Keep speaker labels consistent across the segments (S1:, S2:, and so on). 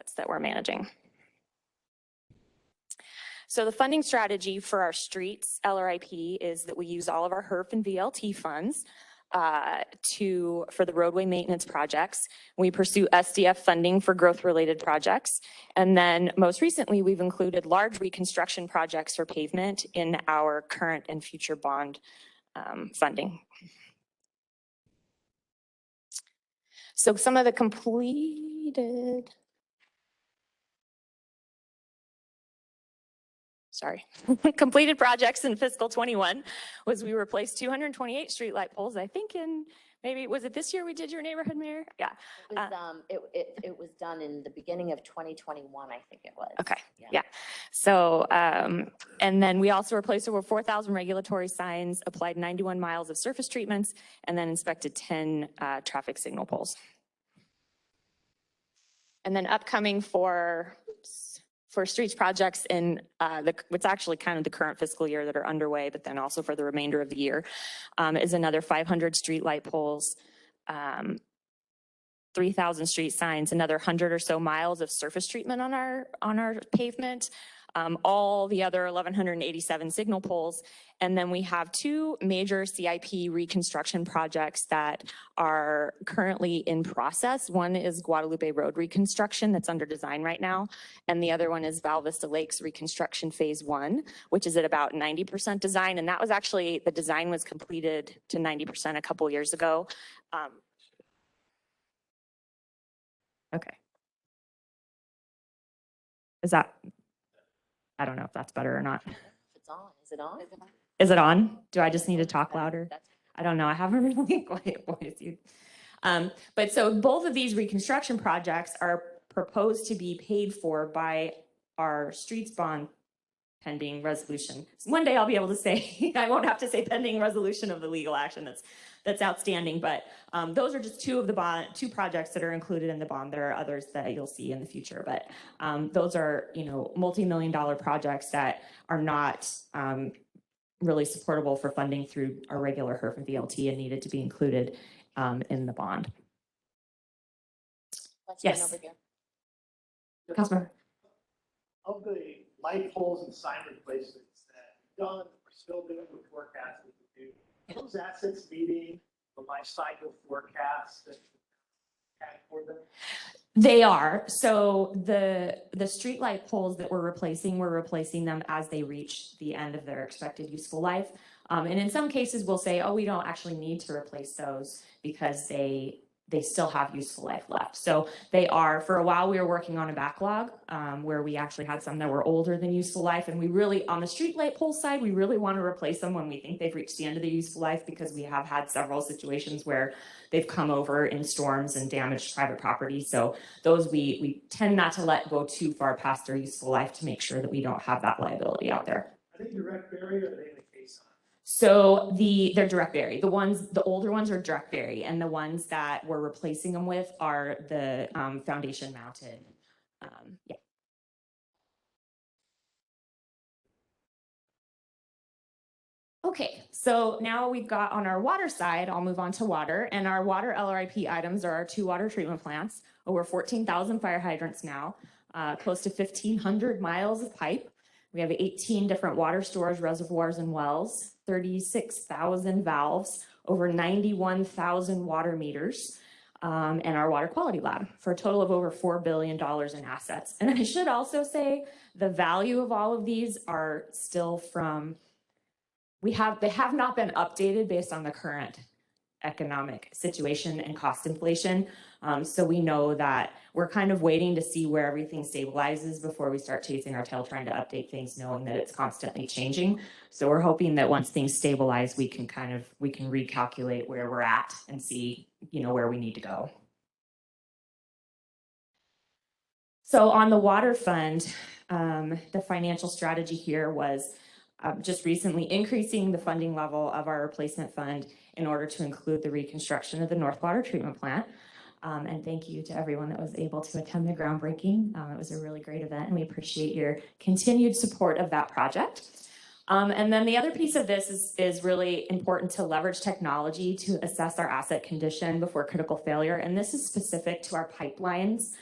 S1: assets that we're managing. So the funding strategy for our streets LRIP is that we use all of our HERF and VLT funds for the roadway maintenance projects. We pursue SDF funding for growth-related projects. And then most recently, we've included large reconstruction projects for pavement in our current and future bond funding. So some of the completed projects in fiscal 21 was we replaced 228 streetlight poles. I think was it this year we did your neighborhood, Mayor? Yeah.
S2: It was done in the beginning of 2021, I think it was.
S1: Okay. Yeah. So, and then we also replaced over 4,000 regulatory signs, applied 91 miles of surface treatments, and then inspected 10 traffic signal poles. And then upcoming for streets projects in what's actually kind of the current fiscal year that are underway, but then also for the remainder of the year, is another 500 street light poles, 3,000 street signs, another 100 or so miles of surface treatment on our pavement, all the other 1,187 signal poles. And then we have two major CIP reconstruction projects that are currently in process. One is Guadalupe Road reconstruction that's under design right now. And the other one is Val Vista Lakes reconstruction phase 1, which is at about 90% design. And that was actually, the design was completed to 90% a couple years ago. Okay. I don't know if that's better or not.
S2: It's on. Is it on?
S1: Is it on? Do I just need to talk louder? I don't know. I haven't really quite voiced you. But so both of these reconstruction projects are proposed to be paid for by our streets bond pending resolution. One day I'll be able to say, I won't have to say pending resolution of the legal action that's outstanding, but those are just two of the two projects that are included in the bond. There are others that you'll see in the future, but those are, multi-million-dollar projects that are not really supportable for funding through our regular HERF and VLT and needed to be included in the bond. Yes. Over here. Councilmember.
S3: Of the light poles and sign replacements that we've done, we're still doing with forecasts we do. Are those assets meeting the life cycle forecast that you had for them?
S1: They are. So the streetlight poles that we're replacing them as they reach the end of their expected useful life. And in some cases we'll say, oh, we don't actually need to replace those because they still have useful life left. So they are, for a while we were working on a backlog where we actually had some that were older than useful life. And we really, on the streetlight pole side, we really want to replace them when we think they've reached the end of their useful life, because we have had several situations where they've come over in storms and damaged private property. So those we tend not to let go too far past their useful life to make sure that we don't have that liability out there.
S3: Are they direct bury or are they in the case on?
S1: So they're direct bury. The older ones are direct bury, and the ones that we're replacing them with are the foundation mounted. Yeah. Okay, so now we've got on our water side, I'll move on to water, and our water LRIP items are our 2 water treatment plants, over 14,000 fire hydrants now, close to 1,500 miles of pipe. We have 18 different water storage reservoirs and wells, 36,000 valves, over 91,000 water meters, and our water quality lab for a total of over $4 billion in assets. And I should also say the value of all of these are still from, they have not been updated based on the current economic situation and cost inflation. So we know that we're kind of waiting to see where everything stabilizes before we start chasing our tail trying to update things, knowing that it's constantly changing. So we're hoping that once things stabilize, we can recalculate where we're at and see, where we need to go. So on the water fund, the financial strategy here was just recently increasing the funding level of our replacement fund in order to include the reconstruction of the North Water Treatment Plant. And thank you to everyone that was able to attend the groundbreaking. It was a really great event, and we appreciate your continued support of that project. And then the other piece of this is really important to leverage technology to assess our asset condition before critical failure. And this is specific to our pipelines.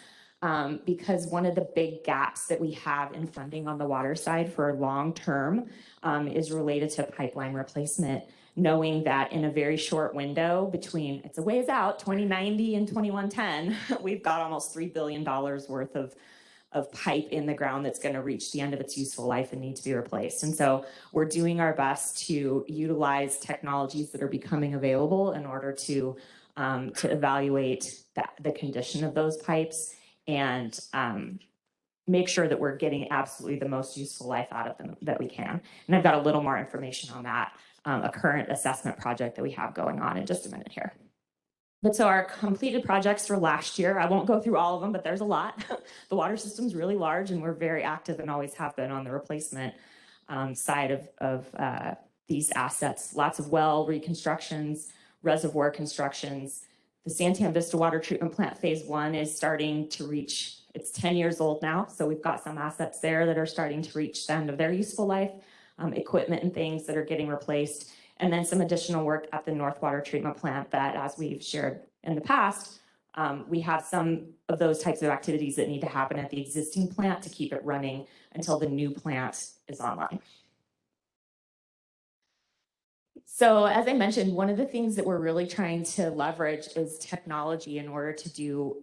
S1: because one of the big gaps that we have in funding on the water side for long term is related to pipeline replacement, knowing that in a very short window between, it's a ways out, 2090 and 2110, we've got almost $3 billion worth of pipe in the ground that's going to reach the end of its useful life and need to be replaced. And so we're doing our best to utilize technologies that are becoming available in order to evaluate the condition of those pipes and make sure that we're getting absolutely the most useful life out of them that we can. And I've got a little more information on that, a current assessment project that we have going on in just a minute here. But so our completed projects for last year, I won't go through all of them, but there's a lot. The water system's really large and we're very active and always have been on the replacement side of these assets. Lots of well reconstructions, reservoir constructions. The Santan Vista Water Treatment Plant Phase 1 is starting to reach, it's 10 years old now. So we've got some assets there that are starting to reach the end of their useful life, equipment and things that are getting replaced. And then some additional work at the North Water Treatment Plant that, as we've shared in the past, we have some of those types of activities that need to happen at the existing plant to keep it running until the new plant is online. So as I mentioned, one of the things that we're really trying to leverage is technology in order to do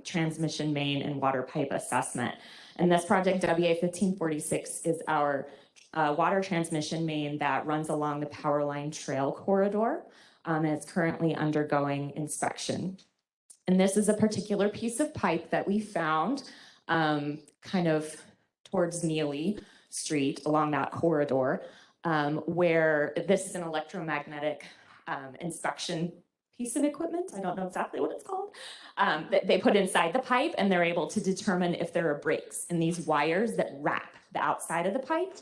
S1: transmission main and water pipe assessment. And this project, WA 1546, is our water transmission main that runs along the power line trail corridor. And it's currently undergoing inspection. And this is a particular piece of pipe that we found kind of towards Neely Street along that corridor, where this is an electromagnetic inspection piece of equipment. I don't know exactly what it's called. That they put inside the pipe and they're able to determine if there are breaks in these wires that wrap the outside of the pipe.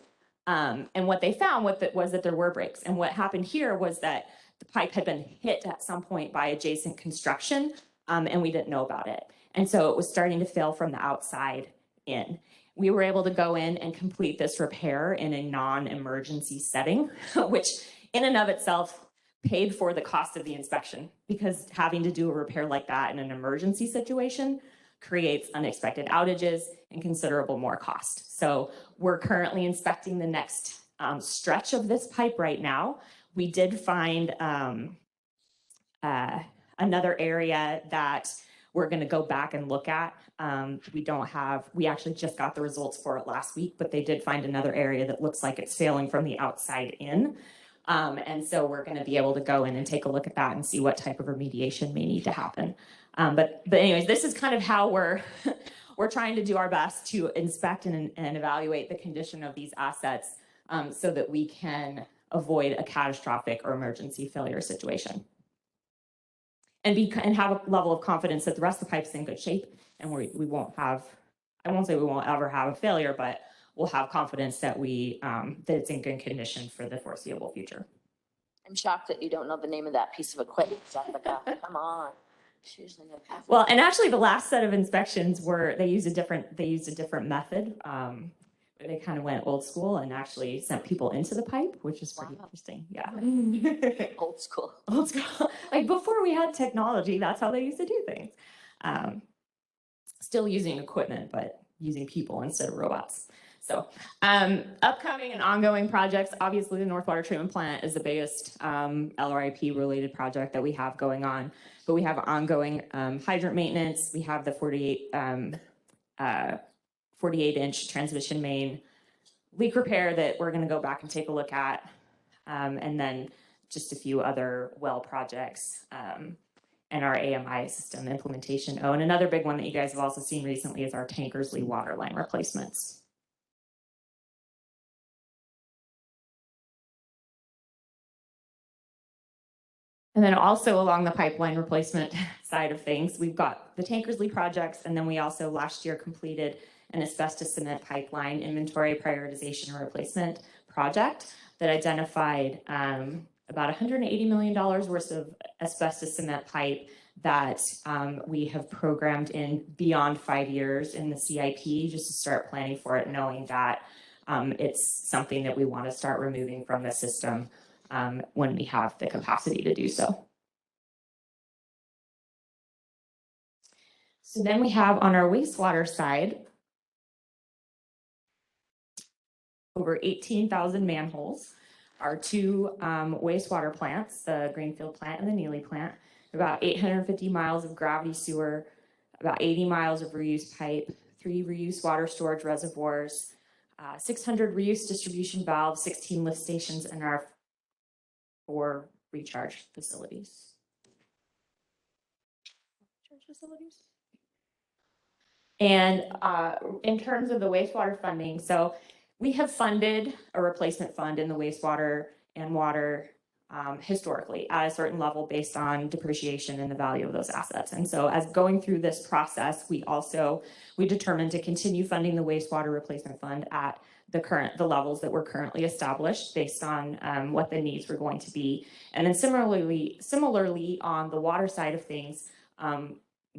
S1: And what they found was that there were breaks. And what happened here was that the pipe had been hit at some point by adjacent construction, and we didn't know about it. And so it was starting to fail from the outside in. We were able to go in and complete this repair in a non-emergency setting, which in and of itself paid for the cost of the inspection, because having to do a repair like that in an emergency situation creates unexpected outages and considerable more cost. So we're currently inspecting the next stretch of this pipe right now. We did find another area that we're going to go back and look at. We actually just got the results for it last week, but they did find another area that looks like it's failing from the outside in. And so we're going to be able to go in and take a look at that and see what type of remediation may need to happen. But anyways, this is kind of how we're trying to do our best to inspect and evaluate the condition of these assets so that we can avoid a catastrophic or emergency failure situation. And have a level of confidence that the rest of the pipe's in good shape and we won't have, I won't say we won't ever have a failure, but we'll have confidence that that it's in good condition for the foreseeable future.
S2: I'm shocked that you don't know the name of that piece of equipment, Jessica. Come on.
S1: Well, and actually the last set of inspections they used a different method. They kind of went old school and actually sent people into the pipe, which is pretty interesting. Yeah.
S2: Old school.
S1: Old school. Like before we had technology, that's how they used to do things. Still using equipment, but using people instead of robots. So upcoming and ongoing projects, obviously the North Water Treatment Plant is the biggest LRIP related project that we have going on, but we have ongoing hydrant maintenance. We have the 48-inch transmission main leak repair that we're going to go back and take a look at. And then just a few other well projects and our AMI system implementation. Oh, and another big one that you guys have also seen recently is our Tankersley water line replacements. And then also along the pipeline replacement side of things, we've got the Tankersley projects, and then we also last year completed an asbestos cement pipeline inventory prioritization and replacement project that identified about $180 million worth of asbestos cement pipe that we have programmed in beyond 5 years in the CIP just to start planning for it, knowing that it's something that we want to start removing from the system when we have the capacity to do so. So then we have on our wastewater side, over 18,000 manholes. Our two wastewater plants, the Greenfield plant and the Neely plant, about 850 miles of gravity sewer, about 80 miles of reuse pipe, 3 reuse water storage reservoirs, 600 reuse distribution valves, 16 lift stations, and our 4 recharge facilities. And in terms of the wastewater funding, so we have funded a replacement fund in the wastewater and water historically at a certain level based on depreciation and the value of those assets. And so as going through this process, we determined to continue funding the wastewater replacement fund at the levels that were currently established based on what the needs were going to be. And then similarly on the water side of things,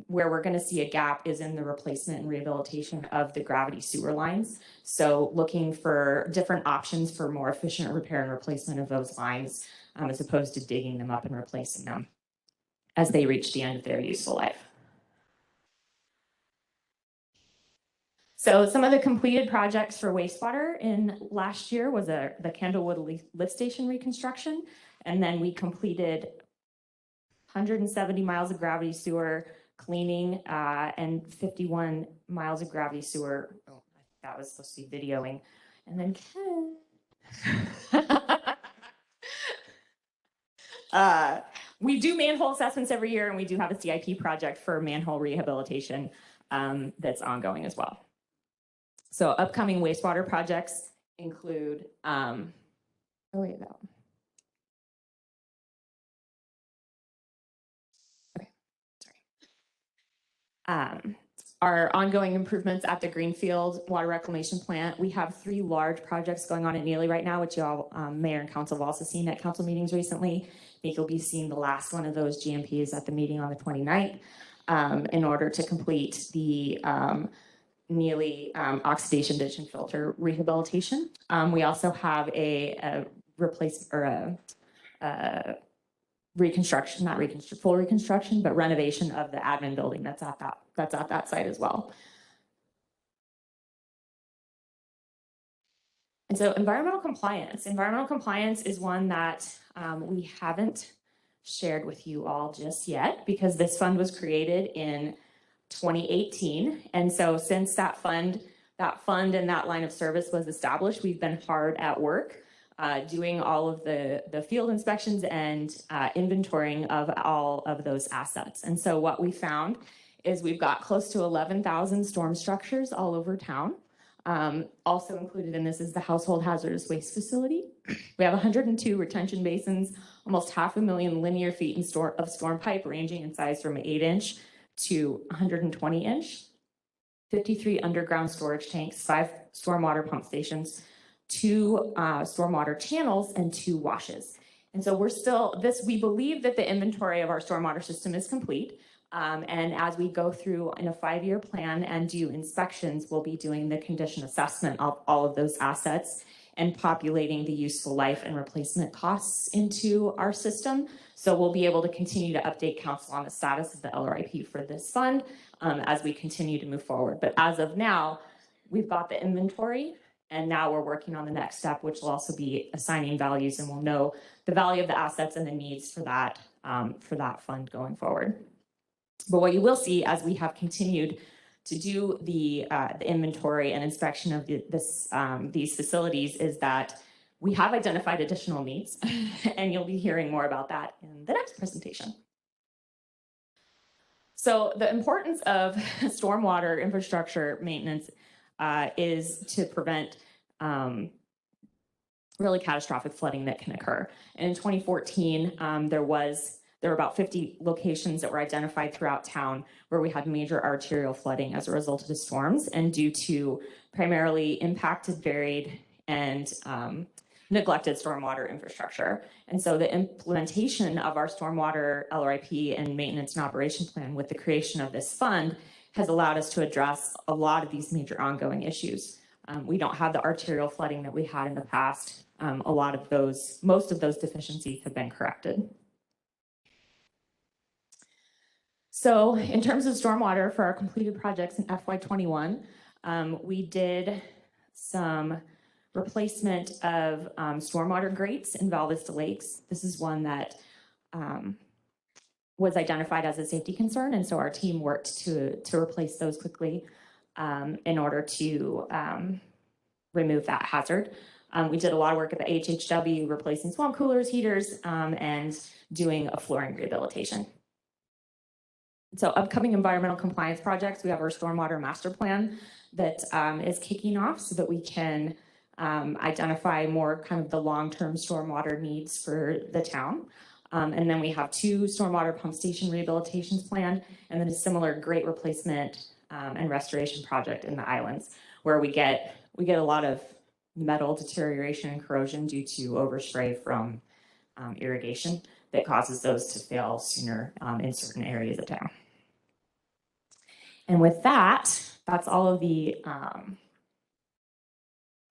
S1: where we're going to see a gap is in the replacement and rehabilitation of the gravity sewer lines. So looking for different options for more efficient repair and replacement of those lines, as opposed to digging them up and replacing them as they reach the end of their useful life. So some of the completed projects for wastewater in last year was the Candlewood lift station reconstruction. And then we completed 170 miles of gravity sewer cleaning and 51 miles of gravity sewer. Oh, that was supposed to be videoing. And then we do manhole assessments every year, and we do have a CIP project for manhole rehabilitation that's ongoing as well. So upcoming wastewater projects include, our ongoing improvements at the Greenfield Water Reclamation Plant. We have 3 large projects going on at Neely right now, which y'all, Mayor and Council have also seen at council meetings recently. I think you'll be seeing the last one of those GMPs at the meeting on the 29th in order to complete the Neely oxidation ditch and filter rehabilitation. We also have a reconstruction, not reconstruction, full reconstruction, but renovation of the admin building that's at that site as well. And so environmental compliance. Environmental compliance is one that we haven't shared with you all just yet because this fund was created in 2018. And so since that fund and that line of service was established, we've been hard at work doing all of the field inspections and inventorying of all of those assets. And so what we found is we've got close to 11,000 storm structures all over town. Also included in this is the household hazardous waste facility. We have 102 retention basins, almost 500,000 linear feet of storm pipe ranging in size from 8-inch to 120-inch, 53 underground storage tanks, 5 stormwater pump stations, 2 stormwater channels, and 2 washes. And so we believe that the inventory of our stormwater system is complete. And as we go through in a 5-year plan and do inspections, we'll be doing the condition assessment of all of those assets and populating the useful life and replacement costs into our system. So we'll be able to continue to update council on the status of the LRIP for this fund as we continue to move forward. But as of now, we've got the inventory, and now we're working on the next step, which will also be assigning values, and we'll know the value of the assets and the needs for that fund going forward. But what you will see as we have continued to do the inventory and inspection of these facilities is that we have identified additional needs, and you'll be hearing more about that in the next presentation. So the importance of stormwater infrastructure maintenance is to prevent really catastrophic flooding that can occur. And in 2014, there were about 50 locations that were identified throughout town where we had major arterial flooding as a result of the storms and due to primarily impacted, buried, and neglected stormwater infrastructure. And so the implementation of our stormwater LRIP and maintenance and operation plan with the creation of this fund has allowed us to address a lot of these major ongoing issues. We don't have the arterial flooding that we had in the past. Most of those deficiencies have been corrected. So in terms of stormwater for our completed projects in FY21, we did some replacement of stormwater grates in Val Vista Lakes. This is one that was identified as a safety concern, and so our team worked to replace those quickly in order to remove that hazard. We did a lot of work at the HHW, replacing swamp coolers, heaters, and doing a flooring rehabilitation. So upcoming environmental compliance projects, we have our stormwater master plan that is kicking off so that we can identify more kind of the long-term stormwater needs for the town. And then we have 2 stormwater pump station rehabilitations planned, and then a similar grate replacement and restoration project in the islands, where we get a lot of metal deterioration and corrosion due to overspray from irrigation that causes those to fail sooner in certain areas of town. And with that, that's all of the,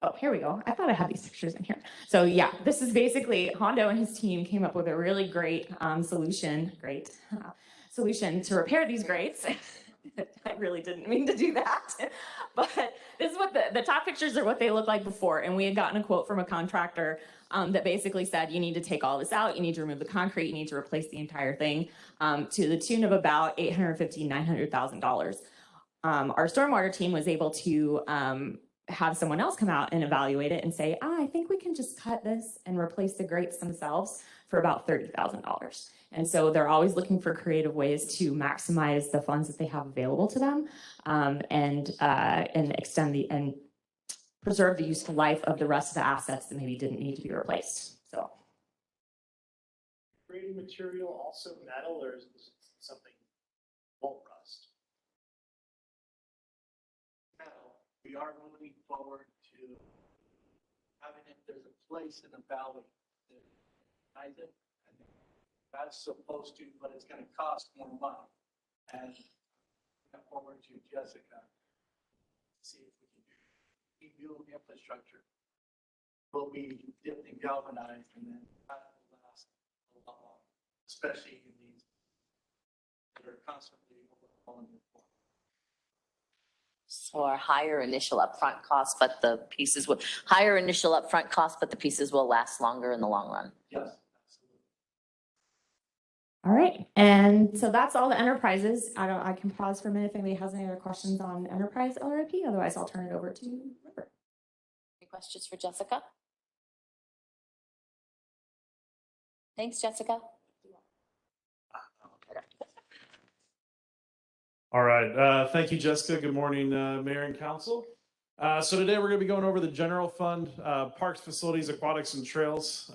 S1: oh, here we go. I thought I had these pictures in here. So yeah, this is basically Hondo and his team came up with a really great solution to repair these grates. I really didn't mean to do that, but this is what the top pictures are what they look like before. And we had gotten a quote from a contractor that basically said, you need to take all this out, you need to remove the concrete, you need to replace the entire thing to the tune of about $850,000, $900,000. Our stormwater team was able to have someone else come out and evaluate it and say, I think we can just cut this and replace the grates themselves for about $30,000. And so they're always looking for creative ways to maximize the funds that they have available to them and extend and preserve the useful life of the rest of the assets that maybe didn't need to be replaced. So,
S3: grading material also metal, or is this something won't rust? Metal. We are moving forward to having it. There's a place in the valley that ties it. That's supposed to, but it's going to cost more money. And I forward to Jessica, see if we can rebuild the infrastructure. Will be dipped and galvanized, and then that will last a lot longer, especially in these that are constantly overhauling the form.
S2: So our higher initial upfront costs, but the pieces will last longer in the long run.
S3: Yes.
S1: all right, and so that's all the enterprises. I can pause for a minute if anybody has any other questions on enterprise LRIP. Otherwise, I'll turn it over to River.
S2: Any questions for Jessica? Thanks, Jessica.
S4: All right, thank you, Jessica. Good morning, Mayor and Council. So today we're going to be going over the general fund, parks, facilities, aquatics, and trails.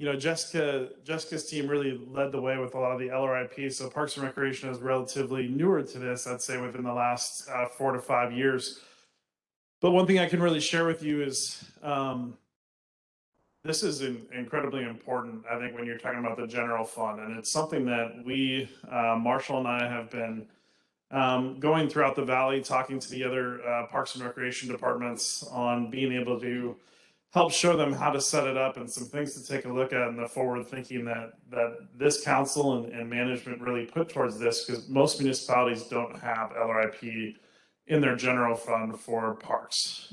S4: You know, Jessica's team really led the way with a lot of the LRIP. So Parks and Recreation is relatively newer to this, I'd say within the last 4 to 5 years. But one thing I can really share with you is this is incredibly important, I think, when you're talking about the general fund. And it's something that we, Marshall and I, have been going throughout the valley, talking to the other Parks and Recreation departments on being able to help show them how to set it up and some things to take a look at in the forward thinking that this council and management really put towards this, because most municipalities don't have LRIP in their general fund for parks.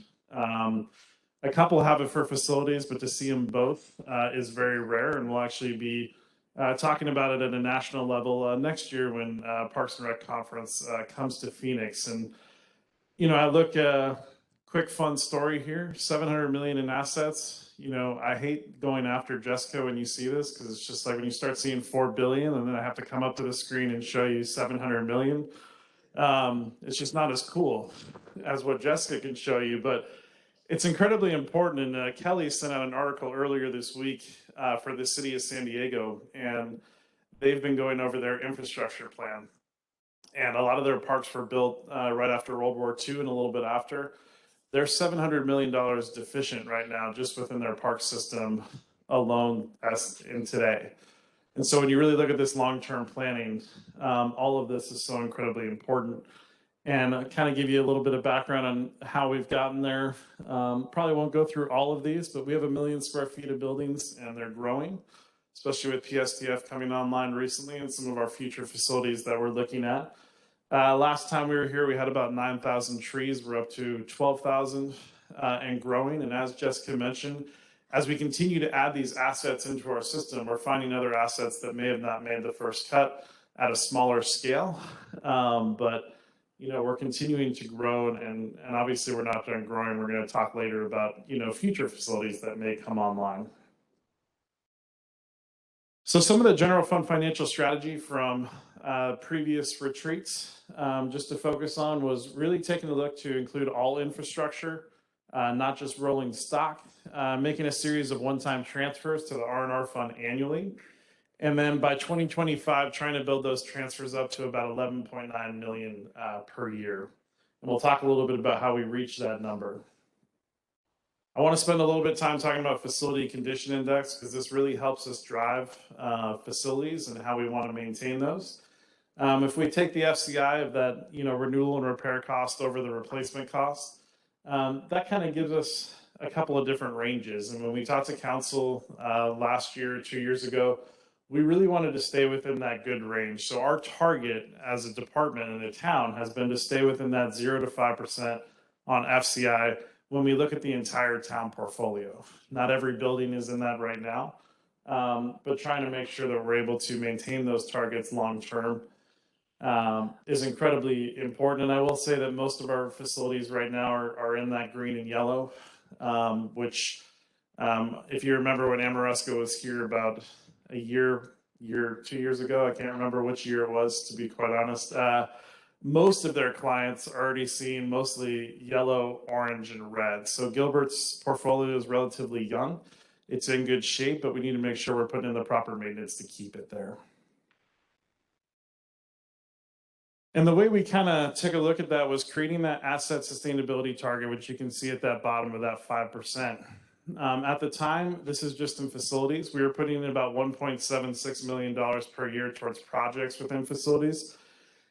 S4: A couple have it for facilities, but to see them both is very rare, and we'll actually be talking about it at a national level next year when Parks and Rec Conference comes to Phoenix. And, you know, I look quick fun story here, 700 million in assets. You know, I hate going after Jessica when you see this, because it's just like when you start seeing 4 billion and then I have to come up to the screen and show you 700 million. It's just not as cool as what Jessica can show you, but it's incredibly important. And Kelly sent out an article earlier this week for the city of San Diego, and they've been going over their infrastructure plan. And a lot of their parks were built right after World War II and a little bit after. They're $700 million deficient right now just within their park system alone as in today. And so when you really look at this long-term planning, all of this is so incredibly important. And kind of give you a little bit of background on how we've gotten there. Probably won't go through all of these, but we have 1 million square feet of buildings and they're growing. especially with PSTF coming online recently and some of our future facilities that we're looking at. Last time we were here, we had about 9,000 trees. We're up to 12,000 and growing. And as Jessica mentioned, as we continue to add these assets into our system, we're finding other assets that may have not made the first cut at a smaller scale. But you know, we're continuing to grow, and obviously we're not done growing. We're going to talk later about, you know, future facilities that may come online. So some of the general fund financial strategy from previous retreats, just to focus on, was really taking a look to include all infrastructure, not just rolling stock, making a series of one-time transfers to the R&R fund annually. And then by 2025, trying to build those transfers up to about 11.9 million per year. And we'll talk a little bit about how we reach that number. I want to spend a little bit of time talking about facility condition index, because this really helps us drive facilities and how we want to maintain those. If we take the FCI of that, you know, renewal and repair cost over the replacement cost, that kind of gives us a couple of different ranges. And when we talked to council last year, 2 years ago, we really wanted to stay within that good range. So our target as a department in the town has been to stay within that 0 to 5% on FCI when we look at the entire town portfolio. Not every building is in that right now, but trying to make sure that we're able to maintain those targets long term is incredibly important. And I will say that most of our facilities right now are in that green and yellow, which if you remember when Amoresco was here about a year, 2 years ago, I can't remember which year it was, to be quite honest, most of their clients are already seeing mostly yellow, orange, and red. So Gilbert's portfolio is relatively young. It's in good shape, but we need to make sure we're putting in the proper maintenance to keep it there. And the way we kind of took a look at that was creating that asset sustainability target, which you can see at that bottom of that 5%. At the time, this is just in facilities, we were putting in about $1.76 million per year towards projects within facilities.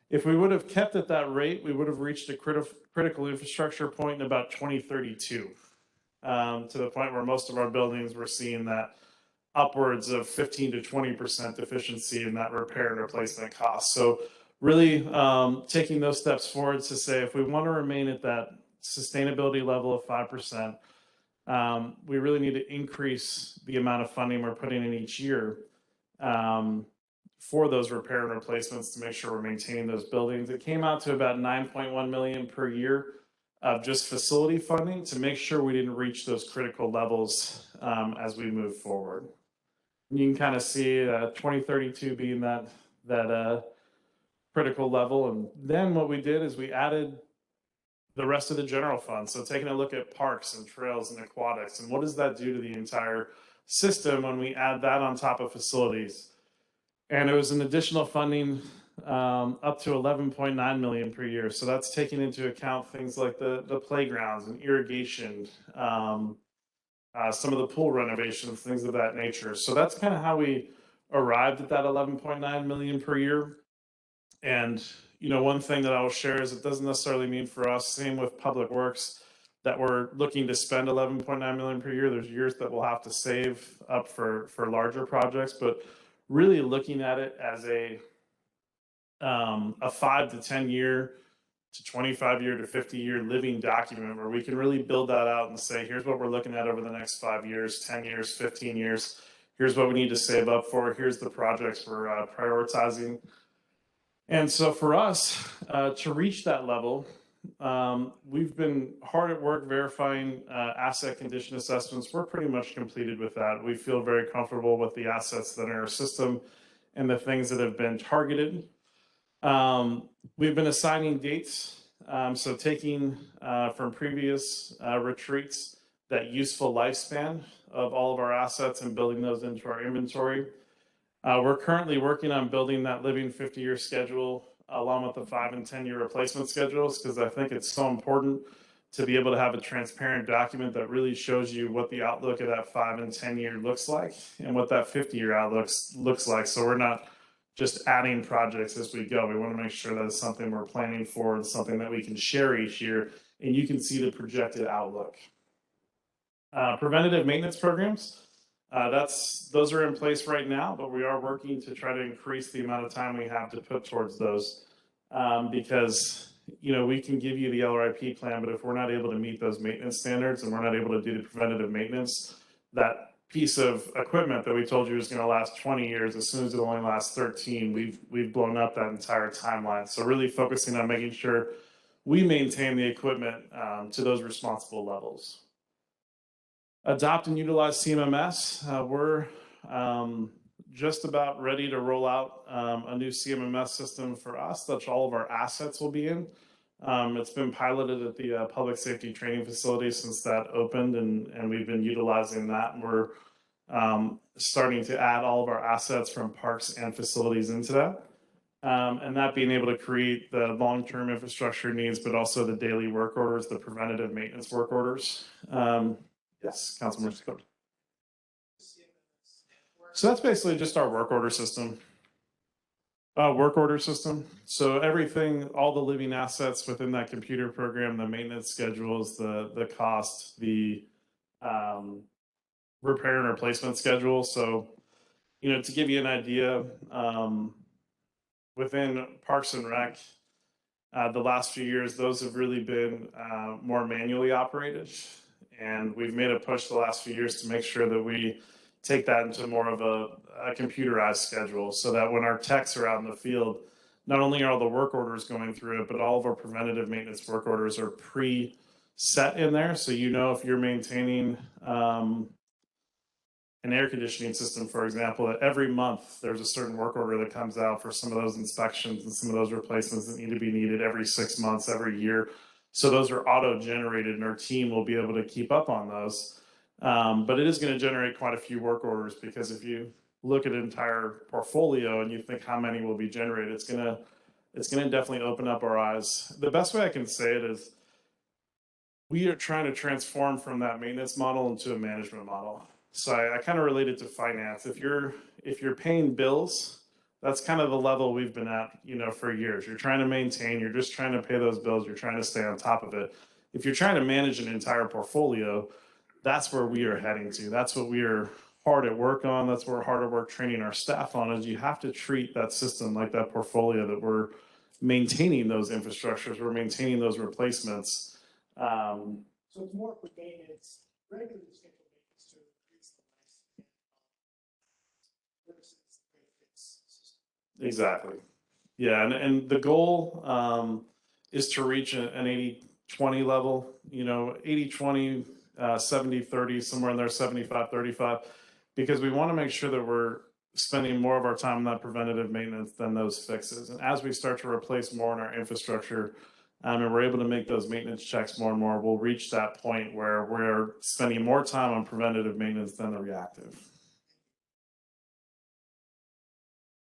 S4: If we would have kept at that rate, we would have reached a critical infrastructure point in about 2032, to the point where most of our buildings were seeing that upwards of 15 to 20% efficiency in that repair and replacement cost. So really taking those steps forward to say, if we want to remain at that sustainability level of 5%, we really need to increase the amount of funding we're putting in each year for those repair and replacements to make sure we're maintaining those buildings. It came out to about 9.1 million per year of just facility funding to make sure we didn't reach those critical levels as we move forward. And you can kind of see 2032 being that critical level. And then what we did is we added the rest of the general fund. So taking a look at parks and trails and aquatics, and what does that do to the entire system when we add that on top of facilities? And it was an additional funding up to 11.9 million per year. So that's taking into account things like the playgrounds and irrigation, some of the pool renovations, things of that nature. So that's kind of how we arrived at that 11.9 million per year. And you know, one thing that I will share is it doesn't necessarily mean for us, same with Public Works, that we're looking to spend 11.9 million per year. There's years that we'll have to save up for larger projects, but really looking at it as a 5 to 10 year to 25 year to 50 year living document where we can really build that out and say, here's what we're looking at over the next 5 years, 10 years, 15 years. Here's what we need to save up for. Here's the projects we're prioritizing. And so for us to reach that level, we've been hard at work verifying asset condition assessments. We're pretty much completed with that. We feel very comfortable with the assets that are in our system and the things that have been targeted. We've been assigning dates. So taking from previous retreats, that useful lifespan of all of our assets and building those into our inventory. We're currently working on building that living 50-year schedule along with the 5 and 10 year replacement schedules, because I think it's so important to be able to have a transparent document that really shows you what the outlook of that 5 and 10 year looks like and what that 50-year outlook looks like. So we're not just adding projects as we go. We want to make sure that it's something we're planning for and something that we can share each year, and you can see the projected outlook. Preventative maintenance programs. those are in place right now, but we are working to try to increase the amount of time we have to put towards those. Because, we can give you the LRIP plan, but if we're not able to meet those maintenance standards and we're not able to do the preventative maintenance, that piece of equipment that we told you is going to last 20 years, as soon as it only lasts 13, we've blown up that entire timeline. So really focusing on making sure we maintain the equipment to those responsible levels. Adopt and utilize CMMS. We're just about ready to roll out a new CMMS system for us that all of our assets will be in. It's been piloted at the public safety training facility since that opened, and we've been utilizing that. And we're starting to add all of our assets from parks and facilities into that. And that being able to create the long-term infrastructure needs, but also the daily work orders, the preventative maintenance work orders. Yes, Councilman Scott. So that's basically just our work order system. So everything, all the living assets within that computer program, the maintenance schedules, the cost, the repair and replacement schedule. So, to give you an idea, within Parks and Rec, the last few years, those have really been more manually operated. And we've made a push the last few years to make sure that we take that into more of a computerized schedule, so that when our techs are out in the field, not only are all the work orders going through it, but all of our preventative maintenance work orders are pre-set in there. So if you're maintaining an air conditioning system, for example, that every month there's a certain work order that comes out for some of those inspections and some of those replacements that need to be needed every 6 months, every year. So those are auto-generated, and our team will be able to keep up on those. But it is going to generate quite a few work orders, because if you look at an entire portfolio and you think how many will be generated, it's going to definitely open up our eyes. The best way I can say it is we are trying to transform from that maintenance model into a management model. So I kind of relate it to finance. If you're paying bills, that's kind of the level we've been at, for years. You're trying to maintain, you're just trying to pay those bills, you're trying to stay on top of it. If you're trying to manage an entire portfolio, that's where we are heading to. That's what we are hard at work on. That's what we're hard at work training our staff on, is you have to treat that system like that portfolio, that we're maintaining those infrastructures, we're maintaining those replacements.
S3: So it's more for maintenance, regularly scheduled maintenance to increase the lifespan versus the fix system.
S4: Exactly. Yeah, and the goal is to reach an 80-20 level, 80-20, 70-30, somewhere in there, 75-35, because we want to make sure that we're spending more of our time on that preventative maintenance than those fixes. And as we start to replace more in our infrastructure, and we're able to make those maintenance checks more and more, we'll reach that point where we're spending more time on preventative maintenance than the reactive.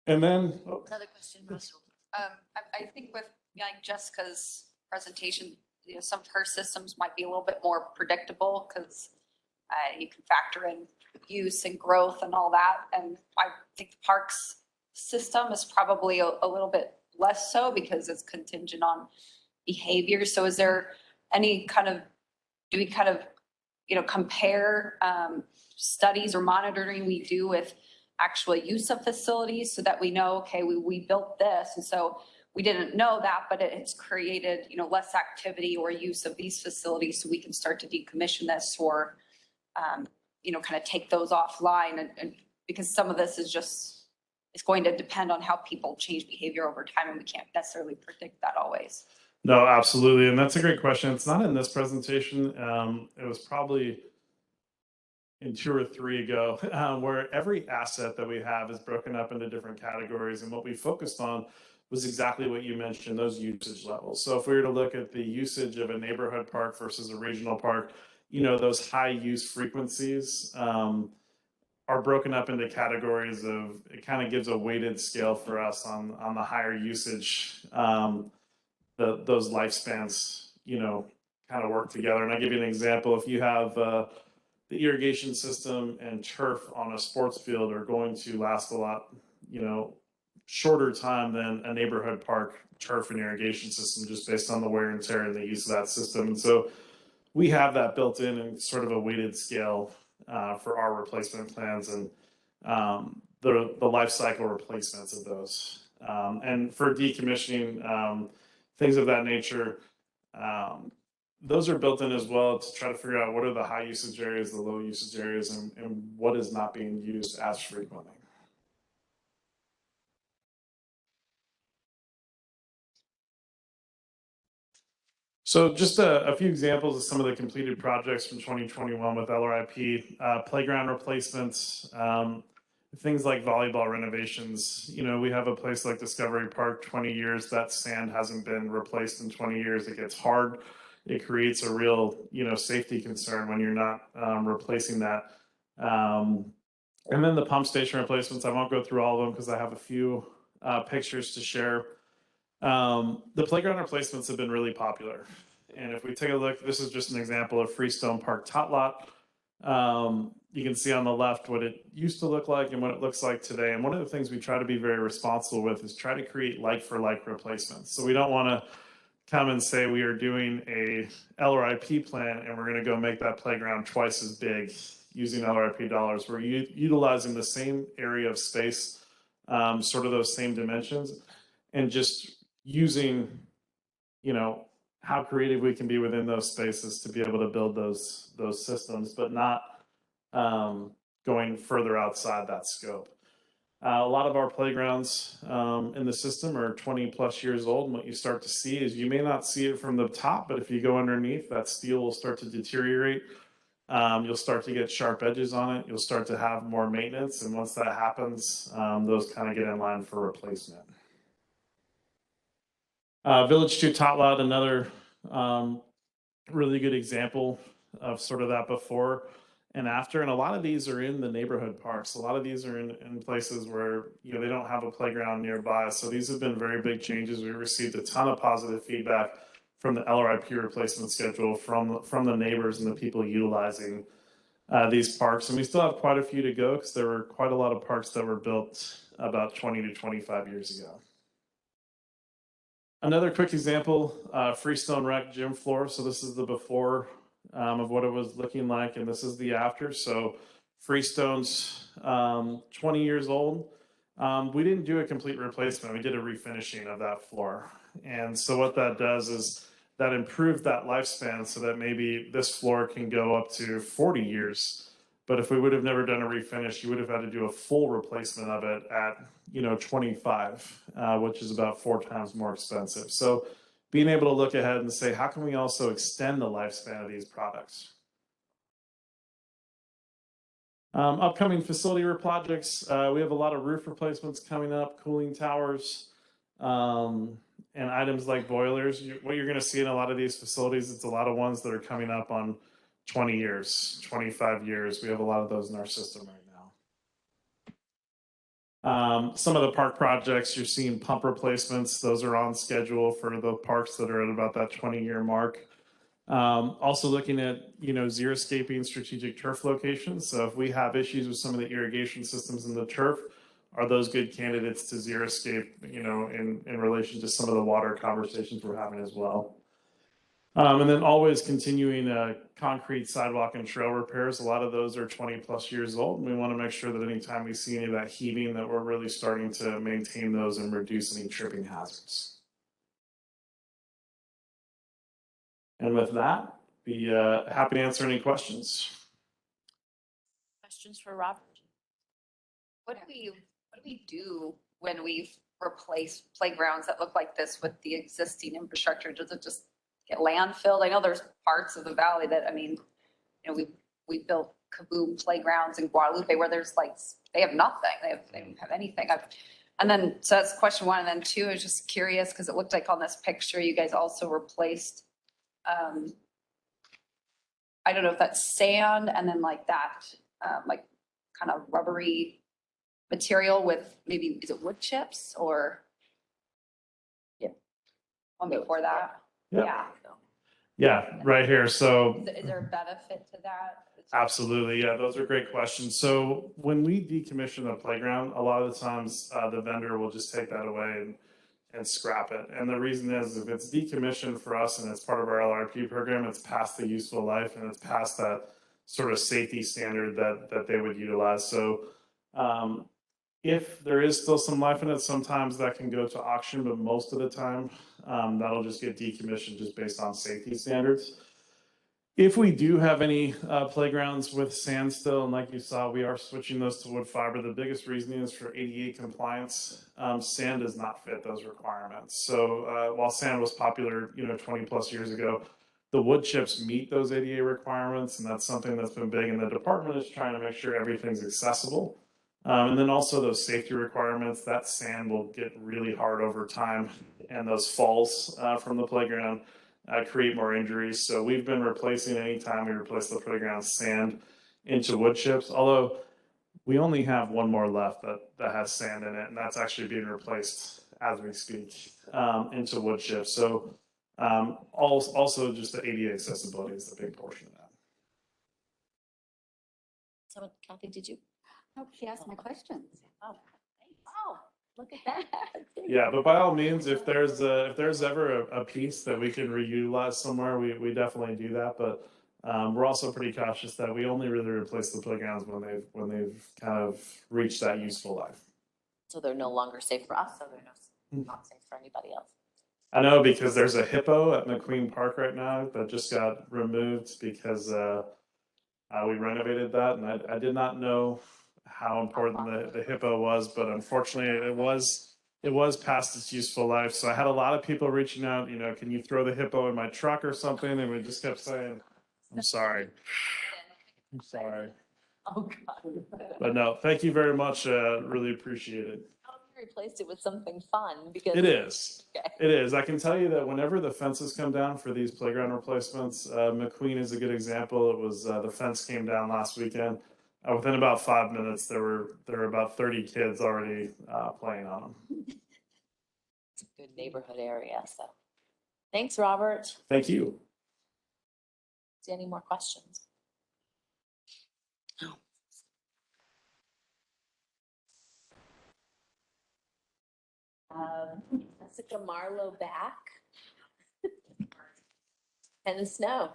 S4: And then
S5: Another question, Russell. I think with Jessica's presentation, some PERS systems might be a little bit more predictable, because you can factor in use and growth and all that. And I think the parks system is probably a little bit less so, because it's contingent on behavior. So is there any do we compare studies or monitoring we do with actual use of facilities, so that we know, okay, we built this, and so we didn't know that, but it's created, less activity or use of these facilities, so we can start to decommission this, or, kind of take those offline, and because some of this is it's going to depend on how people change behavior over time, and we can't necessarily predict that always.
S4: No, absolutely. And that's a great question. It's not in this presentation. It was probably in 2 or 3 ago, where every asset that we have is broken up into different categories. And what we focused on was exactly what you mentioned, those usage levels. So if we were to look at the usage of a neighborhood park versus a regional park, those high use frequencies are broken up into categories of, it kind of gives a weighted scale for us on the higher usage. Those lifespans, kind of work together. And I'll give you an example. If you have the irrigation system and turf on a sports field are going to last a lot, shorter time than a neighborhood park turf and irrigation system, just based on the wear and tear and the use of that system. And so we have that built in sort of a weighted scale for our replacement plans and the life cycle replacements of those. And for decommissioning, things of that nature, those are built in as well to try to figure out what are the high usage areas, the low usage areas, and what is not being used as frequently. So just a few examples of some of the completed projects from 2021 with LRIP, playground replacements, things like volleyball renovations. You know, we have a place like Discovery Park, 20 years, that sand hasn't been replaced in 20 years. It gets hard. It creates a real, you know, safety concern when you're not replacing that. And then the pump station replacements, I won't go through all of them because I have a few pictures to share. The playground replacements have been really popular. And if we take a look, this is just an example of Freestone Park tot lot. You can see on the left what it used to look like and what it looks like today. And one of the things we try to be very responsible with is try to create like for like replacements. So we don't want to come and say we are doing a LRIP plan and we're going to go make that playground twice as big using LRIP dollars. We're utilizing the same area of space, sort of those same dimensions, and just using, you know, how creative we can be within those spaces to be able to build those systems, but not going further outside that scope. A lot of our playgrounds in the system are 20 plus years old, and what you start to see is you may not see it from the top, but if you go underneath, that steel will start to deteriorate. You'll start to get sharp edges on it. You'll start to have more maintenance, and once that happens, those kind of get in line for replacement. Village 2 tot lot, another really good example of sort of that before and after. And a lot of these are in the neighborhood parks. A lot of these are in places where, you know, they don't have a playground nearby. So these have been very big changes. We received a ton of positive feedback from the LRIP replacement schedule from the neighbors and the people utilizing these parks. And we still have quite a few to go because there were quite a lot of parks that were built about 20 to 25 years ago. Another quick example, Freestone Rec gym floor. So this is the before of what it was looking like, and this is the after. So Freestone's 20 years old. We didn't do a complete replacement. We did a refinishing of that floor. And so what that does is that improved that lifespan so that maybe this floor can go up to 40 years. But if we would have never done a refinish, you would have had to do a full replacement of it at, you know, 25, which is about 4 times more expensive. So being able to look ahead and say, how can we also extend the lifespan of these products? Upcoming facility projects, we have a lot of roof replacements coming up, cooling towers, and items like boilers. What you're going to see in a lot of these facilities, it's a lot of ones that are coming up on 20 years, 25 years. We have a lot of those in our system right now. Some of the park projects, you're seeing pump replacements. Those are on schedule for the parks that are at about that 20-year mark. Also looking at, you know, xeriscaping strategic turf locations. So if we have issues with some of the irrigation systems in the turf, are those good candidates to xeriscape, you know, in relation to some of the water conversations we're having as well. And then always continuing concrete sidewalk and trail repairs. A lot of those are 20 plus years old. And we want to make sure that anytime we see any of that heaving, that we're really starting to maintain those and reduce any tripping hazards. And with that, be happy to answer any questions.
S2: Questions for Robert?
S5: What do we do when we replace playgrounds that look like this with the existing infrastructure? Does it just get landfilled? I know there's parts of the valley that, I mean, you know, we built kaboom playgrounds in Guadalupe where there's like, they have nothing. They don't have anything. And then, so that's question one. And then two, I was just curious because it looked like on this picture, you guys also replaced, I don't know if that's sand and then like that, like kind of rubbery material with maybe, is it wood chips or?
S2: Yeah.
S5: One before that.
S4: Yep.
S5: Yeah.
S4: Yeah, right here. So
S5: Is there a benefit to that?
S4: absolutely. Yeah, those are great questions. So when we decommission a playground, a lot of the times the vendor will just take that away and scrap it. And the reason is if it's decommissioned for us and it's part of our LRP program, it's past the useful life and it's past that sort of safety standard that they would utilize. So if there is still some life in it, sometimes that can go to auction, but most of the time that'll just get decommissioned just based on safety standards. If we do have any playgrounds with sand still, and like you saw, we are switching those to wood fiber. The biggest reason is for ADA compliance. Sand does not fit those requirements. So while sand was popular, 20 plus years ago, the wood chips meet those ADA requirements, and that's something that's been big. And the department is trying to make sure everything's accessible. And then also those safety requirements, that sand will get really hard over time, and those falls from the playground create more injuries. So we've been replacing, anytime we replace the playground, sand into wood chips, although we only have one more left that has sand in it, and that's actually being replaced as we speak into wood chips. So also just the ADA accessibility is the big portion of that.
S2: So Kathy, did you?
S6: Oh, she asked my questions.
S2: Oh, look at that.
S4: Yeah, but by all means, if there's ever a piece that we can reutilize somewhere, we definitely do that. But we're also pretty cautious that we only really replace the playgrounds when they've kind of reached that useful life.
S2: So they're no longer safe for us, so they're not safe for anybody else.
S4: I know, because there's a hippo at McQueen Park right now that just got removed because we renovated that, and I did not know how important the hippo was, but unfortunately it was past its useful life. So I had a lot of people reaching out, can you throw the hippo in my truck or something? And we just kept saying, I'm sorry. I'm sorry.
S2: Oh, God.
S4: But no, thank you very much. Really appreciate it.
S2: I hope you replaced it with something fun, because
S4: It is.
S2: Okay.
S4: It is. I can tell you that whenever the fences come down for these playground replacements, McQueen is a good example. It was the fence came down last weekend. Within about 5 minutes, there were about 30 kids already playing on them.
S2: It's a good neighborhood area. So thanks, Robert.
S4: Thank you.
S2: Is there any more questions? Jessica Marlowe back. And the snow.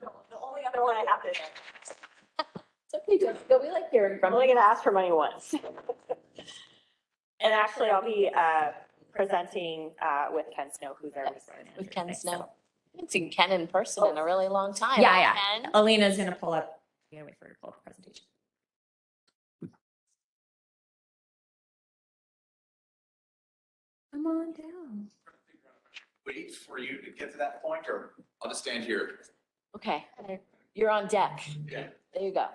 S7: The only other one I have to,
S2: It's okay, Jessica. We like hearing
S7: I'm
S2: from
S7: only
S2: you.
S7: gonna ask for money once. And actually, I'll be presenting with Ken Snow, who's our resident.
S2: With Ken
S7: engineer.
S2: Snow. I haven't seen Ken in person in a really long time.
S1: Yeah,
S2: Hi,
S1: yeah.
S2: Ken.
S1: Alina's gonna pull up. You gotta wait for her to pull up the presentation. Come on down.
S8: Wait for you to get to that point, or I'll just stand here.
S2: Okay, you're on deck.
S8: Yeah.
S2: There you go.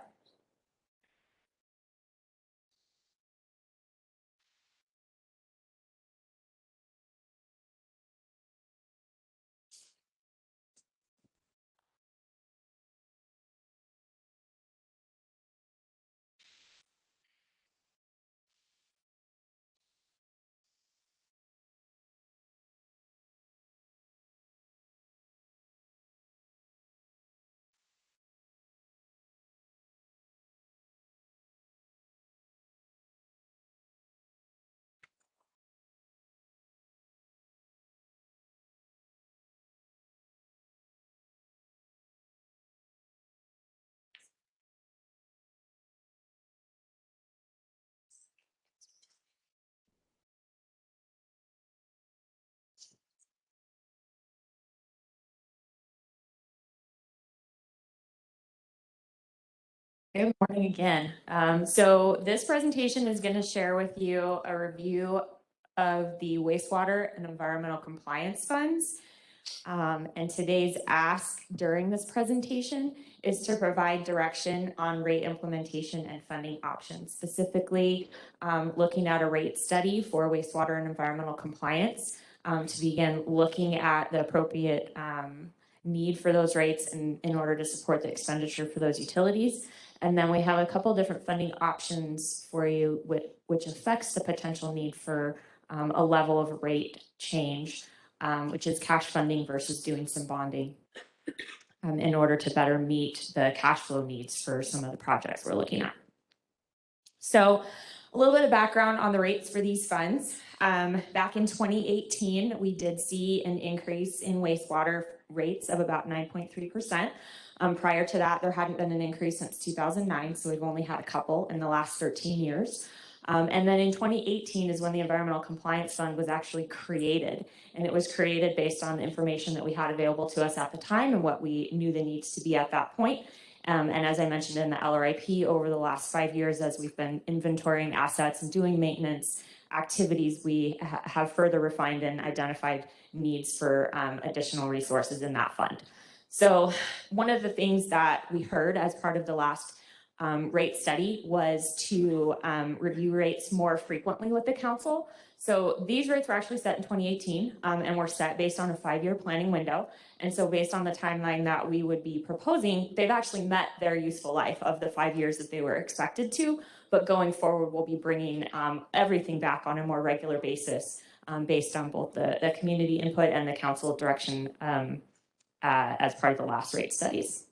S1: Good morning again. So this presentation is going to share with you a review of the wastewater and environmental compliance funds. And today's ask during this presentation is to provide direction on rate implementation and funding options, specifically looking at a rate study for wastewater and environmental compliance to begin looking at the appropriate need for those rates in order to support the expenditure for those utilities. And then we have a couple different funding options for you, which affects the potential need for a level of rate change, which is cash funding versus doing some bonding in order to better meet the cash flow needs for some of the projects we're looking at. So a little bit of background on the rates for these funds. Back in 2018, we did see an increase in wastewater rates of about 9.3%. Prior to that, there hadn't been an increase since 2009, so we've only had a couple in the last 13 years. And then in 2018 is when the Environmental Compliance Fund was actually created. And it was created based on the information that we had available to us at the time and what we knew the needs to be at that point. And as I mentioned in the LRIP, over the last 5 years, as we've been inventorying assets and doing maintenance activities, we have further refined and identified needs for additional resources in that fund. So one of the things that we heard as part of the last rate study was to review rates more frequently with the council. So these rates were actually set in 2018 and were set based on a 5-year planning window. And so based on the timeline that we would be proposing, they've actually met their useful life of the 5 years that they were expected to. But going forward, we'll be bringing everything back on a more regular basis based on both the community input and the council direction as part of the last rate studies.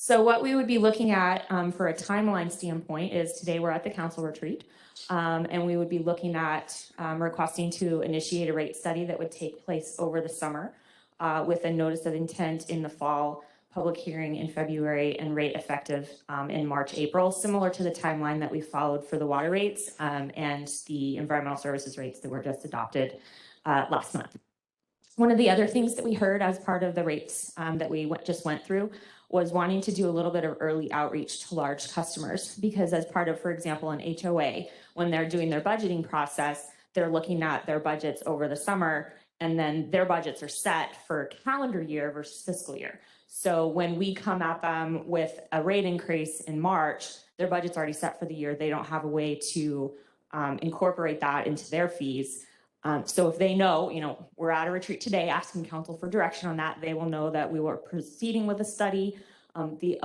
S1: So what we would be looking at for a timeline standpoint is today we're at the council retreat, and we would be looking at requesting to initiate a rate study that would take place over the summer with a notice of intent in the fall, public hearing in February, and rate effective in March, April, similar to the timeline that we followed for the water rates and the environmental services rates that were just adopted last month. One of the other things that we heard as part of the rates that we just went through was wanting to do a little bit of early outreach to large customers, because as part of, for example, an HOA, when they're doing their budgeting process, they're looking at their budgets over the summer, and then their budgets are set for calendar year versus fiscal year. So when we come at them with a rate increase in March, their budget's already set for the year. They don't have a way to incorporate that into their fees. So if they know, we're at a retreat today asking council for direction on that, they will know that we were proceeding with a study, the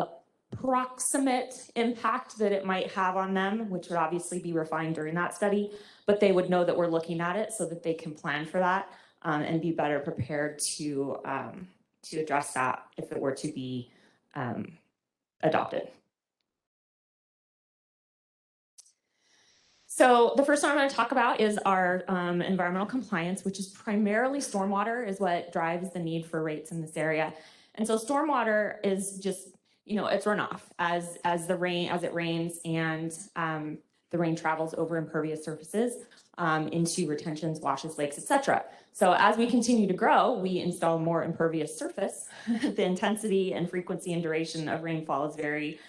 S1: approximate impact that it might have on them, which would obviously be refined during that study, but they would know that we're looking at it so that they can plan for that and be better prepared to address that if it were to be adopted. So the first one I'm going to talk about is our environmental compliance, which is primarily stormwater is what drives the need for rates in this area. And so stormwater is just, it's runoff as it rains and the rain travels over impervious surfaces into retentions, washes, lakes, etc. So as we continue to grow, we install more impervious surface. The intensity and frequency and duration of rainfall is very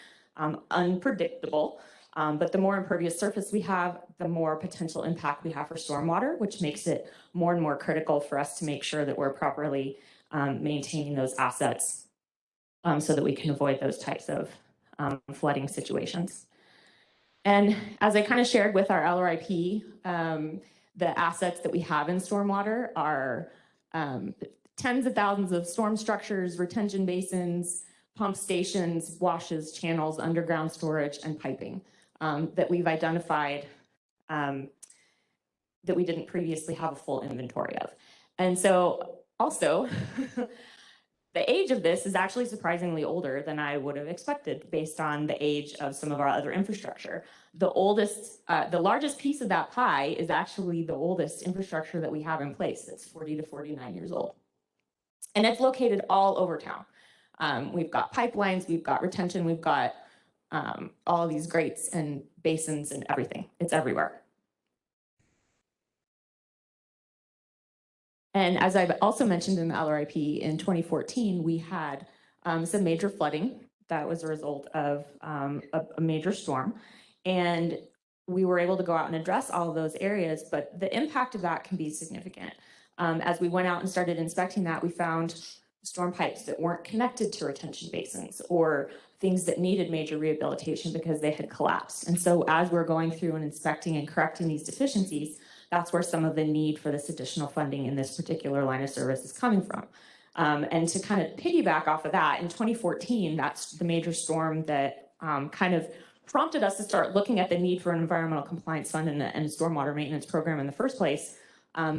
S1: unpredictable. But the more impervious surface we have, the more potential impact we have for stormwater, which makes it more and more critical for us to make sure that we're properly maintaining those assets so that we can avoid those types of flooding situations. And as I kind of shared with our LRIP, the assets that we have in stormwater are tens of thousands of storm structures, retention basins, pump stations, washes, channels, underground storage, and piping that we've identified that we didn't previously have a full inventory of. And so also, the age of this is actually surprisingly older than I would have expected based on the age of some of our other infrastructure. The largest piece of that pie is actually the oldest infrastructure that we have in place. It's 40 to 49 years old. And it's located all over town. We've got pipelines, we've got retention, we've got all these grates and basins and everything. It's everywhere. And as I've also mentioned in the LRIP, in 2014, we had some major flooding that was a result of a major storm. And we were able to go out and address all of those areas, but the impact of that can be significant. As we went out and started inspecting that, we found storm pipes that weren't connected to retention basins or things that needed major rehabilitation because they had collapsed. And so as we're going through and inspecting and correcting these deficiencies, that's where some of the need for this additional funding in this particular line of service is coming from. And to kind of piggyback off of that, in 2014, that's the major storm that kind of prompted us to start looking at the need for an environmental compliance fund and a stormwater maintenance program in the first place.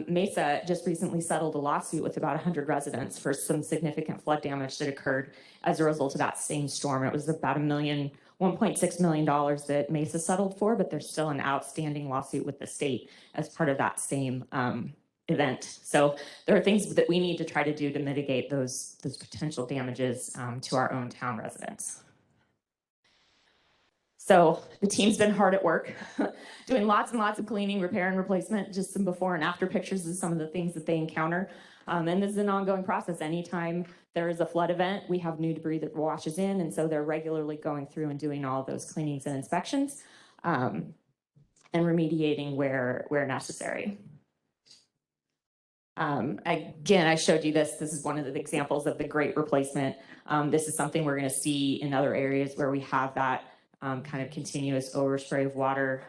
S1: Mesa just recently settled a lawsuit with about 100 residents for some significant flood damage that occurred as a result of that same storm. It was about $1.6 million that Mesa settled for, but there's still an outstanding lawsuit with the state as part of that same event. So there are things that we need to try to do to mitigate those potential damages to our own town residents. So the team's been hard at work, doing lots and lots of cleaning, repair, and replacement. Just some before and after pictures of some of the things that they encounter. And this is an ongoing process. Anytime there is a flood event, we have new debris that washes in, and so they're regularly going through and doing all of those cleanings and inspections, and remediating where necessary. Again, I showed you this. This is one of the examples of the great replacement. This is something we're going to see in other areas where we have that kind of continuous overspray of water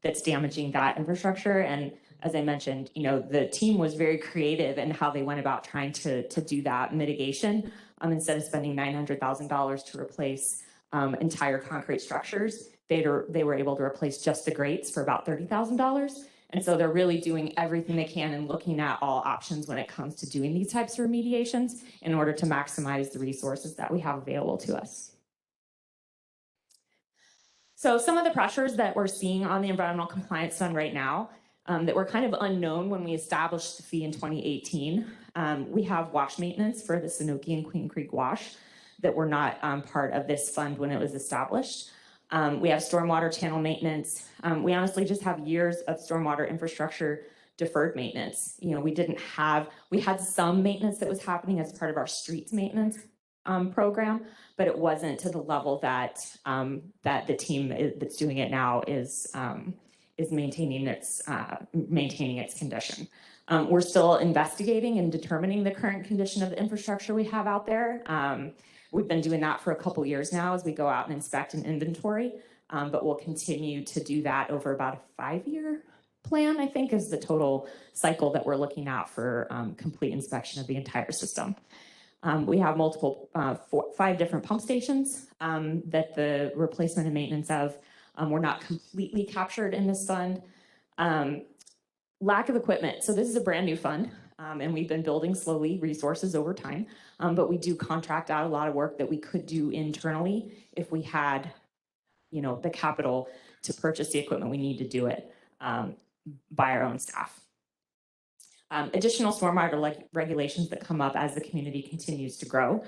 S1: that's damaging that infrastructure. And as I mentioned, you know, the team was very creative in how they went about trying to do that mitigation. Instead of spending $900,000 to replace entire concrete structures, they were able to replace just the grates for about $30,000. And so they're really doing everything they can and looking at all options when it comes to doing these types of remediations in order to maximize the resources that we have available to us. So some of the pressures that we're seeing on the environmental compliance fund right now that were kind of unknown when we established the fee in 2018. We have wash maintenance for the Sanoki and Queen Creek wash that were not part of this fund when it was established. We have stormwater channel maintenance. We honestly just have years of stormwater infrastructure deferred maintenance. You know, we had some maintenance that was happening as part of our streets maintenance program, but it wasn't to the level that that the team that's doing it now is maintaining its condition. We're still investigating and determining the current condition of the infrastructure we have out there. We've been doing that for a couple years now as we go out and inspect and inventory, but we'll continue to do that over about a 5-year plan, I think, is the total cycle that we're looking at for complete inspection of the entire system. We have multiple, 5 different pump stations that the replacement and maintenance of were not completely captured in this fund. Lack of equipment. So this is a brand new fund, and we've been building slowly resources over time, but we do contract out a lot of work that we could do internally if we had, you know, the capital to purchase the equipment we need to do it by our own staff. Additional stormwater regulations that come up as the community continues to grow.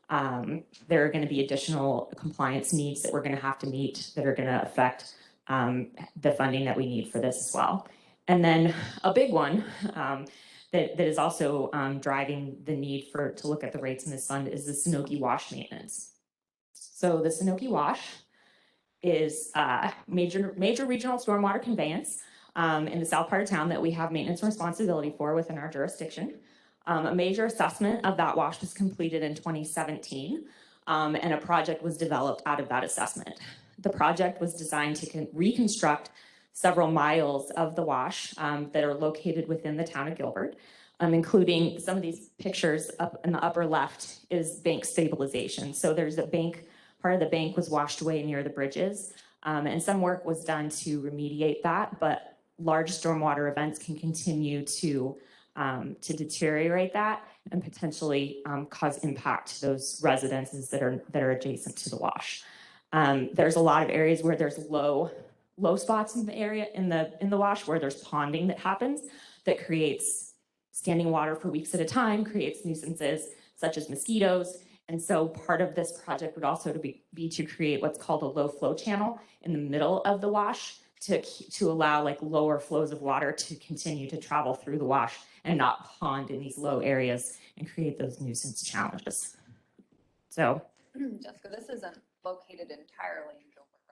S1: There are going to be additional compliance needs that we're going to have to meet that are going to affect the funding that we need for this as well. And then a big one that is also driving the need to look at the rates in this fund is the Sanoki wash maintenance. So the Sanoki wash is major regional stormwater conveyance in the south part of town that we have maintenance and responsibility for within our jurisdiction. A major assessment of that wash was completed in 2017, and a project was developed out of that assessment. The project was designed to reconstruct several miles of the wash that are located within the town of Gilbert, including some of these pictures up in the upper left is bank stabilization. So there's a bank, part of the bank was washed away near the bridges, and some work was done to remediate that, but large stormwater events can continue to deteriorate that and potentially cause impact to those residences that are adjacent to the wash. There's a lot of areas where there's low spots in the area in the wash where there's ponding that happens that creates standing water for weeks at a time, creates nuisances such as mosquitoes. And so part of this project would also be to create what's called a low flow channel in the middle of the wash to allow like lower flows of water to continue to travel through the wash and not pond in these low areas and create those nuisance challenges. So
S5: Jessica, this isn't located entirely in Gilbert,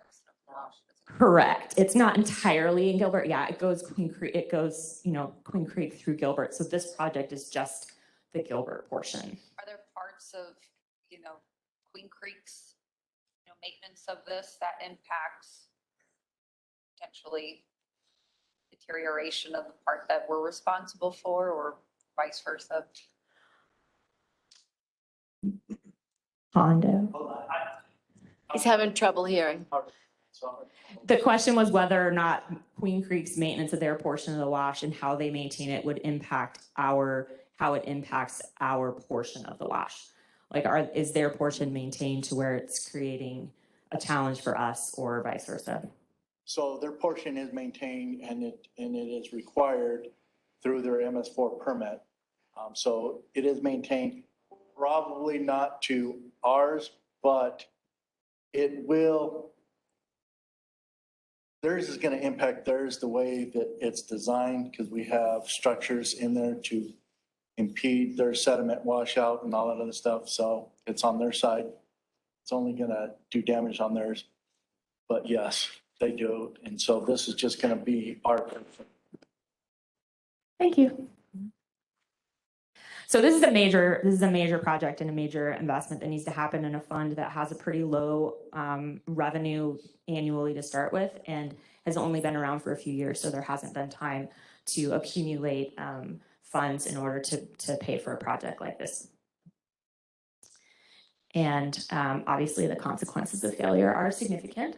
S5: right?
S1: Correct. It's not entirely in Gilbert. Yeah, it goes Queen Creek. It goes, you know, Queen Creek through Gilbert. So this project is just the Gilbert portion.
S5: Are there parts of, you know, Queen Creek's, you know, maintenance of this that impacts potentially deterioration of the part that we're responsible for, or vice versa?
S1: Hondo.
S2: He's having trouble hearing.
S1: The question was whether or not Queen Creek's maintenance of their portion of the wash and how they maintain it would impact how it impacts our portion of the wash. Like, is their portion maintained to where it's creating a challenge for us, or vice versa?
S9: So their portion is maintained, and it is required through their MS4 permit. So it is maintained, probably not to ours, but it will. Theirs is going to impact theirs the way that it's designed, because we have structures in there to impede their sediment washout and all that other stuff. So it's on their side. It's only going to do damage on theirs. But yes, they do. And so this is just going to be our portion.
S1: Thank you. So this is a major project and a major investment that needs to happen in a fund that has a pretty low revenue annually to start with and has only been around for a few years. So there hasn't been time to accumulate funds in order to pay for a project like this. And obviously the consequences of failure are significant.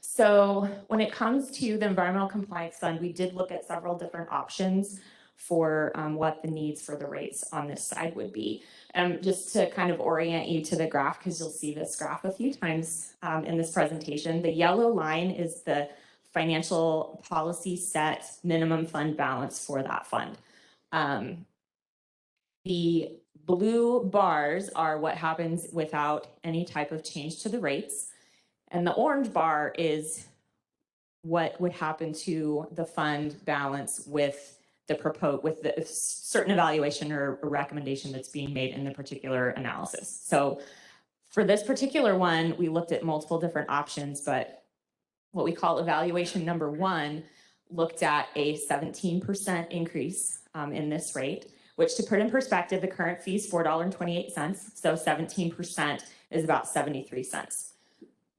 S1: So when it comes to the Environmental Compliance Fund, we did look at several different options for what the needs for the rates on this side would be. Just to kind of orient you to the graph, because you'll see this graph a few times in this presentation, the yellow line is the financial policy set minimum fund balance for that fund. The blue bars are what happens without any type of change to the rates. And the orange bar is what would happen to the fund balance with the certain evaluation or recommendation that's being made in the particular analysis. So for this particular one, we looked at multiple different options, but what we call evaluation number 1 looked at a 17% increase in this rate, which, to put in perspective, the current fee is $4.28. So 17% is about 73 cents.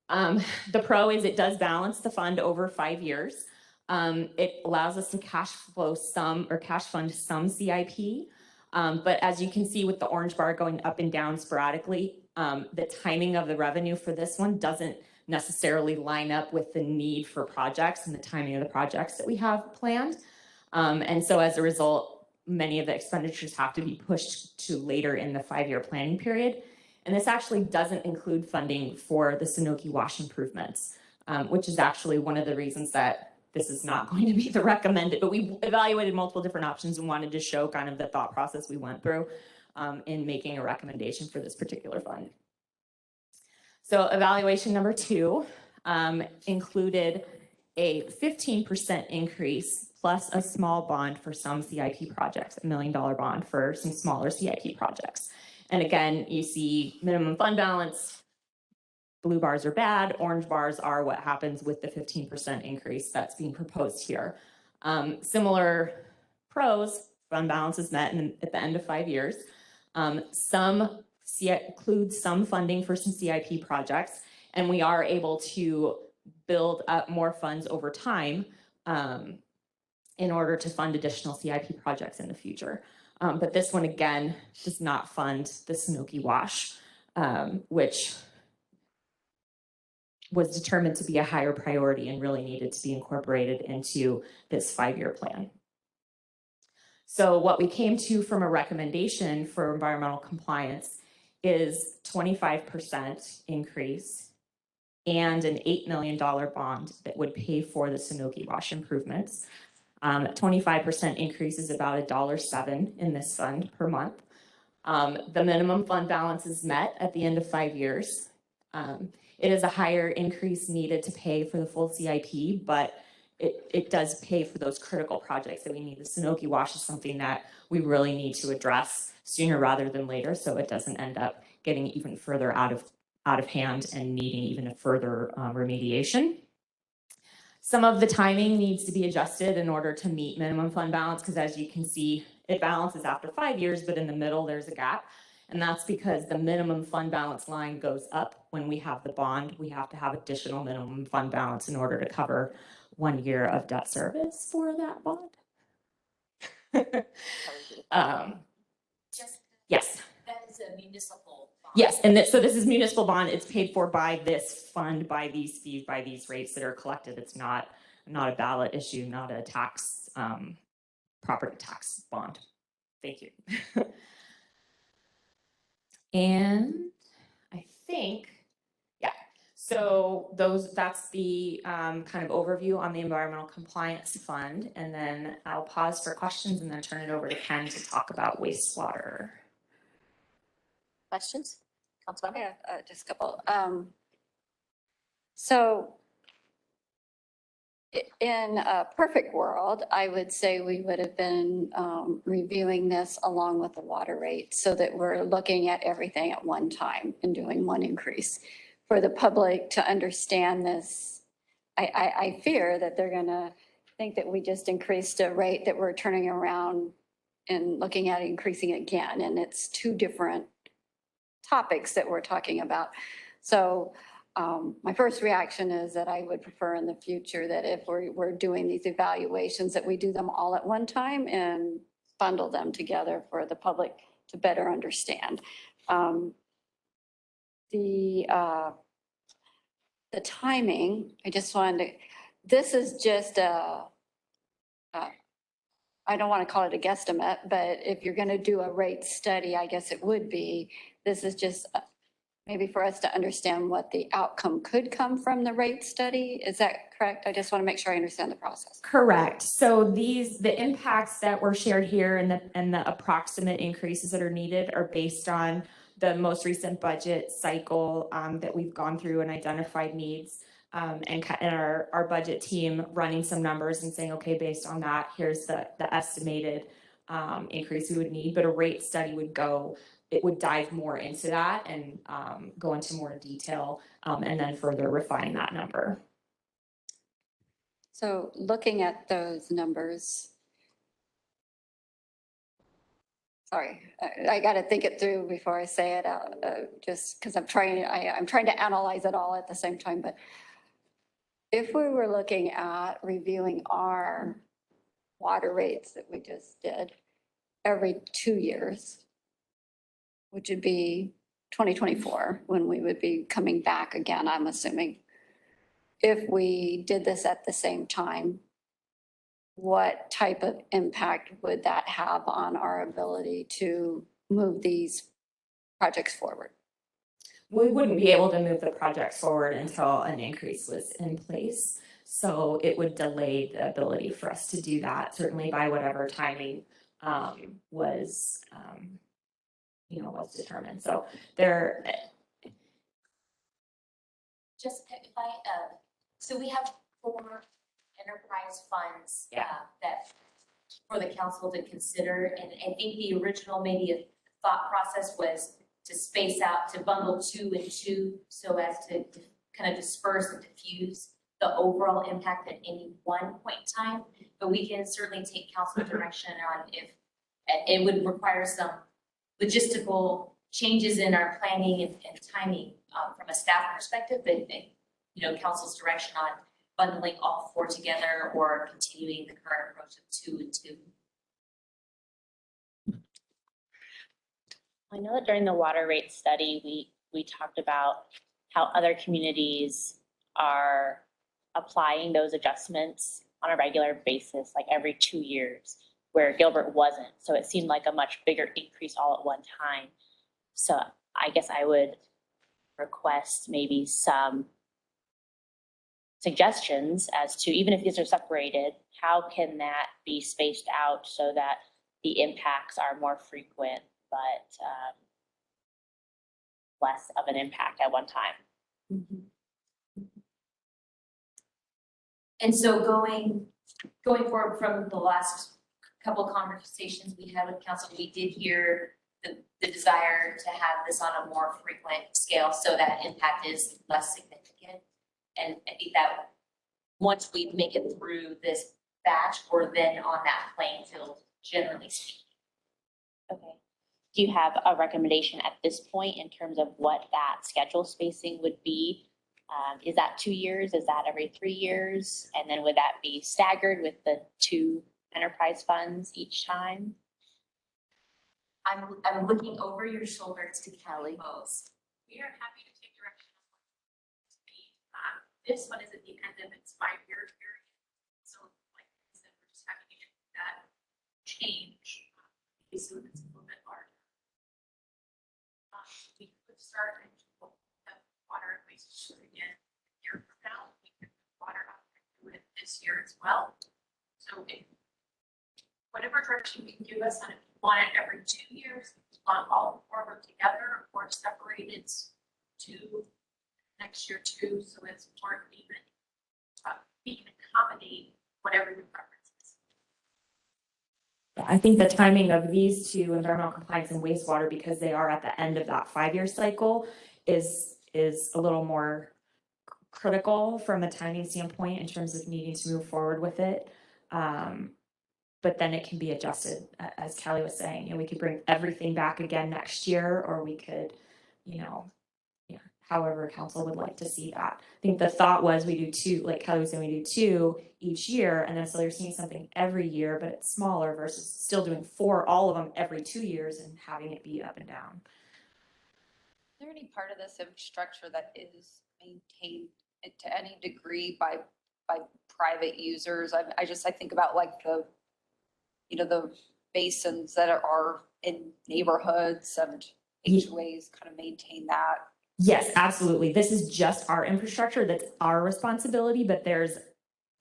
S1: The pro is it does balance the fund over 5 years. It allows us to cash fund some CIP. But as you can see with the orange bar going up and down sporadically, the timing of the revenue for this one doesn't necessarily line up with the need for projects and the timing of the projects that we have planned. And so as a result, many of the expenditures have to be pushed to later in the 5-year planning period. And this actually doesn't include funding for the Sanoki Wash improvements, which is actually one of the reasons that this is not going to be the recommended, but we evaluated multiple different options and wanted to show kind of the thought process we went through in making a recommendation for this particular fund. So evaluation number 2 included a 15% increase plus a small bond for some CIP projects, $1 million bond for some smaller CIP projects. And again, you see minimum fund balance, blue bars are bad, orange bars are what happens with the 15% increase that's being proposed here. Similar pros, fund balance is met at the end of 5 years. Some include some funding for some CIP projects, and we are able to build up more funds over time in order to fund additional CIP projects in the future. But this one, again, does not fund the Sanoki Wash, which was determined to be a higher priority and really needed to be incorporated into this 5-year plan. So what we came to from a recommendation for environmental compliance is 25% increase and an $8 million bond that would pay for the Sanoki Wash improvements. 25% increase is about $1.07 in this fund per month. The minimum fund balance is met at the end of 5 years. It is a higher increase needed to pay for the full CIP, but it does pay for those critical projects that we need. The Sanoki Wash is something that we really need to address sooner rather than later, so it doesn't end up getting even further out of hand and needing even a further remediation. Some of the timing needs to be adjusted in order to meet minimum fund balance, because as you can see, it balances after 5 years, but in the middle there's a gap. And that's because the minimum fund balance line goes up when we have the bond. We have to have additional minimum fund balance in order to cover 1 year of debt service for that bond. Yes.
S2: That is a municipal bond.
S1: Yes, and so this is municipal bond. It's paid for by this fund, by these fees, by these rates that are collected. It's not a ballot issue, not a tax, property tax bond. Thank you. And I think, yeah. So that's the kind of overview on the Environmental Compliance Fund. And then I'll pause for questions and then turn it over to Ken to talk about wastewater.
S2: Questions? Councilmember?
S6: Yeah, just a couple. So in a perfect world, I would say we would have been reviewing this along with the water rate so that we're looking at everything at one time and doing one increase. For the public to understand this, I fear that they're gonna think that we just increased a rate that we're turning around and looking at increasing again, and it's two different topics that we're talking about. So my first reaction is that I would prefer in the future that if we're doing these evaluations, that we do them all at one time and bundle them together for the public to better understand. The timing, I just wanted to, this is just I don't want to call it a guesstimate, but if you're going to do a rate study, I guess it would be, this is just maybe for us to understand what the outcome could come from the rate study. Is that correct? I just want to make sure I understand the process.
S1: Correct. So the impacts that were shared here and the approximate increases that are needed are based on the most recent budget cycle that we've gone through and identified needs. And our budget team running some numbers and saying, okay, based on that, here's the estimated increase we would need. But a rate study it would dive more into that and go into more detail and then further refine that number.
S6: So looking at those numbers, sorry, I got to think it through before I say it out, just because I'm trying to analyze it all at the same time. But if we were looking at reviewing our water rates that we just did every 2 years, which would be 2024, when we would be coming back again, I'm assuming. If we did this at the same time, what type of impact would that have on our ability to move these projects forward?
S1: We wouldn't be able to move the project forward until an increase was in place. So it would delay the ability for us to do that, certainly by whatever timing was determined. So there.
S2: Just if I, so we have 4 enterprise funds that for the council to consider. And I think the original maybe a thought process was to space out, to bundle 2 and 2 so as to kind of disperse and diffuse the overall impact at any one point in time. But we can certainly take council direction on if it would require some logistical changes in our planning and timing from a staff perspective, but council's direction on bundling all 4 together or continuing the current approach of 2 and 2.
S7: I know that during the water rate study, we talked about how other communities are applying those adjustments on a regular basis, like every 2 years, where Gilbert wasn't. So it seemed like a much bigger increase all at one time. So I guess I would request maybe some suggestions as to, even if these are separated, how can that be spaced out so that the impacts are more frequent, but less of an impact at one time.
S2: Mm-hmm. And so going forward from the last couple of conversations we had with council, we did hear the desire to have this on a more frequent scale so that impact is less significant. And I think that once we make it through this batch, we're then on that playing field, generally speaking.
S7: Okay. Do you have a recommendation at this point in terms of what that schedule spacing would be? Is that 2 years? Is that every 3 years? And then would that be staggered with the 2 enterprise funds each time?
S2: I'm looking over your shoulders to Kelly.
S10: We are happy to take direction on what to be. This one is at the end of its 5-year period. So like I said, we're just happy to get that change. So it's a little bit larger. We could start and water and wastewater again. this year as well. So whatever direction you can give us on if you want it every 2 years, if you want all four of them together or separated to next year too, so it's more even. We can accommodate whatever your preference is.
S1: I think the timing of these two, environmental compliance and wastewater, because they are at the end of that 5-year cycle, is a little more critical from a timing standpoint in terms of needing to move forward with it. But then it can be adjusted, as Kelly was saying. You know, we could bring everything back again next year, or we could, you know, however council would like to see that. I think the thought was we do two, like Kelly was saying, we do two each year, and then so you're seeing something every year, but it's smaller versus still doing all of them every 2 years and having it be up and down.
S5: Is there any part of this infrastructure that is maintained to any degree by private users? I think about like the basins that are in neighborhoods and HOAs kind of maintain that.
S1: Yes, absolutely. This is just our infrastructure. That's our responsibility, but there's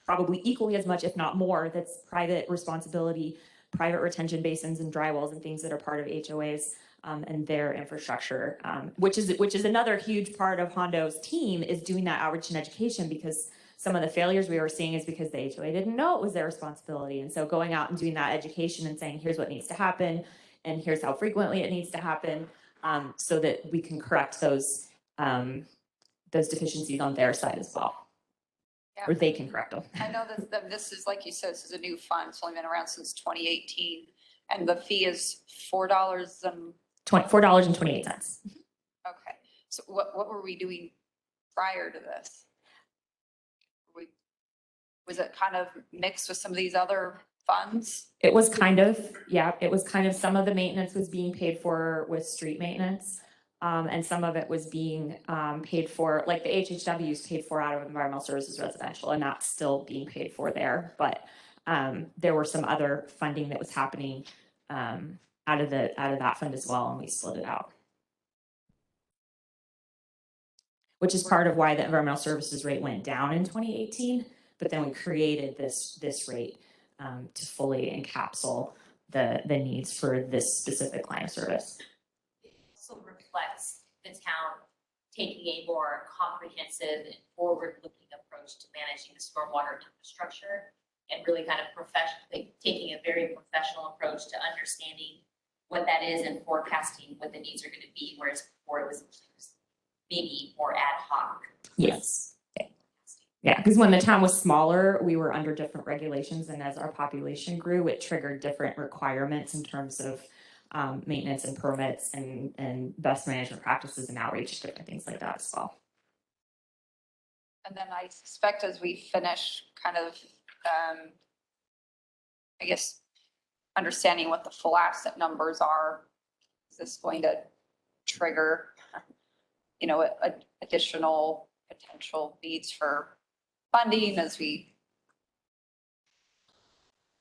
S1: probably equally as much, if not more, that's private responsibility, private retention basins and dry wells and things that are part of HOAs and their infrastructure, which is another huge part of Hondo's team, is doing that outreach and education, because some of the failures we were seeing is because the HOA didn't know it was their responsibility. And so going out and doing that education and saying, here's what needs to happen, and here's how frequently it needs to happen, so that we can correct those deficiencies on their side as well.
S5: Yeah.
S1: Or they can correct them.
S5: I know that this is, like you said, this is a new fund. It's only been around since 2018. And the fee is $4 and
S1: $4.28.
S5: Okay. So what were we doing prior to this? Was it kind of mixed with some of these other funds?
S1: It was kind of, yeah, it was kind of, some of the maintenance was being paid for with street maintenance. And some of it was being paid for, like the HHW is paid for out of environmental services residential, and that's still being paid for there. But there were some other funding that was happening out of that fund as well, and we split it out. Which is part of why the environmental services rate went down in 2018, but then we created this rate to fully encapsulate the needs for this specific line of service.
S2: Also reflects the town taking a more comprehensive and forward-looking approach to managing the stormwater infrastructure, and really kind of taking a very professional approach to understanding what that is and forecasting what the needs are going to be, whereas before it was maybe more ad hoc.
S1: Yes. Yeah, because when the town was smaller, we were under different regulations, and as our population grew, it triggered different requirements in terms of maintenance and permits and best management practices and outreach, different things like that as well.
S5: And then I suspect as we finish kind of, I guess, understanding what the full asset numbers are, is this going to trigger, additional potential needs for funding as we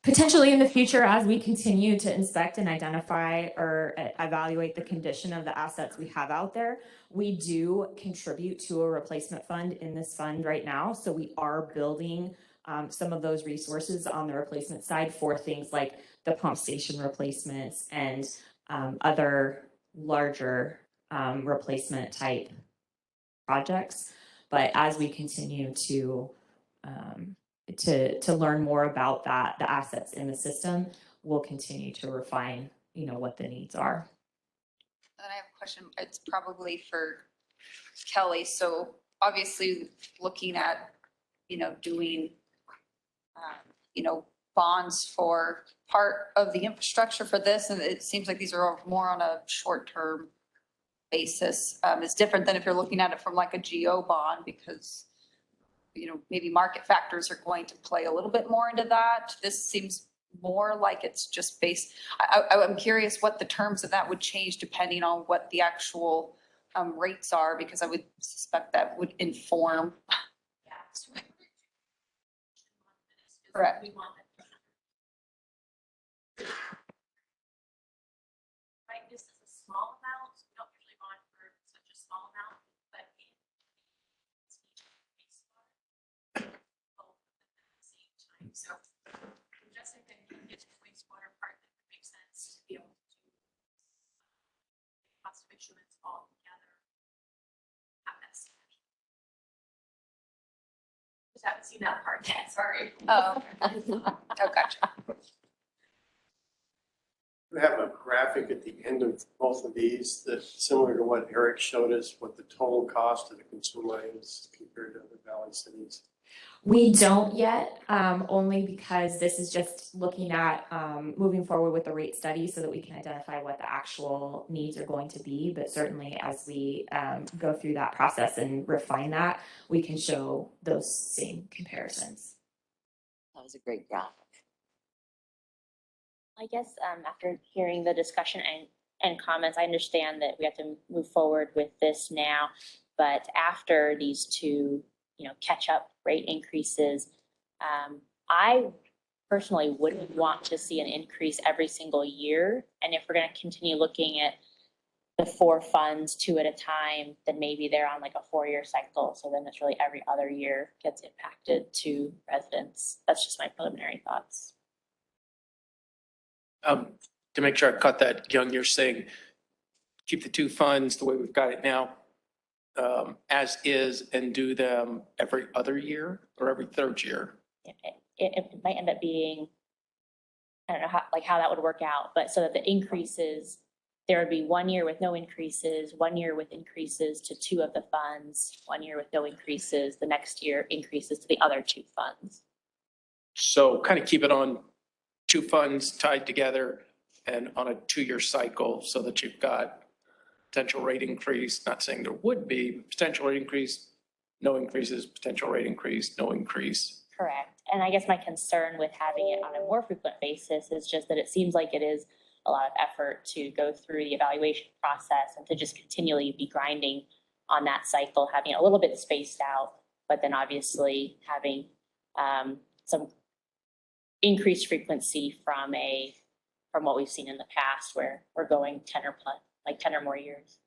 S1: potentially in the future, as we continue to inspect and identify or evaluate the condition of the assets we have out there, we do contribute to a replacement fund in this fund right now. So we are building some of those resources on the replacement side for things like the pump station replacements and other larger replacement type projects. But as we continue to learn more about that, the assets in the system, we'll continue to refine, what the needs are.
S5: And I have a question. It's probably for Kelly. So obviously looking at, doing, bonds for part of the infrastructure for this, and it seems like these are more on a short-term basis. It's different than if you're looking at it from like a GO bond, because maybe market factors are going to play a little bit more into that. This seems more like it's just based. I'm curious what the terms of that would change depending on what the actual rates are, because I would suspect that would inform.
S10: Yeah.
S5: Correct.
S10: We want that. Right, this is a small amount. We don't usually bond for such a small amount, but So Jessica can get to the wastewater part that makes sense to be able to cost of instruments all together. Have that synergy. Just haven't seen that part yet, sorry.
S5: Oh, oh, gotcha.
S11: We have a graphic at the end of both of these that's similar to what Eric showed us, what the total cost of the consumer is compared to other valley cities.
S1: We don't yet, only because this is just looking at moving forward with the rate study so that we can identify what the actual needs are going to be. But certainly as we go through that process and refine that, we can show those same comparisons.
S12: That was a great graphic.
S7: I guess after hearing the discussion and comments, I understand that we have to move forward with this now. But after these two, catch-up rate increases, I personally wouldn't want to see an increase every single year. And if we're going to continue looking at the 4 funds 2 at a time, then maybe they're on like a 4-year cycle. So then it's really every other year gets impacted to residents. That's just my preliminary thoughts.
S11: To make sure I caught that, Young, you're saying keep the 2 funds the way we've got it now, as is, and do them every other year or every 3rd year?
S7: It might end up being, I don't know how that would work out, but so that the increases, there would be 1 year with no increases, 1 year with increases to 2 of the funds, 1 year with no increases, the next year increases to the other 2 funds.
S11: So kind of keep it on 2 funds tied together and on a 2-year cycle so that you've got potential rate increase, not saying there would be potential rate increase, no increases, potential rate increase, no increase.
S7: Correct. And I guess my concern with having it on a more frequent basis is just that it seems like it is a lot of effort to go through the evaluation process and to just continually be grinding on that cycle, having it a little bit spaced out, but then obviously having some increased frequency from what we've seen in the past where we're going 10 or more years.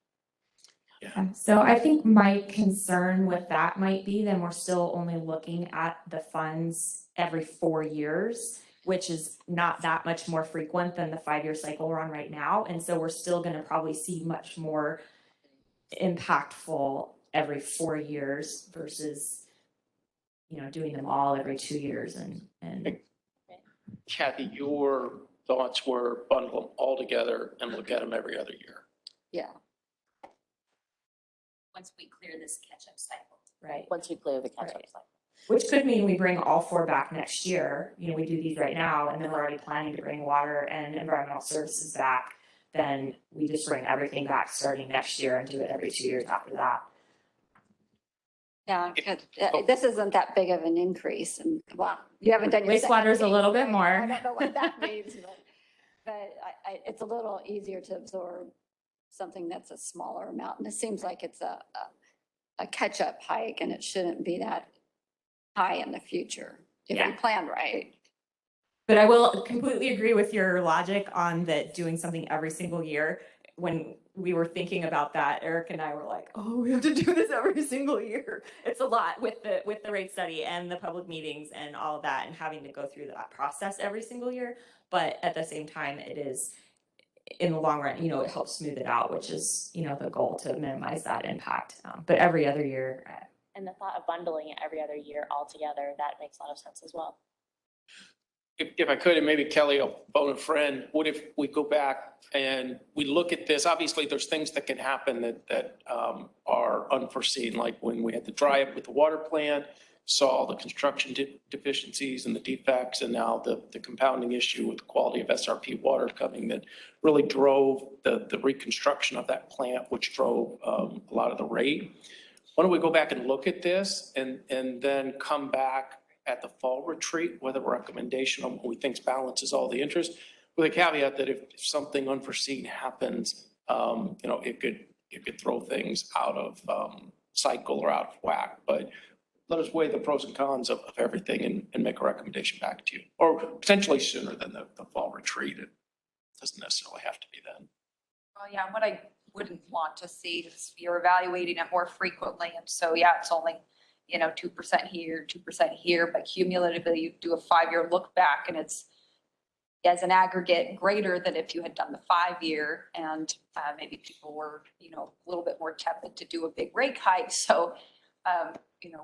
S11: Yeah.
S1: So I think my concern with that might be then we're still only looking at the funds every 4 years, which is not that much more frequent than the 5-year cycle we're on right now. And so we're still going to probably see much more impactful every 4 years versus, doing them all every 2 years. And
S11: Kathy, your thoughts were bundle them all together and look at them every other year.
S6: Yeah.
S2: Once we clear this catch-up cycle.
S1: right.
S12: Once we clear the catch-up
S1: Right.
S12: cycle.
S1: Which could mean we bring all 4 back next year. We do these right now, and then we're already planning to bring water and environmental services back. Then we just bring everything back starting next year and do it every 2 years after that.
S6: Yeah, this isn't that big of an increase, and well, you haven't done your.
S1: Wastewater's a little bit more.
S6: I don't know what that means, but it's a little easier to absorb something that's a smaller amount. And it seems like it's a catch-up hike, and it shouldn't be that high in the future if we plan right.
S1: But I will completely agree with your logic on that doing something every single year. When we were thinking about that, Eric and I were like, oh, we have to do this every single year. It's a lot with the rate study and the public meetings and all of that and having to go through that process every single year. But at the same time, it is, in the long run, it helps smooth it out, which is, the goal to minimize that impact. But every other year.
S7: And the thought of bundling it every other year altogether, that makes a lot of sense as well.
S11: If I could, and maybe Kelly will phone a friend, what if we go back and we look at this? Obviously, there's things that can happen that are unforeseen, like when we had the dry up with the water plant, saw the construction deficiencies and the defects, and now the compounding issue with the quality of SRP water coming that really drove the reconstruction of that plant, which drove a lot of the rate. Why don't we go back and look at this and then come back at the fall retreat with a recommendation on what we think balances all the interest, with a caveat that if something unforeseen happens, it could throw things out of cycle or out of whack. But let us weigh the pros and cons of everything and make a recommendation back to you, or potentially sooner than the fall retreat. It doesn't necessarily have to be then.
S5: Well, yeah, what I wouldn't want to see is you're evaluating it more frequently. And so, yeah, it's only 2% here, 2% here, but cumulatively you do a 5-year look back and it's as an aggregate greater than if you had done the 5-year, and maybe people were, a little bit more tepid to do a big rate hike. So,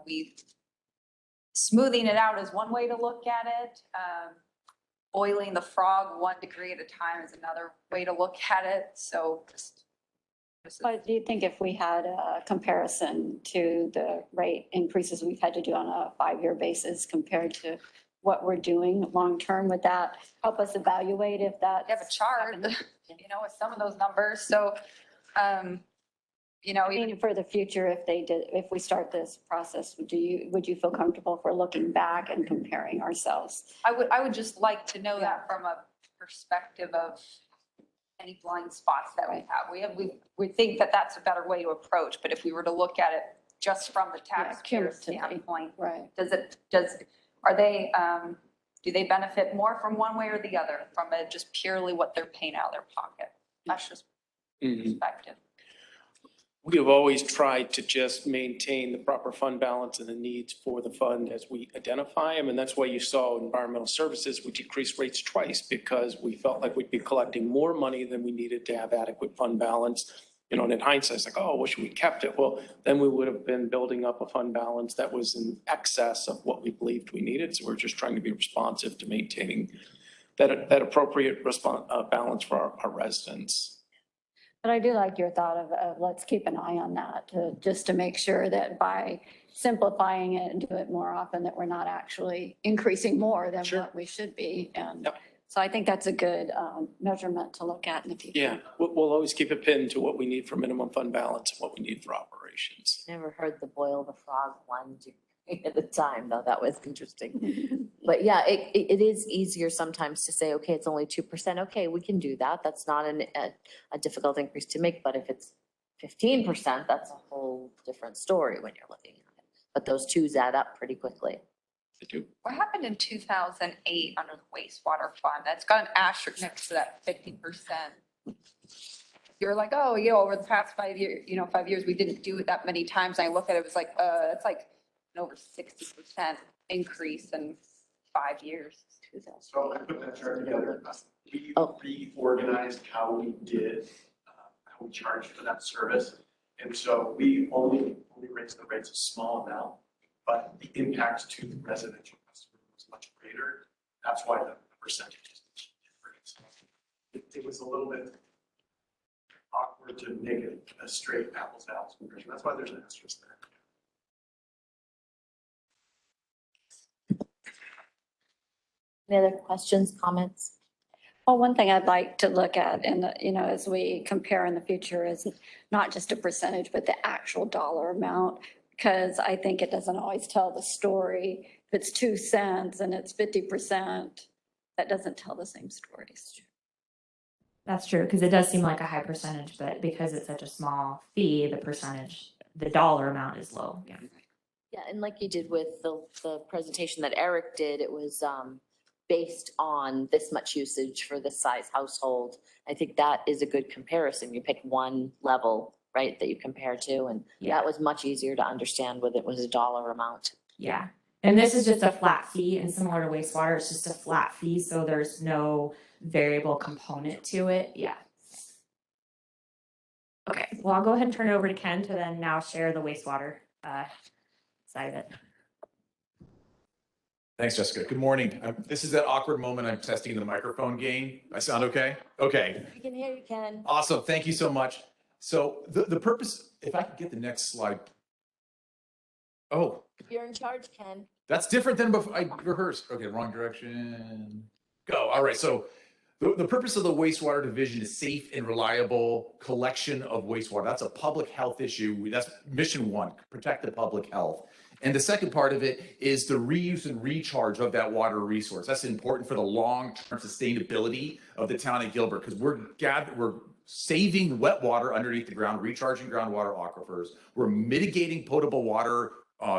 S5: we smoothing it out is one way to look at it. Boiling the frog 1 degree at a time is another way to look at it. So just.
S6: But do you think if we had a comparison to the rate increases we've had to do on a 5-year basis compared to what we're doing long-term, would that help us evaluate if that?
S5: Have a chart, with some of those numbers. So,
S6: Even for the future, if we start this process, would you feel comfortable if we're looking back and comparing ourselves?
S5: I would just like to know that from a perspective of any blind spots that we have. We think that that's a better way to approach, but if we were to look at it just from the taxpayer standpoint,
S6: Right.
S5: do they benefit more from one way or the other, from just purely what they're paying out of their pocket? That's just perspective.
S11: We have always tried to just maintain the proper fund balance and the needs for the fund as we identify them. And that's why you saw environmental services, we decreased rates twice because we felt like we'd be collecting more money than we needed to have adequate fund balance. And in hindsight, it's like, oh, wish we kept it. Well, then we would have been building up a fund balance that was in excess of what we believed we needed. So we're just trying to be responsive to maintaining that appropriate balance for our residents.
S6: But I do like your thought of let's keep an eye on that just to make sure that by simplifying it and do it more often, that we're not actually increasing more than what we should be. And so I think that's a good measurement to look at in the future.
S11: Yeah, we'll always keep a pin to what we need for minimum fund balance and what we need for operations.
S12: Never heard the boil the frog 1 degree at a time, though. That was interesting. But yeah, it is easier sometimes to say, okay, it's only 2%. Okay, we can do that. That's not a difficult increase to make. But if it's 15%, that's a whole different story when you're looking at it. But those twos add up pretty quickly.
S11: They do.
S5: What happened in 2008 under the wastewater fund? That's got an asterisk next to that 50%. You're like, oh, over the past 5 years, 5 years, we didn't do it that many times. And I look at it, it was like, it's like an over 60% increase in 5 years.
S13: So I put that chart together. We reorganized how we did, how we charged for that service. And so we only raised the rates a small amount, but the impact to the residential customer was much greater. That's why the percentage is different. It was a little bit awkward to make it a straight apples to apples comparison. That's why there's an asterisk there.
S12: Any other questions, comments?
S6: Well, one thing I'd like to look at and, as we compare in the future is not just a percentage, but the actual dollar amount. Because I think it doesn't always tell the story. If it's 2 cents and it's 50%, that doesn't tell the same stories.
S1: That's true, because it does seem like a high percentage, but because it's such a small fee, the dollar amount is low. Yeah.
S12: Yeah, and like you did with the presentation that Eric did, it was based on this much usage for this size household. I think that is a good comparison. You pick one level, right, that you compare to, and that was much easier to understand with it was a dollar amount.
S1: Yeah, and this is just a flat fee, and similar to wastewater, it's just a flat fee, so there's no variable component to it. Yeah. Okay, well, I'll go ahead and turn it over to Ken to then now share the wastewater side of it.
S14: Thanks, Jessica. Good morning. This is that awkward moment. I'm testing the microphone gain. I sound okay? Okay.
S12: We can hear you, Ken.
S14: Awesome. Thank you so much. So the purpose, if I could get the next slide. Oh.
S12: You're in charge, Ken.
S14: That's different than before I rehearsed. Okay, wrong direction. Go. All right. So the purpose of the wastewater division is safe and reliable collection of wastewater. That's a public health issue. That's mission 1, protect the public health. And the second part of it is the reuse and recharge of that water resource. That's important for the long-term sustainability of the town of Gilbert, because we're saving wet water underneath the ground, recharging groundwater aquifers. We're mitigating potable water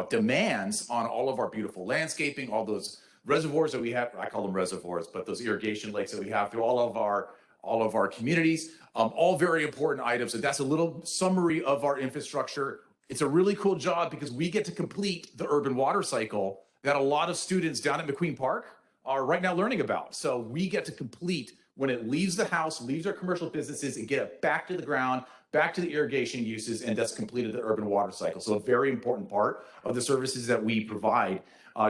S14: demands on all of our beautiful landscaping, all those reservoirs that we have. I call them reservoirs, but those irrigation lakes that we have through all of our communities. All very important items. And that's a little summary of our infrastructure. It's a really cool job because we get to complete the urban water cycle that a lot of students down at McQueen Park are right now learning about. So we get to complete when it leaves the house, leaves our commercial businesses, and get it back to the ground, back to the irrigation uses, and that's completed the urban water cycle. So a very important part of the services that we provide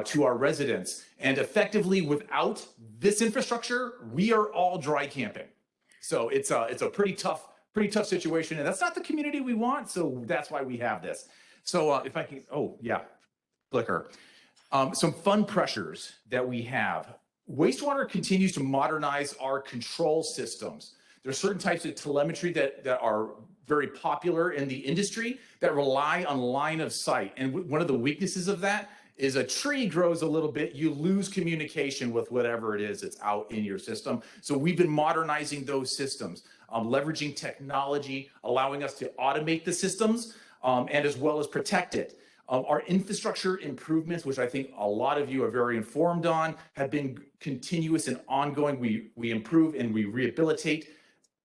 S14: to our residents. And effectively, without this infrastructure, we are all dry camping. So it's a pretty tough situation, and that's not the community we want. So that's why we have this. So if I can, oh yeah, clicker. Some fun pressures that we have. Wastewater continues to modernize our control systems. There's certain types of telemetry that are very popular in the industry that rely on line of sight. And one of the weaknesses of that is a tree grows a little bit, you lose communication with whatever it is that's out in your system. So we've been modernizing those systems, leveraging technology, allowing us to automate the systems, and as well as protect it. Our infrastructure improvements, which I think a lot of you are very informed on, have been continuous and ongoing. We improve and we rehabilitate.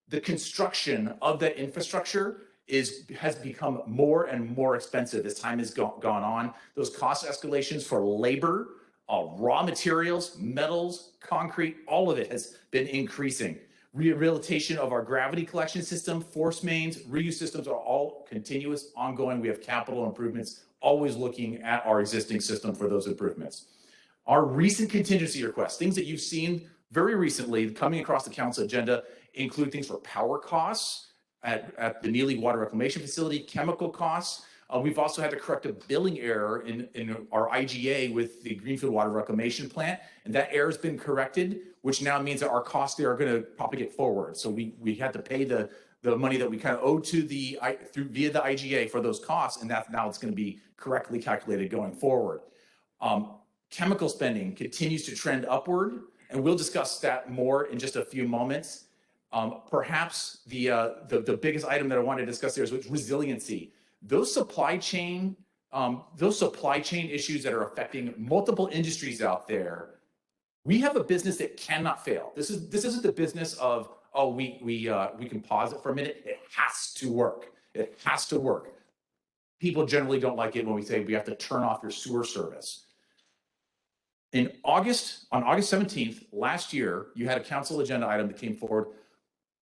S14: The construction of that infrastructure has become more and more expensive as time has gone on. Those cost escalations for labor, raw materials, metals, concrete, all of it has been increasing. Rehabilitation of our gravity collection system, force mains, reuse systems are all continuous, ongoing. We have capital improvements, always looking at our existing system for those improvements. Our recent contingency requests, things that you've seen very recently coming across the council agenda, include things for power costs at the Neely Water Reclamation Facility, chemical costs. We've also had to correct a billing error in our IGA with the Greenfield Water Reclamation Plant, and that error has been corrected, which now means that our costs there are going to propagate forward. So we had to pay the money that we kind of owed to via the IGA for those costs, and now it's going to be correctly calculated going forward. Chemical spending continues to trend upward, and we'll discuss that more in just a few moments. Perhaps the biggest item that I wanted to discuss there is resiliency. Those supply chain issues that are affecting multiple industries out there. We have a business that cannot fail. This isn't the business of, oh, we can pause it for a minute. It has to work. It has to work. People generally don't like it when we say we have to turn off your sewer service. On August 17th last year, you had a council agenda item that came forward.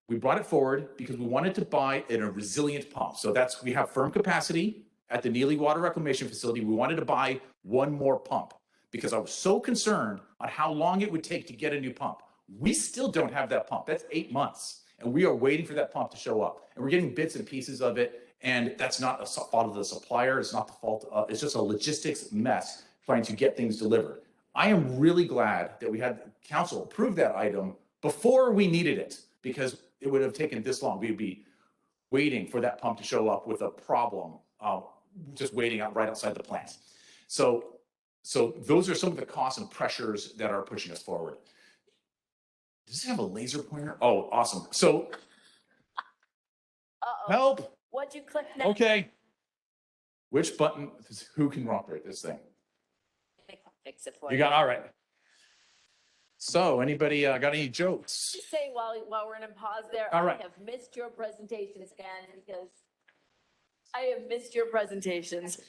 S14: We brought it forward because we wanted to buy a resilient pump. So we have firm capacity at the Neely Water Reclamation Facility. We wanted to buy one more pump because I was so concerned on how long it would take to get a new pump. We still don't have that pump. That's 8 months. And we are waiting for that pump to show up. And we're getting bits and pieces of it. And that's not a fault of the supplier. It's not the fault of, it's just a logistics mess trying to get things delivered. I am really glad that we had council approve that item before we needed it, because it would have taken this long. We'd be waiting for that pump to show up with a problem, just waiting out right outside the plant. So those are some of the costs and pressures that are pushing us forward. Does it have a laser pointer? Oh, awesome. So help.
S12: What'd you click next?
S14: Okay. Which button, who can operate this thing?
S12: Fix it for
S14: You got, all right. So anybody got any jokes?
S12: Just say while we're in a pause there,
S14: All right.
S12: I have missed your presentations again because I have missed your presentations.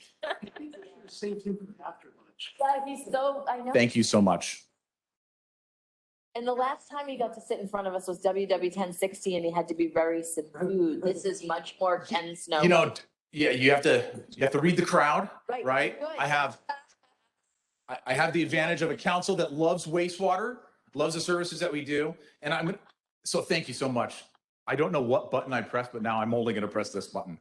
S3: Save him for after lunch.
S12: Yeah, he's so, I know.
S14: Thank you so much.
S12: And the last time he got to sit in front of us was WW 1060 and he had to be very subdued. This is much more tense now.
S14: You know, yeah, you have to read the crowd, right?
S12: Good.
S14: I have the advantage of a council that loves wastewater, loves the services that we do. And so thank you so much. I don't know what button I pressed, but now I'm only going to press this button.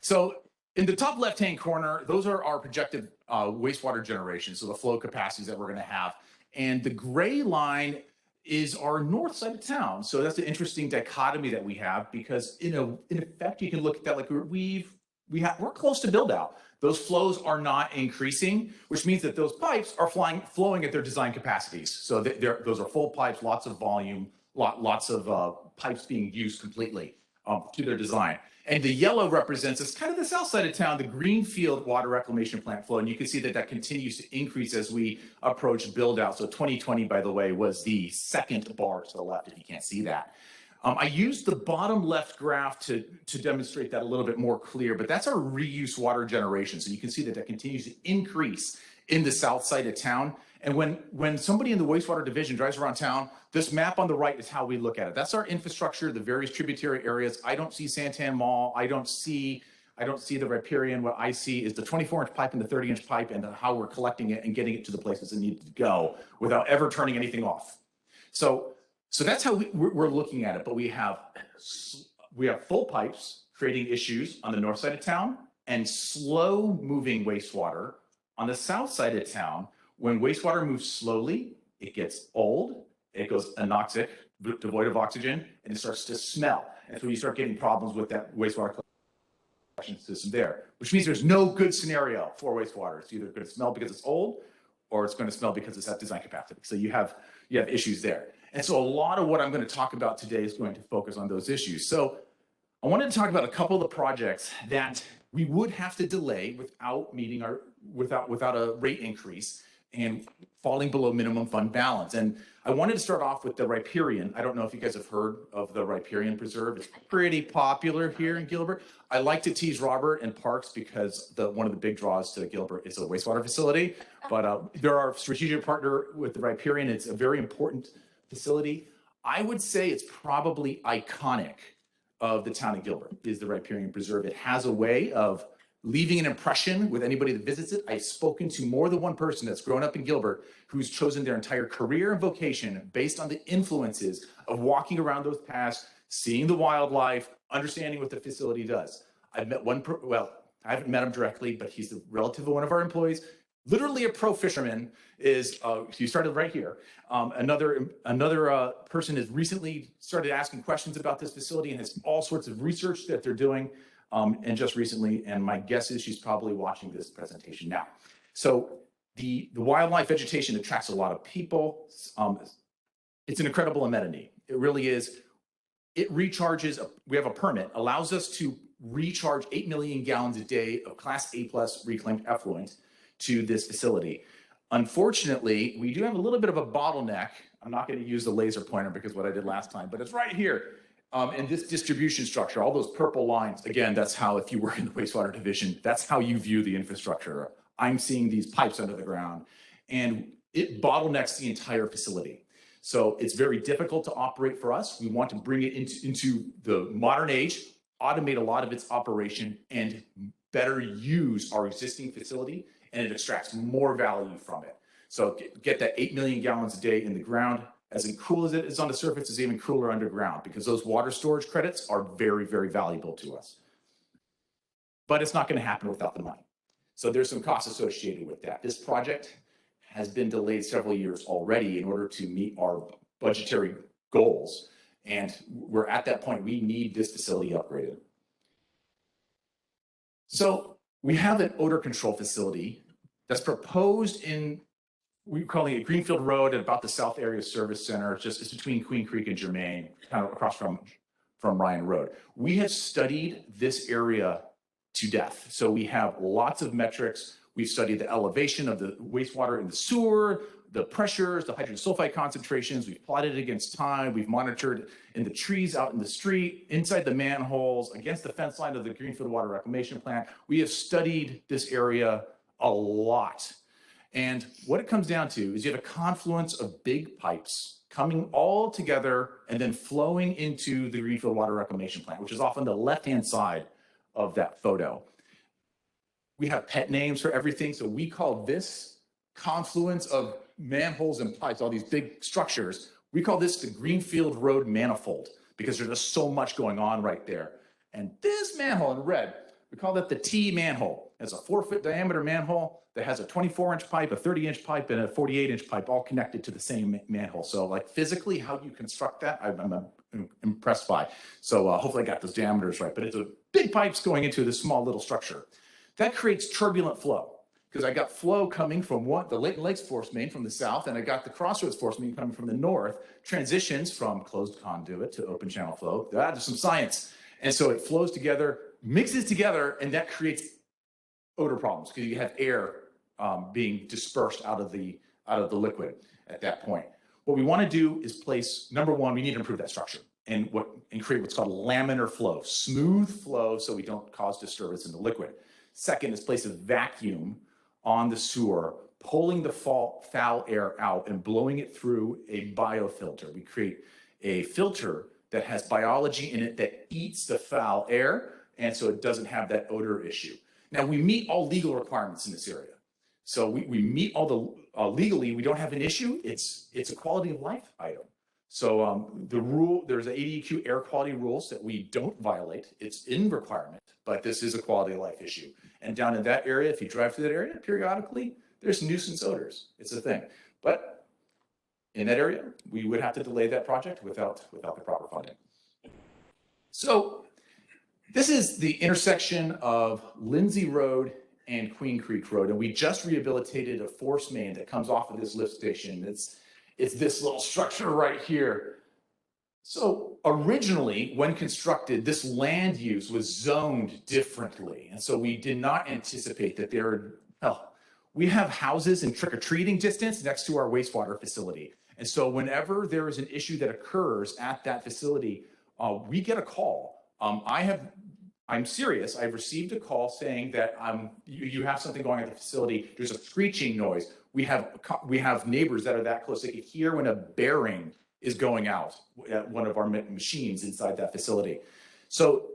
S14: So in the top left-hand corner, those are our projected wastewater generation. So the flow capacities that we're going to have. And the gray line is our north side of town. So that's an interesting dichotomy that we have, because in effect, you can look at that like we're close to build out. Those flows are not increasing, which means that those pipes are flowing at their design capacities. So those are full pipes, lots of volume, lots of pipes being used completely to their design. And the yellow represents, it's kind of the south side of town, the Greenfield Water Reclamation Plant flow. And you can see that continues to increase as we approach build out. So 2020, by the way, was the second bar to the left, if you can't see that. I used the bottom left graph to demonstrate that a little bit more clear, but that's our reuse water generation. So you can see that continues to increase in the south side of town. And when somebody in the wastewater division drives around town, this map on the right is how we look at it. That's our infrastructure, the various tributary areas. I don't see Santan Mall. I don't see the riparian. What I see is the 24-inch pipe and the 30-inch pipe and how we're collecting it and getting it to the places it needs to go without ever turning anything off. So that's how we're looking at it. But we have full pipes creating issues on the north side of town and slow moving wastewater on the south side of town. When wastewater moves slowly, it gets old, it goes anoxic, devoid of oxygen, and it starts to smell. And so you start getting problems with that wastewater collection system there, which means there's no good scenario for wastewater. It's either going to smell because it's old, or it's going to smell because it's at design capacity. So you have issues there. And so a lot of what I'm going to talk about today is going to focus on those issues. So I wanted to talk about a couple of the projects that we would have to delay without meeting without a rate increase and falling below minimum fund balance. And I wanted to start off with the riparian. I don't know if you guys have heard of the riparian preserve. It's pretty popular here in Gilbert. I like to tease Robert and Parks because one of the big draws to Gilbert is a wastewater facility, but they're our strategic partner with the riparian. It's a very important facility. I would say it's probably iconic of the town of Gilbert is the riparian preserve. It has a way of leaving an impression with anybody that visits it. I've spoken to more than one person that's grown up in Gilbert who's chosen their entire career and vocation based on the influences of walking around those paths, seeing the wildlife, understanding what the facility does. I've met I haven't met him directly, but he's the relative of one of our employees. Literally a pro fisherman he started right here. Another person has recently started asking questions about this facility and has all sorts of research that they're doing. And just recently, and my guess is she's probably watching this presentation now. So the wildlife vegetation attracts a lot of people. It's an incredible amenity. It really is. It recharges, we have a permit, allows us to recharge 8 million gallons a day of Class A+ reclaimed effluent to this facility. Unfortunately, we do have a little bit of a bottleneck. I'm not going to use the laser pointer because what I did last time, but it's right here. And this distribution structure, all those purple lines, again, that's how, if you work in the wastewater division, that's how you view the infrastructure. I'm seeing these pipes under the ground and it bottlenecks the entire facility. So it's very difficult to operate for us. We want to bring it into the modern age, automate a lot of its operation and better use our existing facility, and it extracts more value from it. So get that 8 million gallons a day in the ground. As cool as it is on the surface, it's even cooler underground because those water storage credits are very, very valuable to us. But it's not going to happen without the money. So there's some costs associated with that. This project has been delayed several years already in order to meet our budgetary goals. And we're at that point, we need this facility upgraded. So we have an odor control facility that's proposed in, we're calling it Greenfield Road at about the South Area Service Center. It's between Queen Creek and Germain, kind of across from Ryan Road. We have studied this area to death. So we have lots of metrics. We've studied the elevation of the wastewater in the sewer, the pressures, the hydrogen sulfide concentrations. We've plotted it against time. We've monitored in the trees out in the street, inside the manholes, against the fence line of the Greenfield Water Reclamation Plant. We have studied this area a lot. And what it comes down to is you have a confluence of big pipes coming all together and then flowing into the Greenfield Water Reclamation Plant, which is off on the left-hand side of that photo. We have pet names for everything. So we call this confluence of manholes and pipes, all these big structures, we call this the Greenfield Road manifold because there's just so much going on right there. And this manhole in red, we call that the T manhole. It's a 4-foot diameter manhole that has a 24-inch pipe, a 30-inch pipe, and a 48-inch pipe all connected to the same manhole. So like physically how you construct that, I'm impressed by. So hopefully I got those diameters right, but it's a big pipes going into this small little structure. That creates turbulent flow because I got flow coming from the Layton Lakes force main from the south, and I got the Crossroads force main coming from the north, transitions from closed conduit to open channel flow. There's some science. And so it flows together, mixes together, and that creates odor problems because you have air being dispersed out of the liquid at that point. What we want to do is place, number one, we need to improve that structure. and create what's called laminar flow, smooth flow, so we don't cause disturbance in the liquid. Second is place a vacuum on the sewer, pulling the foul air out and blowing it through a biofilter. We create a filter that has biology in it that eats the foul air, and so it doesn't have that odor issue. Now, we meet all legal requirements in this area. So we meet all the, legally, we don't have an issue. It's a quality of life item. So there's the ADQ air quality rules that we don't violate. It's in requirement, but this is a quality of life issue. And down in that area, if you drive through that area periodically, there's nuisance odors. It's a thing. But in that area, we would have to delay that project without the proper funding. So this is the intersection of Lindsay Road and Queen Creek Road, and we just rehabilitated a force main that comes off of this lift station. It's this little structure right here. So originally, when constructed, this land use was zoned differently, and so we did not anticipate that we have houses in trick-or-treating distance next to our wastewater facility. And so whenever there is an issue that occurs at that facility, we get a call. I'm serious. I've received a call saying that you have something going at the facility. There's a screeching noise. We have neighbors that are that close. They can hear when a bearing is going out at one of our machines inside that facility. So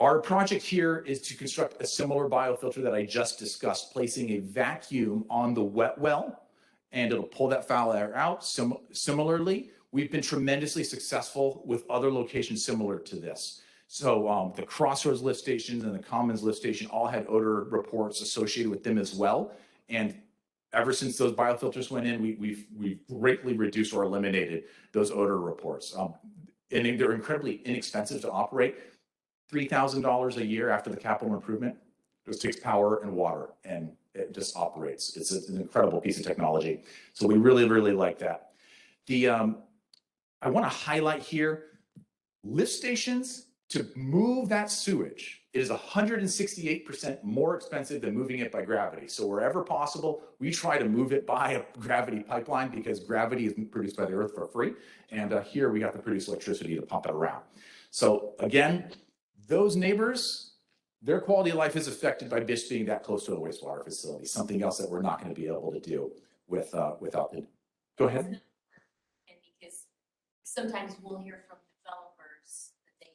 S14: our project here is to construct a similar biofilter that I just discussed, placing a vacuum on the wet well, and it'll pull that foul air out. Similarly, we've been tremendously successful with other locations similar to this. So the Crossroads lift stations and the Commons lift station all had odor reports associated with them as well. And ever since those biofilters went in, we've greatly reduced or eliminated those odor reports. And they're incredibly inexpensive to operate. $3,000 a year after the capital improvement. It just takes power and water, and it just operates. It's an incredible piece of technology. So we really, really like that. I want to highlight here, lift stations, to move that sewage, it is 168% more expensive than moving it by gravity. So wherever possible, we try to move it by a gravity pipeline because gravity is produced by the earth for free. And here we have to produce electricity to pump it around. So again, those neighbors, their quality of life is affected by just being that close to a wastewater facility, something else that we're not going to be able to do without it. Go ahead.
S2: And because sometimes we'll hear from developers that they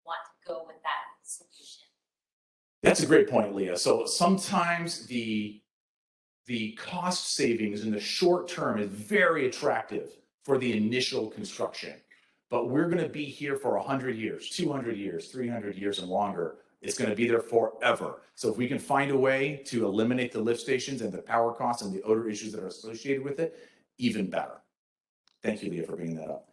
S2: want to go with that solution.
S14: That's a great point, Leah. So sometimes the cost savings in the short term is very attractive for the initial construction. But we're going to be here for 100 years, 200 years, 300 years and longer. It's going to be there forever. So if we can find a way to eliminate the lift stations and the power costs and the odor issues that are associated with it, even better. Thank you, Leah, for bringing that up.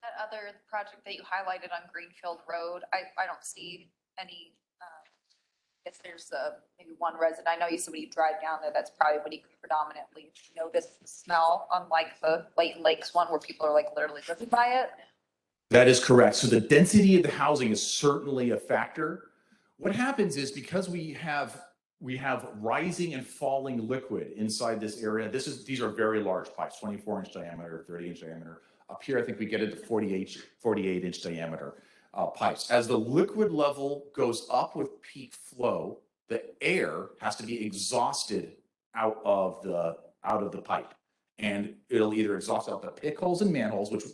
S5: That other project that you highlighted on Greenfield Road, I don't see any, I guess there's maybe one resident. I know you said when you drive down there, that's probably what you could predominantly notice the smell, unlike the Leighton Lakes one where people are like literally living by it.
S14: That is correct. So the density of the housing is certainly a factor. What happens is because we have rising and falling liquid inside this area. These are very large pipes, 24-inch diameter, 30-inch diameter. Up here, I think we get into 48-inch diameter pipes. As the liquid level goes up with peak flow, the air has to be exhausted out of the pipe, and it'll either exhaust out the pick holes and manholes, which,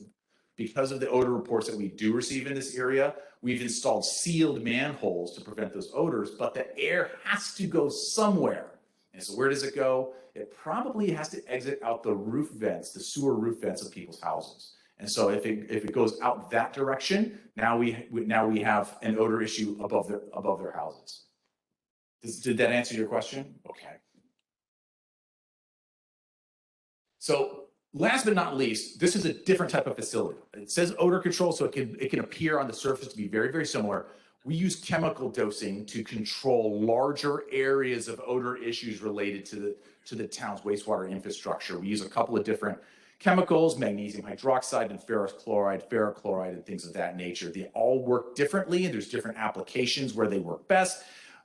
S14: because of the odor reports that we do receive in this area, we've installed sealed manholes to prevent those odors, but the air has to go somewhere. And so where does it go? It probably has to exit out the roof vents, the sewer roof vents of people's houses. And so if it goes out that direction, now we have an odor issue above their houses. Did that answer your question? Okay. So last but not least, this is a different type of facility. It says odor control, so it can appear on the surface to be very, very similar. We use chemical dosing to control larger areas of odor issues related to the town's wastewater infrastructure. We use a couple of different chemicals, magnesium hydroxide and ferrochloride, and things of that nature. They all work differently, and there's different applications where they work best.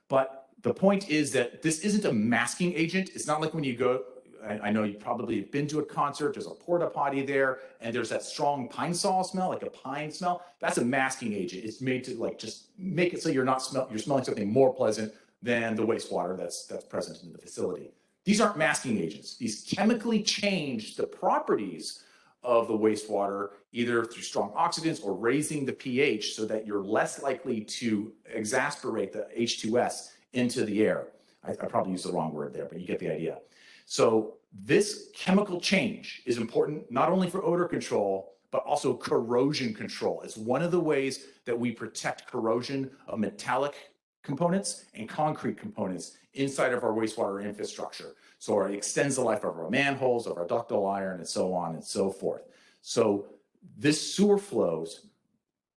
S14: But the point is that this isn't a masking agent. It's not like when you go I know you probably have been to a concert, there's a porta potty there, and there's that strong pine saw smell, like a pine smell. That's a masking agent. It's made to like just make it so you're smelling something more pleasant than the wastewater that's present in the facility. These aren't masking agents. These chemically change the properties of the wastewater, either through strong oxidants or raising the pH so that you're less likely to exasperate the H2S into the air. I probably used the wrong word there, but you get the idea. So this chemical change is important not only for odor control, but also corrosion control. It's one of the ways that we protect corrosion of metallic components and concrete components inside of our wastewater infrastructure. So it extends the life of our manholes, of our ductile iron, and so on and so forth. So this sewer flows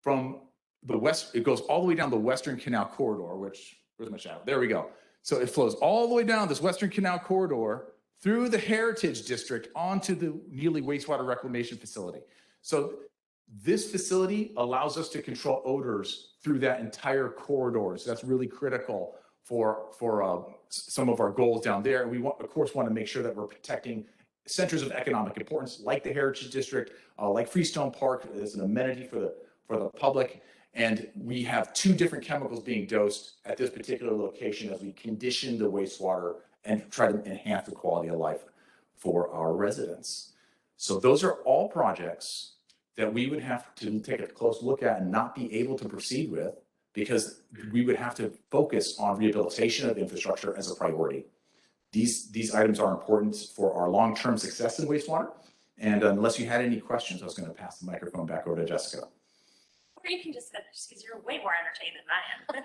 S14: from the west, it goes all the way down the Western Canal Corridor, which, where's my shadow? There we go. So it flows all the way down this Western Canal Corridor through the Heritage District onto the Neely Wastewater Reclamation Facility. So this facility allows us to control odors through that entire corridor. So that's really critical for some of our goals down there. And we want, of course, want to make sure that we're protecting centers of economic importance like the Heritage District, like Freestone Park as an amenity for the public. And we have 2 different chemicals being dosed at this particular location as we condition the wastewater and try to enhance the quality of life for our residents. So those are all projects that we would have to take a close look at and not be able to proceed with because we would have to focus on rehabilitation of infrastructure as a priority. These items are important for our long-term success in wastewater. And unless you had any questions, I was going to pass the microphone back over to Jessica.
S10: Or you can just finish because you're way more entertained than I am.
S13: I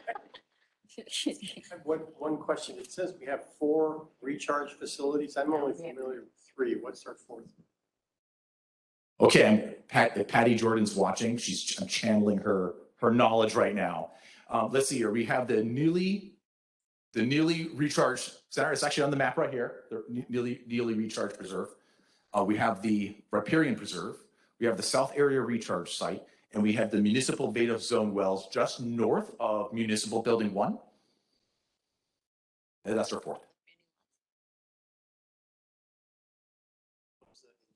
S13: have one question. It says we have 4 recharge facilities. I'm only familiar with 3. What's our 4th?
S14: Okay, Patty Jordan's watching. I'm channeling her knowledge right now. Let's see here. We have the Neely Recharge Center. It's actually on the map right here. The Neely Recharge Preserve. We have the Riparian Preserve. We have the South Area Recharge Site, and we have the Municipal Beta Zone wells just north of Municipal Building 1. And that's our 4th.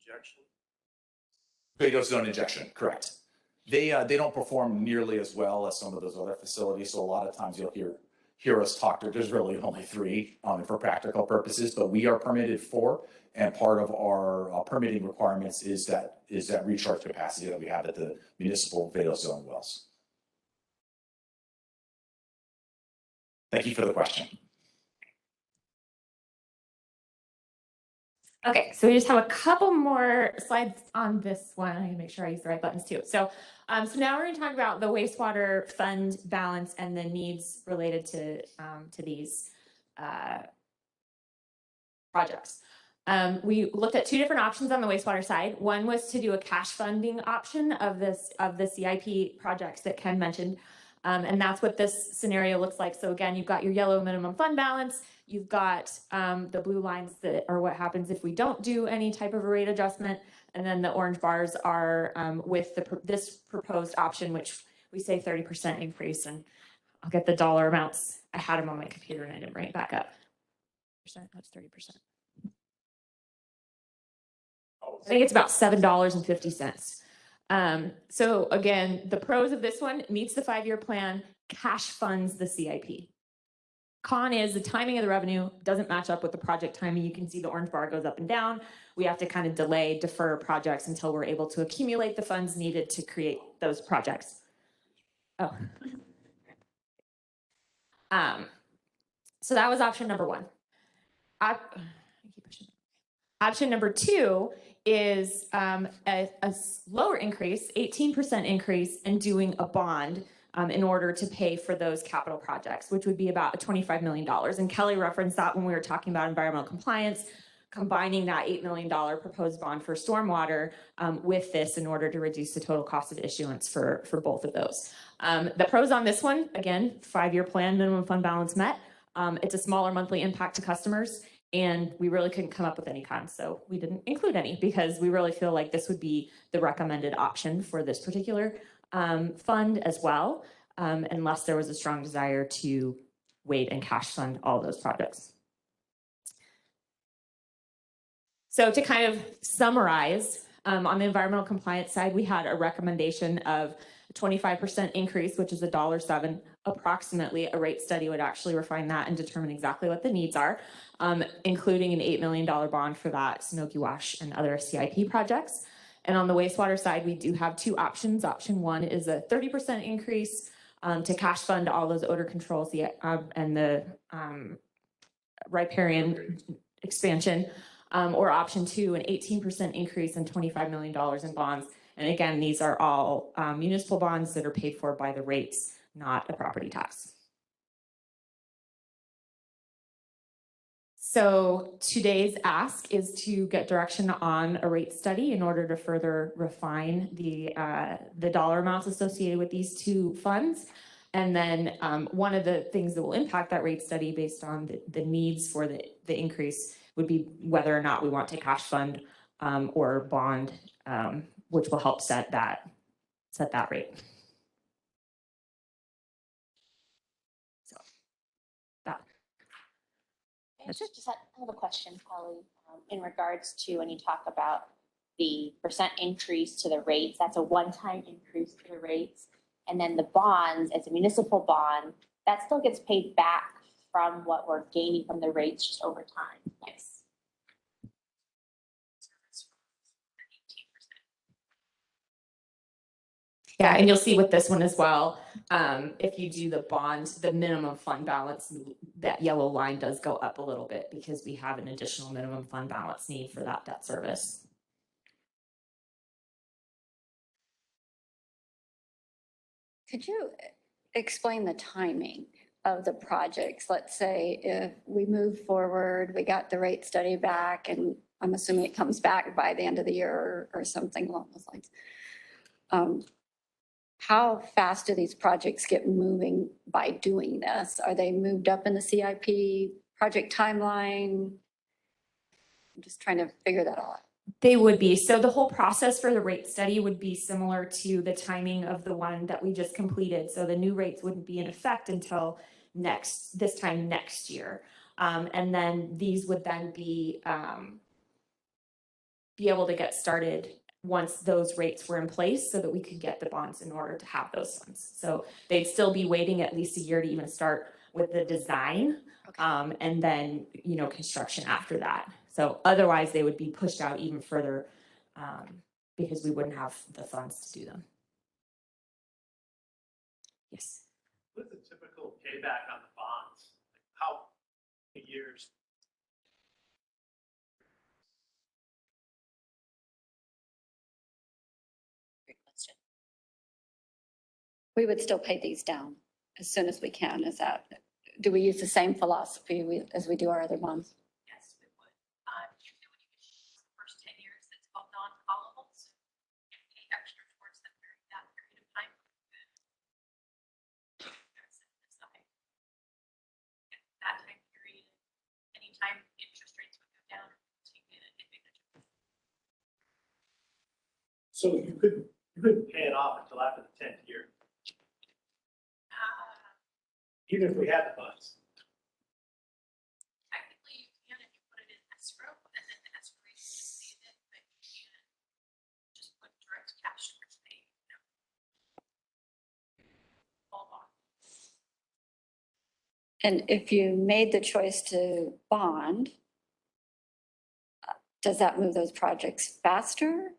S13: Injection?
S14: Beta zone injection, correct. They don't perform nearly as well as some of those other facilities. So a lot of times you'll hear us talk. There's really only 3 for practical purposes, but we are permitted 4, and part of our permitting requirements is that recharge capacity that we have at the municipal Beta zone wells. Thank you for the question.
S1: Okay, so we just have a couple more slides on this one. I need to make sure I use the right buttons too. So now we're going to talk about the wastewater fund balance and the needs related to these projects. We looked at 2 different options on the wastewater side. One was to do a cash funding option of the CIP projects that Ken mentioned. And that's what this scenario looks like. So again, you've got your yellow minimum fund balance. You've got the blue lines that are what happens if we don't do any type of a rate adjustment. And then the orange bars are with this proposed option, which we say 30% increase. And I'll get the dollar amounts. I had them on my computer and I didn't bring it back up. That's 30%. I think it's about $7.50. So again, the pros of this one meets the 5-year plan, cash funds the CIP. Con is the timing of the revenue doesn't match up with the project timing. You can see the orange bar goes up and down. We have to kind of defer projects until we're able to accumulate the funds needed to create those projects. Oh. So that was option number 1. Option number 2 is a lower increase, 18% increase, and doing a bond in order to pay for those capital projects, which would be about $25 million. And Kelly referenced that when we were talking about environmental compliance, combining that $8 million proposed bond for stormwater with this in order to reduce the total cost of issuance for both of those. The pros on this one, again, 5-year plan, minimum fund balance met. It's a smaller monthly impact to customers. And we really couldn't come up with any cons, so we didn't include any because we really feel like this would be the recommended option for this particular fund as well, unless there was a strong desire to wait and cash fund all those projects. So to kind of summarize, on the environmental compliance side, we had a recommendation of 25% increase, which is $1.07 approximately. A rate study would actually refine that and determine exactly what the needs are, including an $8 million bond for that Smoky Wash and other CIP projects. And on the wastewater side, we do have two options. Option one is a 30% increase to cash fund all those odor controls and the riparian expansion. Or option two, an 18% increase and $25 million in bonds. And again, these are all municipal bonds that are paid for by the rates, not a property tax. So today's ask is to get direction on a rate study in order to further refine the dollar amounts associated with these two funds. And then one of the things that will impact that rate study based on the needs for the increase would be whether or not we want to cash fund or bond, which will help set that rate. So that.
S7: I just have a question, Kelly, in regards to when you talk about the percent increase to the rates, that's a one-time increase to the rates. And then the bonds, as a municipal bond, that still gets paid back from what we're gaining from the rates just over time. Yes.
S1: Yeah, and you'll see with this one as well, if you do the bond, the minimum fund balance, that yellow line does go up a little bit because we have an additional minimum fund balance need for that debt service.
S6: Could you explain the timing of the projects? Let's say if we move forward, we got the rate study back, and I'm assuming it comes back by the end of the year or something along those lines. How fast do these projects get moving by doing this? Are they moved up in the CIP project timeline? I'm just trying to figure that out.
S1: They would be. So the whole process for the rate study would be similar to the timing of the one that we just completed. So the new rates wouldn't be in effect until this time next year. And then these would then be able to get started once those rates were in place so that we could get the bonds in order to have those funds. So they'd still be waiting at least a year to even start with the design, and then, construction after that. So otherwise they would be pushed out even further because we wouldn't have the funds to do them. Yes.
S3: What is the typical payback on the bonds? How many years?
S6: We would still pay these down as soon as we can. Do we use the same philosophy as we do our other bonds?
S10: Yes, we would. Usually when you issue the first 10 years, it's called non-callable. So any extra towards them during that period of time. That time period, anytime interest rates would go down, take advantage of it.
S3: So you couldn't pay it off until after the 10th year, even if we had the funds.
S10: Technically, you can if you put it in escrow, and then the escrow rate is it, but you can just put direct cash towards paying. All on.
S6: And if you made the choice to bond, does that move those projects faster?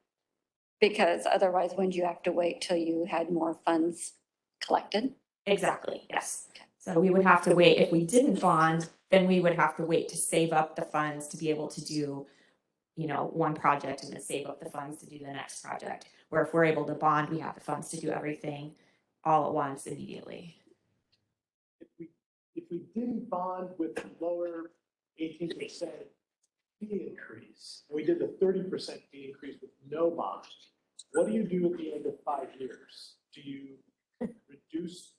S6: Because otherwise, wouldn't you have to wait till you had more funds collected?
S1: Exactly, yes. So we would have to wait. If we didn't bond, then we would have to wait to save up the funds to be able to do, one project and then save up the funds to do the next project. Where if we're able to bond, we have the funds to do everything all at once immediately.
S3: If we didn't bond with the lower 18% fee increase, and we did the 30% fee increase with no bond, what do you do at the end of 5 years? Do you reduce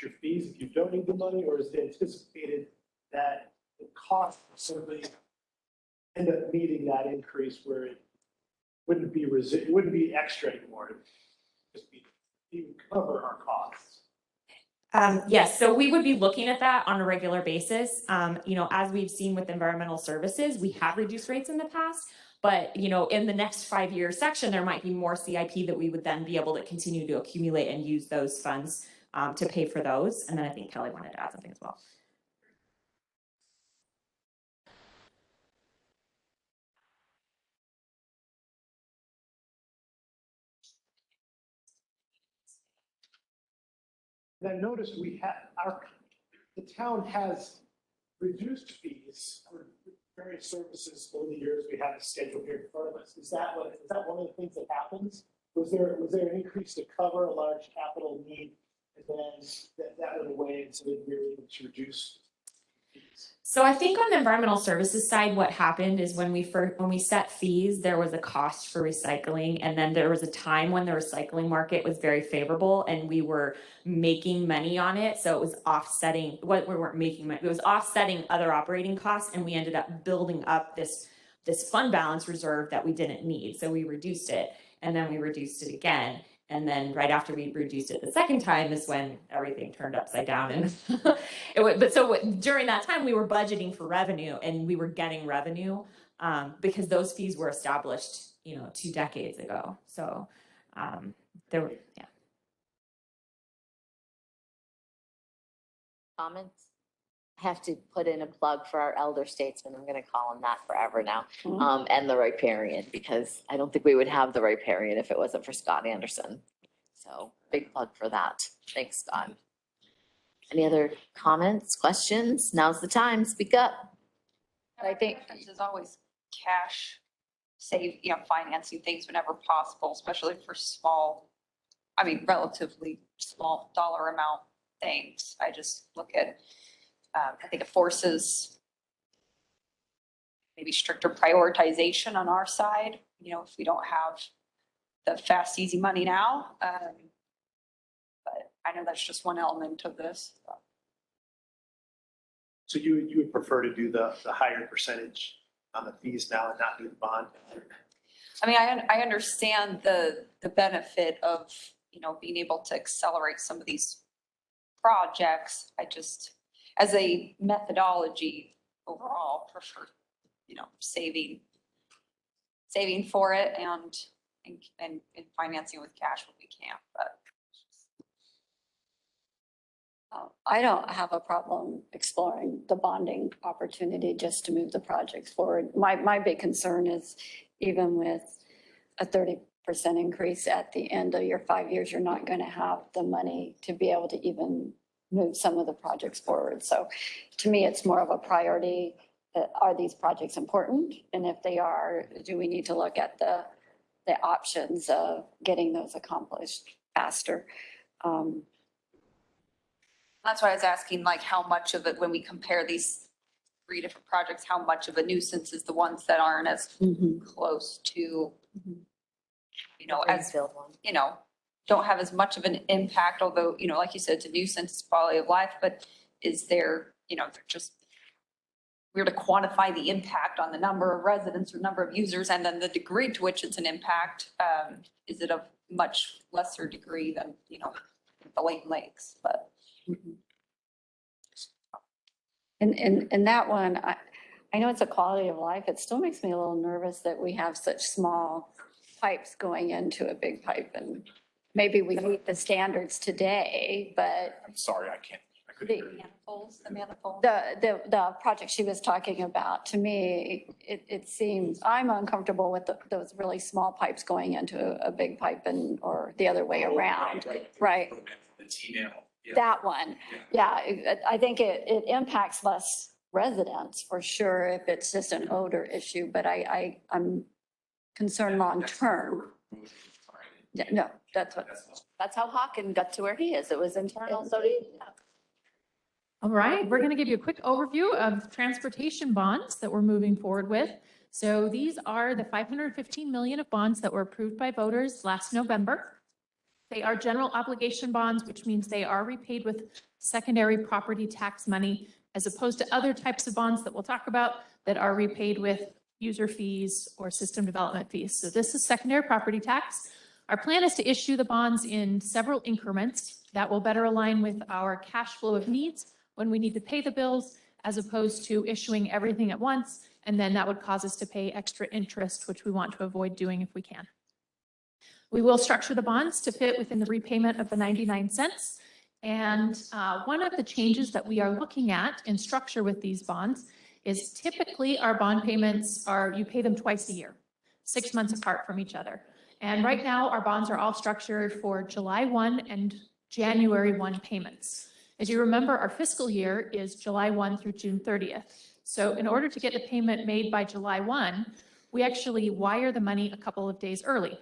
S3: your fees if you don't need the money, or is it anticipated that the cost will simply end up meeting that increase where it wouldn't be extra anymore? It would just be, you would cover our costs.
S1: Yes, so we would be looking at that on a regular basis. As we've seen with environmental services, we have reduced rates in the past. But, in the next 5-year section, there might be more CIP that we would then be able to continue to accumulate and use those funds to pay for those. And then I think Kelly wanted to add something as well.
S3: And I noticed the town has reduced fees for various services over the years. We have a schedule here in front of us. Is that one of the things that happens? Was there an increase to cover a large capital need, and then that went away, and so then we were able to reduce fees?
S1: So I think on the environmental services side, what happened is when we set fees, there was a cost for recycling, and then there was a time when the recycling market was very favorable and we were making money on it. So it was offsetting what we weren't making money. It was offsetting other operating costs, and we ended up building up this fund balance reserve that we didn't need. So we reduced it, and then we reduced it again. And then right after we reduced it the second time is when everything turned upside down. And during that time, we were budgeting for revenue, and we were getting revenue because those fees were established, 2 decades ago. So yeah.
S12: Comments? I have to put in a plug for our elder statesman. I'm gonna call him that forever now. And the riparian, because I don't think we would have the riparian if it wasn't for Scott Anderson. So big plug for that. Thanks, Scott. Any other comments, questions? Now's the time. Speak up.
S5: I think there's always cash financing things whenever possible, especially for relatively small dollar amount things. I just look at, I think it forces maybe stricter prioritization on our side, if we don't have the fast, easy money now. But I know that's just one element of this.
S3: So you would prefer to do the higher percentage on the fees now and not do the bond?
S5: I understand the benefit of, being able to accelerate some of these projects. I just, as a methodology overall, prefer, saving for it and financing with cash when we can, but.
S6: I don't have a problem exploring the bonding opportunity just to move the projects forward. My big concern is even with a 30% increase at the end of your 5 years, you're not going to have the money to be able to even move some of the projects forward. So to me, it's more of a priority. Are these projects important? And if they are, do we need to look at the options of getting those accomplished faster?
S5: That's why I was asking, how much of it, when we compare these 3 different projects, how much of a nuisance is the ones that aren't as close to, don't have as much of an impact, although, like you said, it's a nuisance, it's quality of life, but is there, we're to quantify the impact on the number of residents or number of users, and then the degree to which it's an impact, is it of much lesser degree than, the Lake Lakes, but.
S6: And that one, I know it's a quality of life. It still makes me a little nervous that we have such small pipes going into a big pipe, and maybe we meet the standards today, but.
S14: I'm sorry, I couldn't.
S6: The project she was talking about, to me, it seems, I'm uncomfortable with those really small pipes going into a big pipe or the other way around, right?
S14: The T-nail. Yeah.
S6: That one, yeah, I think it impacts less residents for sure if it's just an odor issue, but I'm concerned long-term. Yeah, no, that's how Hawken got to where he is. It was internal, so
S10: All right, we're going to give you a quick overview of transportation bonds that we're moving forward with. So these are the $515 million of bonds that were approved by voters last November. They are general obligation bonds, which means they are repaid with secondary property tax money, as opposed to other types of bonds that we'll talk about that are repaid with user fees or system development fees. So this is secondary property tax. Our plan is to issue the bonds in several increments. That will better align with our cash flow of needs when we need to pay the bills, as opposed to issuing everything at once. And then that would cause us to pay extra interest, which we want to avoid doing if we can. We will structure the bonds to fit within the repayment of the 99 cents. And one of the changes that we are looking at in structure with these bonds is typically our bond payments are, you pay them twice a year, 6 months apart from each other. And right now our bonds are all structured for July 1 and January 1 payments. As you remember, our fiscal year is July 1 through June 30th. So in order to get the payment made by July 1, we actually wire the money a couple of days early,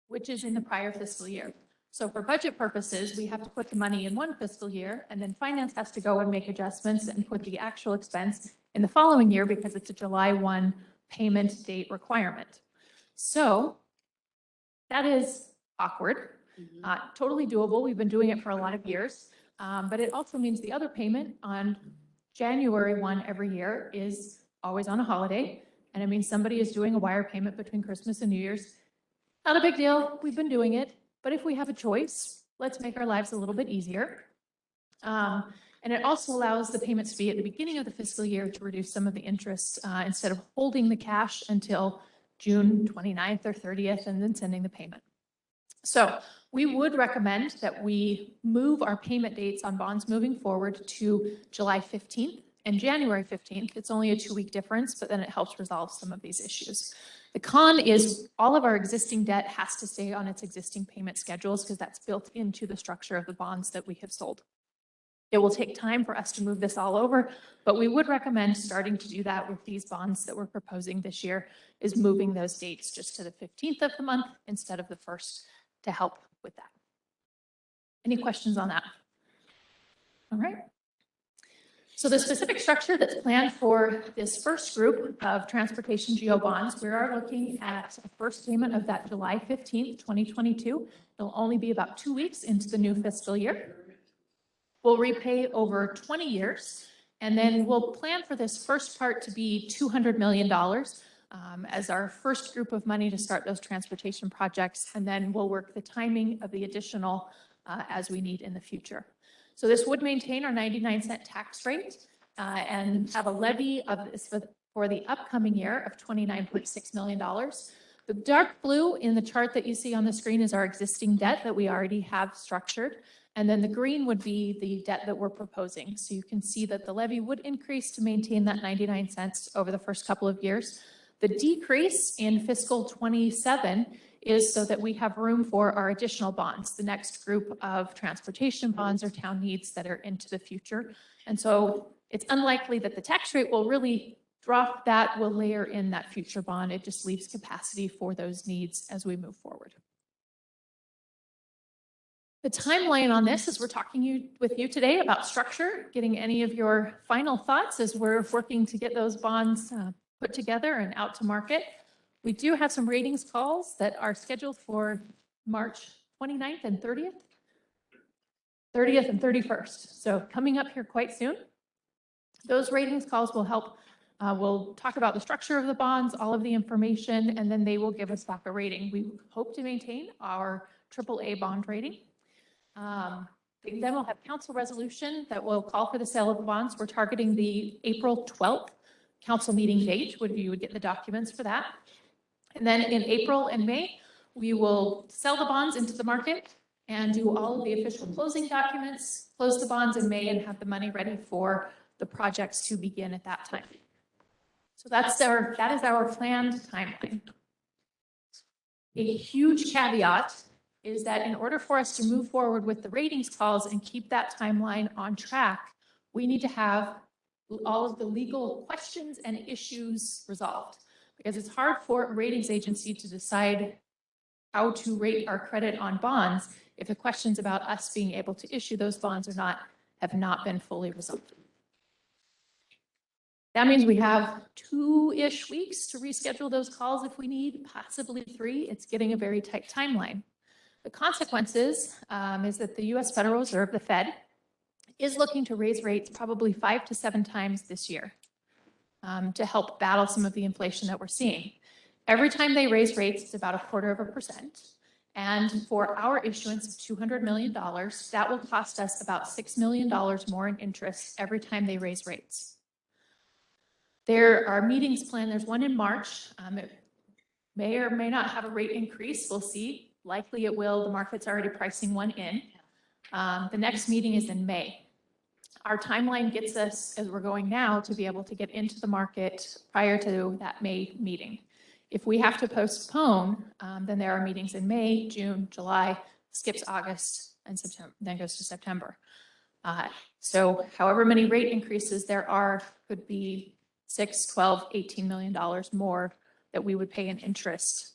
S10: which is in the prior fiscal year. So for budget purposes, we have to put the money in one fiscal year, and then finance has to go and make adjustments and put the actual expense in the following year because it's a July 1 payment date requirement. So that is awkward, totally doable. We've been doing it for a lot of years, but it also means the other payment on January 1 every year is always on a holiday, and it means somebody is doing a wire payment between Christmas and New Year's. Not a big deal, we've been doing it, but if we have a choice, let's make our lives a little bit easier. And it also allows the payments to be at the beginning of the fiscal year to reduce some of the interest instead of holding the cash until June 29th or 30th and then sending the payment. So we would recommend that we move our payment dates on bonds moving forward to July 15th and January 15th. It's only a 2-week difference, but then it helps resolve some of these issues. The con is all of our existing debt has to stay on its existing payment schedules because that's built into the structure of the bonds that we have sold. It will take time for us to move this all over, but we would recommend starting to do that with these bonds that we're proposing this year, is moving those dates just to the 15th of the month instead of the 1st to help with that. Any questions on that? All right. So the specific structure that's planned for this first group of transportation GO bonds, we are looking at a first payment of that July 15th, 2022. It'll only be about 2 weeks into the new fiscal year. We'll repay over 20 years, and then we'll plan for this first part to be $200 million as our first group of money to start those transportation projects, and then we'll work the timing of the additional as we need in the future. So this would maintain our 99-cent tax rate and have a levy of this for the upcoming year of $29.6 million. The dark blue in the chart that you see on the screen is our existing debt that we already have structured. And then the green would be the debt that we're proposing. So you can see that the levy would increase to maintain that 99 cents over the first couple of years. The decrease in fiscal 27 is so that we have room for our additional bonds, the next group of transportation bonds or town needs that are into the future. And so it's unlikely that the tax rate will really drop. That will layer in that future bond. It just leaves capacity for those needs as we move forward. The timeline on this is we're talking with you today about structure, getting any of your final thoughts as we're working to get those bonds put together and out to market. We do have some ratings calls that are scheduled for March 29th and 30th and 31st. So coming up here quite soon. Those ratings calls will help. We'll talk about the structure of the bonds, all of the information, and then they will give us back a rating. We hope to maintain our AAA bond rating. Then we'll have council resolution that will call for the sale of the bonds. We're targeting the April 12th council meeting date, when you would get the documents for that. And then in April and May, we will sell the bonds into the market and do all of the official closing documents, close the bonds in May, and have the money ready for the projects to begin at that time. So that is our planned timeline. A huge caveat is that in order for us to move forward with the ratings calls and keep that timeline on track, we need to have all of the legal questions and issues resolved, because it's hard for a ratings agency to decide how to rate our credit on bonds if the questions about us being able to issue those bonds or not have not been fully resolved. That means we have 2-ish weeks to reschedule those calls if we need, possibly 3. It's getting a very tight timeline. The consequences is that the U.S. Federal Reserve, the Fed, is looking to raise rates probably 5 to 7 times this year to help battle some of the inflation that we're seeing. Every time they raise rates, it's about 0.25%. And for our issuance of $200 million, that will cost us about $6 million more in interest every time they raise rates. There are meetings planned. There's one in March. It may or may not have a rate increase. We'll see. Likely it will. The market's already pricing one in. The next meeting is in May. Our timeline gets us, as we're going now, to be able to get into the market prior to that May meeting. If we have to postpone, then there are meetings in May, June, July, skips August and September, then goes to September. So however many rate increases there are, could be $6, $12, $18 million more that we would pay in interest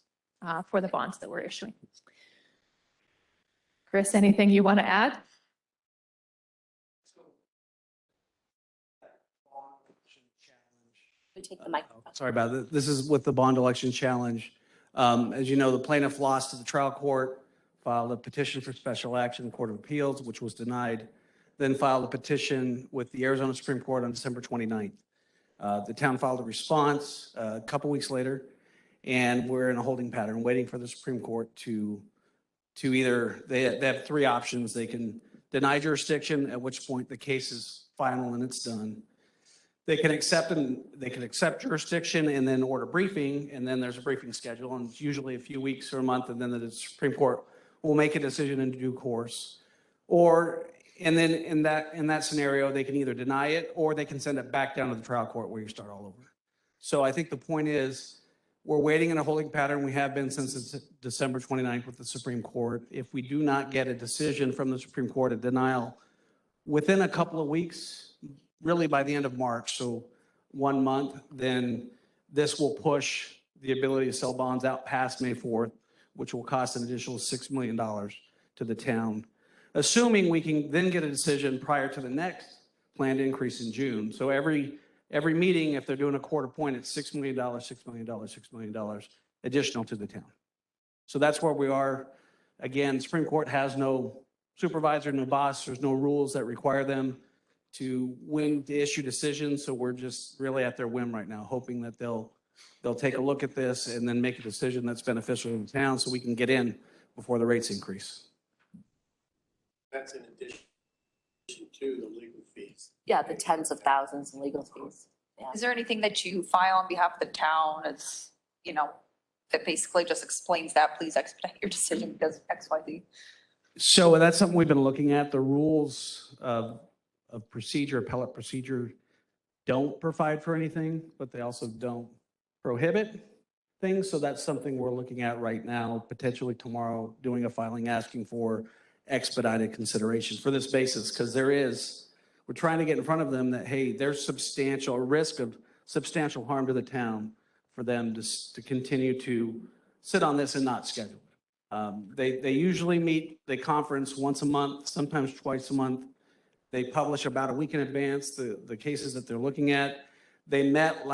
S10: for the bonds that we're issuing. Chris, anything you want to add?
S12: Take the mic.
S15: Sorry about it. This is with the bond election challenge. As you know, the plaintiff lost to the trial court, filed a petition for special action in the Court of Appeals, which was denied, then filed a petition with the Arizona Supreme Court on December 29th. The town filed a response a couple weeks later, and we're in a holding pattern, waiting for the Supreme Court to either, they have three options. They can deny jurisdiction, at which point the case is final and it's done. They can accept jurisdiction and then order briefing, and then there's a briefing schedule, and it's usually a few weeks or a month, and then the Supreme Court will make a decision in due course. And then in that scenario, they can either deny it or they can send it back down to the trial court where you start all over. So I think the point is, we're waiting in a holding pattern. We have been since December 29th with the Supreme Court. If we do not get a decision from the Supreme Court, a denial, within a couple of weeks, really by the end of March, so 1 month, then this will push the ability to sell bonds out past May 4th, which will cost an additional $6 million to the town, assuming we can then get a decision prior to the next planned increase in June. So every meeting, if they're doing a quarter point, it's $6 million, $6 million, $6 million additional to the town. So that's where we are. Again, the Supreme Court has no supervisor, no boss. There's no rules that require them to issue decisions. So we're just really at their whim right now, hoping that they'll take a look at this and then make a decision that's beneficial to the town so we can get in before the rates increase.
S3: That's in addition to the legal fees.
S12: Yeah, the tens of thousands in legal fees. Yeah.
S5: Is there anything that you file on behalf of the town as, that basically just explains that, please expedite your decision because X, Y, Z?
S15: So that's something we've been looking at. The rules of procedure, appellate procedure, don't provide for anything, but they also don't prohibit things. So that's something we're looking at right now, potentially tomorrow, doing a filing asking for expedited consideration for this basis, because we're trying to get in front of them that, hey, there's substantial risk of substantial harm to the town for them to continue to sit on this and not schedule it. They usually meet, they conference once a month, sometimes twice a month. They publish about a week in advance the cases that they're looking at. They met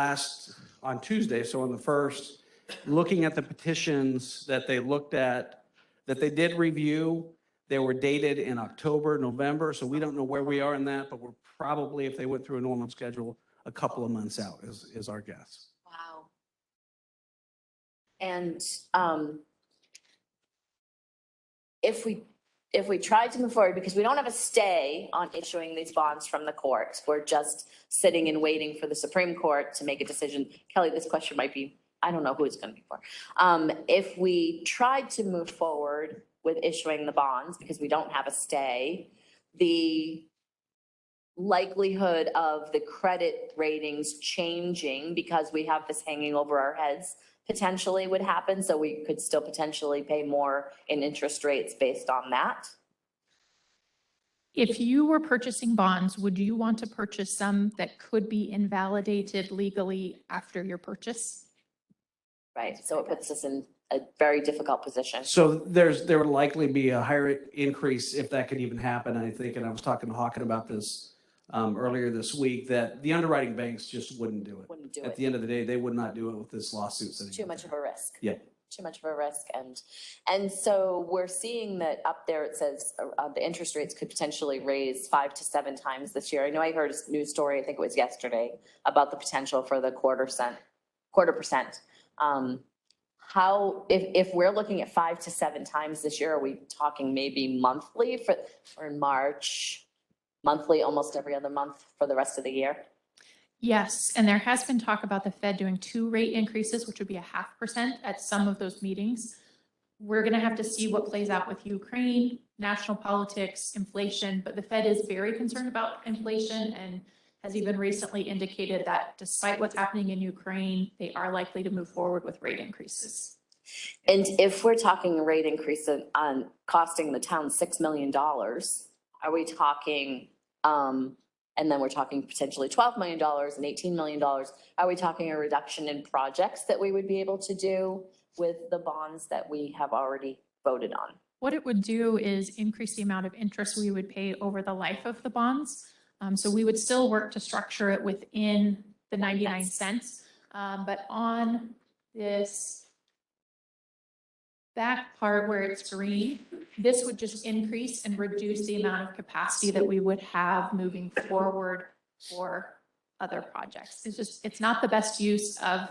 S15: on Tuesday, so on the 1st, looking at the petitions that they looked at, that they did review. They were dated in October, November, so we don't know where we are in that, but we're probably, if they went through a normal schedule, a couple of months out is our guess.
S12: Wow. And if we tried to move forward, because we don't have a stay on issuing these bonds from the courts, we're just sitting and waiting for the Supreme Court to make a decision. Kelly, this question might be, I don't know who it's going to be for. If we tried to move forward with issuing the bonds, because we don't have a stay, the likelihood of the credit ratings changing because we have this hanging over our heads potentially would happen. So we could still potentially pay more in interest rates based on that.
S10: If you were purchasing bonds, would you want to purchase some that could be invalidated legally after your purchase?
S12: Right. So it puts us in a very difficult position.
S15: So there would likely be a higher increase if that could even happen, I think, and I was talking to Hawken about this earlier this week, that the underwriting banks just wouldn't do it.
S12: Wouldn't do
S15: At
S12: it.
S15: the end of the day, they would not do it with this lawsuit.
S12: Too much of a risk.
S15: Yeah.
S12: Too much of a risk. And so we're seeing that up there, it says the interest rates could potentially raise 5 to 7 times this year. I know I heard a news story, I think it was yesterday, about the potential for the quarter percent. how, if we're looking at 5 to 7 times this year, are we talking maybe monthly or in March? Monthly, almost every other month for the rest of the year?
S10: Yes, and there has been talk about the Fed doing 2 rate increases, which would be 0.5% at some of those meetings. We're going to have to see what plays out with Ukraine, national politics, inflation, but the Fed is very concerned about inflation and has even recently indicated that despite what's happening in Ukraine, they are likely to move forward with rate increases.
S12: And if we're talking a rate increase on costing the town $6 million, are we talking, and then we're talking potentially $12 million and $18 million, are we talking a reduction in projects that we would be able to do with the bonds that we have already voted on?
S10: What it would do is increase the amount of interest we would pay over the life of the bonds. So we would still work to structure it within the 99 cents. But on this back part where it's green, this would just increase and reduce the amount of capacity that we would have moving forward for other projects. It's not the best use of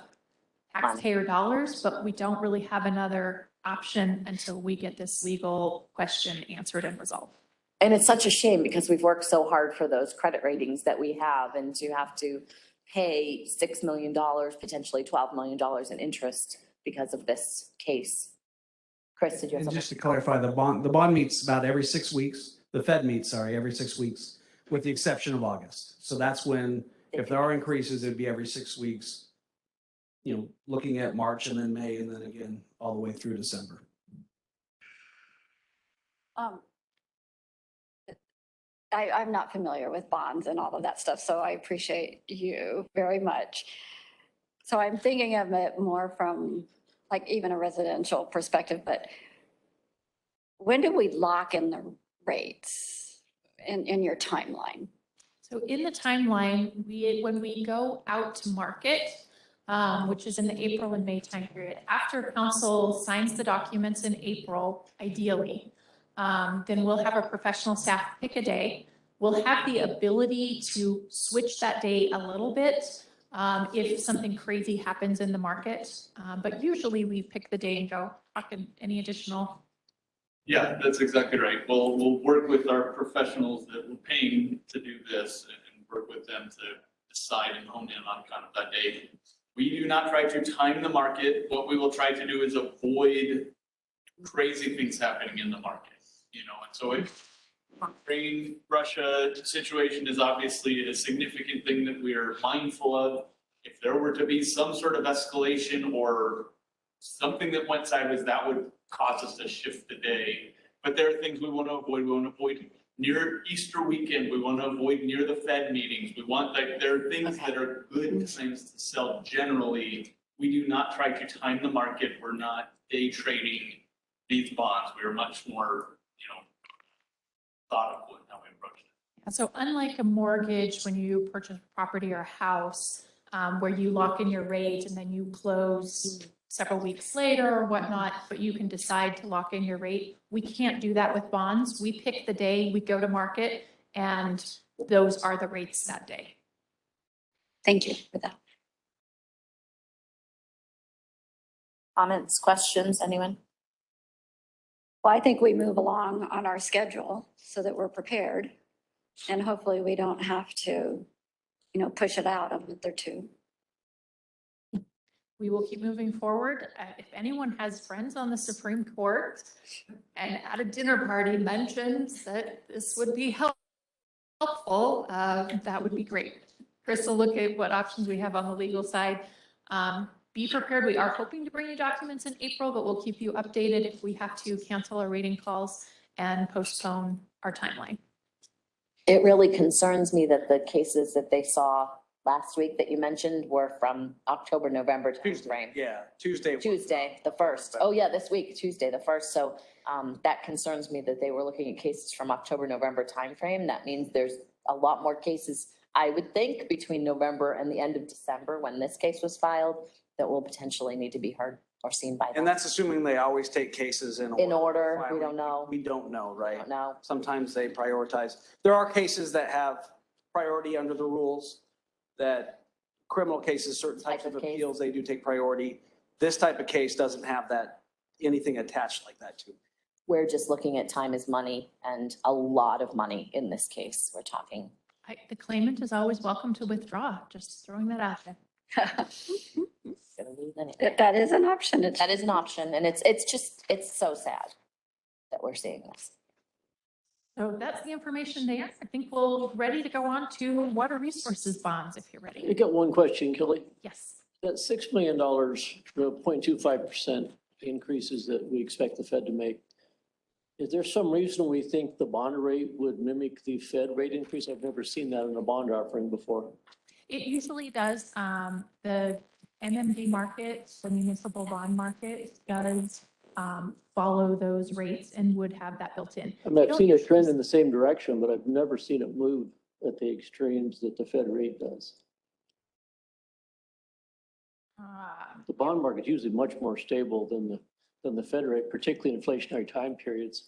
S10: taxpayer dollars, but we don't really have another option until we get this legal question answered and resolved.
S12: And it's such a shame because we've worked so hard for those credit ratings that we have, and to have to pay $6 million, potentially $12 million in interest because of this case. Chris, did you have
S15: And
S12: something?
S15: just to clarify, the bond meets about every 6 weeks. The Fed meets, every 6 weeks, with the exception of August. So that's when, if there are increases, it'd be every 6 weeks, looking at March and then May, and then again, all the way through December.
S6: I'm not familiar with bonds and all of that stuff, so I appreciate you very much. So I'm thinking of it more from like even a residential perspective, but when do we lock in the rates in your timeline?
S10: So in the timeline, when we go out to market, which is in the April and May time period, after council signs the documents in April, ideally, then we'll have our professional staff pick a day. We'll have the ability to switch that day a little bit if something crazy happens in the market. But usually we pick the day and go. Any additional?
S16: Yeah, that's exactly right. We'll work with our professionals that we're paying to do this and work with them to decide and hone in on kind of that day. We do not try to time the market. What we will try to do is avoid crazy things happening in the market, and so if Ukraine, Russia situation is obviously a significant thing that we are mindful of. If there were to be some sort of escalation or something that went sideways, that would cause us to shift the day. But there are things we want to avoid. We want to avoid near Easter weekend. We want to avoid near the Fed meetings. We want, there are things that are good times to sell generally. We do not try to time the market. We're not day trading these bonds. We are much more, thoughtful in how we approach it.
S10: So unlike a mortgage, when you purchase property or a house, where you lock in your rate and then you close several weeks later or whatnot, but you can decide to lock in your rate. We can't do that with bonds. We pick the day, we go to market, and those are the rates that day.
S6: Thank you for that.
S12: Comments, questions, anyone?
S6: Well, I think we move along on our schedule so that we're prepared. And hopefully we don't have to, push it out a month or two.
S10: We will keep moving forward. If anyone has friends on the Supreme Court and at a dinner party mentions that this would be helpful, that would be great. Chris will look at what options we have on the legal side. Be prepared. We are hoping to bring you documents in April, but we'll keep you updated if we have to cancel our rating calls and postpone our timeline.
S12: It really concerns me that the cases that they saw last week that you mentioned were from October, November timeframe.
S15: Yeah, Tuesday,
S12: the 1st. Oh yeah, this week, Tuesday, the 1st. So that concerns me that they were looking at cases from October, November timeframe. That means there's a lot more cases, I would think, between November and the end of December when this case was filed that will potentially need to be heard or seen by them.
S15: And that's assuming they always take cases in
S12: order. We don't know.
S15: We don't know, right?
S12: We don't know.
S15: Sometimes they prioritize. There are cases that have priority under the rules, that criminal cases, certain types of appeals, they do take priority. This type of case doesn't have that, anything attached like that to it.
S12: We're just looking at time is money and a lot of money in this case. We're talking.
S10: The claimant is always welcome to withdraw, just throwing that out there.
S12: Gonna lose anyway.
S6: That is an option.
S12: That is an option, and it's so sad that we're seeing this.
S10: So that's the information there. I think we're ready to go on to water resources bonds if you're
S17: I
S10: ready.
S17: got one question, Kelly.
S10: Yes.
S17: That $6 million, the 0.25% increases that we expect the Fed to make. Is there some reason we think the bond rate would mimic the Fed rate increase? I've never seen that in a bond offering before.
S10: It usually does. The MMD market, the municipal bond market, does follow those rates and would have that built in.
S17: I mean, I've seen a trend in the same direction, but I've never seen it move at the extremes that the Fed rate does. The bond market's usually much more stable than the Fed rate, particularly in inflationary time periods.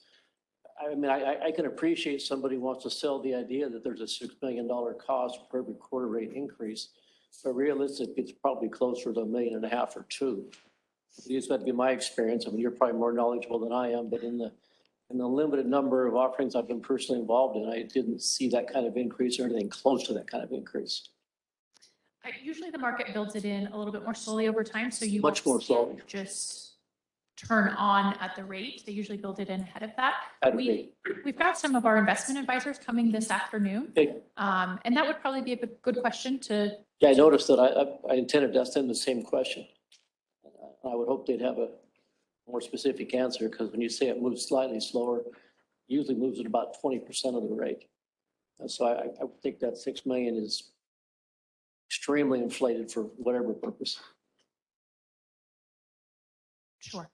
S17: I mean, I can appreciate somebody wants to sell the idea that there's a $6 million cost for every quarter rate increase, but realistically, it's probably closer to $1.5 million or $2 million. It's got to be my experience. I mean, you're probably more knowledgeable than I am, but in the limited number of offerings I've been personally involved in, I didn't see that kind of increase or anything close to that kind of increase.
S10: Usually the market builds it in a little bit more slowly over time, so you
S17: Much more slowly.
S10: just turn on at the rate. They usually build it in ahead of that. We've got some of our investment advisors coming this afternoon.
S17: Okay.
S10: And that would probably be a good question to.
S17: Yeah, I noticed that. I intended to ask them the same question. I would hope they'd have a more specific answer, because when you say it moves slightly slower, usually moves at about 20% of the rate. And so I think that $6 million is extremely inflated for whatever purpose.
S10: Sure.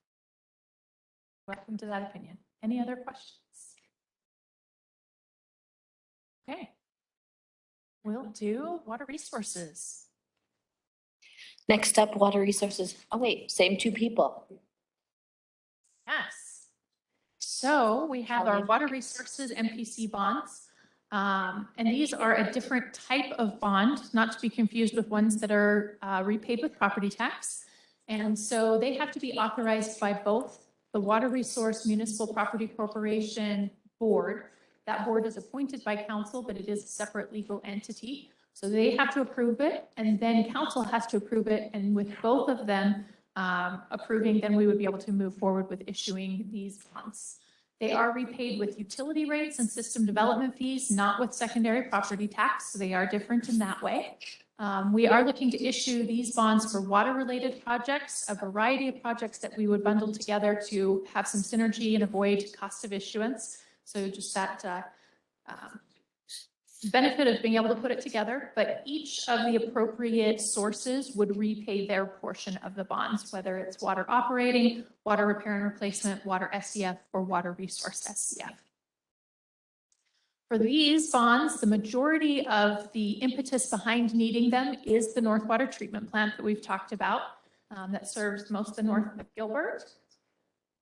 S10: Welcome to that opinion. Any other questions? Okay. We'll do water resources.
S12: Next up, water resources. Oh, wait, same two people.
S10: Yes. So we have our water resources MPC bonds. And these are a different type of bond, not to be confused with ones that are repaid with property tax. And so they have to be authorized by both the Water Resource Municipal Property Corporation Board. That board is appointed by council, but it is a separate legal entity. So they have to approve it, and then council has to approve it. And with both of them approving, then we would be able to move forward with issuing these bonds. They are repaid with utility rates and system development fees, not with secondary property tax. So they are different in that way. We are looking to issue these bonds for water-related projects, a variety of projects that we would bundle together to have some synergy and avoid cost of issuance. So just that benefit of being able to put it together, but each of the appropriate sources would repay their portion of the bonds, whether it's water operating, water repair and replacement, water SCF, or water resource SCF. For these bonds, the majority of the impetus behind needing them is the North Water Treatment Plant that we've talked about that serves most of the north of Gilbert.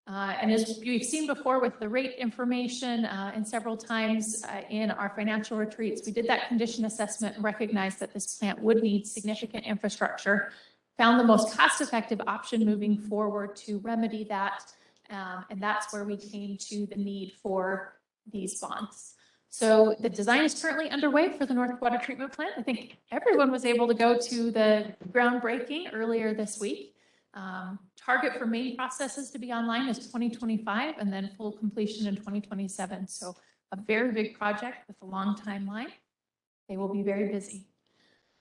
S10: And as you've seen before with the rate information and several times in our financial retreats, we did that condition assessment and recognized that this plant would need significant infrastructure, found the most cost-effective option moving forward to remedy that. And that's where we came to the need for these bonds. So the design is currently underway for the North Water Treatment Plant. I think everyone was able to go to the groundbreaking earlier this week. Target for main processes to be online is 2025 and then full completion in 2027. So a very big project with a long timeline. They will be very busy.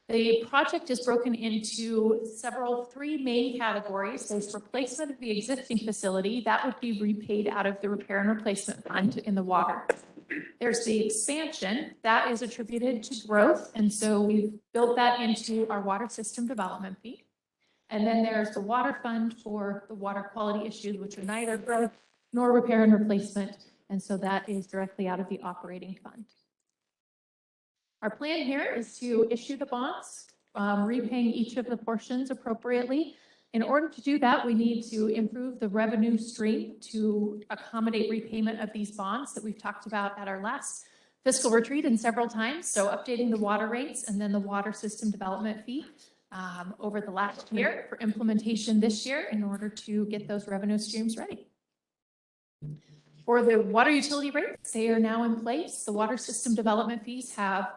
S10: The project is broken into three main categories. There's replacement of the existing facility. That would be repaid out of the repair and replacement fund in the water. There's the expansion that is attributed to growth. And so we've built that into our water system development fee. And then there's the water fund for the water quality issues, which are neither growth nor repair and replacement. And so that is directly out of the operating fund. Our plan here is to issue the bonds, repaying each of the portions appropriately. In order to do that, we need to improve the revenue stream to accommodate repayment of these bonds that we've talked about at our last fiscal retreat and several times. So updating the water rates and then the water system development fee. over the last year for implementation this year in order to get those revenue streams ready. For the water utility rates, they are now in place. The water system development fees have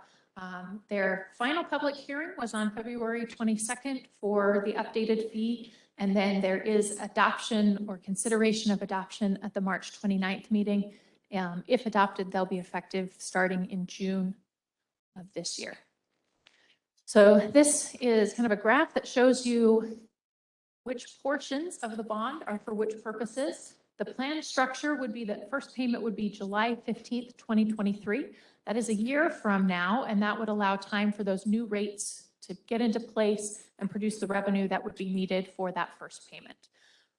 S10: their final public hearing was on February 22nd for the updated fee. And then there is adoption or consideration of adoption at the March 29th meeting. If adopted, they'll be effective starting in June of this year. So this is kind of a graph that shows you which portions of the bond are for which purposes. The plan structure would be that first payment would be July 15th, 2023. That is a year from now, and that would allow time for those new rates to get into place and produce the revenue that would be needed for that first payment.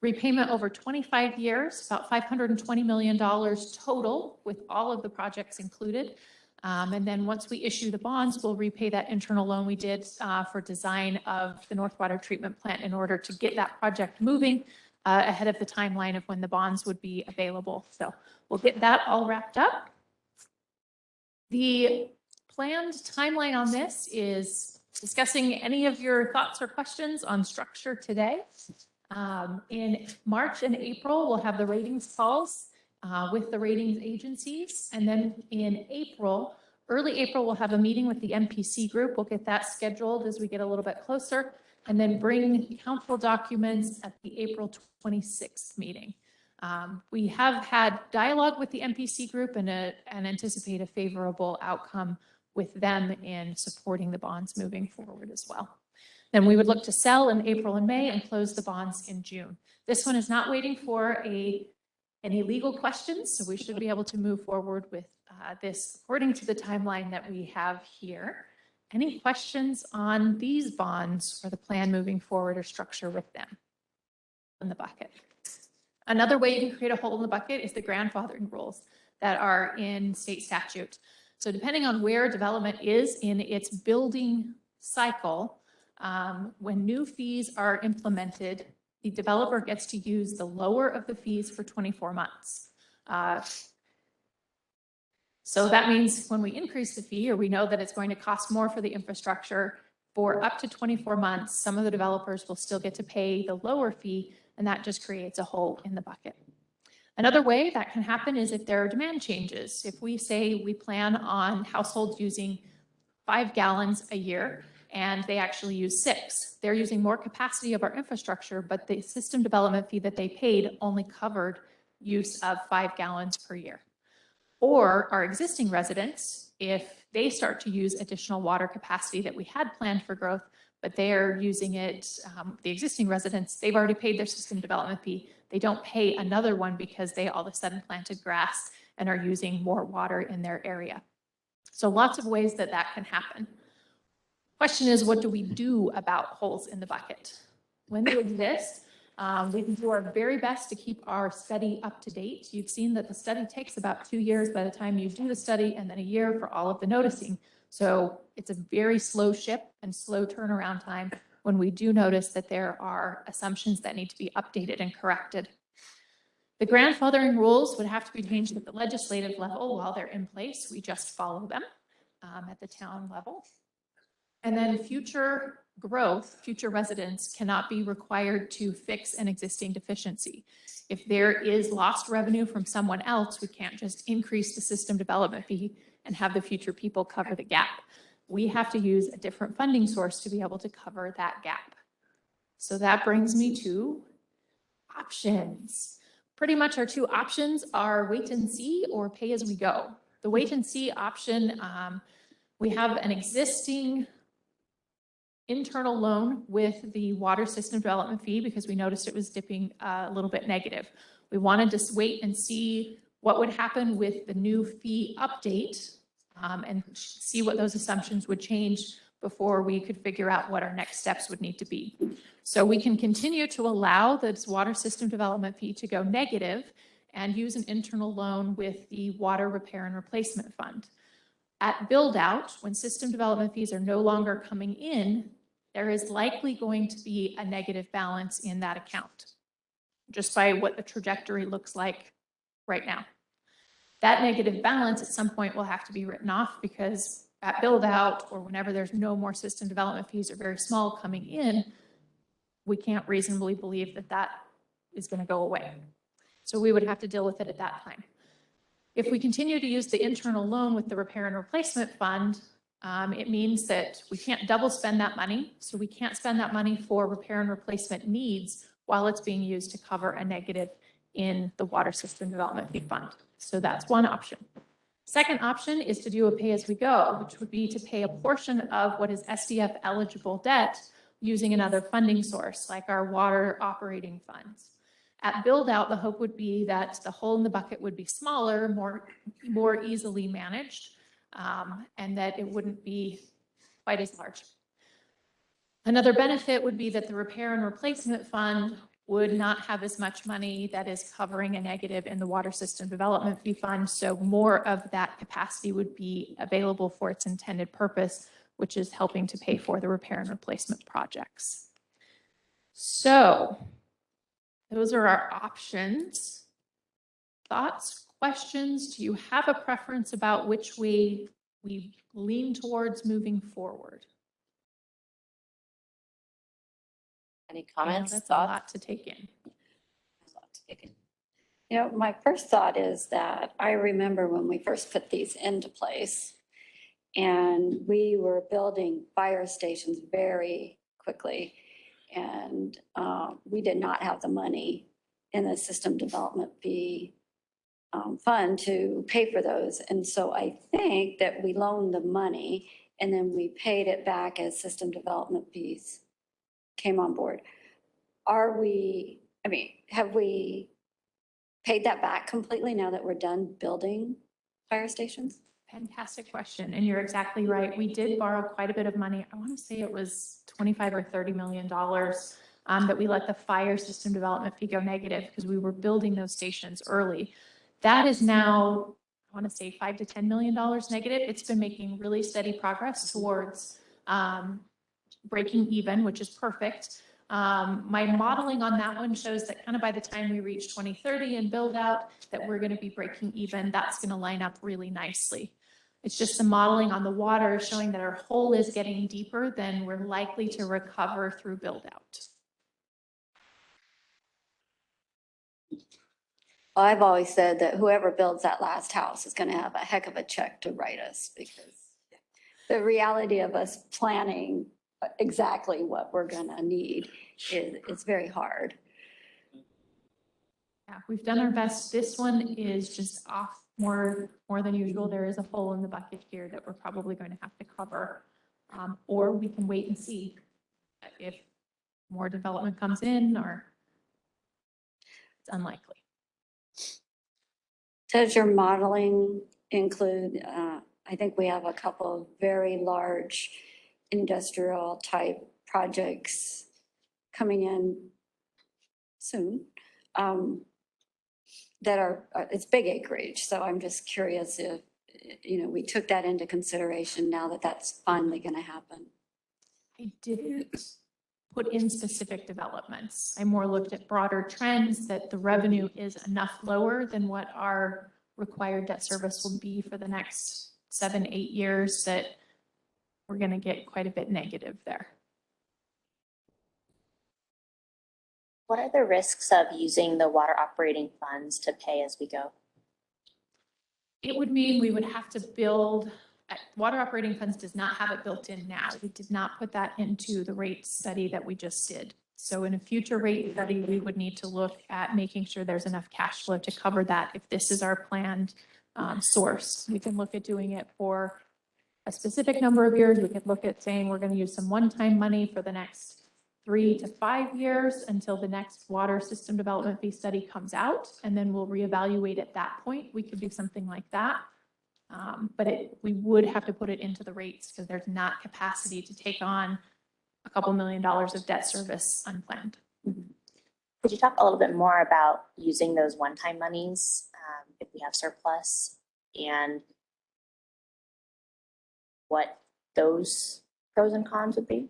S10: Repayment over 25 years, about $520 million total with all of the projects included. And then once we issue the bonds, we'll repay that internal loan we did for design of the North Water Treatment Plant in order to get that project moving ahead of the timeline of when the bonds would be available. So we'll get that all wrapped up. The planned timeline on this is discussing any of your thoughts or questions on structure today. In March and April, we'll have the ratings calls with the ratings agencies. And then in April, early April, we'll have a meeting with the MPC group. We'll get that scheduled as we get a little bit closer, and then bring council documents at the April 26th meeting. We have had dialogue with the MPC group and anticipate a favorable outcome with them in supporting the bonds moving forward as well. Then we would look to sell in April and May and close the bonds in June. This one is not waiting for any legal questions, so we should be able to move forward with this according to the timeline that we have here. Any questions on these bonds or the plan moving forward or structure with them in the bucket? Another way you can create a hole in the bucket is the grandfathering rules that are in state statute. So depending on where development is in its building cycle, when new fees are implemented, the developer gets to use the lower of the fees for 24 months. So that means when we increase the fee, or we know that it's going to cost more for the infrastructure for up to 24 months, some of the developers will still get to pay the lower fee, and that just creates a hole in the bucket. Another way that can happen is if there are demand changes. If we say we plan on households using 5 gallons a year, and they actually use 6. They're using more capacity of our infrastructure, but the system development fee that they paid only covered use of 5 gallons per year. Or our existing residents, if they start to use additional water capacity that we had planned for growth, but they're using it, the existing residents, they've already paid their system development fee. They don't pay another one because they all of a sudden planted grass and are using more water in their area. So lots of ways that that can happen. Question is, what do we do about holes in the bucket? When they exist, we can do our very best to keep our study up to date. You've seen that the study takes about 2 years by the time you do the study, and then a year for all of the noticing. So it's a very slow ship and slow turnaround time when we do notice that there are assumptions that need to be updated and corrected. The grandfathering rules would have to be changed at the legislative level while they're in place. We just follow them at the town level. And then future growth, future residents cannot be required to fix an existing deficiency. If there is lost revenue from someone else, we can't just increase the system development fee and have the future people cover the gap. We have to use a different funding source to be able to cover that gap. So that brings me to options. Pretty much our 2 options are wait and see or pay as we go. The wait and see option, we have an existing internal loan with the water system development fee because we noticed it was dipping a little bit negative. We wanted to wait and see what would happen with the new fee update and see what those assumptions would change before we could figure out what our next steps would need to be. So we can continue to allow this water system development fee to go negative and use an internal loan with the water repair and replacement fund. At build out, when system development fees are no longer coming in, there is likely going to be a negative balance in that account, just by what the trajectory looks like right now. That negative balance at some point will have to be written off because at build out or whenever there's no more system development fees or very small coming in, we can't reasonably believe that that is going to go away. So we would have to deal with it at that time. If we continue to use the internal loan with the repair and replacement fund, it means that we can't double spend that money. So we can't spend that money for repair and replacement needs while it's being used to cover a negative in the water system development fee fund. So that's one option. Second option is to do a pay-as-we-go, which would be to pay a portion of what is SDF eligible debt using another funding source, like our water operating funds. At build out, the hope would be that the hole in the bucket would be smaller, more easily managed, and that it wouldn't be quite as large. Another benefit would be that the repair and replacement fund would not have as much money that is covering a negative in the water system development fee fund. So more of that capacity would be available for its intended purpose, which is helping to pay for the repair and replacement projects. So those are our options. Thoughts, questions? Do you have a preference about which way we lean towards moving forward?
S12: Any comments?
S10: That's a lot to take in.
S6: You know, my first thought is that I remember when we first put these into place and we were building fire stations very quickly. And we did not have the money in the system development fee fund to pay for those. And so I think that we loaned the money and then we paid it back as system development fees came on board. Have we paid that back completely now that we're done building fire stations?
S10: Fantastic question. And you're exactly right. We did borrow quite a bit of money. I want to say it was $25 or $30 million that we let the fire system development fee go negative because we were building those stations early. That is now, I want to say $5 to $10 million negative. It's been making really steady progress towards breaking even, which is perfect. My modeling on that one shows that kind of by the time we reach 2030 and build out that we're going to be breaking even. That's going to line up really nicely. It's just the modeling on the water showing that our hole is getting deeper than we're likely to recover through build out.
S6: I've always said that whoever builds that last house is going to have a heck of a check to write us because the reality of us planning exactly what we're going to need is very hard.
S10: Yeah, we've done our best. This one is just off more than usual. There is a hole in the bucket here that we're probably going to have to cover, or we can wait and see if more development comes in, or it's unlikely.
S6: Does your modeling include, I think we have a couple of very large industrial type projects coming in soon that are, it's big acreage. So I'm just curious if, you know, we took that into consideration now that that's finally going to happen.
S10: I didn't put in specific developments. I more looked at broader trends that the revenue is enough lower than what our required debt service will be for the next 7-8 years that we're going to get quite a bit negative there.
S7: What are the risks of using the water operating funds to pay as we go?
S10: It would mean we would have to build, water operating funds does not have it built in now. We did not put that into the rate study that we just did. So in a future rate study, we would need to look at making sure there's enough cash flow to cover that. If this is our planned source, we can look at doing it for a specific number of years. We could look at saying we're going to use some one-time money for the next 3 to 5 years until the next water system development fee study comes out, and then we'll reevaluate at that point. We could do something like that. But we would have to put it into the rates because there's not capacity to take on a couple $1 million of debt service unplanned.
S7: Could you talk a little bit more about using those one-time monies if we have surplus and what those pros and cons would be?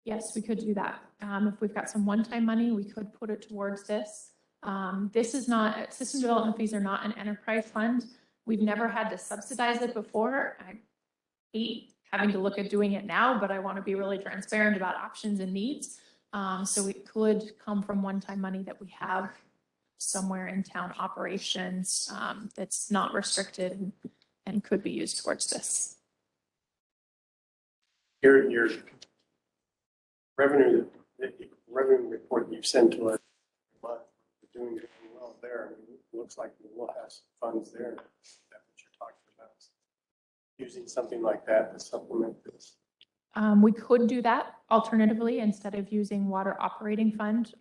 S10: Yes, we could do that. If we've got some one-time money, we could put it towards this. This is not, system development fees are not an enterprise fund. We've never had to subsidize it before. hate having to look at doing it now, but I want to be really transparent about options and needs. So it could come from one-time money that we have somewhere in town operations that's not restricted and could be used towards this.
S18: Your revenue report that you sent to us, but you're doing well there. I mean, it looks like we'll have some funds there. That's what you're talking about. Using something like that to supplement this.
S10: We could do that alternatively instead of using water operating fund.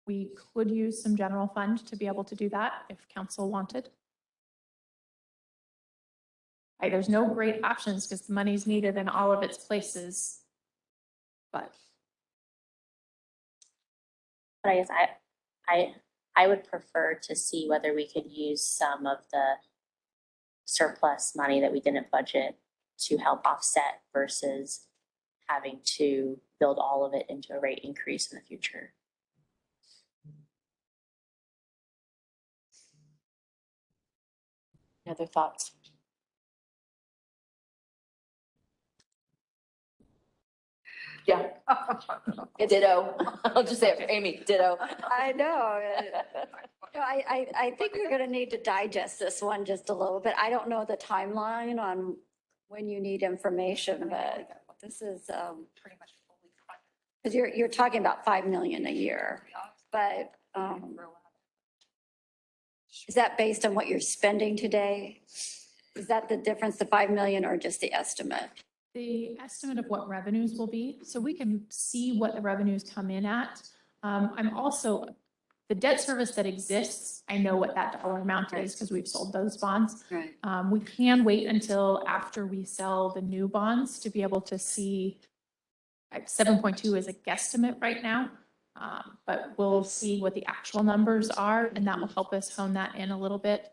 S10: We could use some general fund to be able to do that if council wanted. There's no great options because the money's needed in all of its places. But
S7: I guess I would prefer to see whether we could use some of the surplus money that we didn't budget to help offset versus having to build all of it into a rate increase in the future.
S12: Any other thoughts? Yeah. Ditto. I'll just say it for Amy, ditto.
S6: I know. I think we're going to need to digest this one just a little bit. I don't know the timeline on when you need information, but this is
S5: Pretty much fully funded.
S6: because you're talking about 5 million a year, but is that based on what you're spending today? Is that the difference, the 5 million, or just the estimate?
S10: the estimate of what revenues will be, so we can see what the revenues come in at. I'm also, the debt service that exists, I know what that dollar amount is because we've sold those bonds.
S6: Right.
S10: We can wait until after we sell the new bonds to be able to see. 7.2 is a guesstimate right now, but we'll see what the actual numbers are, and that will help us hone that in a little bit.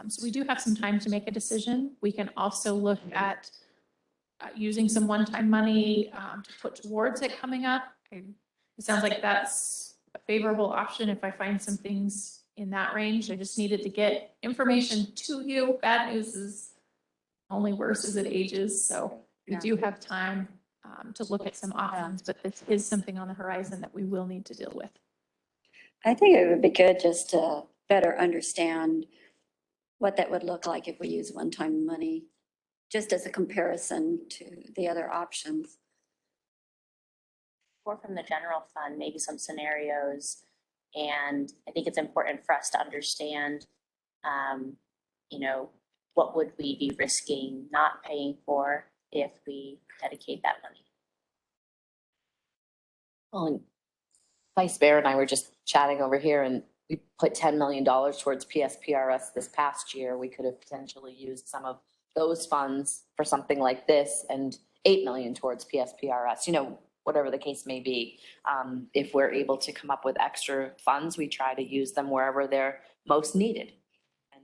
S10: So we do have some time to make a decision. We can also look at using some one-time money to put towards it coming up. It sounds like that's a favorable option if I find some things in that range. I just needed to get information to you. Bad news is only worse as it ages, so we do have time to look at some options, but this is something on the horizon that we will need to deal with.
S6: I think it would be good just to better understand what that would look like if we use one-time money, just as a comparison to the other options.
S7: Or from the general fund, maybe some scenarios. And I think it's important for us to understand, what would we be risking not paying for if we dedicate that money?
S12: Well, Vice Mayor and I were just chatting over here, and we put $10 million towards PSPRS this past year. We could have potentially used some of those funds for something like this and 8 million towards PSPRS, whatever the case may be. If we're able to come up with extra funds, we try to use them wherever they're most needed. And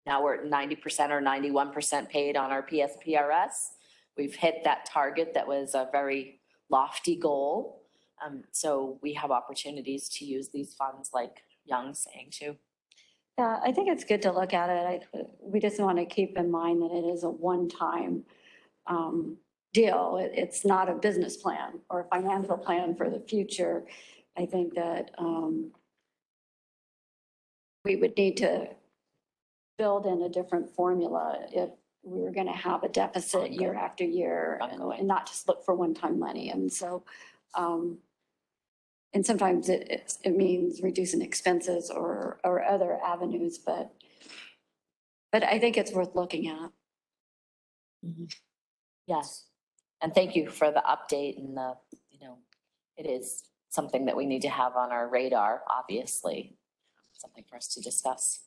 S12: now we're at 90% or 91% paid on our PSPRS. We've hit that target that was a very lofty goal. So we have opportunities to use these funds, like Young's saying too.
S6: Yeah, I think it's good to look at it. We just want to keep in mind that it is a one-time deal. It's not a business plan or a financial plan for the future. I think that we would need to build in a different formula if we were going to have a deficit year after year and not just look for one-time money. And so, and sometimes it means reducing expenses or other avenues, but I think it's worth looking at.
S12: Mm-hmm. Yes. And thank you for the update and it is something that we need to have on our radar, obviously, something for us to discuss.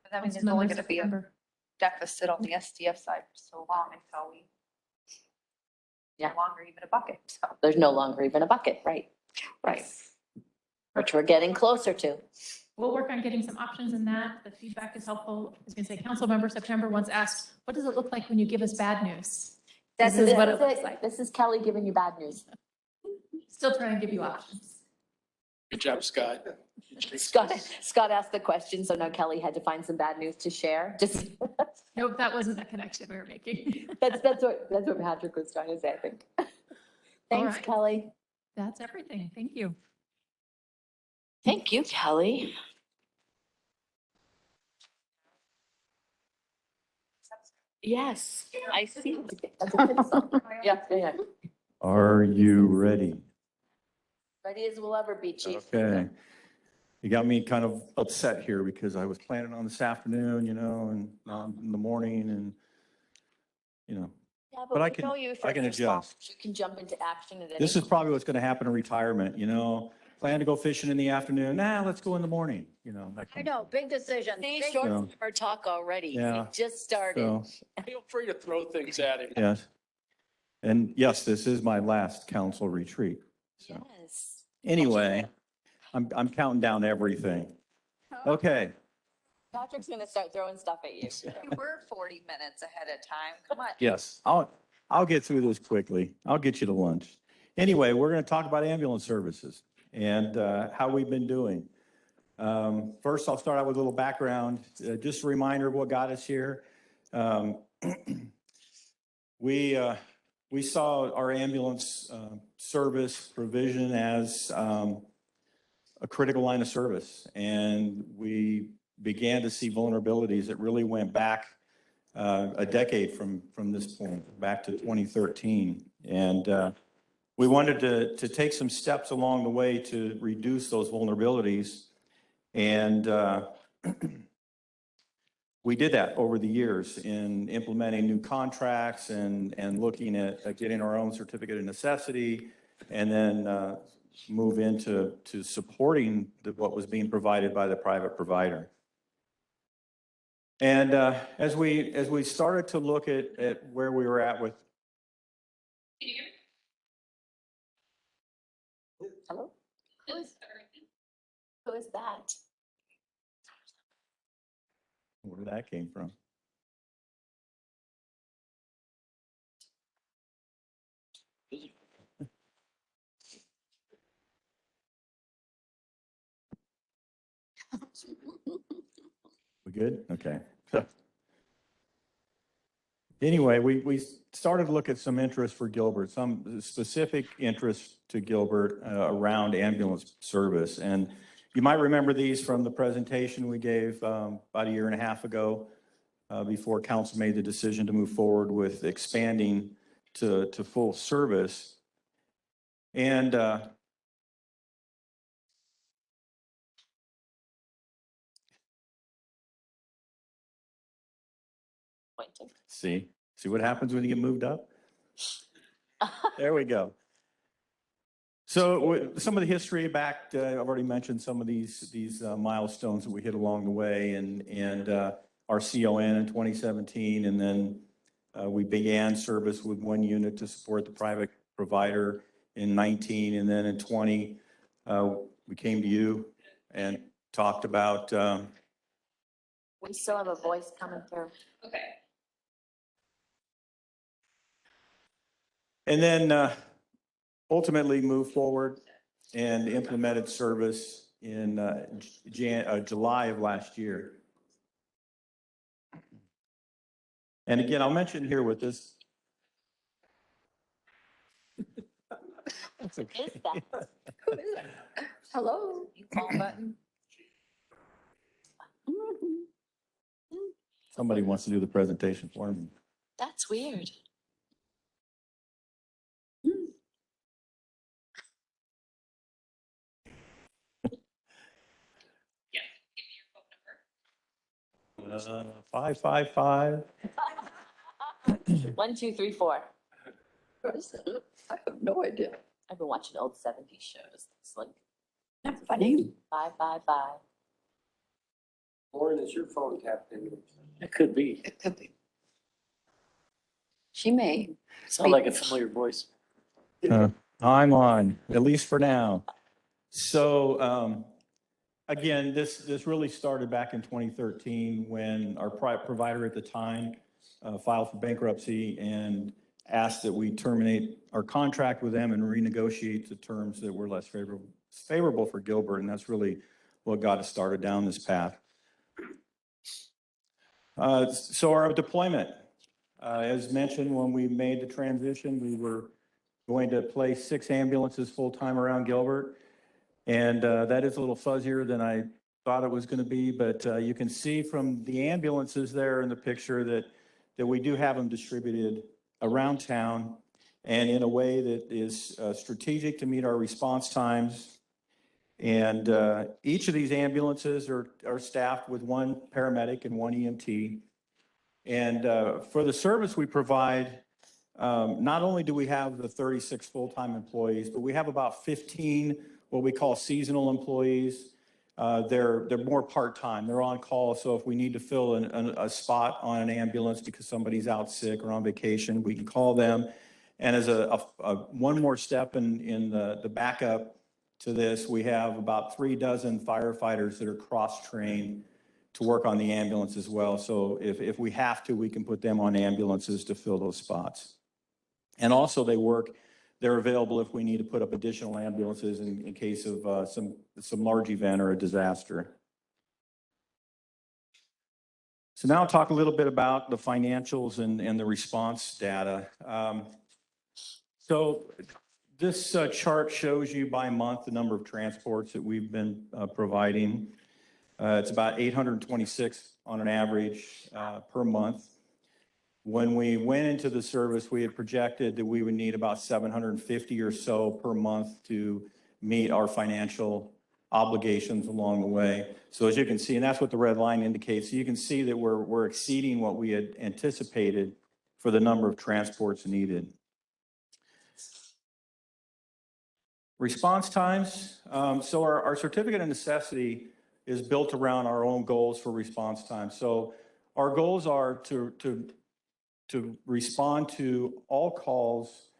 S5: But that means there's only going to be a deficit on the SDF side for so long until we no longer even a bucket. So
S12: there's no longer even a bucket, right?
S6: Right.
S12: Which we're getting closer to.
S10: We'll work on getting some options in that. The feedback is helpful. I was going to say, council member September once asked, what does it look like when you give us bad news? This is what it looks like.
S12: This is Kelly giving you bad news.
S10: Still trying to give you options.
S11: Good job, Scott.
S12: Scott asked the question, so now Kelly had to find some bad news to share. Just,
S10: Nope, that wasn't the connection we were making.
S12: that's what Patrick was trying to say, I think. Thanks,
S10: right.
S12: Kelly.
S10: That's everything. Thank you.
S12: Thank you, Kelly. Yes, I see. That's a good song. Yeah.
S19: Are you ready?
S12: Ready as we'll ever be, chief.
S19: Okay. You got me kind of upset here because I was planning on this afternoon, and in the morning and,
S12: Yeah,
S19: But I
S12: we
S19: can-
S12: know you
S19: I can
S12: for response.
S19: adjust.
S12: You can jump into action at any.
S19: this is probably what's going to happen in retirement, plan to go fishing in the afternoon. Let's go in the morning, that
S6: I
S19: kind
S6: know, big decision.
S12: See,
S6: Big-
S12: short
S19: So-
S12: summer talk already.
S19: Yeah.
S12: We just started.
S19: So,
S11: Feel free to throw things at him.
S19: yes. And yes, this is my last council retreat. So
S12: Yes.
S19: anyway, I'm counting down everything. Okay.
S12: Patrick's gonna start throwing stuff at you.
S5: We're 40 minutes ahead of time. Come on.
S19: Yes, I'll get through this quickly. I'll get you to lunch. Anyway, we're going to talk about ambulance services and how we've been doing. First, I'll start out with a little background, just a reminder of what got us here. We saw our ambulance service provision as a critical line of service, and we began to see vulnerabilities that really went back a decade from this point, back to 2013. And we wanted to take some steps along the way to reduce those vulnerabilities. And we did that over the years in implementing new contracts and looking at getting our own certificate of necessity, and then move into supporting what was being provided by the private provider. And as we started to look at where we were at with.
S12: Hello? Who is that?
S19: Where that came from? We good? Okay. Anyway, we started to look at some interest for Gilbert, some specific interest to Gilbert around ambulance service. And you might remember these from the presentation we gave about a year and a half ago before council made the decision to move forward with expanding to full service. And see what happens when you get moved up? There we go. So some of the history back, I've already mentioned some of these milestones that we hit along the way, and our CON in 2017, and then we began service with one unit to support the private provider in 19, and then in 20, we came to you and talked about.
S12: We still have a voice coming through.
S5: Okay.
S19: And then ultimately moved forward and implemented service in July of last year. And again, I'll mention here with this. That's okay.
S12: Who is that? Who is that? Hello?
S5: You call button.
S19: Somebody wants to do the presentation for me.
S12: That's weird.
S5: Yeah. Give me your phone number.
S19: 555.
S12: 1, 2, 3, 4.
S6: I have no idea.
S12: I've been watching old 70s shows. It's like
S6: Not funny.
S12: 555.
S18: Lauren, is your phone tapped in?
S17: It could be.
S6: It could be. She may.
S17: Sound like a familiar voice.
S19: I'm on, at least for now. So again, this really started back in 2013 when our private provider at the time filed for bankruptcy, and asked that we terminate our contract with them and renegotiate the terms that were less favorable for Gilbert, and that's really what got us started down this path. So our deployment, as mentioned, when we made the transition, we were going to place 6 ambulances full-time around Gilbert. And that is a little fuzzier than I thought it was going to be, but you can see from the ambulances there in the picture that we do have them distributed around town and in a way that is strategic to meet our response times. And each of these ambulances are staffed with 1 paramedic and 1 EMT. And for the service we provide, not only do we have the 36 full-time employees, but we have about 15 what we call seasonal employees. They're more part-time. They're on call. So if we need to fill a spot on an ambulance because somebody's out sick or on vacation, we can call them. And as one more step in the backup to this, we have about 3 dozen firefighters that are cross-trained to work on the ambulance as well. So if we have to, we can put them on ambulances to fill those spots. And also they're available if we need to put up additional ambulances in case of some large event or a disaster. So now I'll talk a little bit about the financials and the response data. So this chart shows you by month the number of transports that we've been providing. It's about 826 on an average per month. When we went into the service, we had projected that we would need about 750 or so per month to meet our financial obligations along the way. So as you can see, and that's what the red line indicates, so you can see that we're exceeding what we had anticipated for the number of transports needed. Response times. So our certificate of necessity is built around our own goals for response time. So our goals are to respond to all calls,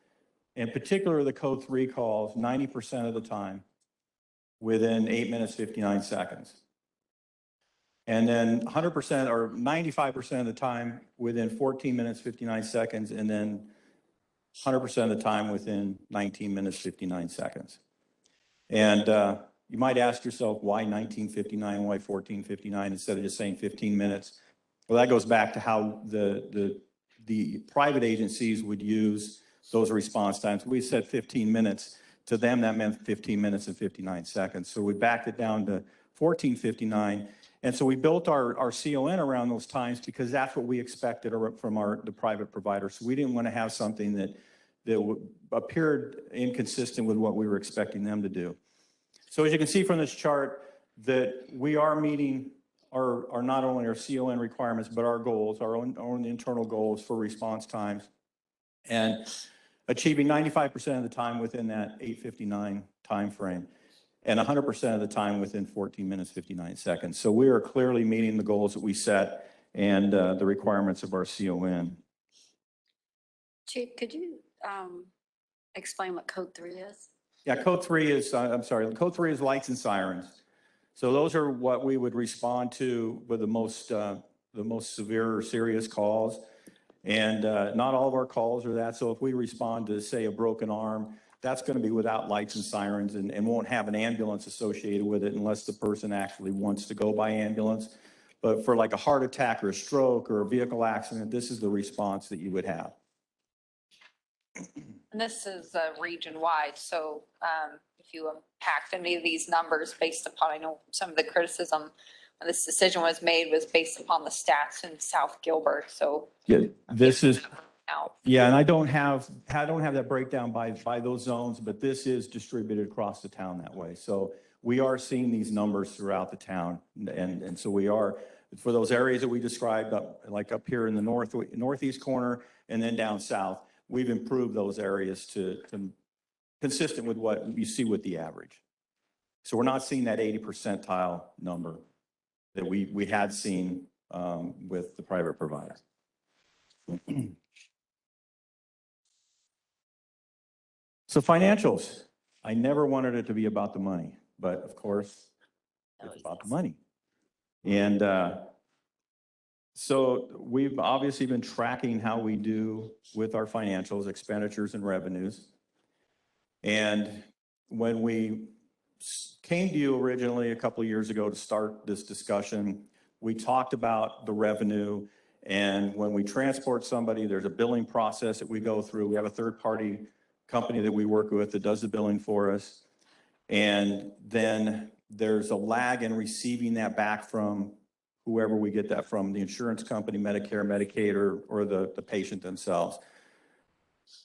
S19: in particular the code 3 calls, 90% of the time within 8 minutes, 59 seconds. And then 100% or 95% of the time within 14 minutes, 59 seconds, and then 100% of the time within 19 minutes, 59 seconds. And you might ask yourself, why 1959, why 1459 instead of just saying 15 minutes? Well, that goes back to how the private agencies would use those response times. We said 15 minutes. To them, that meant 15 minutes and 59 seconds. So we backed it down to 1459. And so we built our CON around those times because that's what we expected from the private provider. So we didn't want to have something that appeared inconsistent with what we were expecting them to do. So as you can see from this chart, that we are meeting our not only our CON requirements, but our goals, our own internal goals for response times, and achieving 95% of the time within that 8:59 time frame, and 100% of the time within 14 minutes, 59 seconds. So we are clearly meeting the goals that we set and the requirements of our CON.
S6: Chief, could you explain what code 3 is?
S19: Yeah, code 3 is, code 3 is lights and sirens. So those are what we would respond to with the most severe or serious calls. And not all of our calls are that. So if we respond to, say, a broken arm, that's going to be without lights and sirens and won't have an ambulance associated with it unless the person actually wants to go by ambulance. But for like a heart attack or a stroke or a vehicle accident, this is the response that you would have.
S5: And this is region-wide, so if you unpacked any of these numbers based upon, I know some of the criticism when this decision was made was based upon the stats in South Gilbert, so.
S19: Yeah, this is,
S5: out.
S19: yeah, and I don't have that breakdown by those zones, but this is distributed across the town that way. So we are seeing these numbers throughout the town, and so we are, for those areas that we described, like up here in the northeast corner and then down south, we've improved those areas to consistent with what you see with the average. So we're not seeing that 80 percentile number that we had seen with the private provider. So financials, I never wanted it to be about the money, but of course, it's about the money. And So we've obviously been tracking how we do with our financials, expenditures and revenues. And when we came to you originally a couple of years ago to start this discussion, we talked about the revenue. And when we transport somebody, there's a billing process that we go through. We have a third-party company that we work with that does the billing for us. And then there's a lag in receiving that back from whoever we get that from, the insurance company, Medicare, Medicaid, or the patient themselves.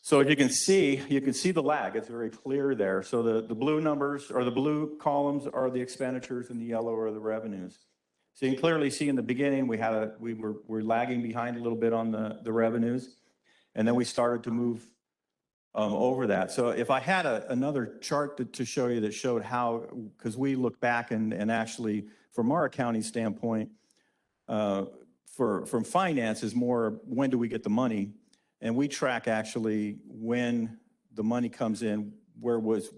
S19: So as you can see the lag. It's very clear there. So the blue numbers, or the blue columns, are the expenditures, and the yellow are the revenues. So you can clearly see in the beginning, we're lagging behind a little bit on the revenues, and then we started to move over that. So if I had another chart to show you that showed how, because we look back and actually, from our accounting standpoint, from finance is more, when do we get the money? And we track actually when the money comes in, when was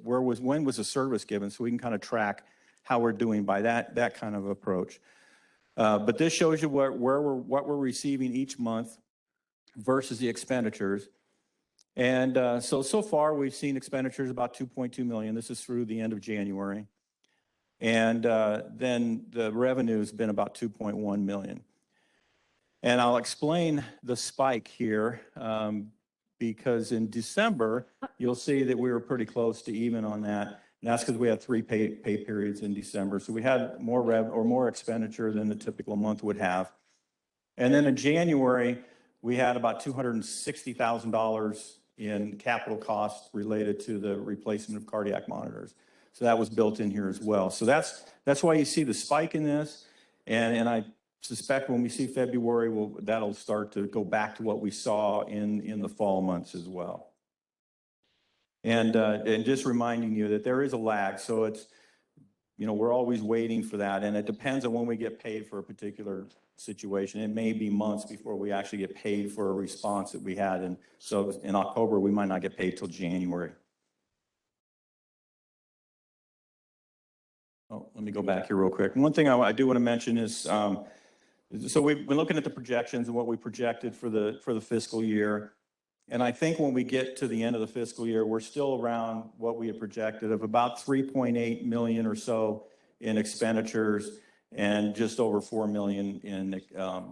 S19: the service given, so we can kind of track how we're doing by that kind of approach. But this shows you what we're receiving each month versus the expenditures. And so far we've seen expenditures about 2.2 million. This is through the end of January. And then the revenue has been about 2.1 million. And I'll explain the spike here because in December, you'll see that we were pretty close to even on that. And that's because we had 3 pay periods in December. So we had more expenditure than the typical month would have. And then in January, we had about $260,000 in capital costs related to the replacement of cardiac monitors. So that was built in here as well. So that's why you see the spike in this. And I suspect when we see February, that'll start to go back to what we saw in the fall months as well. And just reminding you that there is a lag. So it's, we're always waiting for that. And it depends on when we get paid for a particular situation. It may be months before we actually get paid for a response that we had. And so in October, we might not get paid till January. Oh, let me go back here real quick. One thing I do want to mention is, so we've been looking at the projections and what we projected for the fiscal year. And I think when we get to the end of the fiscal year, we're still around what we had projected of about 3.8 million or so in expenditures and just over 4 million in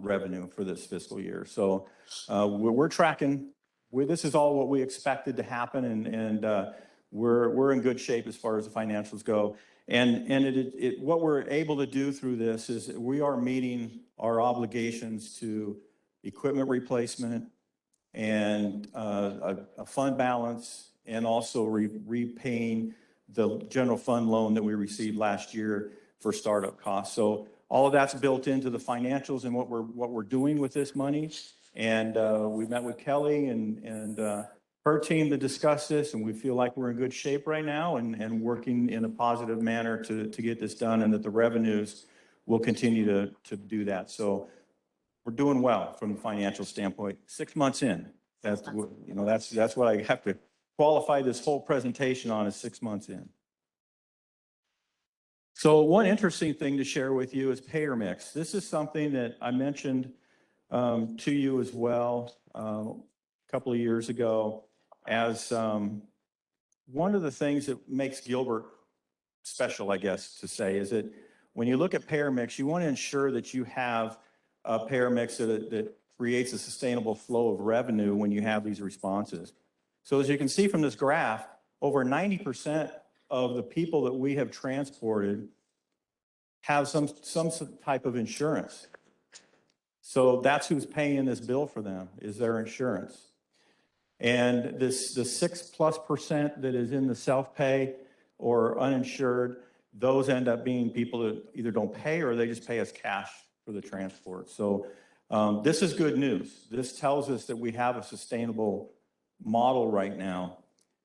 S19: revenue for this fiscal year. So we're tracking. This is all what we expected to happen, and we're in good shape as far as the financials go. And what we're able to do through this is we are meeting our obligations to equipment replacement and a fund balance, and also repaying the general fund loan that we received last year for startup costs. So all of that's built into the financials and what we're doing with this money. And we met with Kelly and her team to discuss this, and we feel like we're in good shape right now and working in a positive manner to get this done, and that the revenues will continue to do that. So we're doing well from a financial standpoint. 6 months in, that's what I have to qualify this whole presentation on, is 6 months in. So one interesting thing to share with you is payer mix. This is something that I mentioned to you as well a couple of years ago as one of the things that makes Gilbert special, I guess to say, is that when you look at payer mix, you want to ensure that you have a payer mix that creates a sustainable flow of revenue when you have these responses. So as you can see from this graph, over 90% of the people that we have transported have some type of insurance. So that's who's paying this bill for them, is their insurance. And the 6+% that is in the self-pay or uninsured, those end up being people that either don't pay or they just pay us cash for the transport. So this is good news. This tells us that we have a sustainable model right now.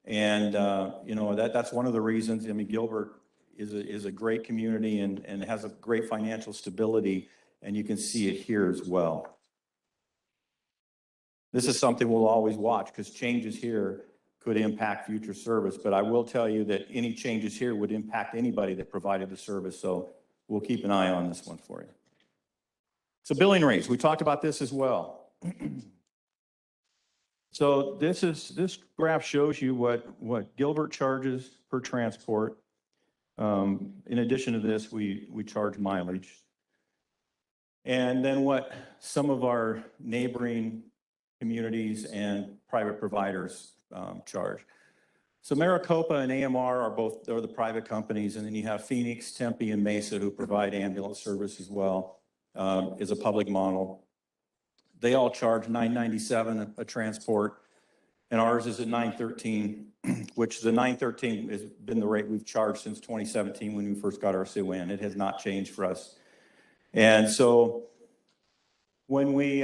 S19: And that's one of the reasons. I mean, Gilbert is a great community and has a great financial stability, and you can see it here as well. This is something we'll always watch, because changes here could impact future service. But I will tell you that any changes here would impact anybody that provided the service. So we'll keep an eye on this one for you. So billing rates, we talked about this as well. So this graph shows you what Gilbert charges per transport. In addition to this, we charge mileage. And then what some of our neighboring communities and private providers charge. So Maricopa and AMR they're the private companies, and then you have Phoenix, Tempe, and Mesa who provide ambulance service as well, is a public model. They all charge $9.97 a transport, and ours is at $9.13, which the $9.13 has been the rate we've charged since 2017 when we first got our SIW in. It has not changed for us. And so when we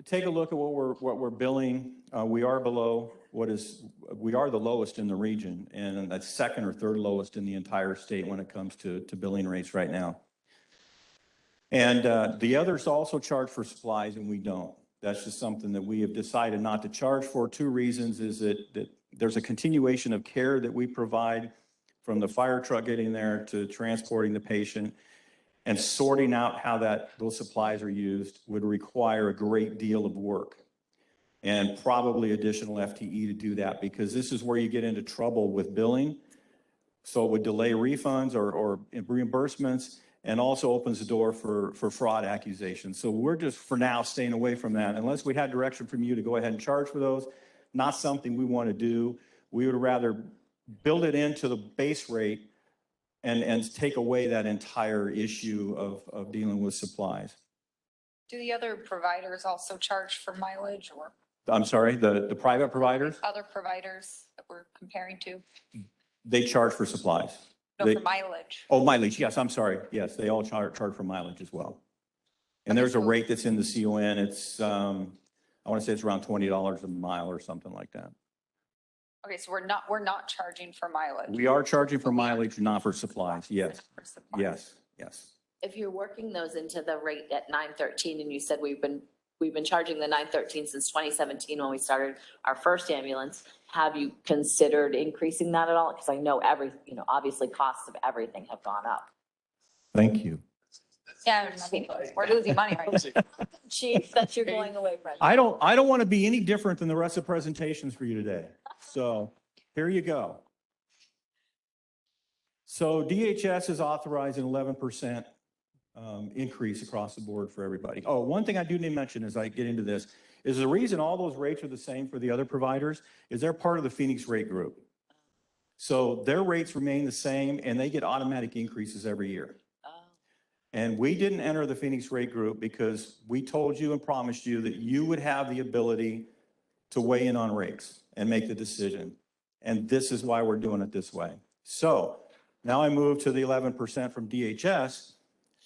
S19: take a look at what we're billing, we are below we are the lowest in the region, and that's second or third lowest in the entire state when it comes to billing rates right now. And the others also charge for supplies, and we don't. That's just something that we have decided not to charge for. Two reasons is that there's a continuation of care that we provide from the fire truck getting there to transporting the patient, and sorting out how those supplies are used would require a great deal of work and probably additional FTE to do that, because this is where you get into trouble with billing. So it would delay refunds or reimbursements, and also opens the door for fraud accusations. So we're just, for now, staying away from that. Unless we had direction from you to go ahead and charge for those, not something we want to do. We would rather build it into the base rate and take away that entire issue of dealing with supplies.
S5: Do the other providers also charge for mileage, or
S19: I'm sorry, the private providers,
S5: other providers that we're comparing to?
S19: they charge for supplies.
S5: No, for mileage.
S19: Oh, mileage, yes, I'm sorry. Yes, they all charge for mileage as well. And there's a rate that's in the CON. It's, I want to say it's around $20 a mile or something like that.
S5: Okay, so we're not charging for mileage.
S19: We are charging for mileage, not for supplies. Yes, yes, yes.
S12: If you're working those into the rate at $9.13, and you said we've been charging the $9.13 since 2017 when we started our first ambulance, have you considered increasing that at all? Because I know obviously costs of everything have gone up.
S19: Thank you.
S5: Yeah, I mean, we're losing money right now.
S12: Chief, that you're going away from.
S19: I don't want to be any different than the rest of the presentations for you today. So here you go. So DHS is authorizing 11% increase across the board for everybody. Oh, one thing I do need to mention as I get into this is the reason all those rates are the same for the other providers is they're part of the Phoenix rate group. So their rates remain the same, and they get automatic increases every year. And we didn't enter the Phoenix rate group because we told you and promised you that you would have the ability to weigh in on rates and make the decision. And this is why we're doing it this way. So now I move to the 11% from DHS,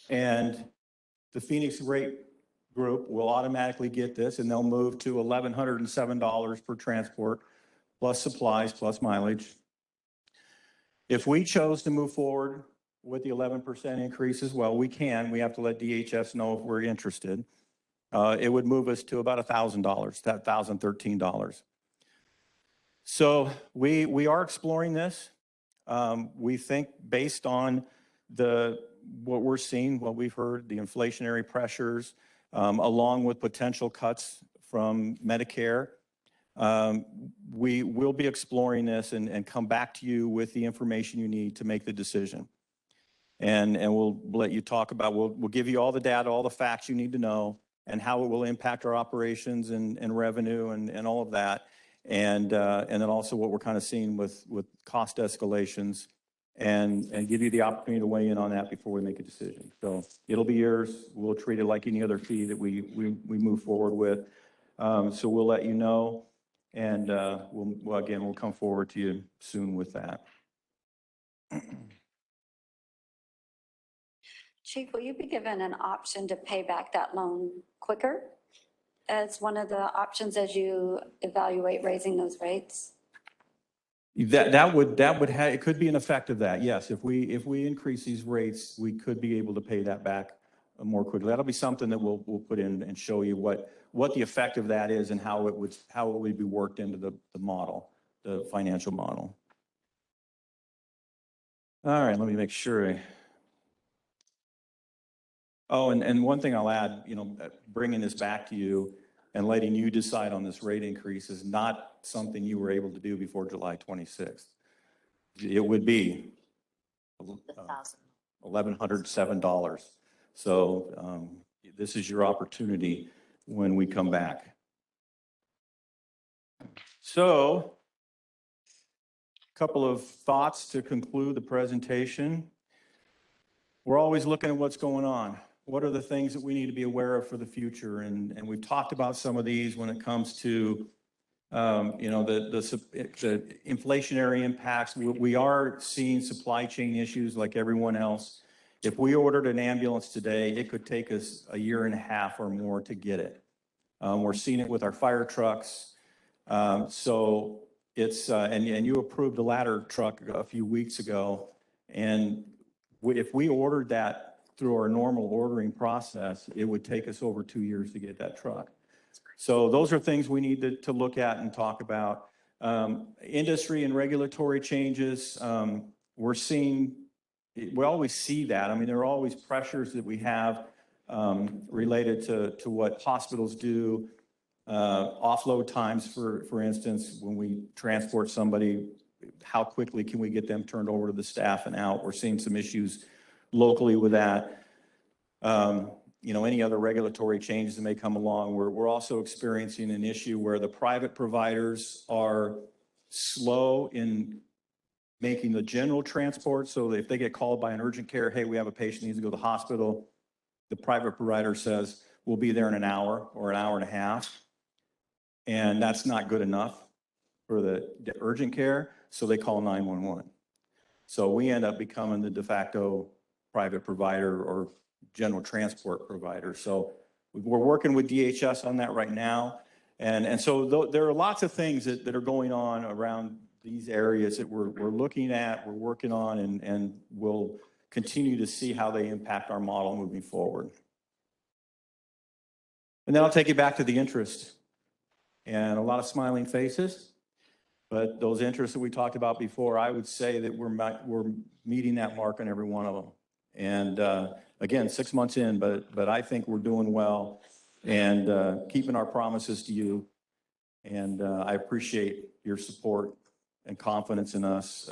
S19: and the Phoenix rate group will automatically get this, and they'll move to $1,107 per transport, plus supplies, plus mileage. If we chose to move forward with the 11% increase as well, we can. We have to let DHS know if we're interested. It would move us to about $1,000, $1,013. So we are exploring this. We think based on what we're seeing, what we've heard, the inflationary pressures, along with potential cuts from Medicare, we will be exploring this and come back to you with the information you need to make the decision. And we'll let you talk about, we'll give you all the data, all the facts you need to know, and how it will impact our operations and revenue and all of that. And then also what we're kind of seeing with cost escalations, and give you the opportunity to weigh in on that before we make a decision. So it'll be yours. We'll treat it like any other fee that we move forward with. So we'll let you know, and we'll come forward to you soon with that.
S6: Chief, will you be given an option to pay back that loan quicker as one of the options as you evaluate raising those rates?
S19: That would have, it could be an effect of that. Yes, if we increase these rates, we could be able to pay that back more quickly. That'll be something that we'll put in and show you what the effect of that is and how it would be worked into the model, the financial model. All right, let me make sure. Oh, and one thing I'll add, bringing this back to you and letting you decide on this rate increase is not something you were able to do before July 26th. It would be $1,107. So this is your opportunity when we come back. So, a couple of thoughts to conclude the presentation. We're always looking at what's going on. What are the things that we need to be aware of for the future? And we've talked about some of these when it comes to, the inflationary impacts. We are seeing supply chain issues like everyone else. If we ordered an ambulance today, it could take us a year and a half or more to get it. We're seeing it with our fire trucks. So it's, and you approved the ladder truck a few weeks ago. And if we ordered that through our normal ordering process, it would take us over 2 years to get that truck. So those are things we need to look at and talk about. Industry and regulatory changes, we're seeing, we always see that. I mean, there are always pressures that we have related to what hospitals do. Offload times, for instance, when we transport somebody, how quickly can we get them turned over to the staff and out? We're seeing some issues locally with that. Any other regulatory changes that may come along. We're also experiencing an issue where the private providers are slow in making the general transport. So if they get called by an urgent care, hey, we have a patient needs to go to the hospital, the private provider says, we'll be there in an hour or an hour and a half. And that's not good enough for the urgent care, so they call 911. So we end up becoming the de facto private provider or general transport provider. So we're working with DHS on that right now. And so there are lots of things that are going on around these areas that we're looking at, we're working on, and we'll continue to see how they impact our model moving forward. And then I'll take you back to the interest. And a lot of smiling faces, but those interests that we talked about before, I would say that we're meeting that mark on every one of them. And again, 6 months in, but I think we're doing well and keeping our promises to you. And I appreciate your support and confidence in us.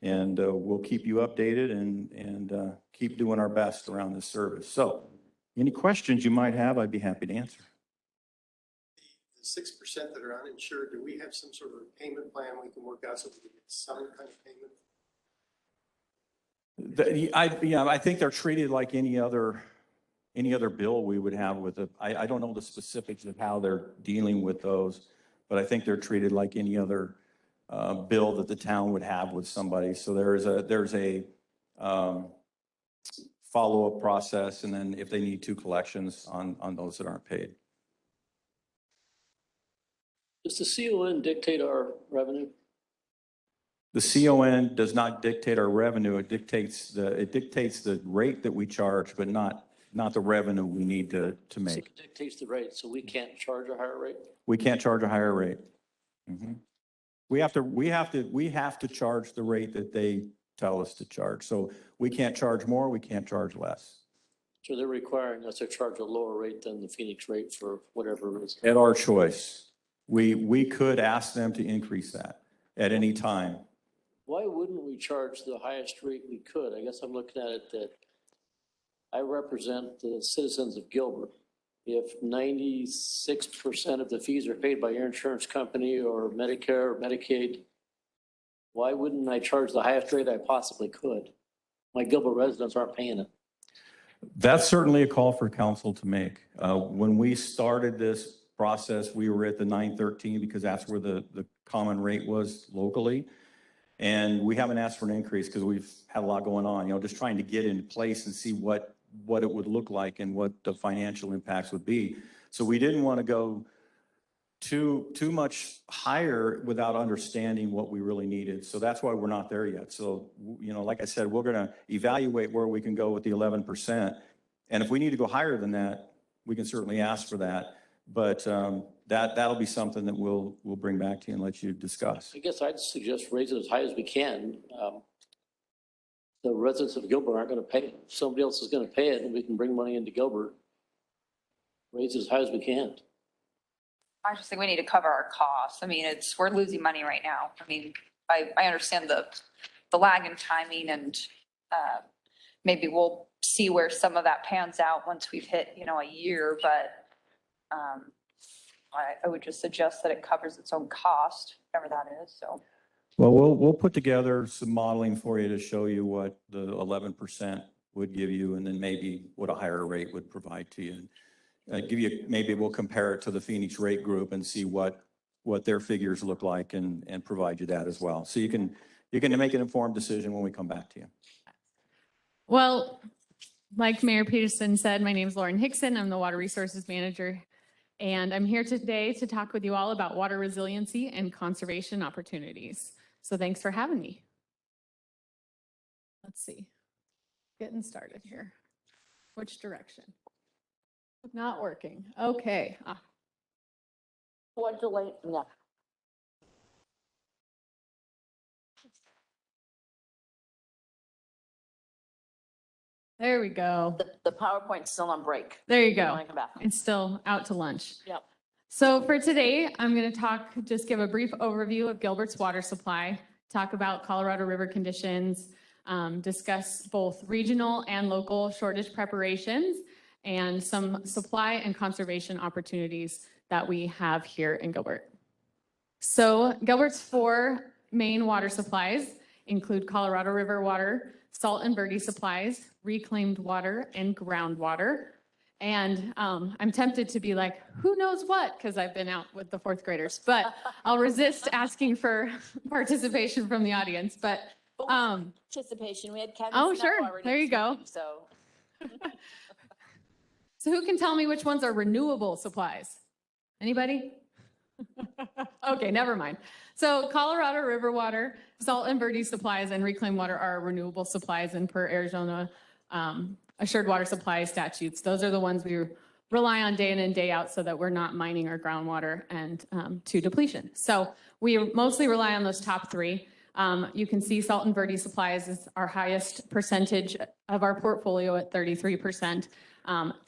S19: And we'll keep you updated and keep doing our best around this service. So any questions you might have, I'd be happy to answer.
S18: 6% that are uninsured, do we have some sort of payment plan we can work out so we can get some kind of payment?
S19: I think they're treated like any other bill we would have with it. I don't know the specifics of how they're dealing with those, but I think they're treated like any other bill that the town would have with somebody. So there's a follow-up process, and then if they need to, collections on those that aren't paid.
S17: Does the CON dictate our revenue?
S19: The CON does not dictate our revenue. It dictates the rate that we charge, but not the revenue we need to make.
S17: So it dictates the rate, so we can't charge a higher rate?
S19: We can't charge a higher rate. Mm-hmm. We have to charge the rate that they tell us to charge. So we can't charge more, we can't charge less.
S17: So they're requiring us to charge a lower rate than the Phoenix rate for whatever reason?
S19: At our choice. We could ask them to increase that at any time.
S17: Why wouldn't we charge the highest rate we could? I guess I'm looking at it that I represent the citizens of Gilbert. If 96% of the fees are paid by your insurance company or Medicare or Medicaid, why wouldn't I charge the highest rate I possibly could? My Gilbert residents aren't paying it.
S19: That's certainly a call for council to make. When we started this process, we were at the 913 because that's where the common rate was locally. And we haven't asked for an increase because we've had a lot going on, just trying to get in place and see what it would look like and what the financial impacts would be. So we didn't want to go too much higher without understanding what we really needed. So that's why we're not there yet. So, like I said, we're going to evaluate where we can go with the 11%. And if we need to go higher than that, we can certainly ask for that. But that'll be something that we'll bring back to you and let you discuss.
S17: I guess I'd suggest raise it as high as we can. The residents of Gilbert aren't gonna pay it. Somebody else is gonna pay it, and we can bring money into Gilbert. Raise it as high as we can.
S5: I just think we need to cover our costs. I mean, we're losing money right now. I mean, I understand the lag in timing and, maybe we'll see where some of that pans out once we've hit, a year, but, I would just suggest that it covers its own cost, whatever that is, so.
S19: Well, we'll put together some modeling for you to show you what the 11% would give you, and then maybe what a higher rate would provide to you. Maybe we'll compare it to the Phoenix rate group and see what their figures look like and provide you that as well. So you can make an informed decision when we come back to you.
S20: Well, like Mayor Peterson said, my name is Lauren Hickson. I'm the Water Resources Manager, and I'm here today to talk with you all about water resiliency and conservation opportunities. So thanks for having me. Let's see, getting started here. Which direction? Not working. Okay.
S12: What delay? Yeah.
S20: There we go.
S12: The PowerPoint's still on break.
S20: There you go.
S12: Wanna come back?
S20: It's still out to lunch.
S12: Yep.
S20: So for today, I'm going to just give a brief overview of Gilbert's water supply, talk about Colorado River conditions, discuss both regional and local shortage preparations, and some supply and conservation opportunities that we have here in Gilbert. So Gilbert's 4 main water supplies include Colorado River water, salt and birdie supplies, reclaimed water, and groundwater. And I'm tempted to be like, who knows what, because I've been out with the 4th graders, but I'll resist asking for participation from the audience. But
S12: participation, we had Kevin.
S20: Oh,
S12: Snow
S20: sure.
S12: already
S20: There you go.
S12: speaking, So.
S20: So who can tell me which ones are renewable supplies? Anybody? Okay, never mind. So Colorado River water, salt and birdie supplies, and reclaimed water are renewable supplies, and per Arizona assured water supply statutes, those are the ones we rely on day in and day out so that we're not mining our groundwater and to depletion. So we mostly rely on those top 3. You can see salt and birdie supplies is our highest percentage of our portfolio at 33%,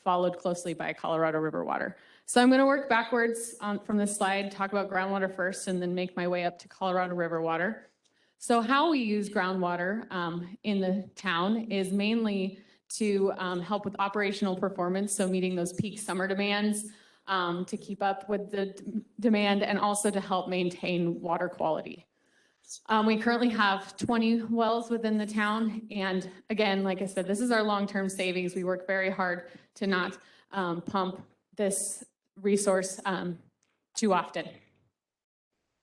S20: followed closely by Colorado River water. So I'm going to work backwards from this slide, talk about groundwater first, and then make my way up to Colorado River water. So how we use groundwater in the town is mainly to help with operational performance, so meeting those peak summer demands, to keep up with the demand, and also to help maintain water quality. We currently have 20 wells within the town, and again, like I said, this is our long-term savings. We work very hard to not pump this resource too often.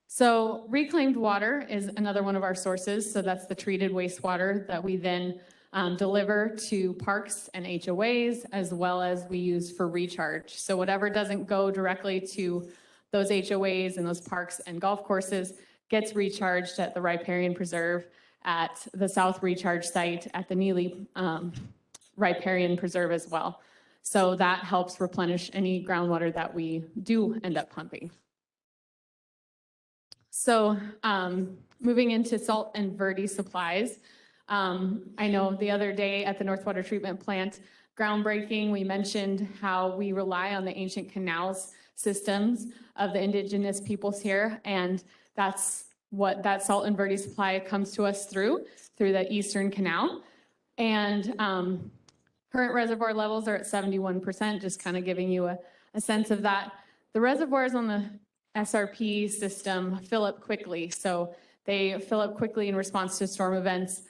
S20: So reclaimed water is another one of our sources. So that's the treated wastewater that we then deliver to parks and HOAs, as well as we use for recharge. So whatever doesn't go directly to those HOAs and those parks and golf courses gets recharged at the riparian preserve, at the South Recharge site, at the Neely Riparian Preserve as well. So that helps replenish any groundwater that we do end up pumping. So moving into salt and birdie supplies, I know the other day at the North Water Treatment Plant groundbreaking, we mentioned how we rely on the ancient canals systems of the indigenous peoples here, and that's what that salt and birdie supply comes to us through the Eastern Canal. And current reservoir levels are at 71%, just kind of giving you a sense of that. The reservoirs on the SRP system fill up quickly, so they fill up quickly in response to storm events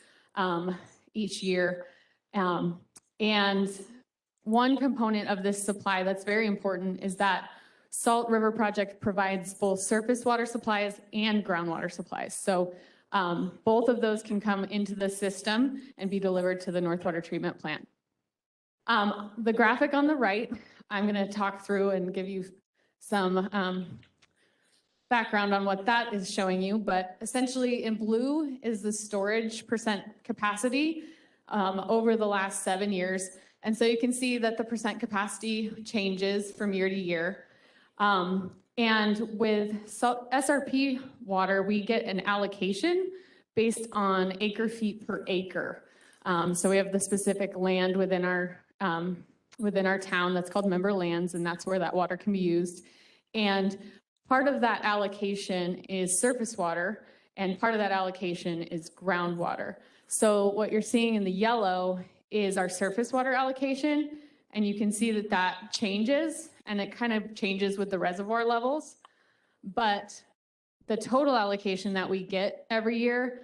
S20: each year. And one component of this supply that's very important is that Salt River Project provides both surface water supplies and groundwater supplies. So both of those can come into the system and be delivered to the North Water Treatment Plant. The graphic on the right, I'm going to talk through and give you some background on what that is showing you, but essentially in blue is the storage percent capacity over the last 7 years. And so you can see that the percent capacity changes from year to year. And with SRP water, we get an allocation based on acre feet per acre. So we have the specific land within our town that's called member lands, and that's where that water can be used. And part of that allocation is surface water, and part of that allocation is groundwater. So what you're seeing in the yellow is our surface water allocation, and you can see that that changes, and it kind of changes with the reservoir levels. But the total allocation that we get every year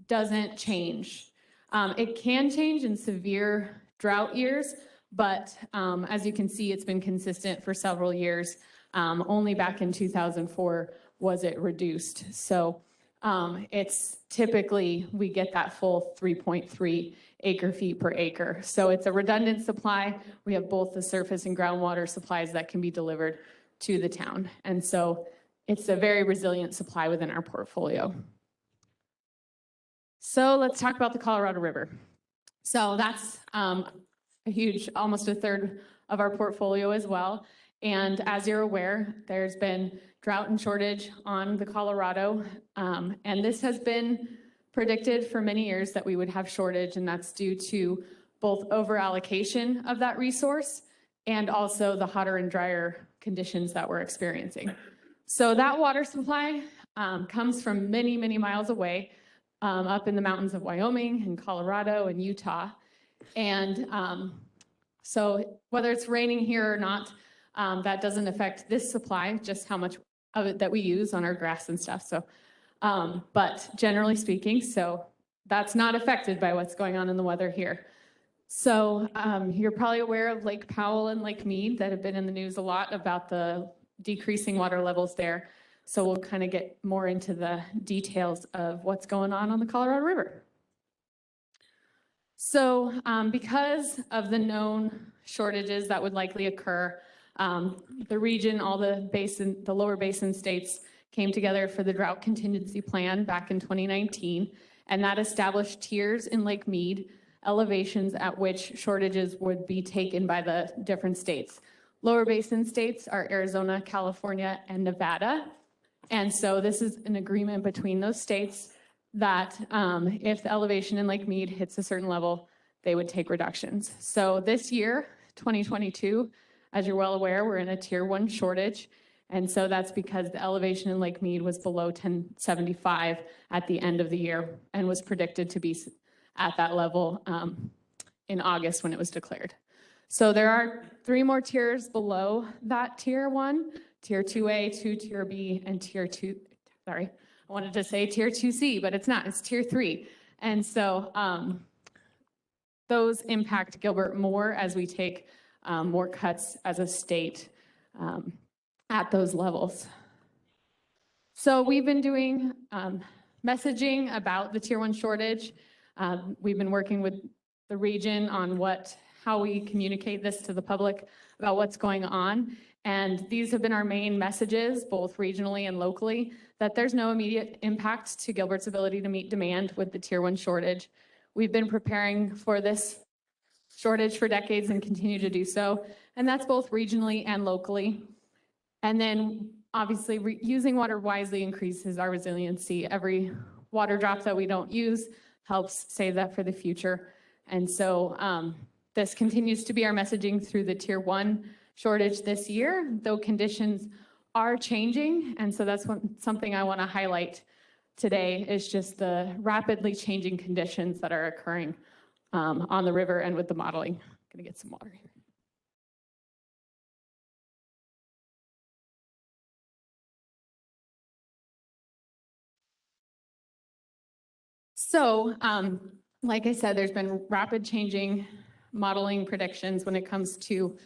S20: doesn't change. It can change in severe drought years, but as you can see, it's been consistent for several years. Only back in 2004 was it reduced. So it's typically, we get that full 3.3 acre feet per acre. So it's a redundant supply. We have both the surface and groundwater supplies that can be delivered to the town. And so it's a very resilient supply within our portfolio. So let's talk about the Colorado River. So that's a huge, almost a third of our portfolio as well. And as you're aware, there's been drought and shortage on the Colorado. And this has been predicted for many years that we would have shortage, and that's due to both over allocation of that resource and also the hotter and drier conditions that we're experiencing. So that water supply comes from many, many miles away, up in the mountains of Wyoming and Colorado and Utah. And so whether it's raining here or not, that doesn't affect this supply, just how much of it that we use on our grass and stuff. So, but generally speaking, so that's not affected by what's going on in the weather here. So you're probably aware of Lake Powell and Lake Mead that have been in the news a lot about the decreasing water levels there. So we'll kind of get more into the details of what's going on the Colorado River. So because of the known shortages that would likely occur, the region, all the lower basin states came together for the drought contingency plan back in 2019, and that established tiers in Lake Mead, elevations at which shortages would be taken by the different states. Lower basin states are Arizona, California, and Nevada. And so this is an agreement between those states that if the elevation in Lake Mead hits a certain level, they would take reductions. So this year, 2022, as you're well aware, we're in a tier 1 shortage. And so that's because the elevation in Lake Mead was below 1075 at the end of the year and was predicted to be at that level in August when it was declared. So there are 3 more tiers below that tier 1, tier 2A, 2 tier B, and tier 2, sorry, I wanted to say tier 2C, but it's not, it's tier 3. And so those impact Gilbert more as we take more cuts as a state at those levels. So we've been doing messaging about the tier 1 shortage. We've been working with the region on how we communicate this to the public about what's going on. And these have been our main messages, both regionally and locally, that there's no immediate impact to Gilbert's ability to meet demand with the tier 1 shortage. We've been preparing for this shortage for decades and continue to do so. And that's both regionally and locally. And then obviously using water wisely increases our resiliency. Every water drop that we don't use helps save that for the future. And so this continues to be our messaging through the tier 1 shortage this year, though conditions are changing. And so that's something I want to highlight today is just the rapidly changing conditions that are occurring on the river and with the modeling. I'm going to get some water here. So, like I said, there's been rapid changing modeling predictions when it comes to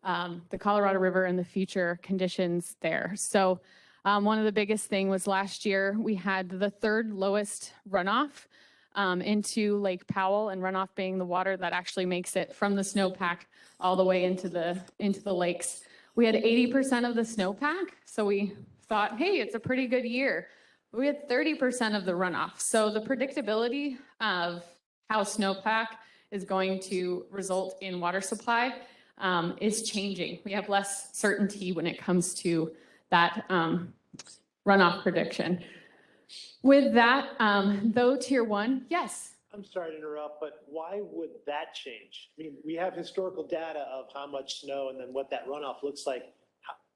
S20: the Colorado River and the future conditions there. So one of the biggest thing was last year we had the 3rd lowest runoff into Lake Powell, and runoff being the water that actually makes it from the snowpack all the way into the lakes. We had 80% of the snowpack, so we thought, hey, it's a pretty good year. We had 30% of the runoff. So the predictability of how snowpack is going to result in water supply is changing. We have less certainty when it comes to that runoff prediction. With that, though tier 1, yes.
S3: I'm sorry to interrupt, but why would that change? I mean, we have historical data of how much snow and then what that runoff looks like.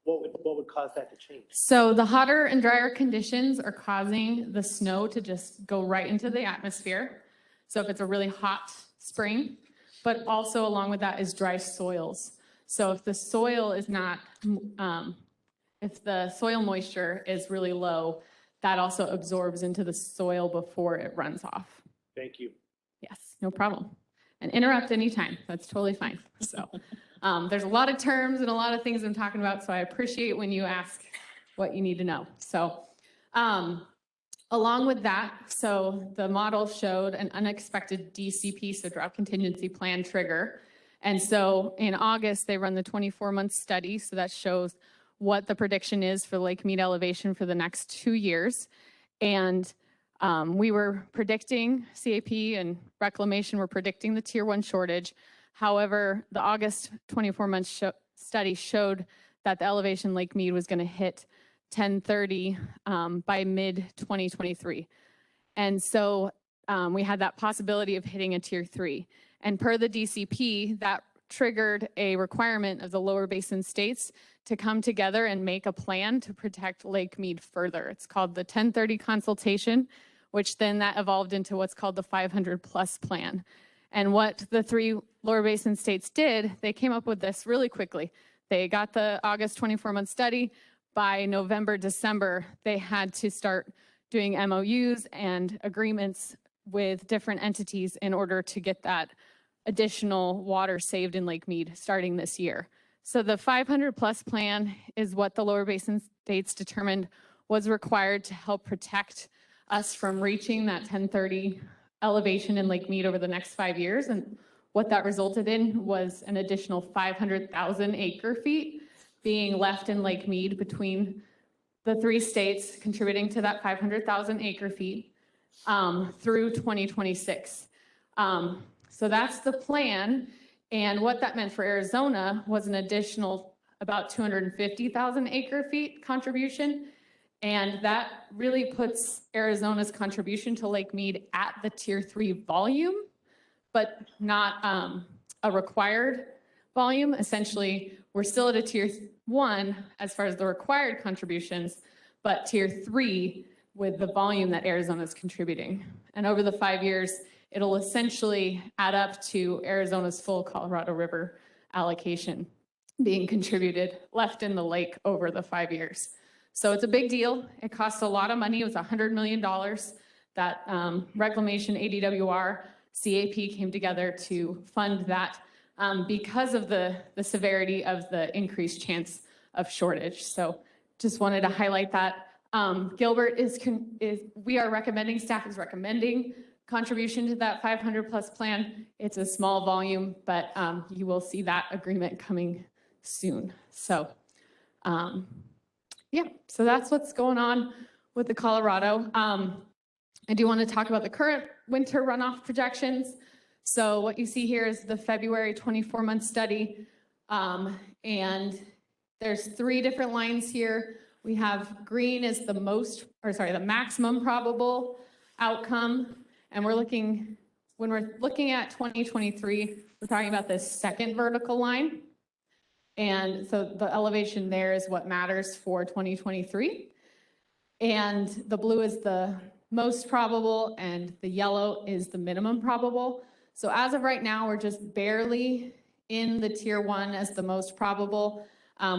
S3: What would cause that to change?
S20: So the hotter and drier conditions are causing the snow to just go right into the atmosphere. So if it's a really hot spring, but also along with that is dry soils. So if the soil is not, if the soil moisture is really low, that also absorbs into the soil before it runs off.
S3: Thank you.
S20: Yes, no problem. And interrupt anytime. That's totally fine. So there's a lot of terms and a lot of things I'm talking about, so I appreciate when you ask what you need to know. So along with that, so the model showed an unexpected DCP, so drought contingency plan trigger. And so in August, they run the 24-month study. So that shows what the prediction is for Lake Mead elevation for the next 2 years. And we were predicting, CAP and Reclamation were predicting the tier 1 shortage. However, the August 24-month study showed that the elevation Lake Mead was going to hit 1030 by mid-2023. And so we had that possibility of hitting a tier 3. And per the DCP, that triggered a requirement of the lower basin states to come together and make a plan to protect Lake Mead further. It's called the 1030 consultation, which then that evolved into what's called the 500+ plan. And what the 3 lower basin states did, they came up with this really quickly. They got the August 24-month study. By November, December, they had to start doing MOUs and agreements with different entities in order to get that additional water saved in Lake Mead starting this year. So the 500+ plan is what the lower basin states determined was required to help protect us from reaching that 1030 elevation in Lake Mead over the next 5 years. And what that resulted in was an additional 500,000 acre feet being left in Lake Mead between the 3 states, contributing to that 500,000 acre feet through 2026. So that's the plan. And what that meant for Arizona was an additional about 250,000 acre feet contribution. And that really puts Arizona's contribution to Lake Mead at the tier 3 volume, but not a required volume. Essentially, we're still at a tier 1 as far as the required contributions, but tier 3 with the volume that Arizona is contributing. And over the 5 years, it'll essentially add up to Arizona's full Colorado River allocation being contributed, left in the lake over the 5 years. So it's a big deal. It costs a lot of money. It was $100 million that Reclamation, ADWR, CAP came together to fund that because of the severity of the increased chance of shortage. So just wanted to highlight that. Gilbert we are recommending, staff is recommending contribution to that 500+ plan. It's a small volume, but you will see that agreement coming soon. So yeah, so that's what's going on with the Colorado. I do want to talk about the current winter runoff projections. So what you see here is the February 24-month study. And there's 3 different lines here. We have green is the maximum probable outcome. And when we're looking at 2023, we're talking about this second vertical line. And so the elevation there is what matters for 2023. And the blue is the most probable and the yellow is the minimum probable. So as of right now, we're just barely in the tier 1 as the most probable,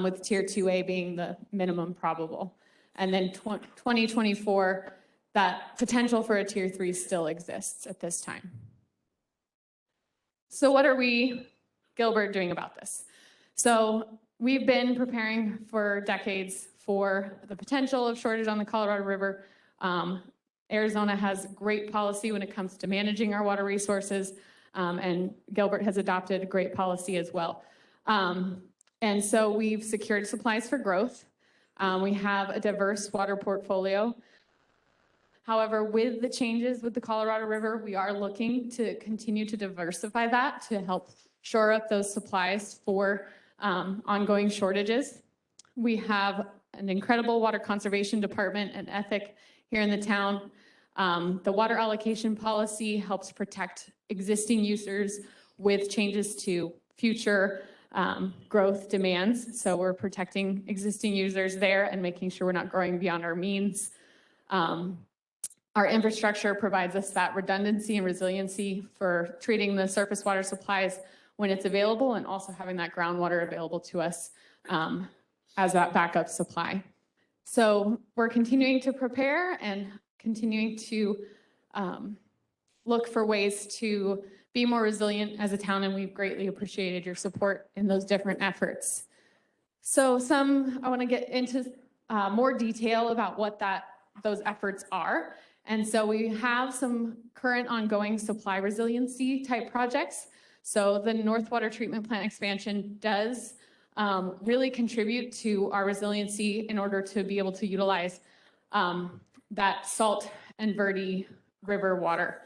S20: with tier 2A being the minimum probable. And then 2024, that potential for a tier 3 still exists at this time. So what are we, Gilbert, doing about this? So we've been preparing for decades for the potential of shortage on the Colorado River. Arizona has great policy when it comes to managing our water resources, and Gilbert has adopted great policy as well. And so we've secured supplies for growth. We have a diverse water portfolio. However, with the changes with the Colorado River, we are looking to continue to diversify that to help shore up those supplies for ongoing shortages. We have an incredible water conservation department and ethic here in the town. The water allocation policy helps protect existing users with changes to future growth demands. So we're protecting existing users there and making sure we're not growing beyond our means. Our infrastructure provides us that redundancy and resiliency for treating the surface water supplies when it's available, and also having that groundwater available to us as that backup supply. So we're continuing to prepare and continuing to look for ways to be more resilient as a town, and we've greatly appreciated your support in those different efforts. So I want to get into more detail about what those efforts are. And so we have some current ongoing supply resiliency type projects. So the North Water Treatment Plant expansion does really contribute to our resiliency in order to be able to utilize that salt and Verde River water.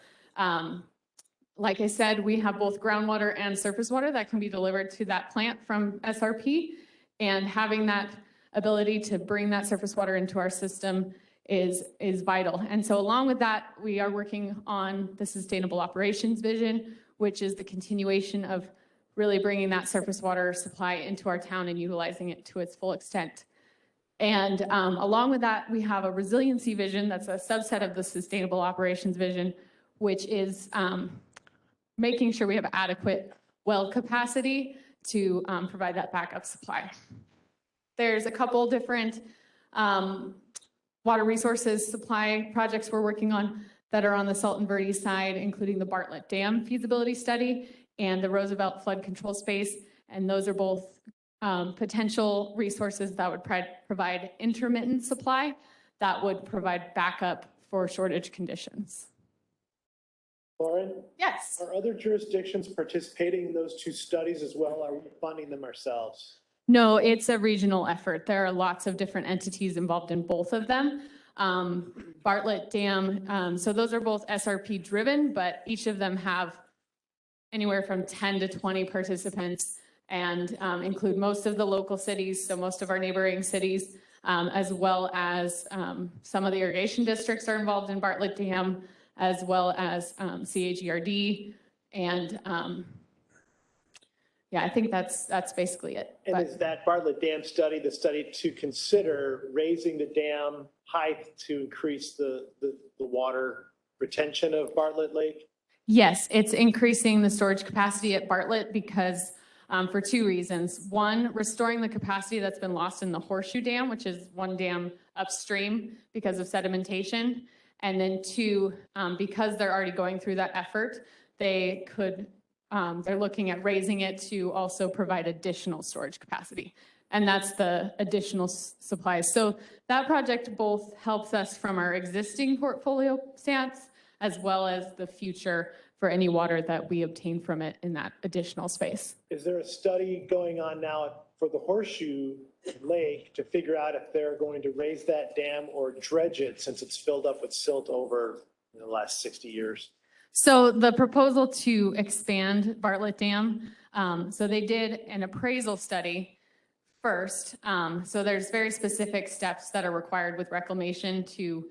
S20: Like I said, we have both groundwater and surface water that can be delivered to that plant from SRP, and having that ability to bring that surface water into our system is vital. And so along with that, we are working on the sustainable operations vision, which is the continuation of really bringing that surface water supply into our town and utilizing it to its full extent. And along with that, we have a resiliency vision that's a subset of the sustainable operations vision, which is making sure we have adequate well capacity to provide that backup supply. There's a couple different water resources supply projects we're working on that are on the Salt and Verde side, including the Bartlett Dam feasibility study and the Roosevelt flood control space. And those are both potential resources that would provide intermittent supply that would provide backup for shortage conditions.
S3: Lauren?
S20: Yes.
S3: Are other jurisdictions participating in those two studies as well? Are we funding them ourselves?
S20: No, it's a regional effort. There are lots of different entities involved in both of them. Bartlett Dam, so those are both SRP driven, but each of them have anywhere from 10 to 20 participants, and include most of the local cities, so most of our neighboring cities, as well as some of the irrigation districts are involved in Bartlett Dam, as well as CAGRD, and yeah, I think that's basically it.
S3: And is that Bartlett Dam study the study to consider raising the dam height to increase the water retention of Bartlett Lake?
S20: Yes, it's increasing the storage capacity at Bartlett because for two reasons. One, restoring the capacity that's been lost in the Horseshoe Dam, which is one dam upstream because of sedimentation. And then two, because they're already going through that effort, they're looking at raising it to also provide additional storage capacity. And that's the additional supplies. So that project both helps us from our existing portfolio stance, as well as the future for any water that we obtain from it in that additional space.
S3: Is there a study going on now for the Horseshoe Lake to figure out if they're going to raise that dam or dredge it since it's filled up with silt over the last 60 years?
S20: So the proposal to expand Bartlett Dam, so they did an appraisal study first. So there's very specific steps that are required with Reclamation to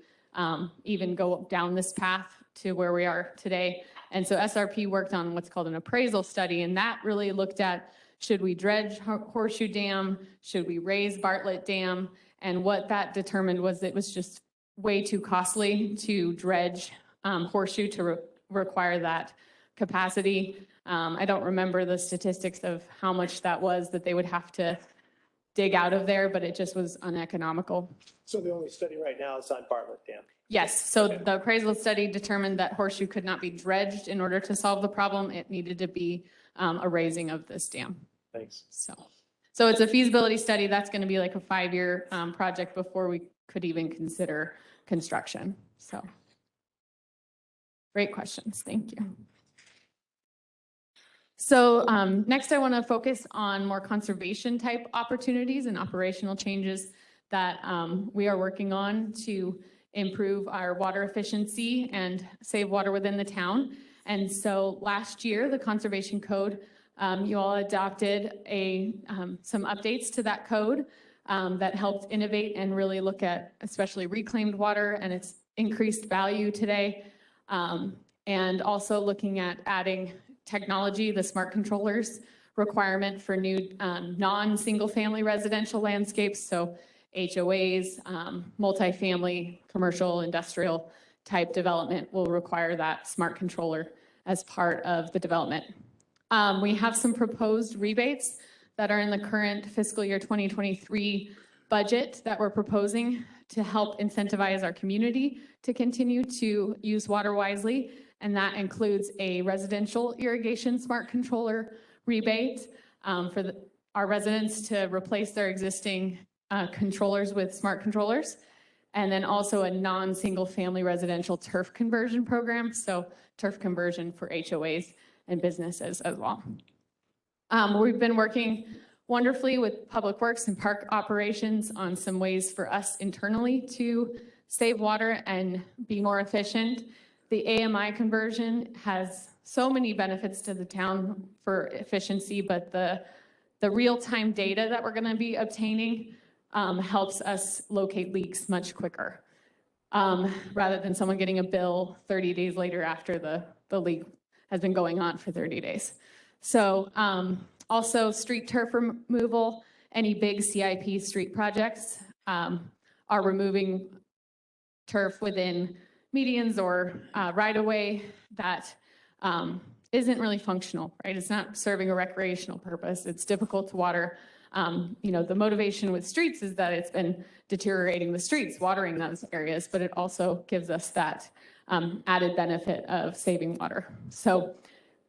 S20: even go down this path to where we are today. And so SRP worked on what's called an appraisal study, and that really looked at, should we dredge Horseshoe Dam? Should we raise Bartlett Dam? And what that determined was it was just way too costly to dredge Horseshoe to require that capacity. I don't remember the statistics of how much that was that they would have to dig out of there, but it just was uneconomical.
S3: So the only study right now is on Bartlett Dam?
S20: Yes, so the appraisal study determined that Horseshoe could not be dredged in order to solve the problem. It needed to be a raising of this dam.
S3: Thanks.
S20: So it's a feasibility study. That's going to be like a 5-year project before we could even consider construction. So great questions. Thank you. So next I want to focus on more conservation type opportunities and operational changes that we are working on to improve our water efficiency and save water within the town. And so last year, the Conservation Code, you all adopted some updates to that code that helped innovate and really look at especially reclaimed water and its increased value today. And also looking at adding technology, the smart controllers requirement for new non-single family residential landscapes. So HOAs, multifamily, commercial, industrial type development will require that smart controller as part of the development. We have some proposed rebates that are in the current fiscal year 2023 budget that we're proposing to help incentivize our community to continue to use water wisely. And that includes a residential irrigation smart controller rebate for our residents to replace their existing controllers with smart controllers. And then also a non-single family residential turf conversion program. So turf conversion for HOAs and businesses as well. We've been working wonderfully with Public Works and park operations on some ways for us internally to save water and be more efficient. The AMI conversion has so many benefits to the town for efficiency, but the real-time data that we're going to be obtaining helps us locate leaks much quicker, rather than someone getting a bill 30 days later after the leak has been going on for 30 days. So also street turf removal, any big CIP street projects are removing turf within medians or right-of-way that isn't really functional, right? It's not serving a recreational purpose. It's difficult to water. You know, the motivation with streets is that it's been deteriorating the streets, watering those areas, but it also gives us that added benefit of saving water. So,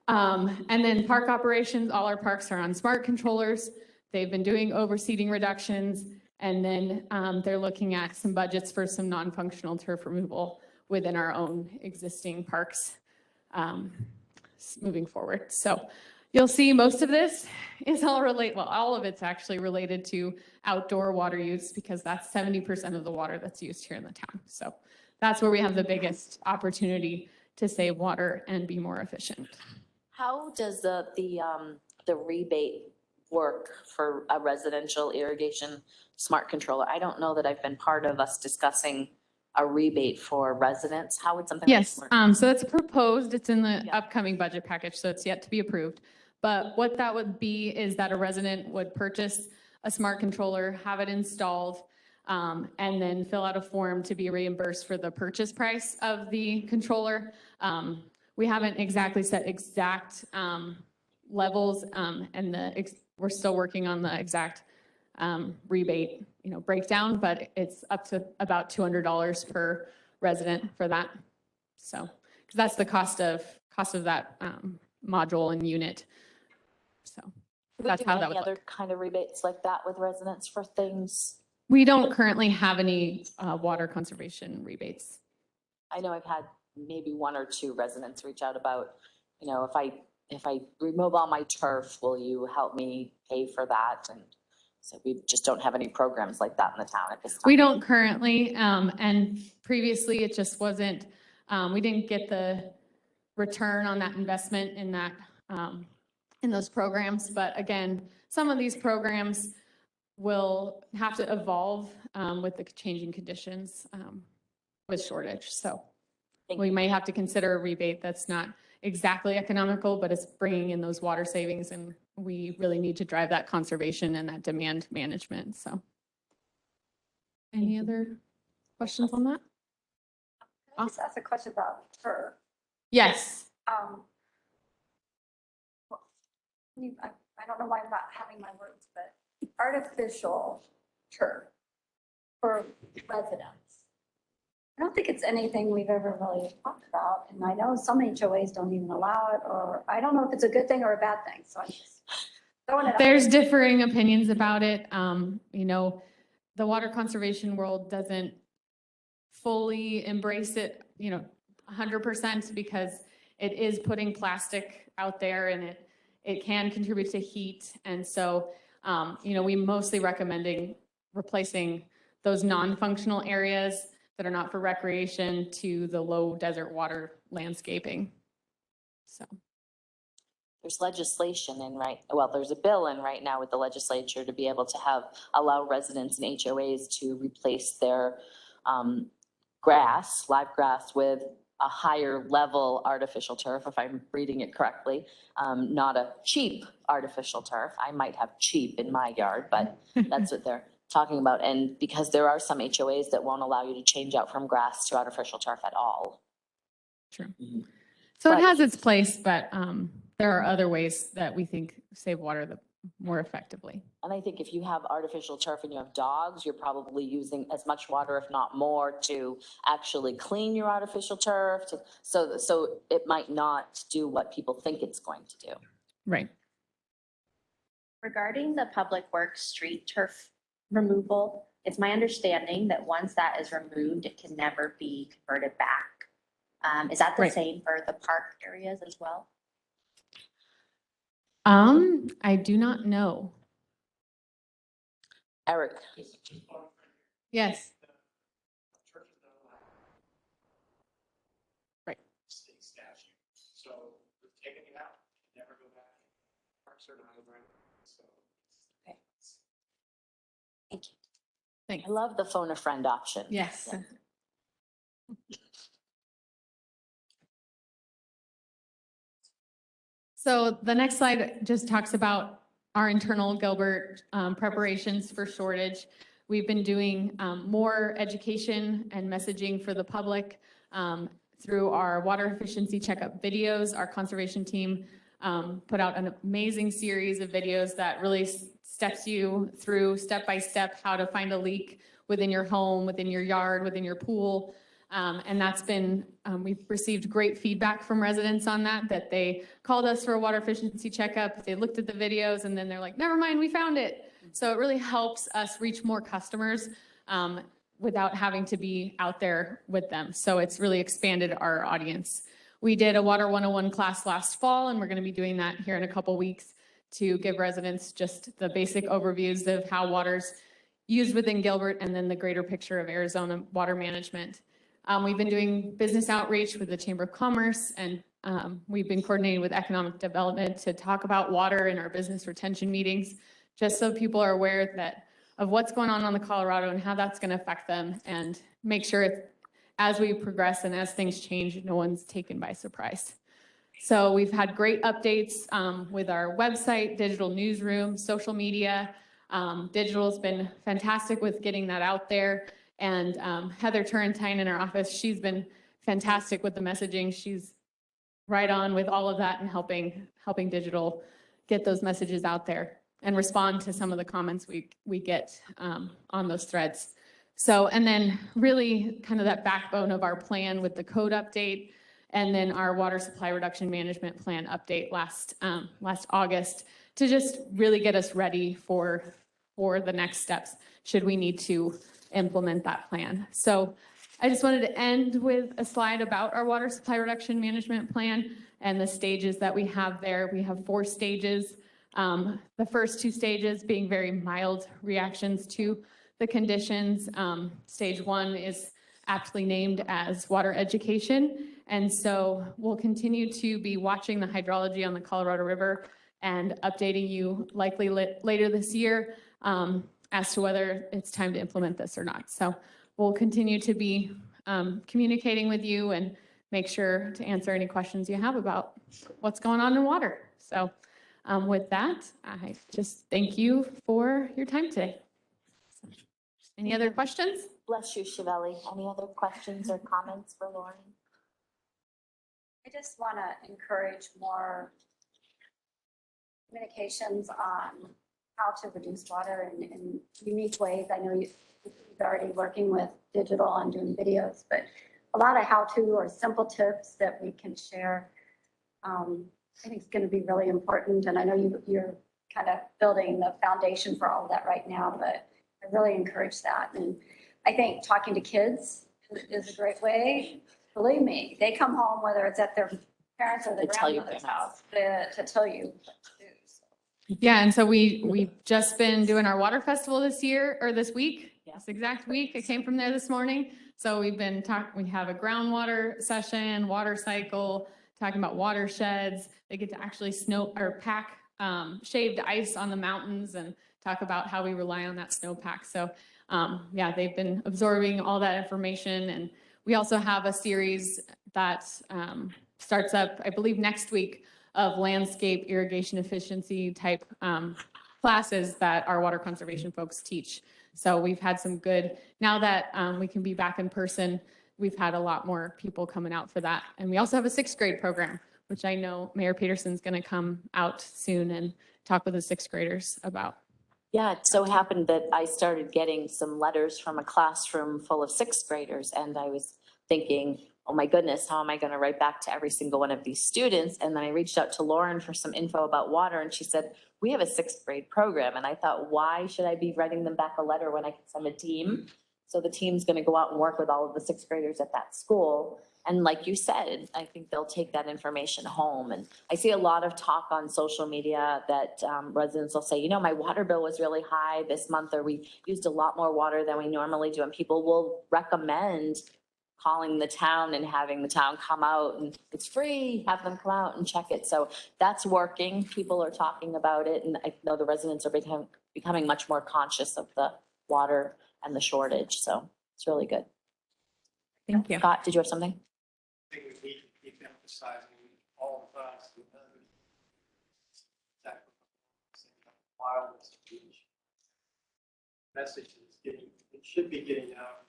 S20: and then park operations, all our parks are on smart controllers. They've been doing overseeding reductions, and then they're looking at some budgets for some non-functional turf removal within our own existing parks moving forward. So you'll see most of this is all of it's actually related to outdoor water use, because that's 70% of the water that's used here in the town. So that's where we have the biggest opportunity to save water and be more efficient.
S12: How does the rebate work for a residential irrigation smart controller? I don't know that I've been part of us discussing a rebate for residents. How would something like
S20: Yes,
S12: this
S20: so it's proposed, it's in the upcoming budget package, so it's yet to be approved. But what that would be is that a resident would purchase a smart controller, have it installed, and then fill out a form to be reimbursed for the purchase price of the controller. We haven't exactly set exact levels, and we're still working on the exact rebate, breakdown, but it's up to about $200 per resident for that. So, because that's the cost of that module and unit. So that's how that would
S12: look. Any other
S20: look.
S12: kind of rebates like that with residents for things?
S20: We don't currently have any water conservation rebates.
S12: I know I've had maybe one or two residents reach out about, if I remove all my turf, will you help me pay for that? And so we just don't have any programs like that in the town at this time.
S20: We don't currently, and previously it just wasn't, we didn't get the return on that investment in that, in those programs. But again, some of these programs will have to evolve with the changing conditions with shortage. So we may have to consider a rebate that's not exactly economical, but it's bringing in those water savings, and we really need to drive that conservation and that demand management. So any other questions on that?
S21: Can I just ask a question about turf?
S20: Yes.
S21: I don't know why I'm not having my words, but artificial turf for residents. I don't think it's anything we've ever really talked about. And I know some HOAs don't even allow it, or I don't know if it's a good thing or a bad thing. So I'm just throwing it out.
S20: There's differing opinions about it. The water conservation world doesn't fully embrace it, 100%, because it is putting plastic out there, and it can contribute to heat. And so, we mostly recommending replacing those non-functional areas that are not for recreation to the low desert water landscaping. So
S12: There's legislation there's a bill in right now with the legislature to be able to allow residents and HOAs to replace their grass, live grass with a higher level artificial turf, if I'm reading it correctly, not a cheap artificial turf. I might have cheap in my yard, but that's what they're talking about. And because there are some HOAs that won't allow you to change out from grass to artificial turf at all.
S20: True.
S12: Mm-hmm.
S20: So
S12: But-
S20: it has its place, but there are other ways that we think save water more effectively.
S12: And I think if you have artificial turf and you have dogs, you're probably using as much water, if not more, to actually clean your artificial turf. So it might not do what people think it's going to do.
S20: Right.
S7: Regarding the public works street turf removal, it's my understanding that once that is removed, it can never be converted back. Is that the
S20: Right.
S7: same for the park areas as well?
S20: I do not know.
S12: Eric.
S20: Yes. Right.
S3: State statute. So we're taking it out, never go back. Parks are not right. So.
S7: Okay. Thank you.
S20: Thanks.
S12: I love the phone a friend option.
S20: Yes.
S12: Yeah.
S20: So the next slide just talks about our internal Gilbert preparations for shortage. We've been doing more education and messaging for the public through our water efficiency checkup videos. Our conservation team put out an amazing series of videos that really steps you through step by step how to find a leak within your home, within your yard, within your pool. And that's been, we've received great feedback from residents on that they called us for a water efficiency checkup, they looked at the videos, and then they're like, never mind, we found it. So it really helps us reach more customers without having to be out there with them. So it's really expanded our audience. We did a Water 101 class last fall, and we're going to be doing that here in a couple weeks to give residents just the basic overviews of how water's used within Gilbert and then the greater picture of Arizona water management. We've been doing business outreach with the Chamber of Commerce, and we've been coordinating with economic development to talk about water in our business retention meetings, just so people are aware of what's going on the Colorado and how that's going to affect them, and make sure as we progress and as things change, no one's taken by surprise. So we've had great updates with our website, digital newsroom, social media. Digital's been fantastic with getting that out there. And Heather Turrentine in our office, she's been fantastic with the messaging. She's right on with all of that and helping digital get those messages out there and respond to some of the comments we get on those threads. So, and then really kind of that backbone of our plan with the code update, and then our water supply reduction management plan update last August, to just really get us ready for the next steps should we need to implement that plan. So I just wanted to end with a slide about our water supply reduction management plan and the stages that we have there. We have 4 stages. The first 2 stages being very mild reactions to the conditions. Stage 1 is aptly named as water education. And so we'll continue to be watching the hydrology on the Colorado River and updating you likely later this year as to whether it's time to implement this or not. So we'll continue to be communicating with you and make sure to answer any questions you have about what's going on in water. So with that, I just thank you for your time today. Any other questions?
S12: Bless you, Chevelle. Any other questions or comments for Lauren?
S21: I just want to encourage more communications on how to reduce water in unique ways. I know you're already working with digital and doing videos, but a lot of how-to or simple tips that we can share, I think is going to be really important. And I know you're kind of building the foundation for all of that right now, but I really encourage that. And I think talking to kids is a great way. Believe me, they come home, whether it's at their parents or their grandmother's house, to tell you what to do.
S20: Yeah, and so we've just been doing our water festival this week. This exact week. I came from there this morning. So we've been we have a groundwater session, water cycle, talking about watersheds. They get to actually pack shaved ice on the mountains and talk about how we rely on that snowpack. So yeah, they've been absorbing all that information, and We also have a series that starts up, I believe, next week of landscape irrigation efficiency type classes that our water conservation folks teach. So we've had some good, now that we can be back in person, we've had a lot more people coming out for that. And we also have a 6th grade program, which I know Mayor Peterson's going to come out soon and talk with the 6th graders about.
S12: Yeah, it so happened that I started getting some letters from a classroom full of 6th graders, and I was thinking, oh my goodness, how am I going to write back to every single one of these students? And then I reached out to Lauren for some info about water, and she said, we have a 6th grade program. And I thought, why should I be writing them back a letter when I can send a team? So the team's going to go out and work with all of the 6th graders at that school. And like you said, I think they'll take that information home. And I see a lot of talk on social media that residents will say, you know, my water bill was really high this month, or we used a lot more water than we normally do. And people will recommend calling the town and having the town come out, and it's free, have them come out and check it. So that's working. People are talking about it. And I know the residents are becoming much more conscious of the water and the shortage. So it's really good.
S20: Thank you.
S12: Scott, did you have something?
S3: I think we need to keep emphasizing all of us and others. That wireless reach message is getting, it should be getting out.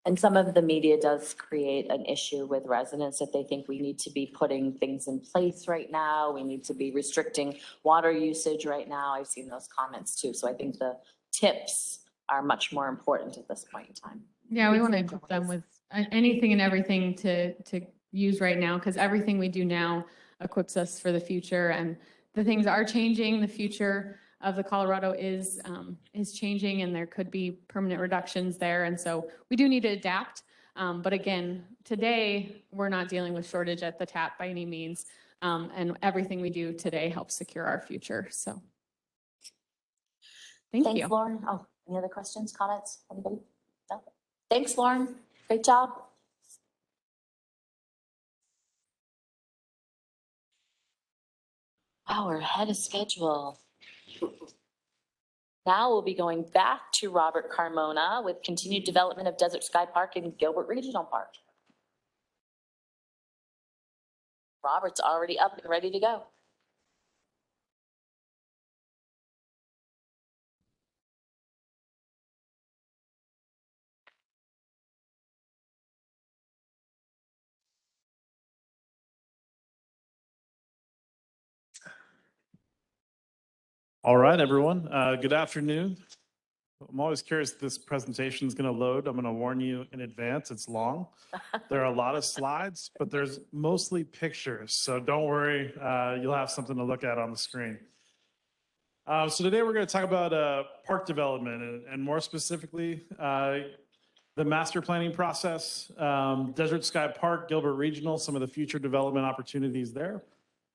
S12: And some of the media does create an issue with residents that they think we need to be putting things in place right now. We need to be restricting water usage right now. I've seen those comments too. So I think the tips are much more important at this point in time.
S20: Yeah, we want to equip them with anything and everything to use right now, because everything we do now equips us for the future. And the things are changing. The future of the Colorado is changing, and there could be permanent reductions there. And so we do need to adapt. But again, today, we're not dealing with shortage at the tap by any means. And everything we do today helps secure our future. So thanks, you.
S12: Thanks, Lauren. Oh, any other questions, comments? Anybody? No? Thanks, Lauren. Great job. Wow, we're ahead of schedule. Now we'll be going back to Robert Carmona with continued development of Desert Sky Park and Gilbert Regional Park. Robert's already up and ready to go.
S4: All right, everyone. Good afternoon. I'm always curious if this presentation is going to load. I'm going to warn you in advance. It's long. There are a lot of slides, but there's mostly pictures. So don't worry. You'll have something to look at on the screen. So today we're going to talk about park development and more specifically, the master planning process, Desert Sky Park, Gilbert Regional, some of the future development opportunities there,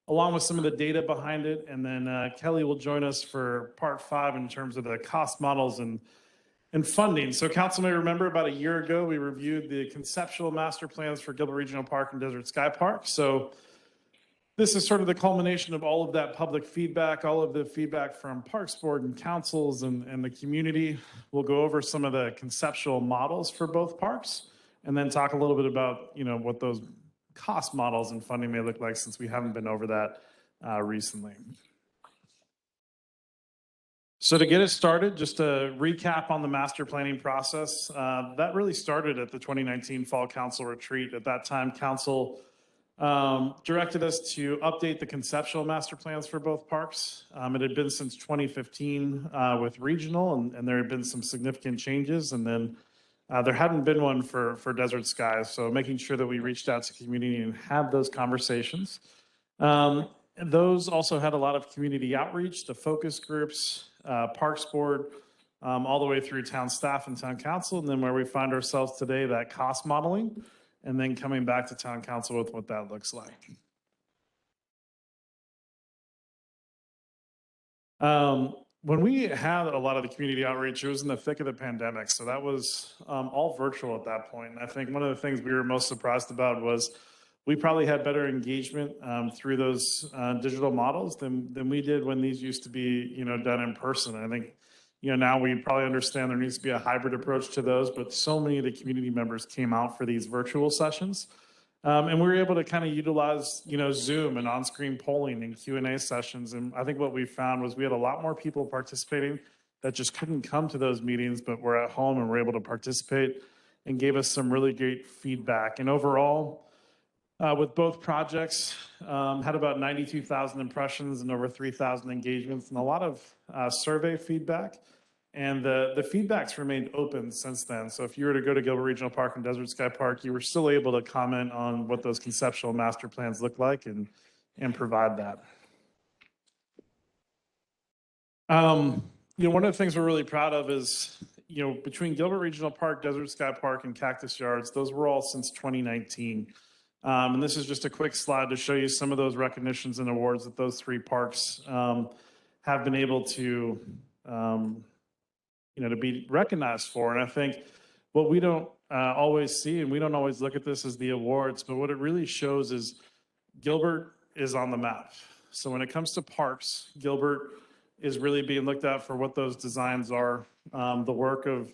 S4: along with some of the data behind it. And then Kelly will join us for part 5 in terms of the cost models and funding. So council may remember about a year ago, we reviewed the conceptual master plans for Gilbert Regional Park and Desert Sky Park. So this is sort of the culmination of all of that public feedback, all of the feedback from Parks Board and councils and the community. We'll go over some of the conceptual models for both parks and then talk a little bit about, you know, what those cost models and funding may look like, since we haven't been over that recently. So to get us started, just a recap on the master planning process. That really started at the 2019 Fall Council Retreat. At that time, council directed us to update the conceptual master plans for both parks. It had been since 2015 with regional, and there had been some significant changes. And then there hadn't been one for Desert Sky, so making sure that we reached out to community and had those conversations. Those also had a lot of community outreach, the focus groups, Parks Board, all the way through town staff and town council, and then where we find ourselves today, that cost modeling, and then coming back to town council with what that looks like. When we had a lot of the community outreach, it was in the thick of the pandemic. So that was all virtual at that point. And I think one of the things we were most surprised about was we probably had better engagement through those digital models than we did when these used to be, done in person. I think, now we probably understand there needs to be a hybrid approach to those, but so many of the community members came out for these virtual sessions. And we were able to kind of utilize, Zoom and on-screen polling and Q&A sessions. And I think what we found was we had a lot more people participating that just couldn't come to those meetings, but were at home and were able to participate and gave us some really great feedback. And overall, with both projects, had about 92,000 impressions and over 3,000 engagements and a lot of survey feedback. And the feedback's remained open since then. So if you were to go to Gilbert Regional Park and Desert Sky Park, you were still able to comment on what those conceptual master plans look like and provide that. One of the things we're really proud of is, between Gilbert Regional Park, Desert Sky Park, and Cactus Yards, those were all since 2019. And this is just a quick slide to show you some of those recognitions and awards that those three parks have been able to, to be recognized for. And I think what we don't always see, and we don't always look at this as the awards, but what it really shows is Gilbert is on the map. So when it comes to parks, Gilbert is really being looked at for what those designs are. The work of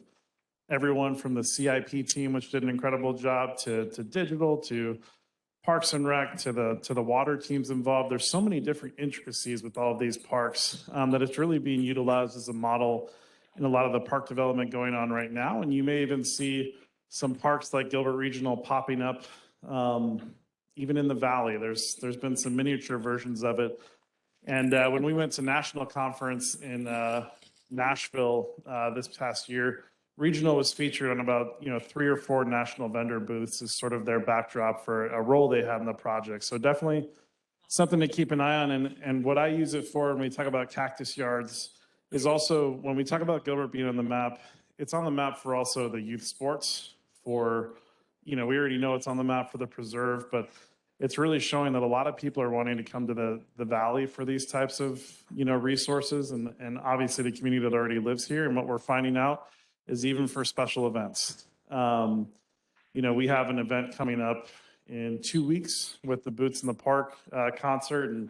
S4: everyone from the CIP team, which did an incredible job, to digital, to Parks and Rec, to the water teams involved. There's so many different intricacies with all of these parks that it's really being utilized as a model in a lot of the park development going on right now. And you may even see some parks like Gilbert Regional popping up even in the valley. There's been some miniature versions of it. And when we went to national conference in Nashville this past year, Regional was featured on about 3 or 4 national vendor booths as sort of their backdrop for a role they had in the project. So definitely something to keep an eye on. And what I use it for when we talk about Cactus Yards is also, when we talk about Gilbert being on the map, it's on the map for also the youth sports. For, we already know it's on the map for the preserve, but it's really showing that a lot of people are wanting to come to the valley for these types of, resources, and obviously the community that already lives here. And what we're finding out is even for special events. We have an event coming up in 2 weeks with the Boots in the Park concert. And,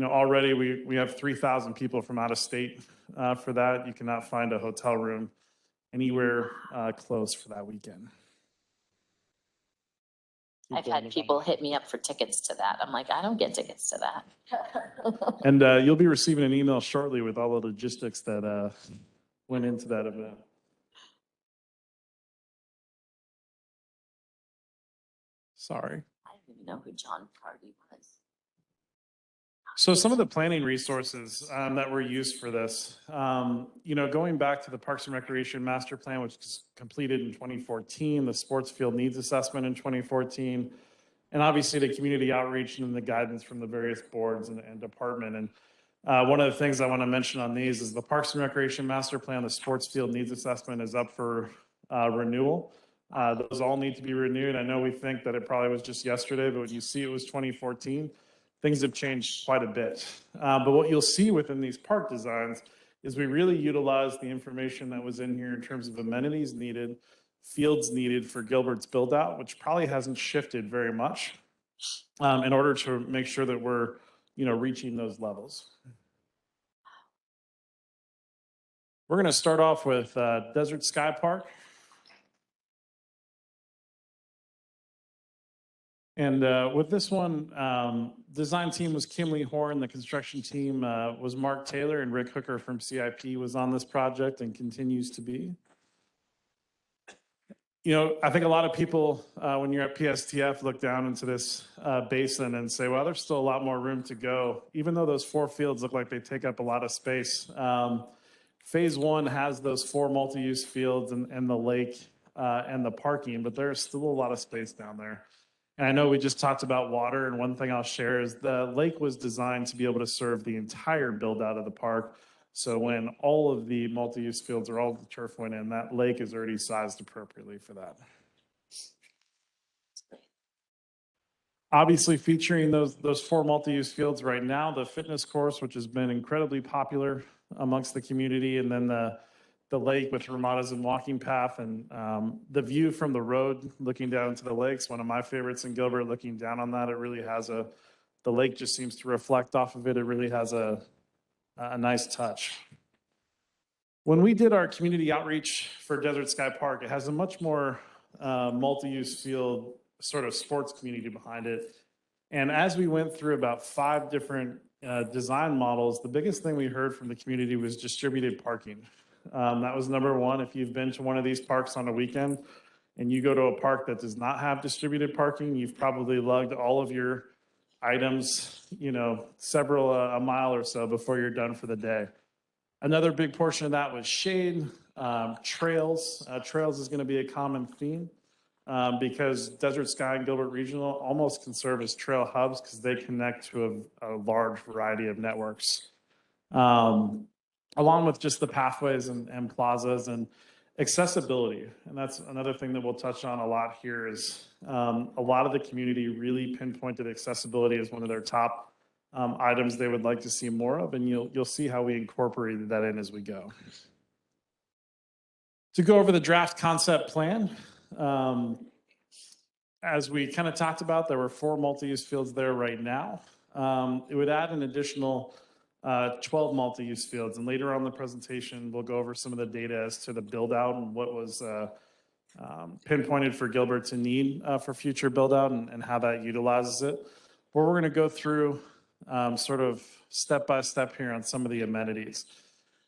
S4: already we have 3,000 people from out of state for that. You cannot find a hotel room anywhere close for that weekend.
S12: I've had people hit me up for tickets to that. I'm like, I don't get tickets to that.
S4: And you'll be receiving an email shortly with all the logistics that went into that event. Sorry.
S12: I didn't even know who John Party was.
S4: So some of the planning resources that were used for this, going back to the Parks and Recreation Master Plan, which was completed in 2014, the Sports Field Needs Assessment in 2014, and obviously the community outreach and the guidance from the various boards and department. And one of the things I want to mention on these is the Parks and Recreation Master Plan, the Sports Field Needs Assessment is up for renewal. Those all need to be renewed. I know we think that it probably was just yesterday, but when you see it was 2014, things have changed quite a bit. But what you'll see within these park designs is we really utilize the information that was in here in terms of amenities needed, fields needed for Gilbert's build out, which probably hasn't shifted very much in order to make sure that we're, reaching those levels. We're going to start off with Desert Sky Park. And with this one, design team was Kimley Horn. The construction team was Mark Taylor, and Rick Hooker from CIP was on this project and continues to be. I think a lot of people, when you're at PSTF, look down into this basin and say, well, there's still a lot more room to go. Even though those 4 fields look like they take up a lot of space, Phase 1 has those 4 multi-use fields and the lake and the parking, but there's still a lot of space down there. And I know we just talked about water, and one thing I'll share is the lake was designed to be able to serve the entire build out of the park. So when all of the multi-use fields or all of the turf went in, that lake is already sized appropriately for that. Obviously featuring those 4 multi-use fields right now, the fitness course, which has been incredibly popular amongst the community, and then the the lake with ramadas and walking path, and the view from the road looking down into the lakes, one of my favorites in Gilbert, looking down on that, it really has the lake just seems to reflect off of it. It really has a nice touch. When we did our community outreach for Desert Sky Park, it has a much more multi-use field sort of sports community behind it. And as we went through about 5 different design models, the biggest thing we heard from the community was distributed parking. That was number one. If you've been to one of these parks on a weekend and you go to a park that does not have distributed parking, you've probably lugged all of your items, several a mile or so before you're done for the day. Another big portion of that was shade, trails. Trails is going to be a common theme because Desert Sky and Gilbert Regional almost can serve as trail hubs because they connect to a large variety of networks. Along with just the pathways and plazas and accessibility. And that's another thing that we'll touch on a lot here is a lot of the community really pinpointed accessibility as one of their top items they would like to see more of, and you'll see how we incorporated that in as we go. To go over the draft concept plan, as we kind of talked about, there were 4 multi-use fields there right now. It would add an additional 12 multi-use fields, and later on in the presentation, we'll go over some of the data as to the build-out and what was pinpointed for Gilbert to need for future build-out and how that utilizes it. But we're going to go through sort of step-by-step here on some of the amenities.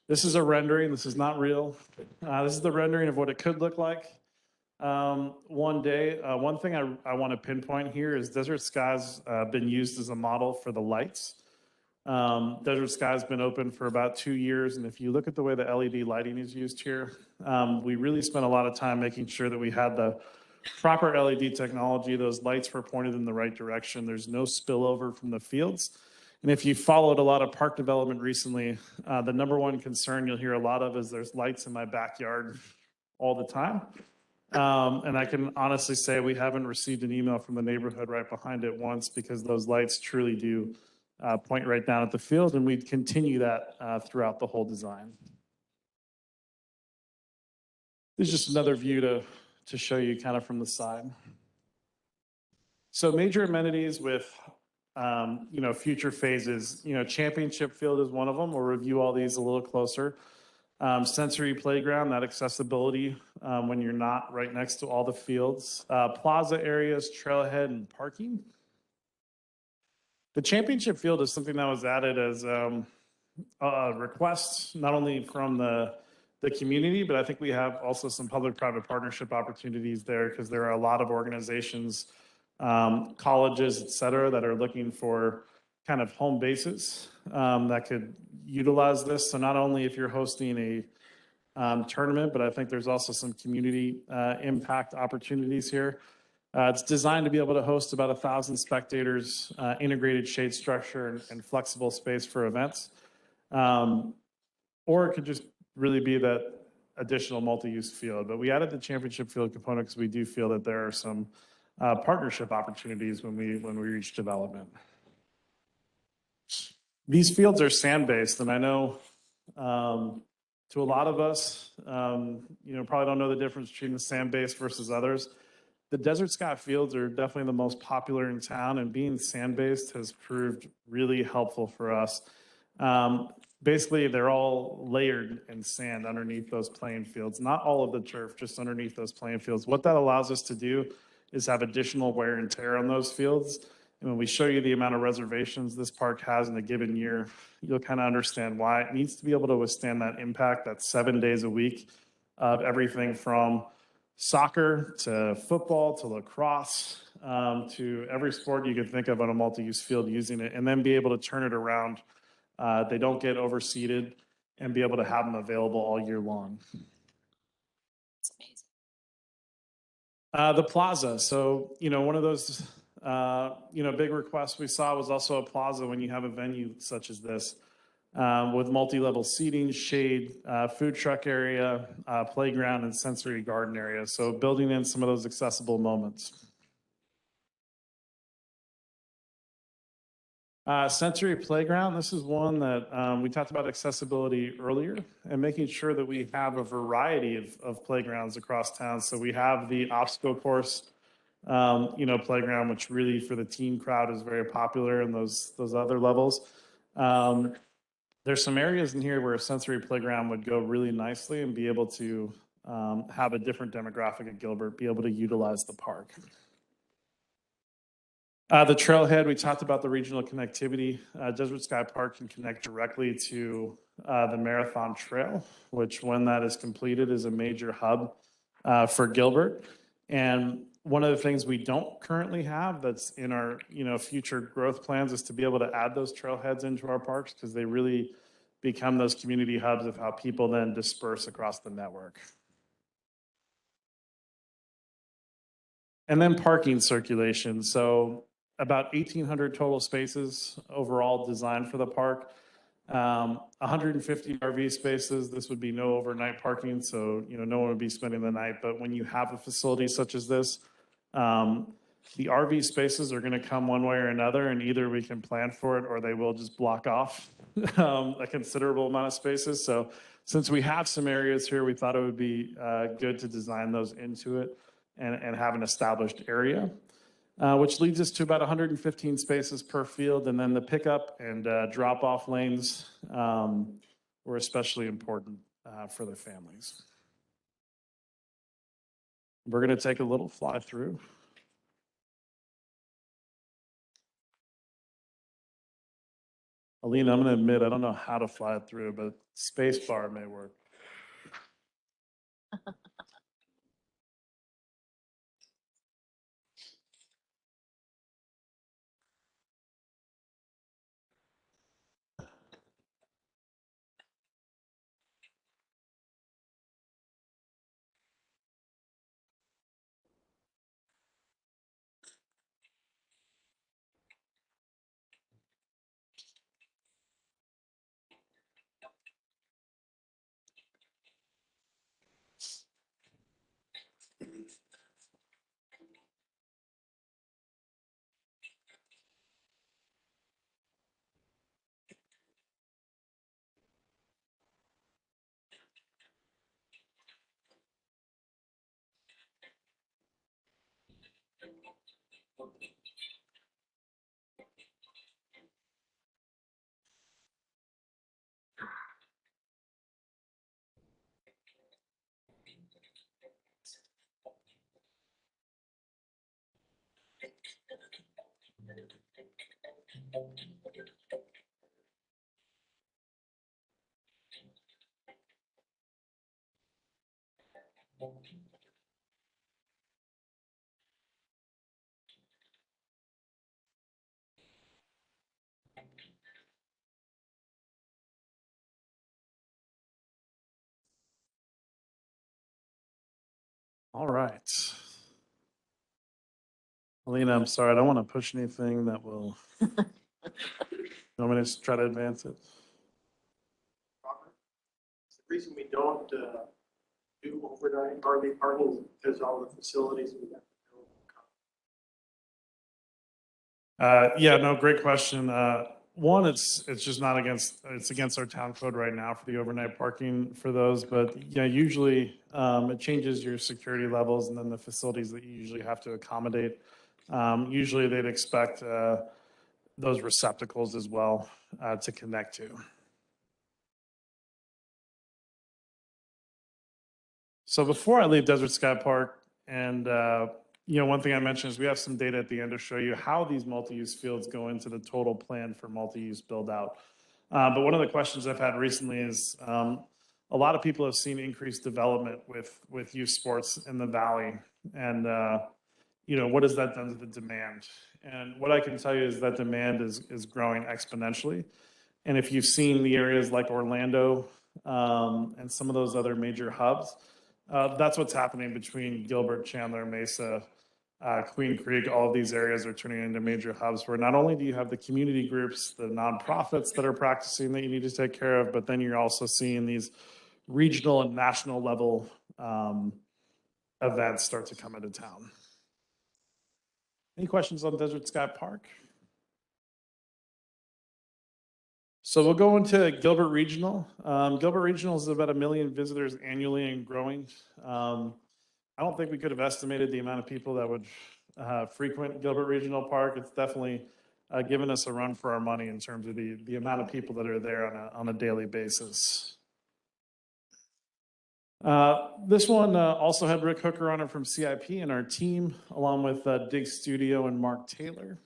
S4: This is a rendering. This is not real. This is the rendering of what it could look like one day. One thing I want to pinpoint here is Desert Sky's been used as a model for the lights. Desert Sky has been open for about 2 years, and if you look at the way the LED lighting is used here, we really spent a lot of time making sure that we had the proper LED technology. Those lights were pointed in the right direction. There's no spillover from the fields. And if you followed a lot of park development recently, the number one concern you'll hear a lot of is there's lights in my backyard all the time. And I can honestly say we haven't received an email from the neighborhood right behind it once because those lights truly do point right down at the field, and we'd continue that throughout the whole design. This is just another view to show you kind of from the side. So major amenities with future phases, championship field is one of them. We'll review all these a little closer. Sensory playground, that accessibility when you're not right next to all the fields. Plaza areas, trailhead, and parking. The championship field is something that was added as a request, not only from the community, but I think we have also some public-private partnership opportunities there because there are a lot of organizations, colleges, et cetera, that are looking for kind of home bases that could utilize this. So not only if you're hosting a tournament, but I think there's also some community impact opportunities here. It's designed to be able to host about 1,000 spectators, integrated shade structure, and flexible space for events. Or it could just really be that additional multi-use field. But we added the championship field component because we do feel that there are some partnership opportunities when we reach development. These fields are sand-based, and I know to a lot of us, probably don't know the difference between the sand-based versus others. The Desert Sky fields are definitely the most popular in town, and being sand-based has proved really helpful for us. Basically, they're all layered in sand underneath those playing fields. Not all of the turf, just underneath those playing fields. What that allows us to do is have additional wear and tear on those fields. And when we show you the amount of reservations this park has in a given year, you'll kind of understand why. It needs to be able to withstand that impact. That's 7 days a week of everything from soccer to football to lacrosse to every sport you could think of on a multi-use field using it, and then be able to turn it around. They don't get overseeded and be able to have them available all year long.
S12: It's amazing.
S4: The plaza. So, one of those, big requests we saw was also a plaza when you have a venue such as this with multi-level seating, shade, food truck area, playground, and sensory garden area. So building in some of those accessible moments. Sensory playground, this is one that we talked about accessibility earlier and making sure that we have a variety of playgrounds across town. So we have the obstacle course, playground, which really for the teen crowd is very popular in those other levels. There's some areas in here where a sensory playground would go really nicely and be able to have a different demographic at Gilbert, be able to utilize the park. The trailhead, we talked about the regional connectivity. Desert Sky Park can connect directly to the Marathon Trail, which when that is completed is a major hub for Gilbert. And one of the things we don't currently have that's in our future growth plans is to be able to add those trailheads into our parks because they really become those community hubs of how people then disperse across the network. And then parking circulation. So about 1,800 total spaces overall designed for the park. 150 RV spaces. This would be no overnight parking, so no one would be spending the night. But when you have a facility such as this, the RV spaces are going to come one way or another, and either we can plan for it or they will just block off a considerable amount of spaces. So since we have some areas here, we thought it would be good to design those into it and have an established area. Which leads us to about 115 spaces per field. And then the pickup and drop-off lanes were especially important for the families. We're going to take a little fly through. Alina, I'm going to admit, I don't know how to fly it through, but space bar may work. All right. Alina, I'm sorry, I don't want to push anything that will. You want me to just try to advance it?
S18: The reason we don't do overnight RV parking is because all the facilities we have to build.
S4: Yeah, no, great question. One, it's just not against our town code right now for the overnight parking for those. But usually it changes your security levels and then the facilities that you usually have to accommodate. Usually they'd expect those receptacles as well to connect to. So before I leave Desert Sky Park, and one thing I mentioned is we have some data at the end to show you how these multi-use fields go into the total plan for multi-use build out. But one of the questions I've had recently is a lot of people have seen increased development with youth sports in the valley, and what has that done to the demand? And what I can tell you is that demand is growing exponentially. And if you've seen the areas like Orlando and some of those other major hubs, that's what's happening between Gilbert, Chandler, Mesa, Queen Creek. All of these areas are turning into major hubs where not only do you have the community groups, the nonprofits that are practicing that you need to take care of, but then you're also seeing these regional and national level events start to come into town. Any questions on Desert Sky Park? So we'll go into Gilbert Regional. Gilbert Regional is about 1 million visitors annually and growing. I don't think we could have estimated the amount of people that would frequent Gilbert Regional Park. It's definitely given us a run for our money in terms of the amount of people that are there on a daily basis. This one also had Rick Hooker on it from CIP and our team, along with Dig Studio and Mark Taylor.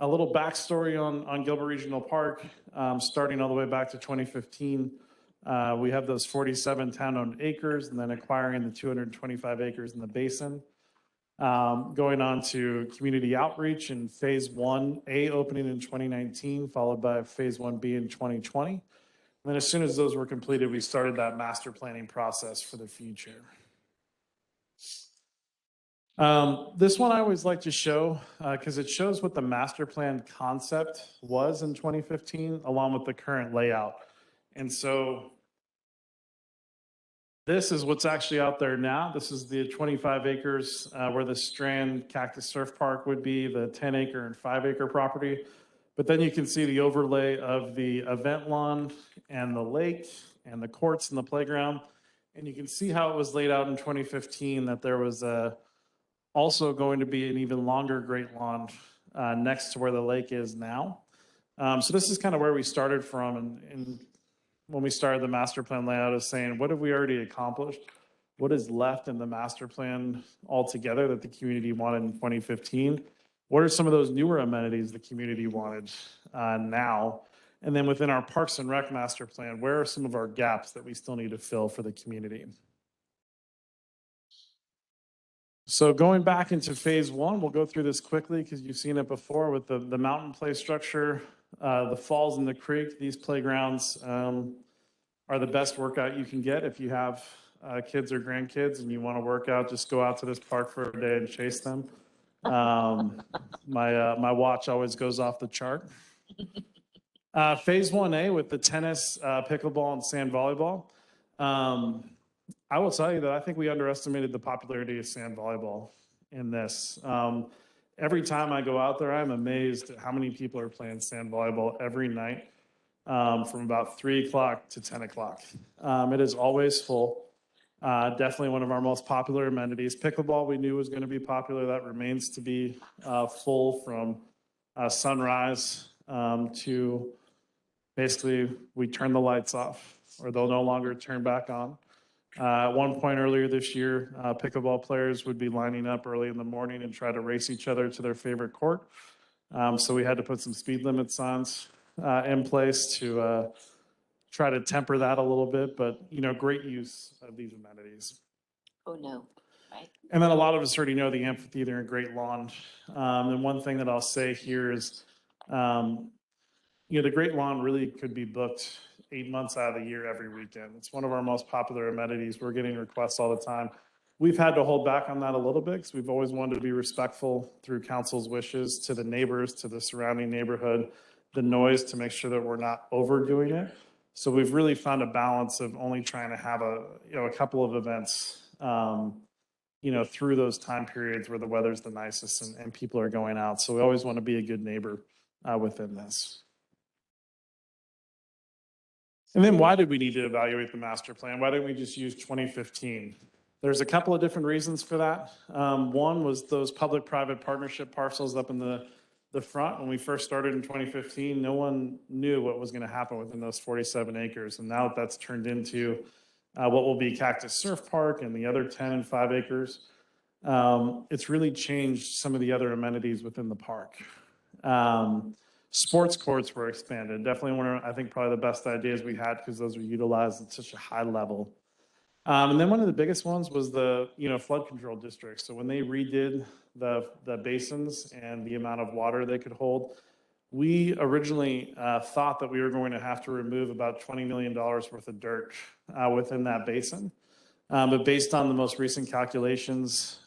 S4: A little backstory on Gilbert Regional Park, starting all the way back to 2015. We have those 47 town-owned acres and then acquiring the 225 acres in the basin. Going on to community outreach in phase 1A opening in 2019, followed by phase 1B in 2020. And then as soon as those were completed, we started that master planning process for the future. This one I always like to show because it shows what the master plan concept was in 2015 along with the current layout. And so this is what's actually out there now. This is the 25 acres where the Strand Cactus Surf Park would be, the 10 acre and 5 acre property. But then you can see the overlay of the event lawn and the lake and the courts and the playground. And you can see how it was laid out in 2015, that there was also going to be an even longer Great Lawn next to where the lake is now. So this is kind of where we started from. And when we started the master plan layout is saying, what have we already accomplished? What is left in the master plan altogether that the community wanted in 2015? What are some of those newer amenities the community wanted now? And then within our Parks and Rec master plan, where are some of our gaps that we still need to fill for the community? So going back into phase 1, we'll go through this quickly because you've seen it before with the mountain play structure, the falls in the creek. These playgrounds are the best workout you can get if you have kids or grandkids and you want to work out. Just go out to this park for a day and chase them. My watch always goes off the chart. Phase 1A with the tennis, pickleball, and sand volleyball. I will tell you that I think we underestimated the popularity of sand volleyball in this. Every time I go out there, I'm amazed at how many people are playing sand volleyball every night from about 3 o'clock to 10 o'clock. It is always full. Definitely one of our most popular amenities. Pickleball we knew was going to be popular. That remains to be full from sunrise to basically we turn the lights off or they'll no longer turn back on. At one point earlier this year, pickleball players would be lining up early in the morning and try to race each other to their favorite court. So we had to put some speed limit signs in place to try to temper that a little bit, but great use of these amenities.
S12: Oh, no, right?
S4: And then a lot of us already know the amphitheater and Great Lawn. And one thing that I'll say here is, the Great Lawn really could be booked 8 months out of the year, every weekend. It's one of our most popular amenities. We're getting requests all the time. We've had to hold back on that a little bit because we've always wanted to be respectful through council's wishes to the neighbors, to the surrounding neighborhood, the noise, to make sure that we're not overdoing it. So we've really found a balance of only trying to have a couple of events, through those time periods where the weather's the nicest and people are going out. So we always want to be a good neighbor within this. And then why did we need to evaluate the master plan? Why didn't we just use 2015? There's a couple of different reasons for that. One was those public-private partnership parcels up in the front. When we first started in 2015, no one knew what was going to happen within those 47 acres. And now that's turned into what will be Cactus Surf Park and the other 10 and 5 acres. It's really changed some of the other amenities within the park. Sports courts were expanded. Definitely one of, I think, probably the best ideas we had because those were utilized at such a high level. And then one of the biggest ones was the, flood control districts. So when they redid the basins and the amount of water they could hold, we originally thought that we were going to have to remove about $20 million worth of dirt within that basin. But based on the most recent calculations,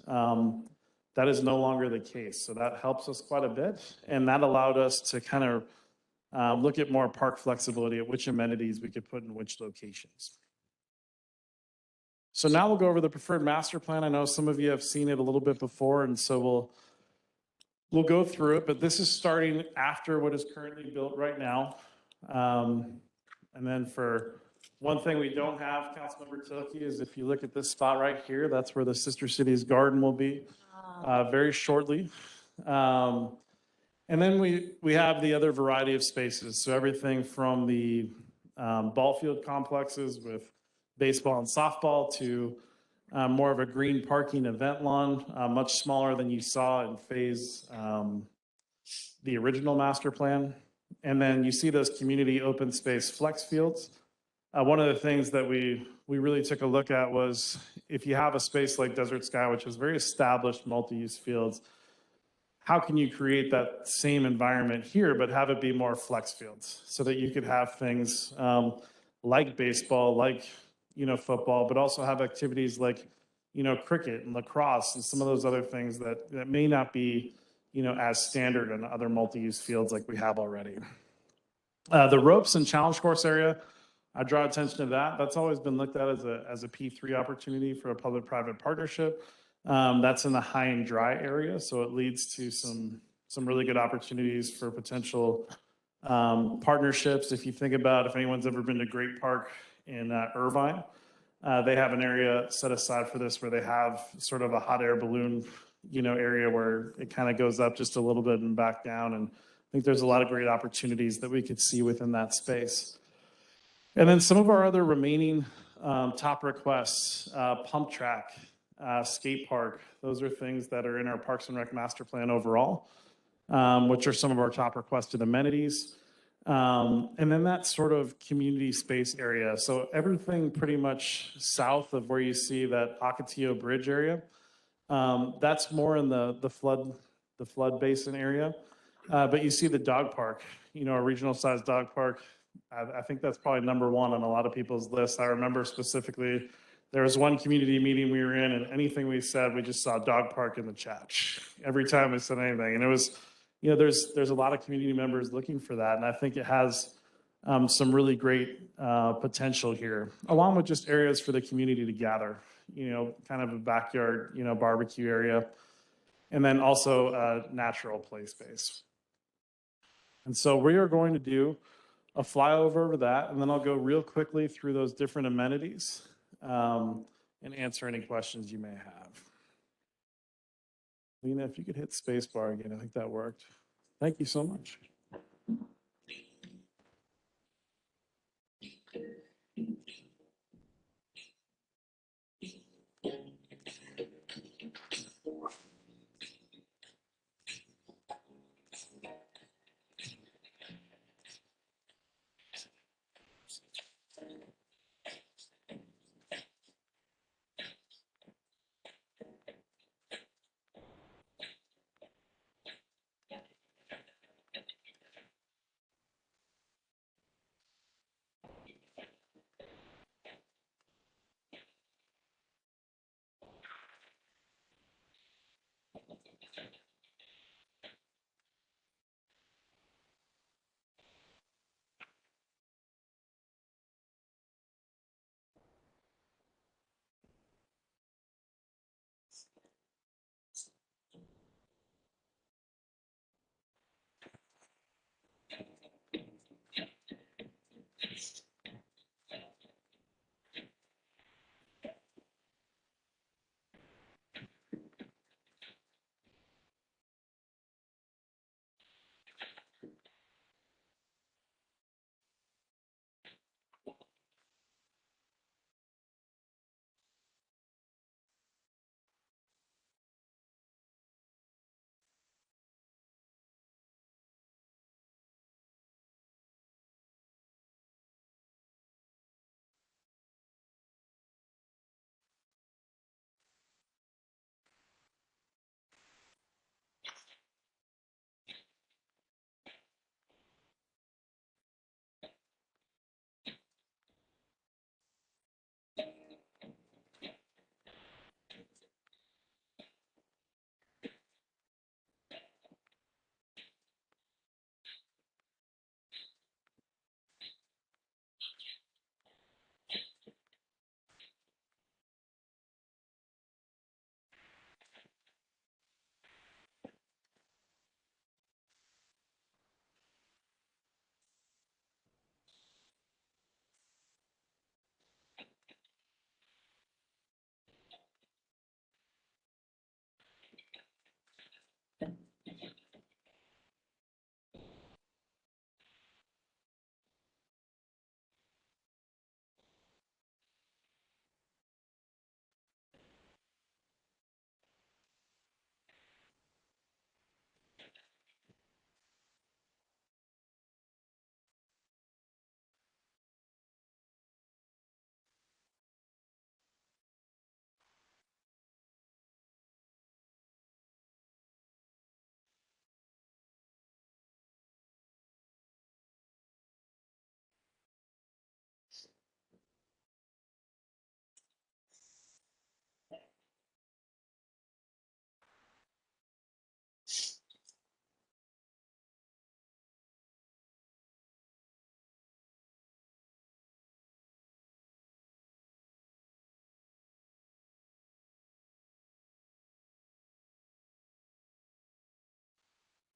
S4: that is no longer the case. So that helps us quite a bit. And that allowed us to kind of look at more park flexibility at which amenities we could put in which locations. So now we'll go over the preferred master plan. I know some of you have seen it a little bit before, and so We'll go through it, but this is starting after what is currently built right now. And then for one thing we don't have, Councilmember Tilke, is if you look at this spot right here, that's where the Sister Cities Garden will be very shortly. And then we have the other variety of spaces. So everything from the ball field complexes with baseball and softball to more of a green parking event lawn, much smaller than you saw in the original master plan. And then you see those community open space flex fields. One of the things that we really took a look at was if you have a space like Desert Sky, which is very established multi-use fields, how can you create that same environment here, but have it be more flex fields so that you could have things like baseball, like, football, but also have activities like, cricket and lacrosse and some of those other things that may not be, as standard in other multi-use fields like we have already. The ropes and challenge course area, I draw attention to that. That's always been looked at as a P3 opportunity for a public-private partnership. That's in the high and dry area, so it leads to some really good opportunities for potential partnerships. If you think about if anyone's ever been to Great Park in Irvine, they have an area set aside for this where they have sort of a hot air balloon, area where it kind of goes up just a little bit and back down. And I think there's a lot of great opportunities that we could see within that space. And then some of our other remaining top requests, pump track, skate park, those are things that are in our Parks and Rec master plan overall, which are some of our top requested amenities. And then that sort of community space area. So everything pretty much south of where you see that Ocotillo Bridge area, that's more in the flood basin area. But you see the dog park, a regional sized dog park. I think that's probably number one on a lot of people's lists. I remember specifically there was one community meeting we were in, and anything we said, we just saw dog park in the chat every time we said anything. And it was, there's a lot of community members looking for that. And I think it has some really great potential here, along with just areas for the community to gather, kind of a backyard, barbecue area, and then also a natural play space. And so we are going to do a flyover over that, and then I'll go real quickly through those different amenities and answer any questions you may have. Lena, if you could hit spacebar again, I think that worked. Thank you so much.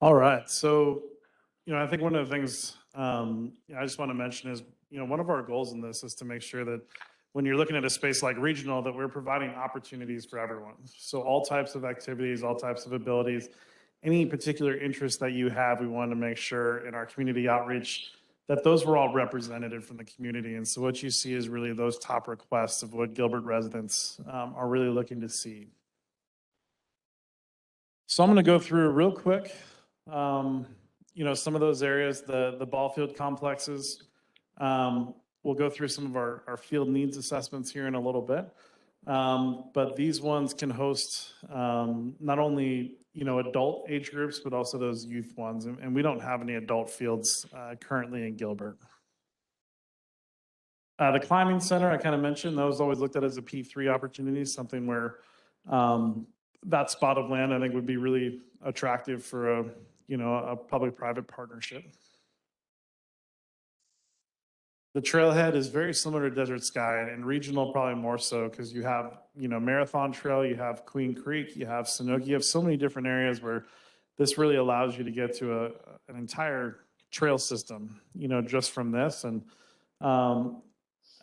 S4: All right, so, I think one of the things I just want to mention is, one of our goals in this is to make sure that when you're looking at a space like regional, that we're providing opportunities for everyone. So all types of activities, all types of abilities, any particular interest that you have, we want to make sure in our community outreach that those were all represented from the community. And so what you see is really those top requests of what Gilbert residents are really looking to see. So I'm going to go through real quick, some of those areas, the ball field complexes. We'll go through some of our field needs assessments here in a little bit. But these ones can host not only, adult age groups, but also those youth ones. And we don't have any adult fields currently in Gilbert. The climbing center, I kind of mentioned, those always looked at as a P3 opportunity, something where that spot of land, I think, would be really attractive for a public-private partnership. The trailhead is very similar to Desert Sky, and regional probably more so because you have, Marathon Trail, you have Queen Creek, you have Sanoki, you have so many different areas where this really allows you to get to an entire trail system, just from this, and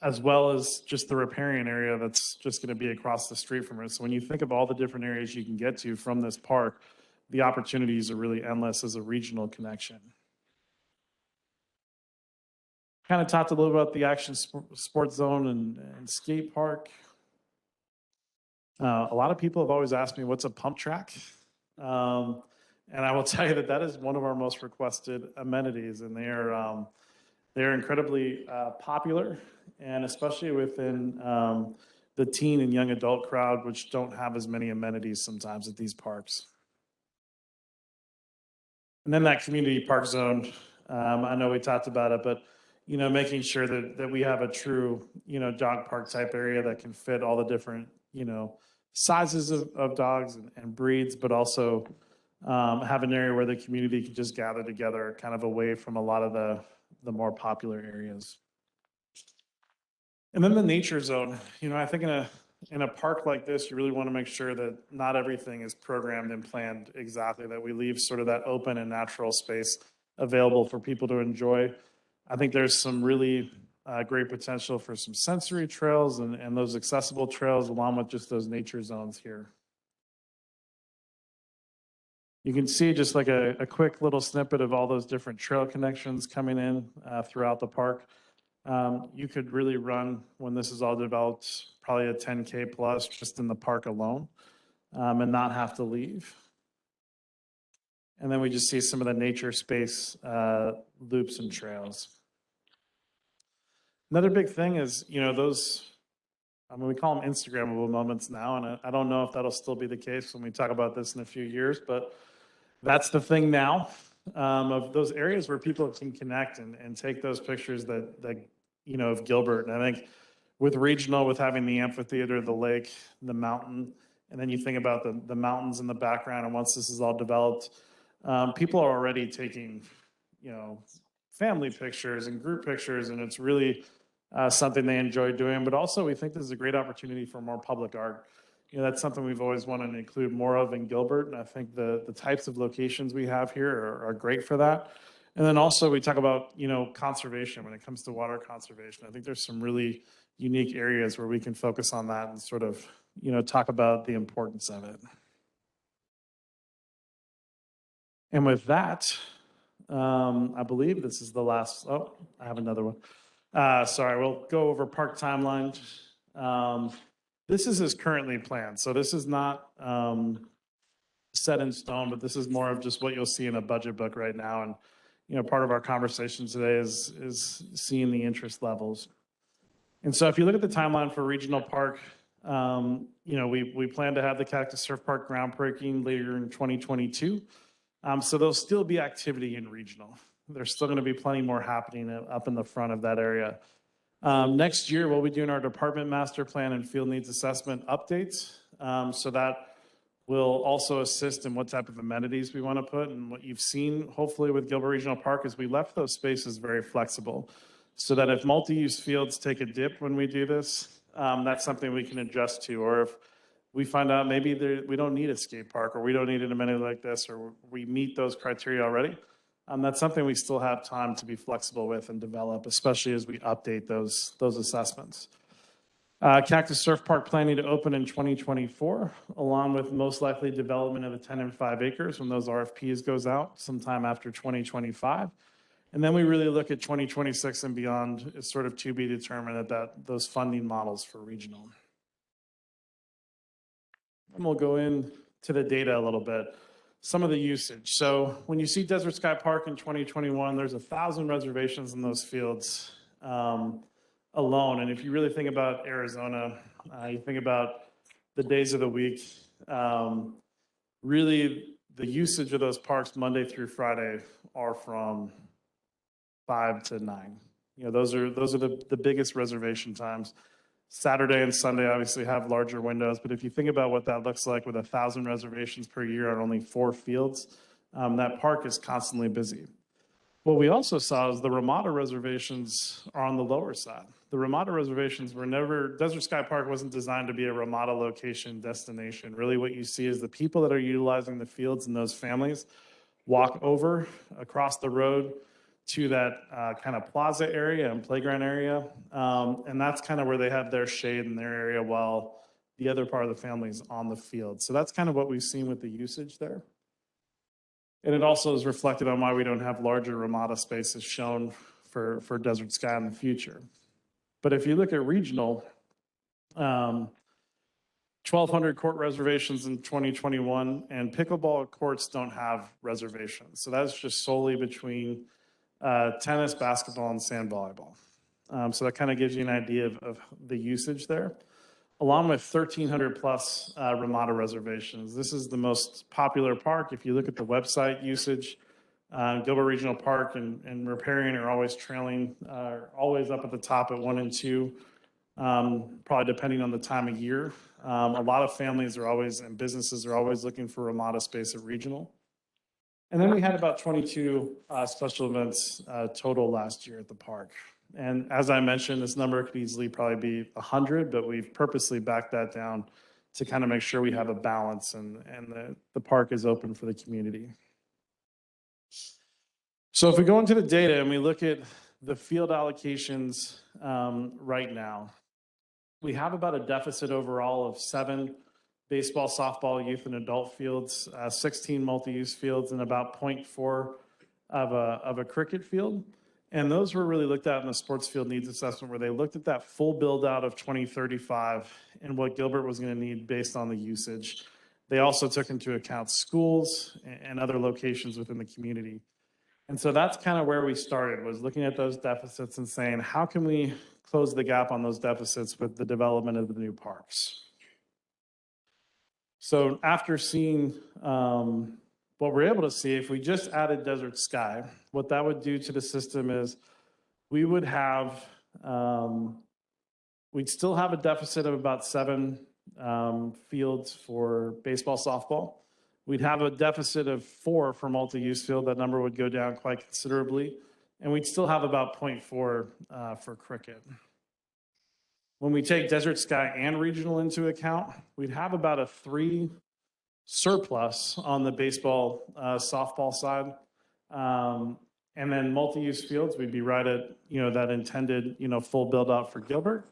S4: as well as just the riparian area that's just going to be across the street from it. So when you think of all the different areas you can get to from this park, the opportunities are really endless as a regional connection. Kind of talked a little about the action sports zone and skate park. A lot of people have always asked me, what's a pump track? And I will tell you that is one of our most requested amenities, and they're incredibly popular, and especially within the teen and young adult crowd, which don't have as many amenities sometimes at these parks. And then that community park zone, I know we talked about it, but making sure that we have a true, dog park type area that can fit all the different, sizes of dogs and breeds, but also have an area where the community can just gather together kind of away from a lot of the more popular areas. And then the nature zone, I think in a park like this, you really want to make sure that not everything is programmed and planned exactly, that we leave sort of that open and natural space available for people to enjoy. I think there's some really great potential for some sensory trails and those accessible trails along with just those nature zones here. You can see just like a quick little snippet of all those different trail connections coming in throughout the park. You could really run, when this is all developed, probably a 10K plus just in the park alone and not have to leave. And then we just see some of the nature space loops and trails. Another big thing is, those, we call them Instagrammable moments now, and I don't know if that'll still be the case when we talk about this in a few years, but that's the thing now, of those areas where people can connect and take those pictures that of Gilbert. And I think with regional, with having the amphitheater, the lake, the mountain, and then you think about the mountains in the background, and once this is all developed, people are already taking, family pictures and group pictures, and it's really something they enjoy doing. But also, we think this is a great opportunity for more public art. That's something we've always wanted to include more of in Gilbert, and I think the types of locations we have here are great for that. And then also we talk about, conservation when it comes to water conservation. I think there's some really unique areas where we can focus on that and sort of, talk about the importance of it. And with that, I believe this is the last, I have another one. Sorry, we'll go over park timeline. This is as currently planned. So this is not set in stone, but this is more of just what you'll see in a budget book right now. And, part of our conversation today is seeing the interest levels. And so if you look at the timeline for regional park, we plan to have the Cactus Surf Park groundbreaking later in 2022. So there'll still be activity in regional. There's still going to be plenty more happening up in the front of that area. Next year, we'll be doing our department master plan and field needs assessment updates. So that will also assist in what type of amenities we want to put. And what you've seen, hopefully, with Gilbert Regional Park is we left those spaces very flexible so that if multi-use fields take a dip when we do this, that's something we can adjust to. Or if we find out maybe we don't need a skate park, or we don't need an amenity like this, or we meet those criteria already. That's something we still have time to be flexible with and develop, especially as we update those assessments. Cactus Surf Park planning to open in 2024, along with most likely development of the 10 and 5 acres when those RFPs goes out sometime after 2025. And then we really look at 2026 and beyond. It's sort of to be determined at those funding models for regional. And we'll go into the data a little bit. Some of the usage. So when you see Desert Sky Park in 2021, there's 1,000 reservations in those fields alone. And if you really think about Arizona, you think about the days of the week, really the usage of those parks Monday through Friday are from 5 to 9. You know, those are the biggest reservation times. Saturday and Sunday obviously have larger windows, but if you think about what that looks like with 1,000 reservations per year on only 4 fields, that park is constantly busy. What we also saw is the Ramada reservations are on the lower side. The Ramada reservations were never, Desert Sky Park wasn't designed to be a Ramada location destination. Really what you see is the people that are utilizing the fields and those families walk over across the road to that kind of plaza area and playground area. And that's kind of where they have their shade in their area while the other part of the family is on the field. So that's kind of what we've seen with the usage there. And it also is reflected on why we don't have larger Ramada spaces shown for Desert Sky in the future. But if you look at regional, 1,200 court reservations in 2021, and pickleball courts don't have reservations. So that's just solely between tennis, basketball, and sand volleyball. So that kind of gives you an idea of the usage there, along with 1,300 plus Ramada reservations. This is the most popular park. If you look at the website usage, Gilbert Regional Park and Riparian are always trailing, always up at the top at 1 and 2, probably depending on the time of year. A lot of families are always, and businesses are always looking for Ramada space at regional. And then we had about 22 special events total last year at the park. And as I mentioned, this number could easily probably be 100, but we've purposely backed that down to kind of make sure we have a balance and the park is open for the community. So if we go into the data and we look at the field allocations right now, we have about a deficit overall of 7 baseball, softball, youth, and adult fields, 16 multi-use fields, and about 0.4 of a cricket field. And those were really looked at in the sports field needs assessment, where they looked at that full build out of 2035 and what Gilbert was going to need based on the usage. They also took into account schools and other locations within the community. And so that's kind of where we started, was looking at those deficits and saying, how can we close the gap on those deficits with the development of the new parks? So after seeing what we're able to see, if we just added Desert Sky, what that would do to the system is we would have, we'd still have a deficit of about 7 fields for baseball, softball. We'd have a deficit of 4 for multi-use field. That number would go down quite considerably. And we'd still have about 0.4 for cricket. When we take Desert Sky and regional into account, we'd have about a 3 surplus on the baseball, softball side. And then multi-use fields, we'd be right at, that intended, full build out for Gilbert.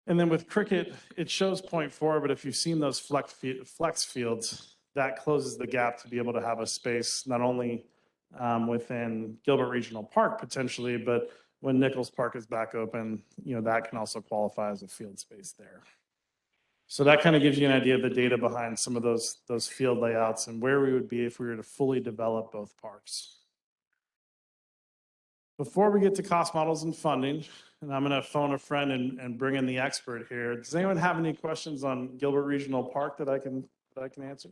S4: And then with cricket, it shows 0.4, but if you've seen those flex fields, that closes the gap to be able to have a space not only within Gilbert Regional Park potentially, but when Nichols Park is back open, that can also qualify as a field space there. So that kind of gives you an idea of the data behind some of those field layouts and where we would be if we were to fully develop both parks. Before we get to cost models and funding, and I'm going to phone a friend and bring in the expert here. Does anyone have any questions on Gilbert Regional Park that I can answer?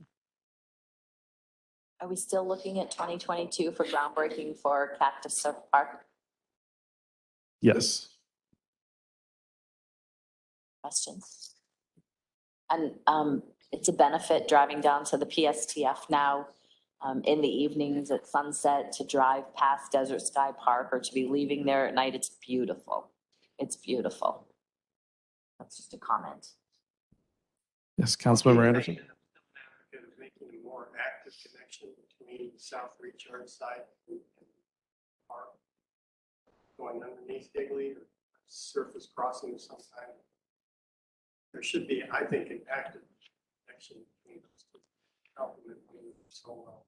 S12: Are we still looking at 2022 for groundbreaking for Cactus Surf Park?
S4: Yes.
S12: Questions? And it's a benefit driving down to the PSTF now in the evenings at sunset to drive past Desert Sky Park or to be leaving there at night. It's beautiful. It's beautiful. That's just a comment.
S4: Yes, Councilmember Anderson.
S18: Making a more active connection between South Recharge site and park, going underneath Higley or surface crossing of some kind. There should be, I think, an active connection between those two. Helping them move so well.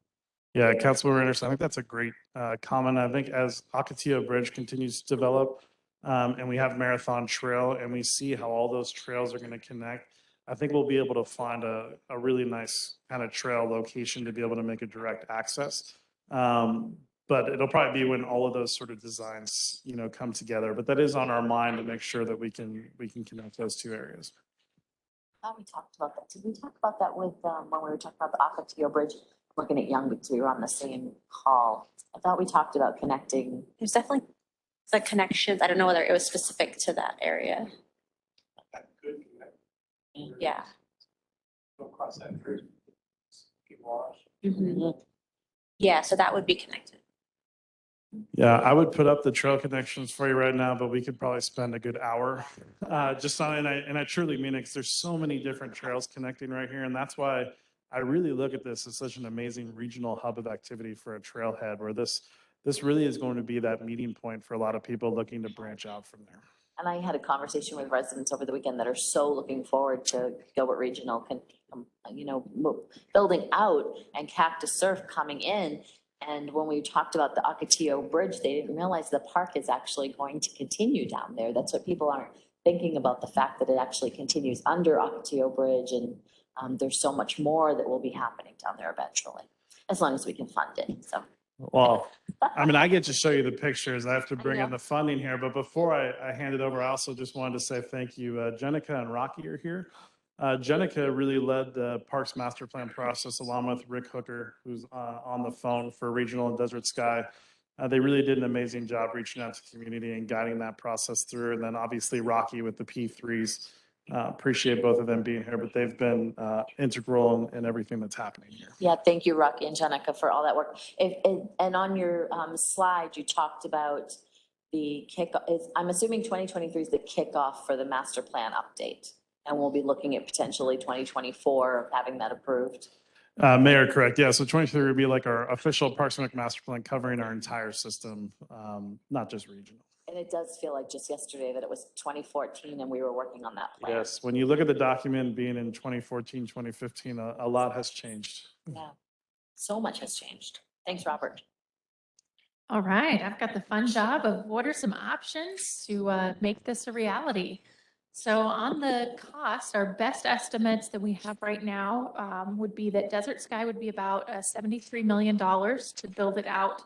S4: Yeah, Councilmember Anderson, I think that's a great comment. I think as Ocotillo Bridge continues to develop and we have Marathon Trail and we see how all those trails are going to connect, I think we'll be able to find a really nice kind of trail location to be able to make a direct access. But it'll probably be when all of those sort of designs, you know, come together. But that is on our mind to make sure that we can connect those two areas.
S12: I thought we talked about that. Did we talk about that with, when we were talking about the Aquatics Bridge? Looking at Young because we were on the same call. I thought we talked about connecting.
S21: There's definitely the connections. I don't know whether it was specific to that area.
S18: That could connect.
S21: Yeah.
S18: Go across that bridge. Wash.
S21: Yeah, so that would be connected.
S4: Yeah, I would put up the trail connections for you right now, but we could probably spend a good hour just on it. And I truly mean it because there's so many different trails connecting right here. And that's why I really look at this as such an amazing regional hub of activity for a trailhead where this really is going to be that meeting point for a lot of people looking to branch out from there.
S12: And I had a conversation with residents over the weekend that are so looking forward to Gilbert Regional, building out and Cactus Surf coming in. And when we talked about the Ocotillo Bridge, they didn't realize the park is actually going to continue down there. That's what people aren't thinking about, the fact that it actually continues under Ocotillo Bridge. And there's so much more that will be happening down there eventually, as long as we can fund it. So.
S4: Well, I mean, I get to show you the pictures. I have to bring in the funding here. But before I hand it over, I also just wanted to say thank you. Jenica and Rocky are here. Jenica really led the Parks Master Plan process along with Rick Hooker, who's on the phone for Regional and Desert Sky. They really did an amazing job reaching out to the community and guiding that process through. And then obviously Rocky with the P3s. Appreciate both of them being here, but they've been integral in everything that's happening here.
S12: Yeah, thank you, Rocky and Jenica, for all that work. And on your slide, you talked about the kickoff. I'm assuming 2023 is the kickoff for the master plan update. And we'll be looking at potentially 2024 having that approved.
S4: Mayor, correct. Yeah, so 23 would be like our official Parks and Rec master plan covering our entire system, not just regional.
S12: And it does feel like just yesterday that it was 2014 and we were working on that plan.
S4: Yes, when you look at the document being in 2014, 2015, a lot has changed.
S12: Yeah, so much has changed. Thanks, Robert.
S20: All right, I've got the fun job of what are some options to make this a reality. So on the cost, our best estimates that we have right now would be that Desert Sky would be about $73 million to build it out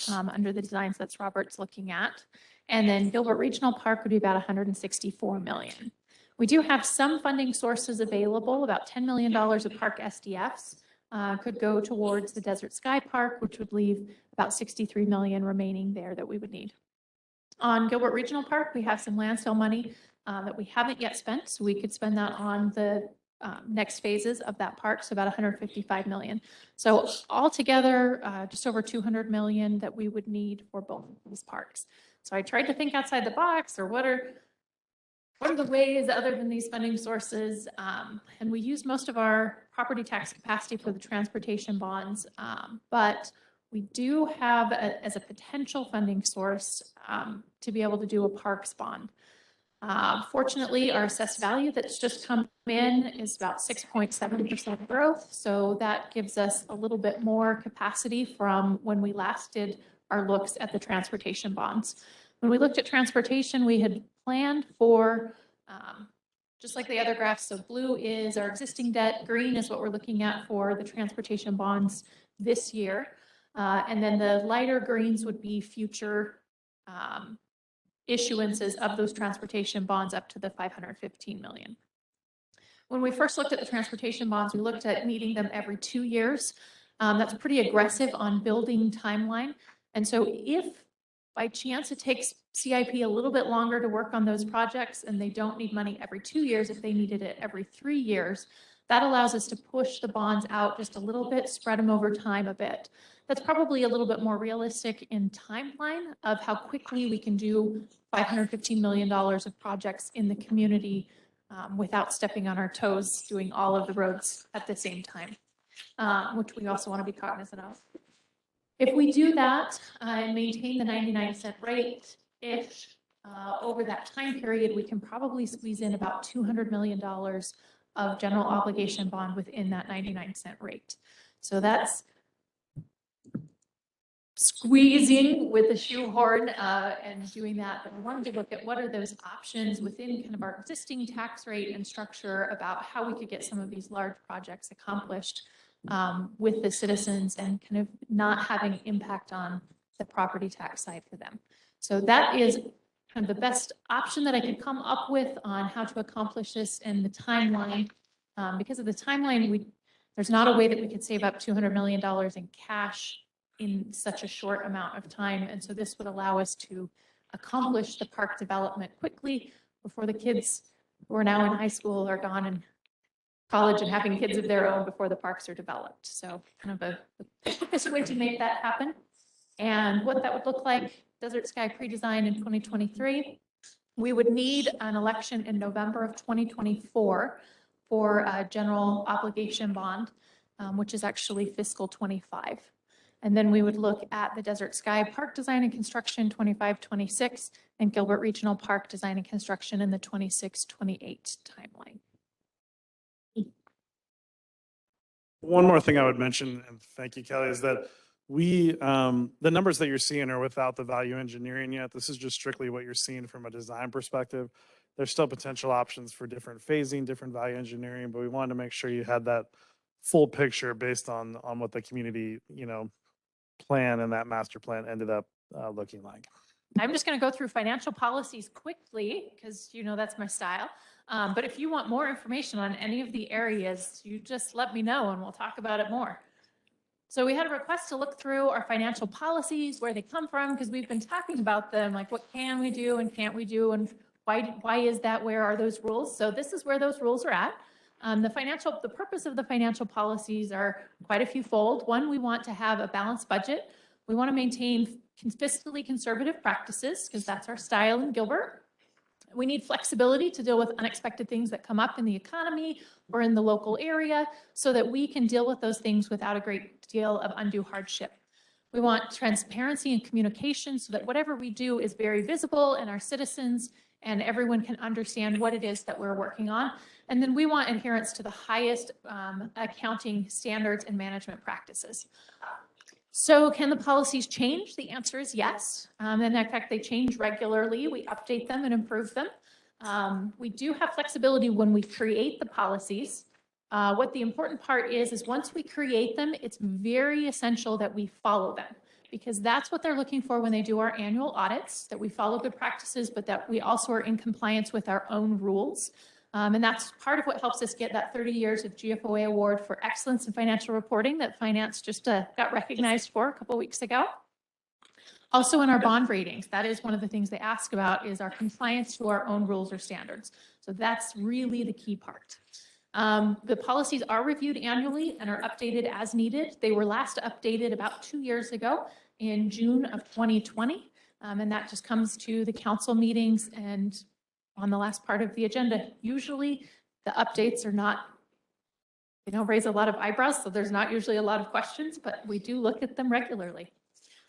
S20: under the designs that's Robert's looking at. And then Gilbert Regional Park would be about $164 million. We do have some funding sources available, about $10 million of park SDFs could go towards the Desert Sky Park, which would leave about $63 million remaining there that we would need. On Gilbert Regional Park, we have some land sale money that we haven't yet spent, so we could spend that on the next phases of that park, so about $155 million. So altogether, just over $200 million that we would need for both of these parks. So I tried to think outside the box, or what are the ways other than these funding sources? And we use most of our property tax capacity for the transportation bonds, but we do have as a potential funding source to be able to do a parks bond. Fortunately, our assessed value that's just come in is about 6.7% growth. So that gives us a little bit more capacity from when we last did our looks at the transportation bonds. When we looked at transportation, we had planned for, just like the other graphs, so blue is our existing debt, green is what we're looking at for the transportation bonds this year. And then the lighter greens would be future issuances of those transportation bonds up to the $515 million. When we first looked at the transportation bonds, we looked at meeting them every 2 years. That's pretty aggressive on building timeline. And so if by chance it takes CIP a little bit longer to work on those projects and they don't need money every 2 years, if they needed it every 3 years, that allows us to push the bonds out just a little bit, spread them over time a bit. That's probably a little bit more realistic in timeline of how quickly we can do $515 million of projects in the community
S10: without stepping on our toes, doing all of the roads at the same time, which we also want to be cognizant of. If we do that and maintain the 99-cent rate, if over that time period, we can probably squeeze in about $200 million of general obligation bond within that 99-cent rate. So that's squeezing with a shoehorn and doing that. But I wanted to look at what are those options within kind of our existing tax rate and structure about how we could get some of these large projects accomplished with the citizens and kind of not having impact on the property tax side for them. So that is kind of the best option that I could come up with on how to accomplish this and the timeline. Because of the timeline, there's not a way that we could save up $200 million in cash in such a short amount of time. And so this would allow us to accomplish the park development quickly before the kids who are now in high school are gone and college and having kids of their own before the parks are developed. So kind of the quickest way to make that happen. And what that would look like, Desert Sky pre-design in 2023. We would need an election in November of 2024 for a general obligation bond, which is actually fiscal 25. And then we would look at the Desert Sky Park design and construction 25-26 and Gilbert Regional Park design and construction in the 26-28 timeline.
S4: One more thing I would mention, and thank you, Kelly, is that the numbers that you're seeing are without the value engineering yet. This is just strictly what you're seeing from a design perspective. There's still potential options for different phasing, different value engineering, but we wanted to make sure you had that full picture based on what the community, plan and that master plan ended up looking like.
S10: I'm just going to go through financial policies quickly because that's my style. But if you want more information on any of the areas, you just let me know and we'll talk about it more. So we had a request to look through our financial policies, where they come from, because we've been talking about them, like what can we do and can't we do, and why is that, where are those rules? So this is where those rules are at. The purpose of the financial policies are quite a few fold. One, we want to have a balanced budget. We want to maintain fiscally conservative practices because that's our style in Gilbert. We need flexibility to deal with unexpected things that come up in the economy or in the local area so that we can deal with those things without a great deal of undue hardship. We want transparency and communication so that whatever we do is very visible and our citizens and everyone can understand what it is that we're working on. And then we want adherence to the highest accounting standards and management practices. So can the policies change? The answer is yes. And in fact, they change regularly. We update them and improve them. We do have flexibility when we create the policies. What the important part is once we create them, it's very essential that we follow them, because that's what they're looking for when they do our annual audits, that we follow good practices, but that we also are in compliance with our own rules. And that's part of what helps us get that 30 years of GFOA award for excellence in financial reporting that finance just got recognized for a couple of weeks ago. Also in our bond ratings, that is one of the things they ask about is our compliance to our own rules or standards. So that's really the key part. The policies are reviewed annually and are updated as needed. They were last updated about 2 years ago in June of 2020. And that just comes to the council meetings and on the last part of the agenda. Usually the updates they don't raise a lot of eyebrows, so there's not usually a lot of questions, but we do look at them regularly.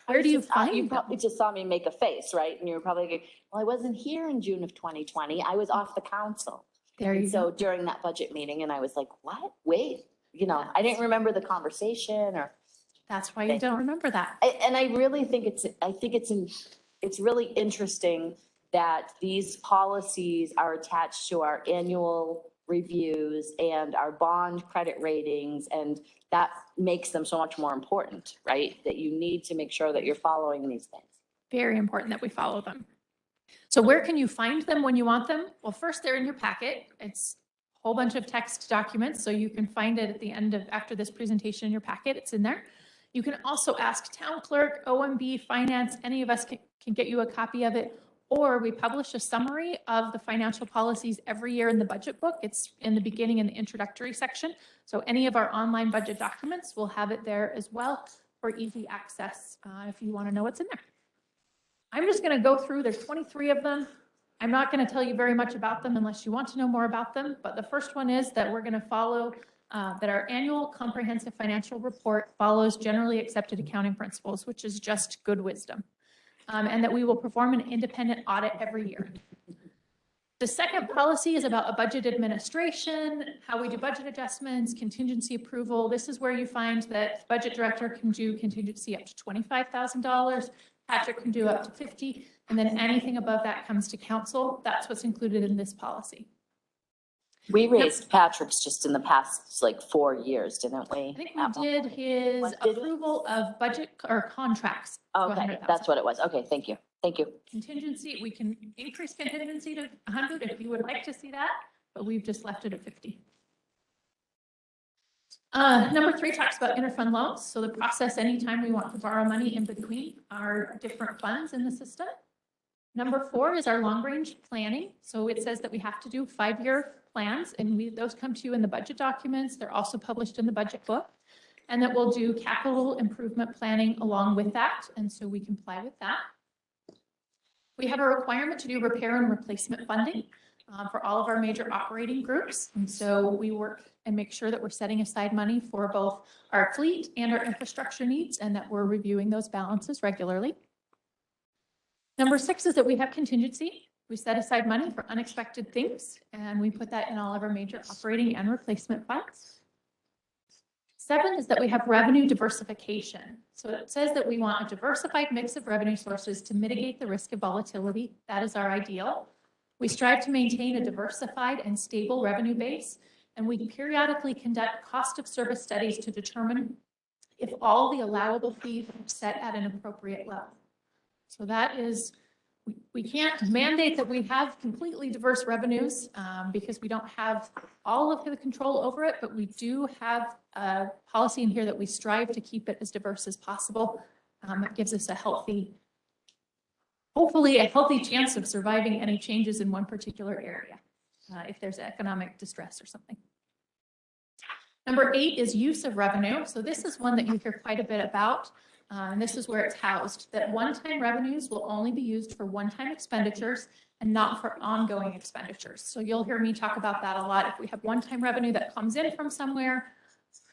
S10: Where do you find them?
S12: You probably just saw me make a face, right? And you were probably going, well, I wasn't here in June of 2020. I was off the council.
S10: There you
S12: go.
S10: go.
S12: During that budget meeting, and I was like, what? Wait, I didn't remember the conversation or.
S10: That's why you don't remember that.
S12: And I really think it's really interesting that these policies are attached to our annual reviews and our bond credit ratings, and that makes them so much more important, right? That you need to make sure that you're following these things.
S10: Very important that we follow them. So where can you find them when you want them? Well, first, they're in your packet. It's a whole bunch of text documents, so you can find it at the end after this presentation in your packet. It's in there. You can also ask town clerk, OMB, finance, any of us can get you a copy of it. Or we publish a summary of the financial policies every year in the budget book. It's in the beginning in the introductory section. So any of our online budget documents will have it there as well for easy access if you want to know what's in there. I'm just going to go through, there's 23 of them. I'm not going to tell you very much about them unless you want to know more about them, but the first one is that we're going to follow, that our annual comprehensive financial report follows generally accepted accounting principles, which is just good wisdom, and that we will perform an independent audit every year. The second policy is about a budget administration, how we do budget adjustments, contingency approval. This is where you find that the budget director can do contingency up to $25,000. Patrick can do up to 50, and then anything above that comes to council. That's what's included in this policy.
S12: We raised Patrick's just in the past, like 4 years, didn't we?
S10: I think we did his approval of budget or contracts. to
S12: Okay,
S10: 100,000.
S12: that's what it was. Okay, thank you. Thank you.
S10: Contingency, we can increase contingency to 100 if you would like to see that, but we've just left it at 50. Number 3 talks about interfund loans. So the process anytime we want to borrow money in between our different funds in the system. Number 4 is our long range planning. So it says that we have to do 5-year plans, and those come to you in the budget documents. They're also published in the budget book, and that we'll do capital improvement planning along with that. And so we comply with that. We have a requirement to do repair and replacement funding for all of our major operating groups. And so we work and make sure that we're setting aside money for both our fleet and our infrastructure needs, and that we're reviewing those balances regularly. Number 6 is that we have contingency. We set aside money for unexpected things, and we put that in all of our major operating and replacement funds. 7 is that we have revenue diversification. So it says that we want a diversified mix of revenue sources to mitigate the risk of volatility. That is our ideal. We strive to maintain a diversified and stable revenue base, and we periodically conduct cost of service studies to determine if all the allowable fees are set at an appropriate level. So that is, we can't mandate that we have completely diverse revenues because we don't have all of the control over it, but we do have a policy in here that we strive to keep it as diverse as possible. It gives us a hopefully a healthy chance of surviving any changes in one particular area if there's economic distress or something. Number 8 is use of revenue. So this is one that you hear quite a bit about. And this is where it's housed, that one-time revenues will only be used for one-time expenditures and not for ongoing expenditures. So you'll hear me talk about that a lot. If we have one-time revenue that comes in from somewhere,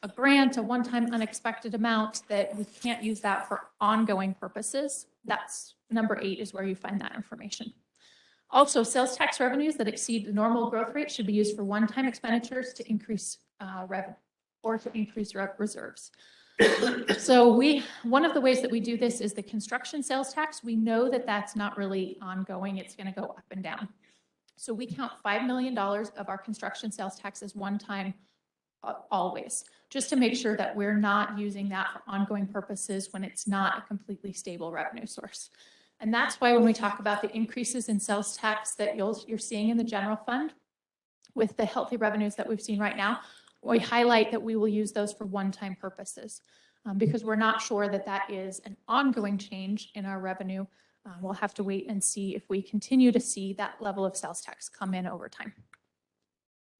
S10: a grant, a one-time unexpected amount, that we can't use that for ongoing purposes. That's number 8 is where you find that information. Also, sales tax revenues that exceed the normal growth rate should be used for one-time expenditures to increase revenue or to increase reserves. So one of the ways that we do this is the construction sales tax. We know that that's not really ongoing. It's going to go up and down. So we count $5 million of our construction sales tax as one time always, just to make sure that we're not using that for ongoing purposes when it's not a completely stable revenue source. And that's why when we talk about the increases in sales tax that you're seeing in the general fund with the healthy revenues that we've seen right now, we highlight that we will use those for one-time purposes because we're not sure that that is an ongoing change in our revenue. We'll have to wait and see if we continue to see that level of sales tax come in over time.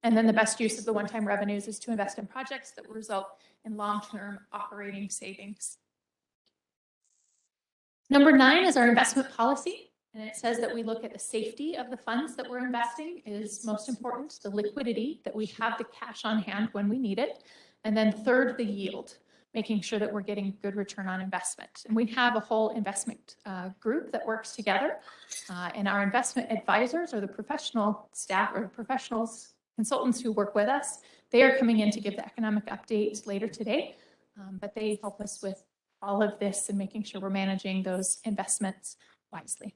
S10: And then the best use of the one-time revenues is to invest in projects that will result in long-term operating savings. Number 9 is our investment policy. And it says that we look at the safety of the funds that we're investing is most important, the liquidity, that we have the cash on hand when we need it. And then third, the yield, making sure that we're getting good return on investment. And we have a whole investment group that works together. And our investment advisors are the professional staff or professionals, consultants who work with us. They are coming in to give the economic update later today, but they help us with all of this and making sure we're managing those investments wisely.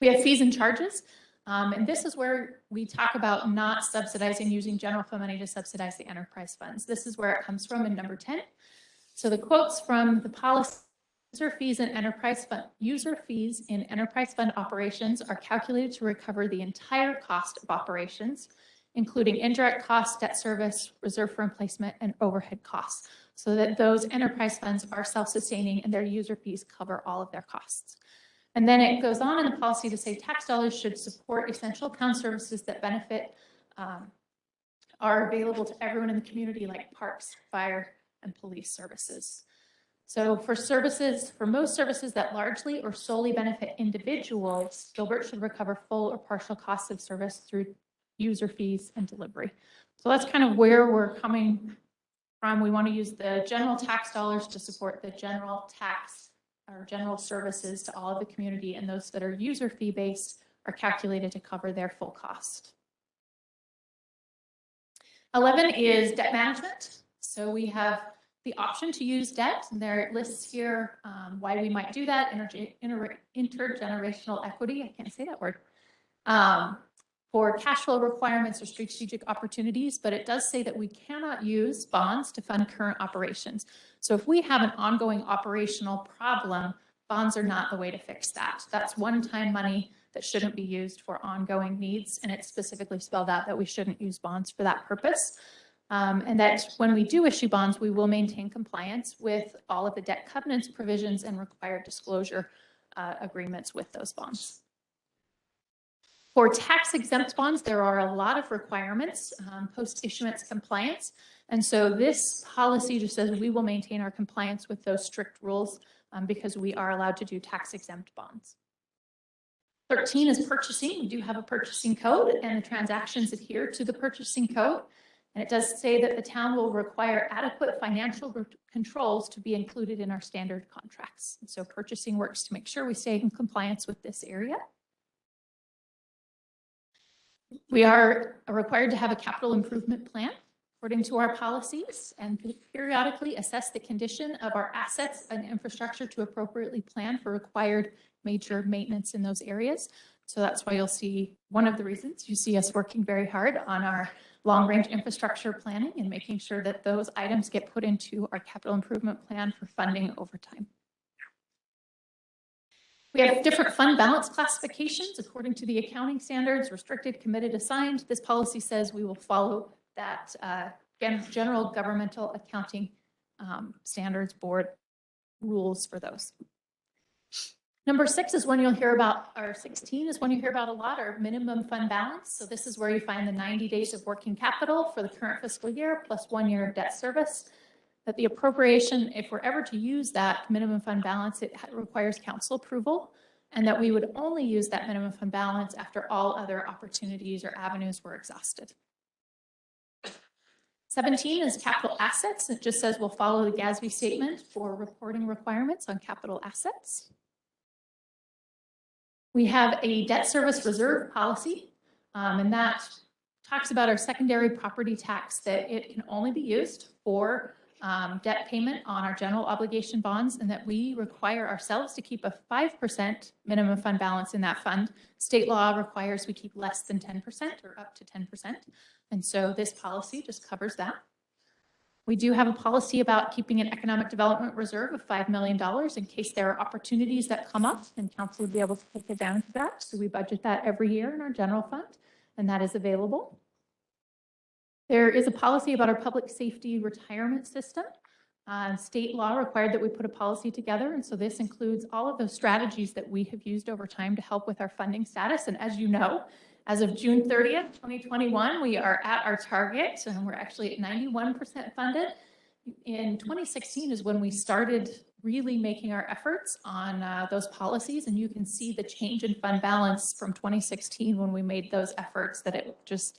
S10: We have fees and charges, and this is where we talk about not subsidizing, using general fund money to subsidize the enterprise funds. This is where it comes from in number 10. So the quotes from the policy: user fees in enterprise fund operations are calculated to recover the entire cost of operations, including indirect costs, debt service, reserve for replacement, and overhead costs, so that those enterprise funds are self-sustaining and their user fees cover all of their costs. And then it goes on in the policy to say tax dollars should support essential town services that benefit are available to everyone in the community, like parks, fire, and police services.
S8: So for most services that largely or solely benefit individuals, Gilbert should recover full or partial costs of service through user fees and delivery. So that's kind of where we're coming from. We want to use the general tax dollars to support the general tax or general services to all of the community, and those that are user fee based are calculated to cover their full cost. 11 is debt management. So we have the option to use debt, and there lists here why we might do that. Intergenerational equity, I can't say that word, for cash flow requirements or strategic opportunities, but it does say that we cannot use bonds to fund current operations. So if we have an ongoing operational problem, bonds are not the way to fix that. That's one-time money that shouldn't be used for ongoing needs, and it's specifically spelled out that we shouldn't use bonds for that purpose. And that when we do issue bonds, we will maintain compliance with all of the debt covenants, provisions, and required disclosure agreements with those bonds. For tax exempt bonds, there are a lot of requirements, post-issuance compliance. And so this policy just says we will maintain our compliance with those strict rules because we are allowed to do tax exempt bonds. 13 is purchasing. We do have a purchasing code, and the transactions adhere to the purchasing code. And it does say that the town will require adequate financial controls to be included in our standard contracts. And so purchasing works to make sure we stay in compliance with this area. We are required to have a capital improvement plan according to our policies and periodically assess the condition of our assets and infrastructure to appropriately plan for required major maintenance in those areas. So that's why you'll see one of the reasons you see us working very hard on our long-range infrastructure planning and making sure that those items get put into our capital improvement plan for funding over time. We have different fund balance classifications according to the accounting standards, restricted, committed, assigned. This policy says we will follow that general governmental accounting standards board rules for those. Number 6 is when you'll hear about, or 16 is when you hear about a lot, or minimum fund balance. So this is where you find the 90 days of working capital for the current fiscal year plus 1 year of debt service. That the appropriation, if we're ever to use that minimum fund balance, it requires council approval, and that we would only use that minimum fund balance after all other opportunities or avenues were exhausted. 17 is capital assets. It just says we'll follow the GASB statement for reporting requirements on capital assets. We have a debt service reserve policy, and that talks about our secondary property tax, that it can only be used for debt payment on our general obligation bonds, and that we require ourselves to keep a 5% minimum fund balance in that fund. State law requires we keep less than 10% or up to 10%. And so this policy just covers that. We do have a policy about keeping an economic development reserve of $5 million in case there are opportunities that come up, and council would be able to take advantage of that. So we budget that every year in our general fund, and that is available. There is a policy about our public safety retirement system. State law required that we put a policy together, and so this includes all of those strategies that we have used over time to help with our funding status. And as you know, as of June 30th, 2021, we are at our target, and we're actually at 91% funded. In 2016 is when we started really making our efforts on those policies, and you can see the change in fund balance from 2016 when we made those efforts, that it just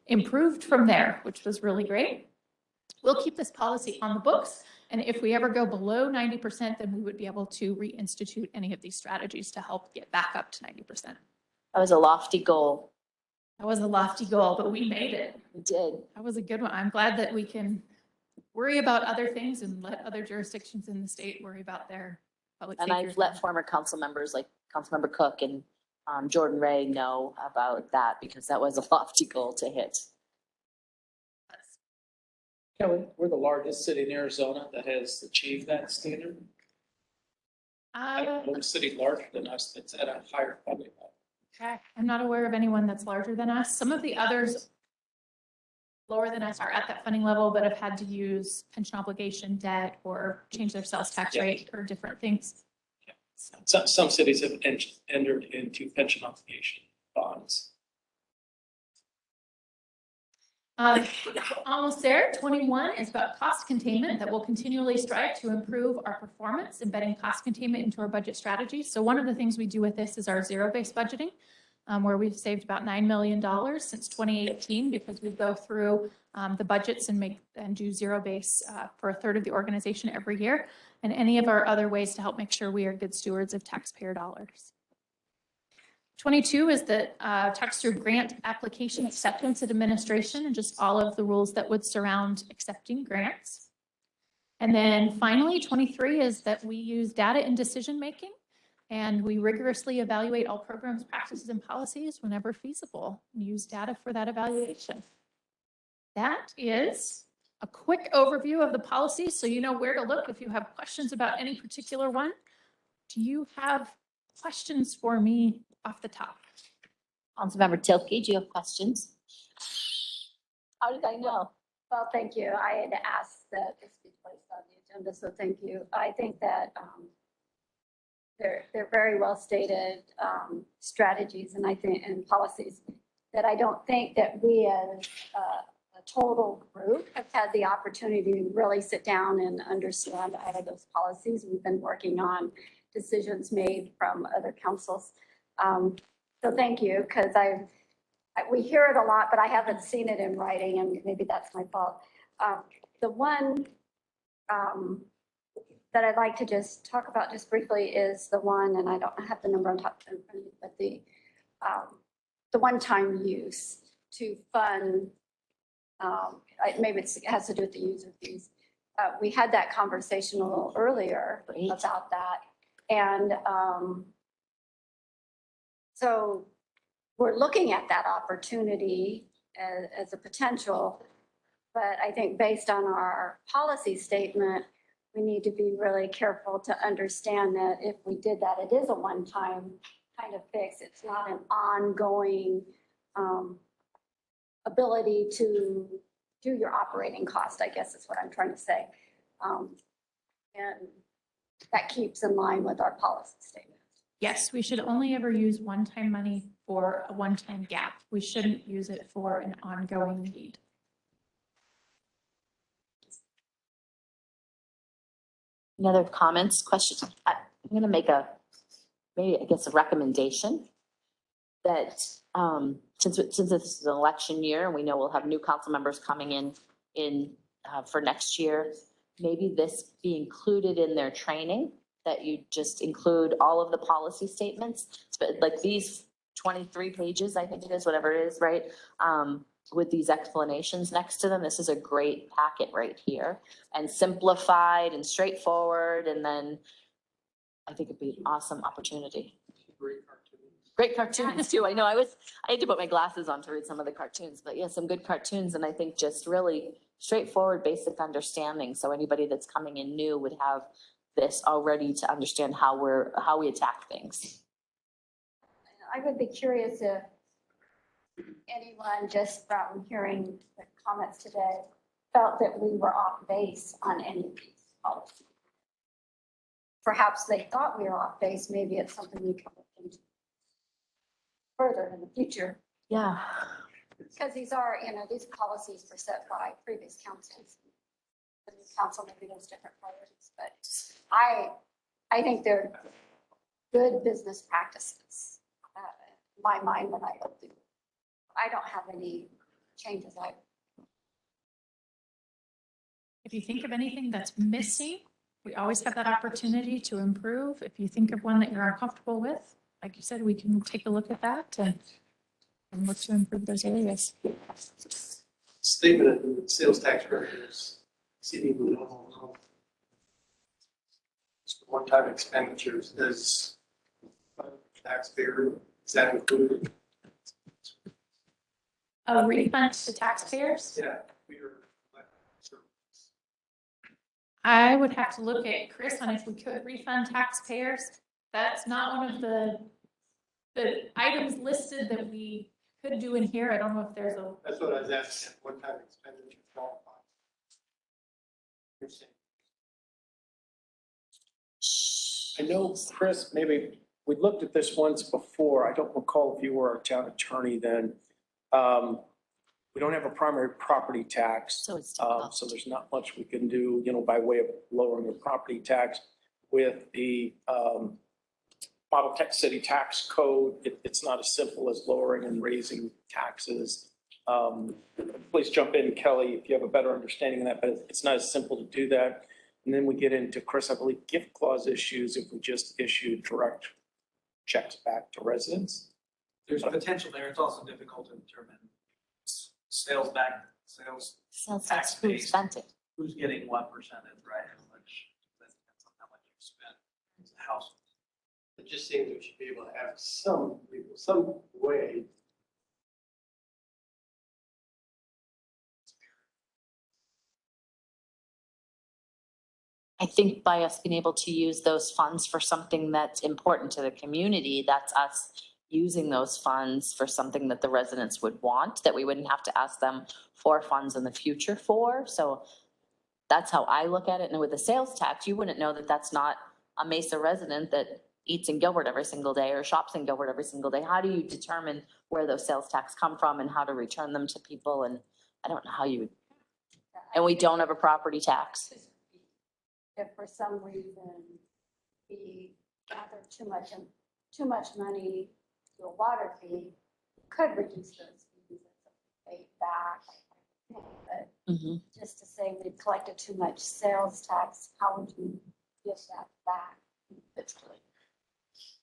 S8: improved from there, which was really great. We'll keep this policy on the books, and if we ever go below 90%, then we would be able to reinstitute any of these strategies to help get back up to 90%.
S12: That was a lofty goal.
S8: That was a lofty goal, but we made it.
S12: We did.
S8: That was a good one. I'm glad that we can worry about other things and let other jurisdictions in the state worry about their public safety.
S12: And I've let former council members like Councilmember Cook and Jordan Ray know about that, because that was a lofty goal to hit.
S11: Kelly, we're the largest city in Arizona that has achieved that standard. I don't know a city larger than us that's at a higher funding level.
S8: Okay. I'm not aware of anyone that's larger than us. Some of the others lower than us are at that funding level, but have had to use pension obligation debt or change their sales tax rate or different things.
S11: So, some cities have entered into pension obligation bonds.
S8: Almost there. 21 is about cost containment, that we'll continually strive to improve our performance, embedding cost containment into our budget strategy. So one of the things we do with this is our zero-based budgeting, where we've saved about $9 million since 2018 because we go through the budgets and do zero base for a third of the organization every year, and any of our other ways to help make sure we are good stewards of taxpayer dollars. 22 is that talks through grant application acceptance and administration and just all of the rules that would surround accepting grants. And then finally, 23 is that we use data in decision making, and we rigorously evaluate all programs, practices, and policies whenever feasible. We use data for that evaluation. That is a quick overview of the policies, so you know where to look if you have questions about any particular one. Do you have questions for me off the top?
S12: Councilmember Tilke, do you have questions? How did I know?
S6: Well, thank you. I had asked that this be placed on the agenda, so thank you. I think that they're very well stated strategies and and policies that I don't think that we as a total group have had the opportunity to really sit down and understand all of those policies. We've been working on decisions made from other councils. So thank you, because we hear it a lot, but I haven't seen it in writing, and maybe that's my fault. The one that I'd like to just talk about just briefly is the one, and I don't have the number on top of it, but the one-time use to fund, maybe it has to do with the user fees. We had that conversation a little earlier about that. And so we're looking at that opportunity as a potential, but I think based on our policy statement, we need to be really careful to understand that if we did that, it is a one-time kind of fix. It's not an ongoing ability to do your operating cost, I guess is what I'm trying to say. And that keeps in line with our policy statement.
S8: Yes, we should only ever use one-time money for a one-time gap. We shouldn't use it for an ongoing need.
S12: Any other comments, questions? I'm going to make maybe I guess a recommendation that since this is an election year and we know we'll have new council members coming in for next year, maybe this be included in their training, that you just include all of the policy statements, but like these 23 pages, I think it is, whatever it is, right? With these explanations next to them. This is a great packet right here, and simplified and straightforward. And then I think it'd be an awesome opportunity. Great cartoons too. I know I had to put my glasses on to read some of the cartoons, but yeah, some good cartoons. And I think just really straightforward, basic understanding. So anybody that's coming in new would have this already to understand how we attack things.
S6: I would be curious if anyone, just from hearing the comments today, felt that we were off base on any of these policies. Perhaps they thought we were off base. Maybe it's something we can look into further in the future.
S12: Yeah.
S6: Because these policies were set by previous councils. The new council maybe has different priorities, but I think they're good business practices. In my mind, when I look through, I don't have any changes.
S8: If you think of anything that's missing, we always have that opportunity to improve. If you think of one that you're uncomfortable with, like you said, we can take a look at that and look to improve those areas.
S18: Statement of sales tax revenues exceeding the normal. One-time expenditures is taxpayer, is that included?
S8: A refund to taxpayers?
S18: Yeah.
S8: I would have to look at Chris on if we could refund taxpayers. That's not one of the items listed that we could do in here. I don't know if there's a.
S18: That's what I was asking. One-time expenditure qualifies.
S9: I know, Chris, maybe we looked at this once before. I don't recall if you were our town attorney then.
S11: We don't have a primary property tax.
S12: So it's
S11: So there's not much we can do, by way of lowering the property tax. With the model city tax code, it's not as simple as lowering and raising taxes. Please jump in, Kelly, if you have a better understanding of that, but it's not as simple to do that. And then we get into, Chris, I believe, gift clause issues if we just issue direct checks back to residents.
S3: There's potential there. It's also difficult to determine sales
S12: tax, who spent it?
S3: Who's getting what percentage, right? How much, that depends on how much you spend as a household.
S18: It just seems we should be able to have some way.
S12: I think by us being able to use those funds for something that's important to the community, that's us using those funds for something that the residents would want, that we wouldn't have to ask them for funds in the future for. So that's how I look at it. And with the sales tax, you wouldn't know that that's not a Mesa resident that eats in Gilbert every single day or shops in Gilbert every single day. How do you determine where those sales tax come from and how to return them to people? And I don't know how you would. And we don't have a property tax.
S6: If for some reason we gather too much money to a water fee, could reduce those fees and pay back. But just to say we collected too much sales tax, how would you give that back? That's good.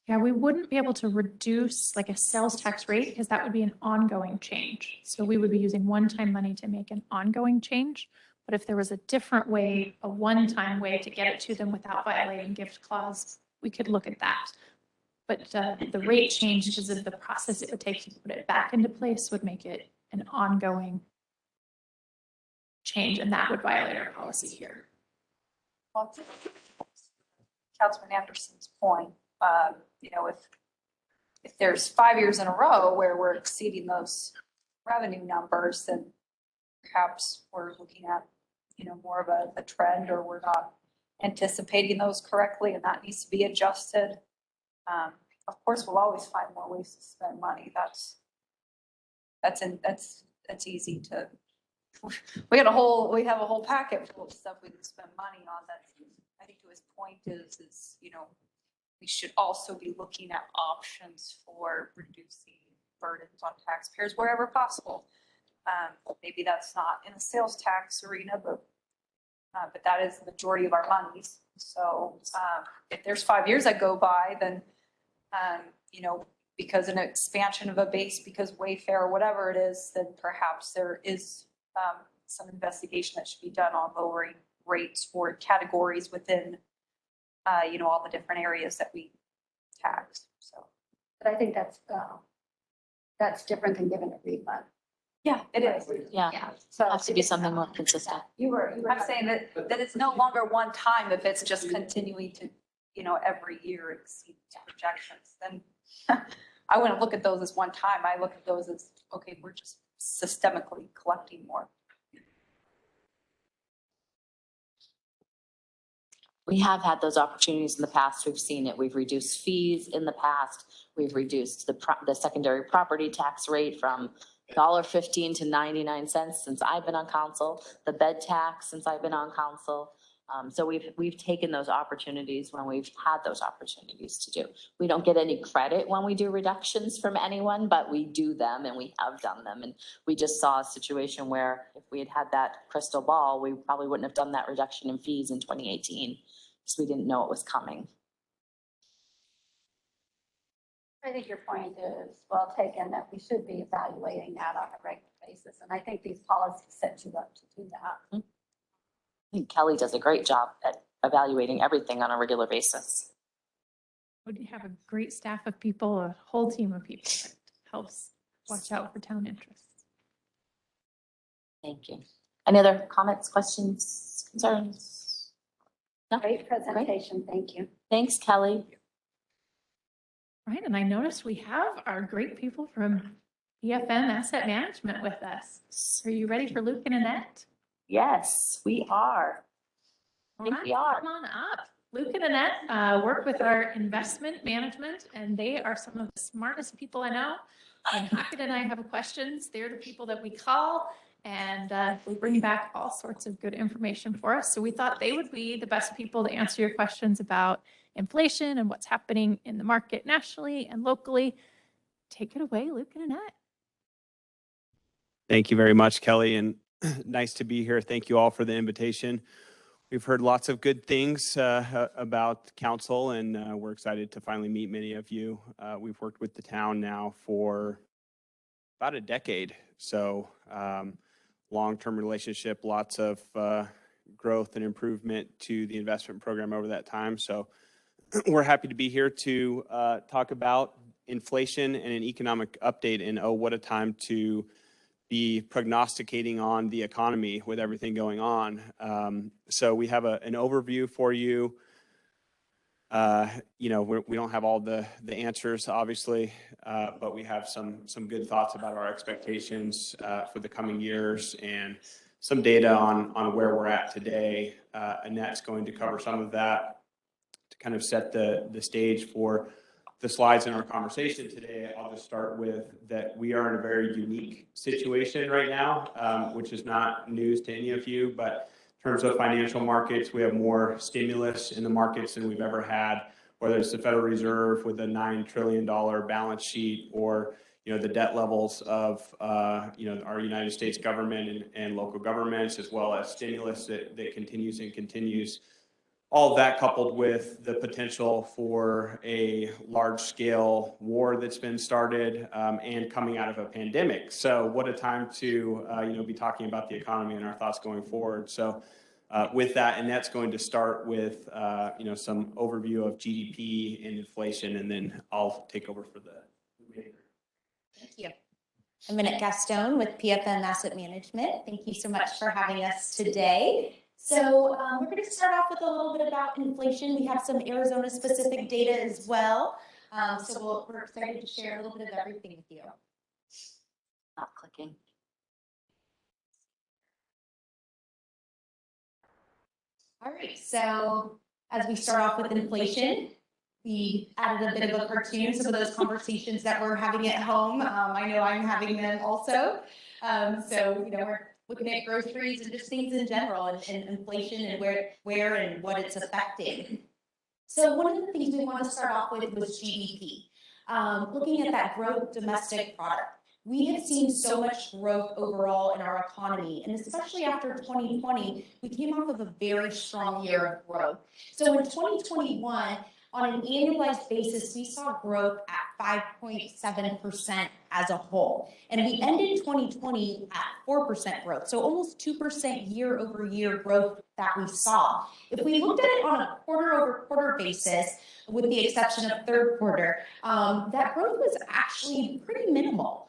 S8: Yeah, we wouldn't be able to reduce like a sales tax rate because that would be an ongoing change. So we would be using one-time money to make an ongoing change. But if there was a different way, a one-time way to get it to them without violating gift clause, we could look at that. But the rate change, because of the process it would take to put it back into place, would make it an ongoing change, and that would violate our policy here.
S5: Well, to Councilman Anderson's point, if there's 5 years in a row where we're exceeding those revenue numbers, then perhaps we're looking at, more of a trend, or we're not anticipating those correctly, and that needs to be adjusted. Of course, we'll always find more ways to spend money. That's easy to. We have a whole packet full of stuff we can spend money on. That's, I think, to his point is we should also be looking at options for reducing burdens on taxpayers wherever possible. Maybe that's not in the sales tax arena, but that is the majority of our monies. So if there's 5 years that go by, then, because an expansion of a base, because Wayfair or whatever it is, then perhaps there is some investigation that should be done on lowering rates for categories within, all the different areas that we tax. So,
S6: but I think that's different than giving a refund.
S5: Yeah, it is.
S12: Yeah.
S6: So
S12: it has to be something more consistent.
S5: I'm saying that it's no longer one time if it's just continuing to, every year exceed projections. Then I wouldn't look at those as one time. I look at those as, okay, we're just systemically collecting more.
S12: We have had those opportunities in the past. We've seen it. We've reduced fees in the past. We've reduced the secondary property tax rate from $1.15 to 99 cents since I've been on council, the bed tax since I've been on council. So we've taken those opportunities when we've had those opportunities to do. We don't get any credit when we do reductions from anyone, but we do them and we have done them. And we just saw a situation where if we had that crystal ball, we probably wouldn't have done that reduction in fees in 2018 because we didn't know it was coming.
S6: I think your point is well taken, that we should be evaluating that on a regular basis. And I think these policies set you up to do that.
S12: I think Kelly does a great job at evaluating everything on a regular basis.
S8: We have a great staff of people, a whole team of people that helps watch out for town interests.
S12: Thank you. Any other comments, questions, concerns? No?
S6: Great presentation. Great. Thank you.
S12: Thanks, Kelly.
S8: Right, and I noticed we have our great people from EFM Asset Management with us. Are you ready for Luke and Annette?
S12: Yes, we are.
S8: I think we are. Come on up. Luke and Annette work with our investment management, and they are some of the smartest people I know. When Hackett and I have questions, they're the people that we call, and they bring back all sorts of good information for us. So we thought they would be the best people to answer your questions about inflation and what's happening in the market nationally and locally. Take it away, Luke and Annette.
S2: Thank you very much, Kelly, and nice to be here. Thank you all for the invitation. We've heard lots of good things about council, and we're excited to finally meet many of you. We've worked with the town now for about a decade, so long-term relationship, lots of growth and improvement to the investment program over that time. So we're happy to be here to talk about inflation and an economic update, and oh, what a time to be prognosticating on the economy with everything going on. So we have an overview for you. We don't have all the answers, obviously, but we have some good thoughts about our expectations for the coming years and some data on where we're at today. Annette's going to cover some of that to kind of set the stage for the slides in our conversation today. I'll just start with that we are in a very unique situation right now, which is not news to any of you, but in terms of financial markets, we have more stimulus in the markets than we've ever had, whether it's the Federal Reserve with a $9 trillion balance sheet, or the debt levels of our United States government and local governments, as well as stimulus that continues and continues. All of that coupled with the potential for a large-scale war that's been started and coming out of a pandemic. So what a time to be talking about the economy and our thoughts going forward. So with that, Annette's going to start with some overview of GDP and inflation, and then I'll take over for the remainder.
S22: Thank you. I'm Annette Gaston with PFM Asset Management. Thank you so much for having us today. So we're going to start off with a little bit about inflation. We have some Arizona-specific data as well. So we're excited to share a little bit of everything with you.
S12: Not clicking.
S22: All right, so as we start off with inflation, we added a bit of a cartoon, some of those conversations that we're having at home. I know I'm having them also. We're looking at groceries and just things in general, and inflation and where and what it's affecting. So one of the things we want to start off with was GDP. Looking at that gross domestic product. We have seen so much growth overall in our economy, and especially after 2020, we came off of a very strong year of growth. So in 2021, on an annualized basis, we saw growth at 5.7% as a whole. And we ended 2020 at 4% growth. So almost 2% year over year growth that we saw. If we looked at it on a quarter over quarter basis, with the exception of third quarter, that growth was actually pretty minimal.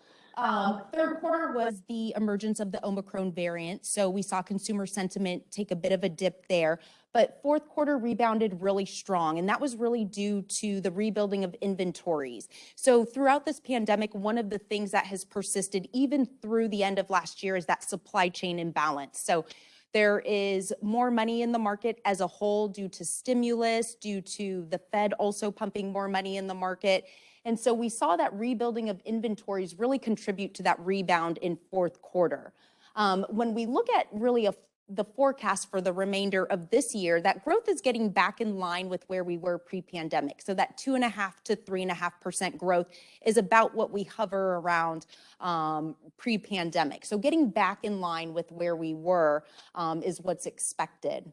S22: Third quarter was the emergence of the Omicron variant. So we saw consumer sentiment take a bit of a dip there. But fourth quarter rebounded really strong, and that was really due to the rebuilding of inventories. So throughout this pandemic, one of the things that has persisted even through the end of last year is that supply chain imbalance. So there is more money in the market as a whole due to stimulus, due to the Fed also pumping more money in the market. And so we saw that rebuilding of inventories really contribute to that rebound in fourth quarter. When we look at really the forecast for the remainder of this year, that growth is getting back in line with where we were pre-pandemic. So that 2.5% to 3.5% growth is about what we hover around pre-pandemic. So getting back in line with where we were is what's expected.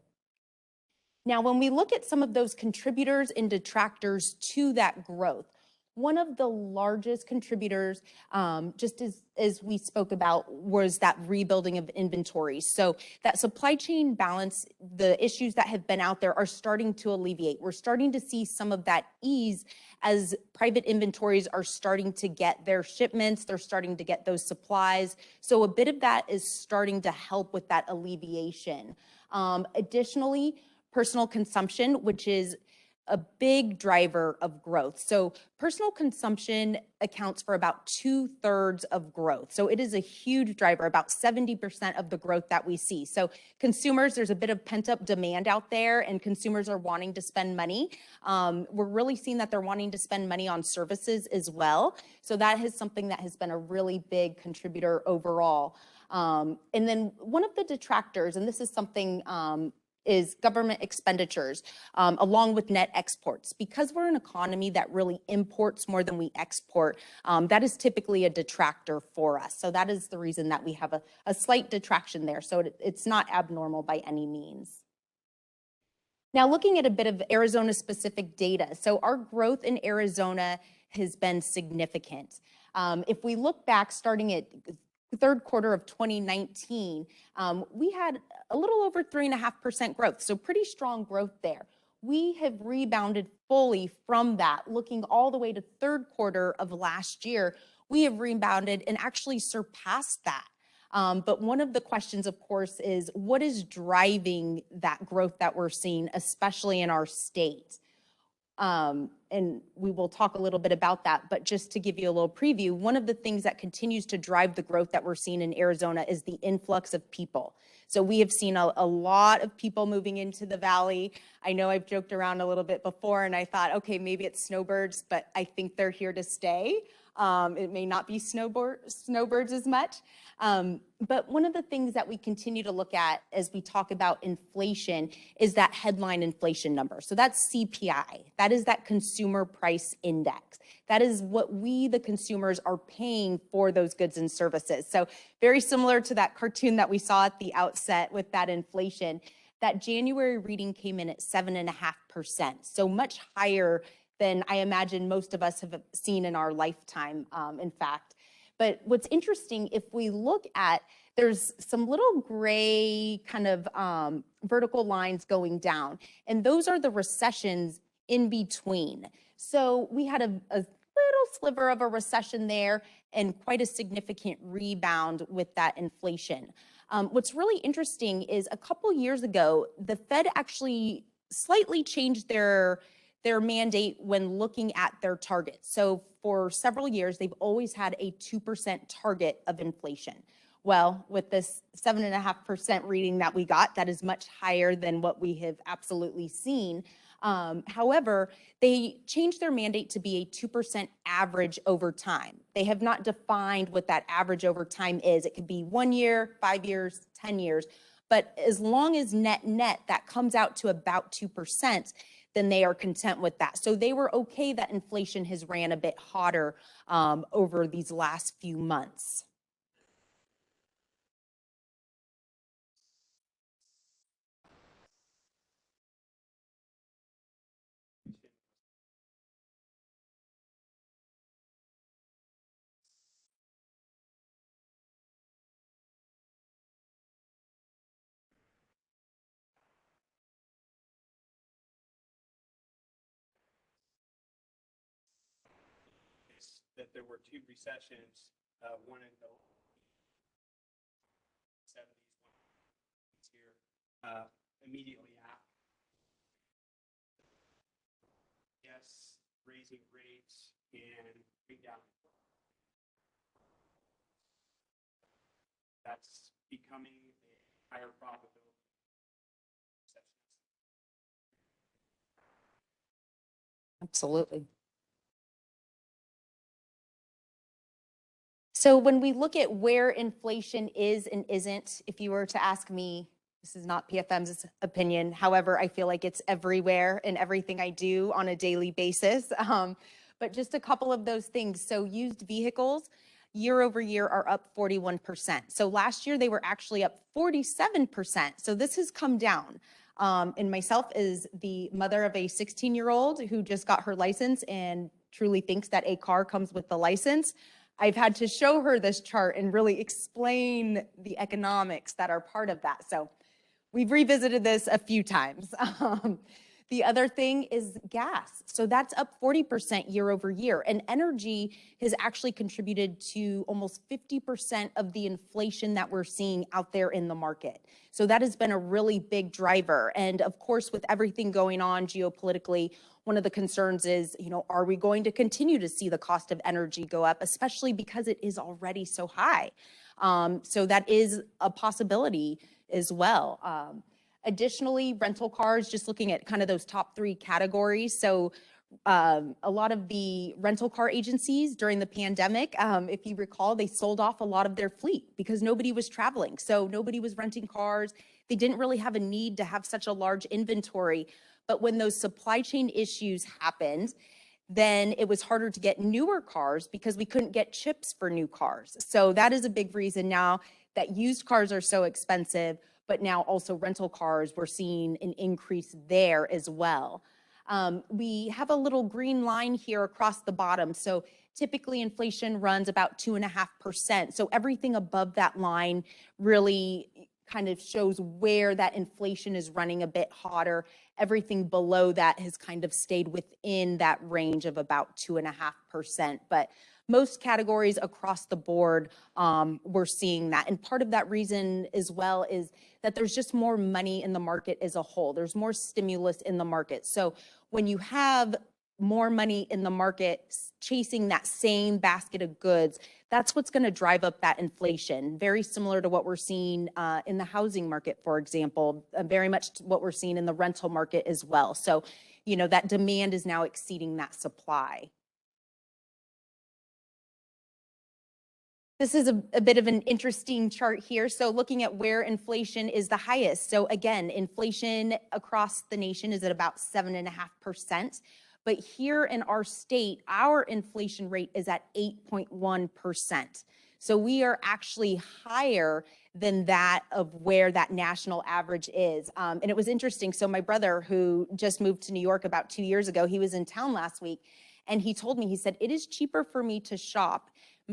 S22: Now, when we look at some of those contributors and detractors to that growth, one of the largest contributors, just as we spoke about, was that rebuilding of inventories. So that supply chain balance, the issues that have been out there are starting to alleviate. We're starting to see some of that ease as private inventories are starting to get their shipments, they're starting to get those supplies. So a bit of that is starting to help with that alleviation. Additionally, personal consumption, which is
S1: a big driver of growth. So personal consumption accounts for about 2/3 of growth. So it is a huge driver, about 70% of the growth that we see. So consumers, there's a bit of pent up demand out there and consumers are wanting to spend money. We're really seeing that they're wanting to spend money on services as well. So that is something that has been a really big contributor overall. And then one of the detractors, and this is something is government expenditures, along with net exports. Because we're an economy that really imports more than we export, that is typically a detractor for us. So that is the reason that we have a slight detraction there. So it's not abnormal by any means. Now looking at a bit of Arizona specific data. So our growth in Arizona has been significant. If we look back starting at third quarter of 2019, we had a little over 3.5% growth. So pretty strong growth there. We have rebounded fully from that. Looking all the way to third quarter of last year, we have rebounded and actually surpassed that. But one of the questions, of course, is what is driving that growth that we're seeing, especially in our state? And we will talk a little bit about that, but just to give you a little preview, one of the things that continues to drive the growth that we're seeing in Arizona is the influx of people. So we have seen a lot of people moving into the valley. I know I've joked around a little bit before and I thought, okay, maybe it's snowbirds, but I think they're here to stay. It may not be snowbirds as much. But one of the things that we continue to look at as we talk about inflation is that headline inflation number. So that's CPI. That is that consumer price index. That is what we, the consumers, are paying for those goods and services. So very similar to that cartoon that we saw at the outset with that inflation, that January reading came in at 7.5%. So much higher than I imagine most of us have seen in our lifetime, in fact. But what's interesting, if we look at, there's some little gray kind of vertical lines going down, and those are the recessions in between. So we had a little sliver of a recession there and quite a significant rebound with that inflation. What's really interesting is a couple years ago, the Fed actually slightly changed their mandate when looking at their target. So for several years, they've always had a 2% target of inflation. Well, with this 7.5% reading that we got, that is much higher than what we have absolutely seen. However, they changed their mandate to be a 2% average over time. They have not defined what that average over time is. It could be 1 year, 5 years, 10 years. But as long as net that comes out to about 2%, then they are content with that. So they were okay that inflation has ran a bit hotter over these last few months.
S2: That there were two recessions, one in the 70s, one here, immediately after. Yes, raising rates and bring down. That's becoming a higher probability.
S1: Absolutely. So when we look at where inflation is and isn't, if you were to ask me, this is not PFM's opinion. However, I feel like it's everywhere in everything I do on a daily basis. But just a couple of those things. So used vehicles year over year are up 41%. So last year they were actually up 47%. So this has come down. And myself is the mother of a 16-year-old who just got her license and truly thinks that a car comes with the license. I've had to show her this chart and really explain the economics that are part of that. So we've revisited this a few times. The other thing is gas. So that's up 40% year over year. And energy has actually contributed to almost 50% of the inflation that we're seeing out there in the market. So that has been a really big driver. And of course, with everything going on geopolitically, one of the concerns is, are we going to continue to see the cost of energy go up, especially because it is already so high? So that is a possibility as well. Additionally, rental cars, just looking at kind of those top 3 categories. So a lot of the rental car agencies during the pandemic, if you recall, they sold off a lot of their fleet because nobody was traveling. So nobody was renting cars. They didn't really have a need to have such a large inventory. But when those supply chain issues happened, then it was harder to get newer cars because we couldn't get chips for new cars. So that is a big reason now that used cars are so expensive, but now also rental cars, we're seeing an increase there as well. We have a little green line here across the bottom. So typically inflation runs about 2.5%. So everything above that line really kind of shows where that inflation is running a bit hotter. Everything below that has kind of stayed within that range of about 2.5%. But most categories across the board, we're seeing that. And part of that reason as well is that there's just more money in the market as a whole. There's more stimulus in the market. So when you have more money in the market chasing that same basket of goods, that's what's going to drive up that inflation. Very similar to what we're seeing in the housing market, for example, very much what we're seeing in the rental market as well. So, that demand is now exceeding that supply. This is a bit of an interesting chart here. So looking at where inflation is the highest. So again, inflation across the nation is at about 7.5%. But here in our state, our inflation rate is at 8.1%. So we are actually higher than that of where that national average is. And it was interesting. So my brother, who just moved to New York about 2 years ago, he was in town last week, and he told me, he said, it is cheaper for me to shop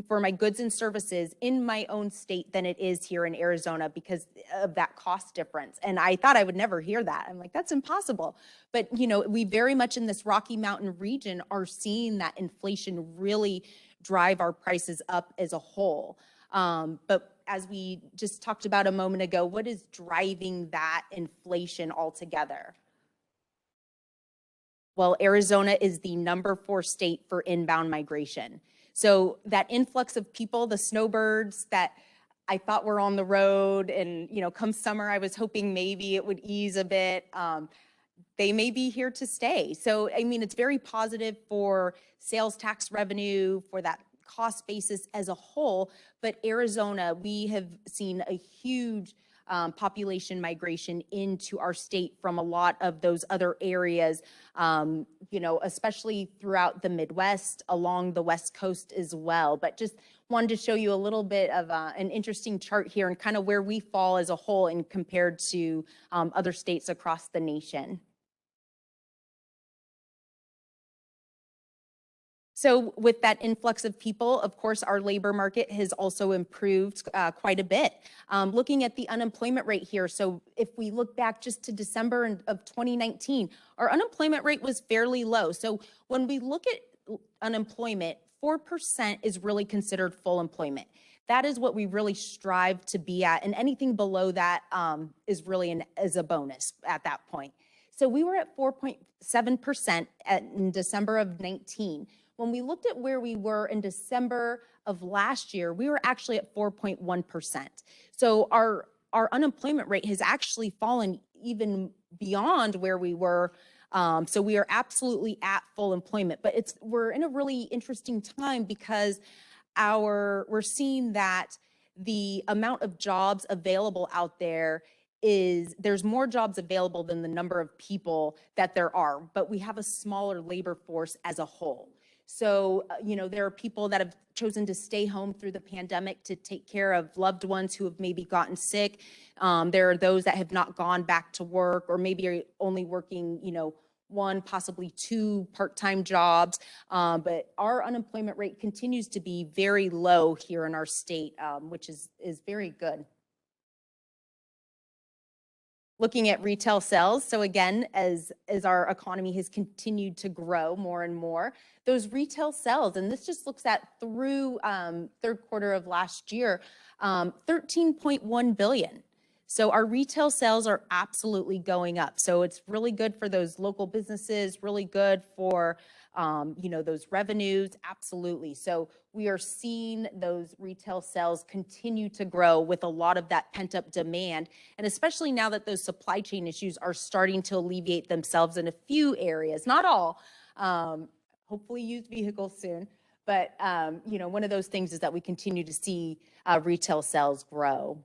S1: for my goods and services in my own state than it is here in Arizona because of that cost difference. And I thought I would never hear that. I'm like, that's impossible. But, we very much in this Rocky Mountain region are seeing that inflation really drive our prices up as a whole. But as we just talked about a moment ago, what is driving that inflation altogether? Well, Arizona is the number 4 state for inbound migration. So that influx of people, the snowbirds that I thought were on the road, and come summer, I was hoping maybe it would ease a bit. They may be here to stay. So, it's very positive for sales tax revenue, for that cost basis as a whole. But Arizona, we have seen a huge population migration into our state from a lot of those other areas, especially throughout the Midwest, along the West Coast as well. But just wanted to show you a little bit of an interesting chart here and kind of where we fall as a whole and compared to other states across the nation. So with that influx of people, of course, our labor market has also improved quite a bit. Looking at the unemployment rate here, so if we look back just to December of 2019, our unemployment rate was fairly low. So when we look at unemployment, 4% is really considered full employment. That is what we really strive to be at, and anything below that is really is a bonus at that point. So we were at 4.7% in December of 19. When we looked at where we were in December of last year, we were actually at 4.1%. So our unemployment rate has actually fallen even beyond where we were. So we are absolutely at full employment, but we're in a really interesting time because we're seeing that the amount of jobs available out there there's more jobs available than the number of people that there are, but we have a smaller labor force as a whole. So, there are people that have chosen to stay home through the pandemic to take care of loved ones who have maybe gotten sick. There are those that have not gone back to work or maybe are only working, 1, possibly 2 part-time jobs. But our unemployment rate continues to be very low here in our state, which is very good. looking at retail sales. So again, as our economy has continued to grow more and more, those retail sales, and this just looks at through third quarter of last year, 13.1 billion. So our retail sales are absolutely going up. So it's really good for those local businesses, really good for those revenues, absolutely. So we are seeing those retail sales continue to grow with a lot of that pent up demand. And especially now that those supply chain issues are starting to alleviate themselves in a few areas, not all, hopefully used vehicles soon. But, one of those things is that we continue to see retail sales grow.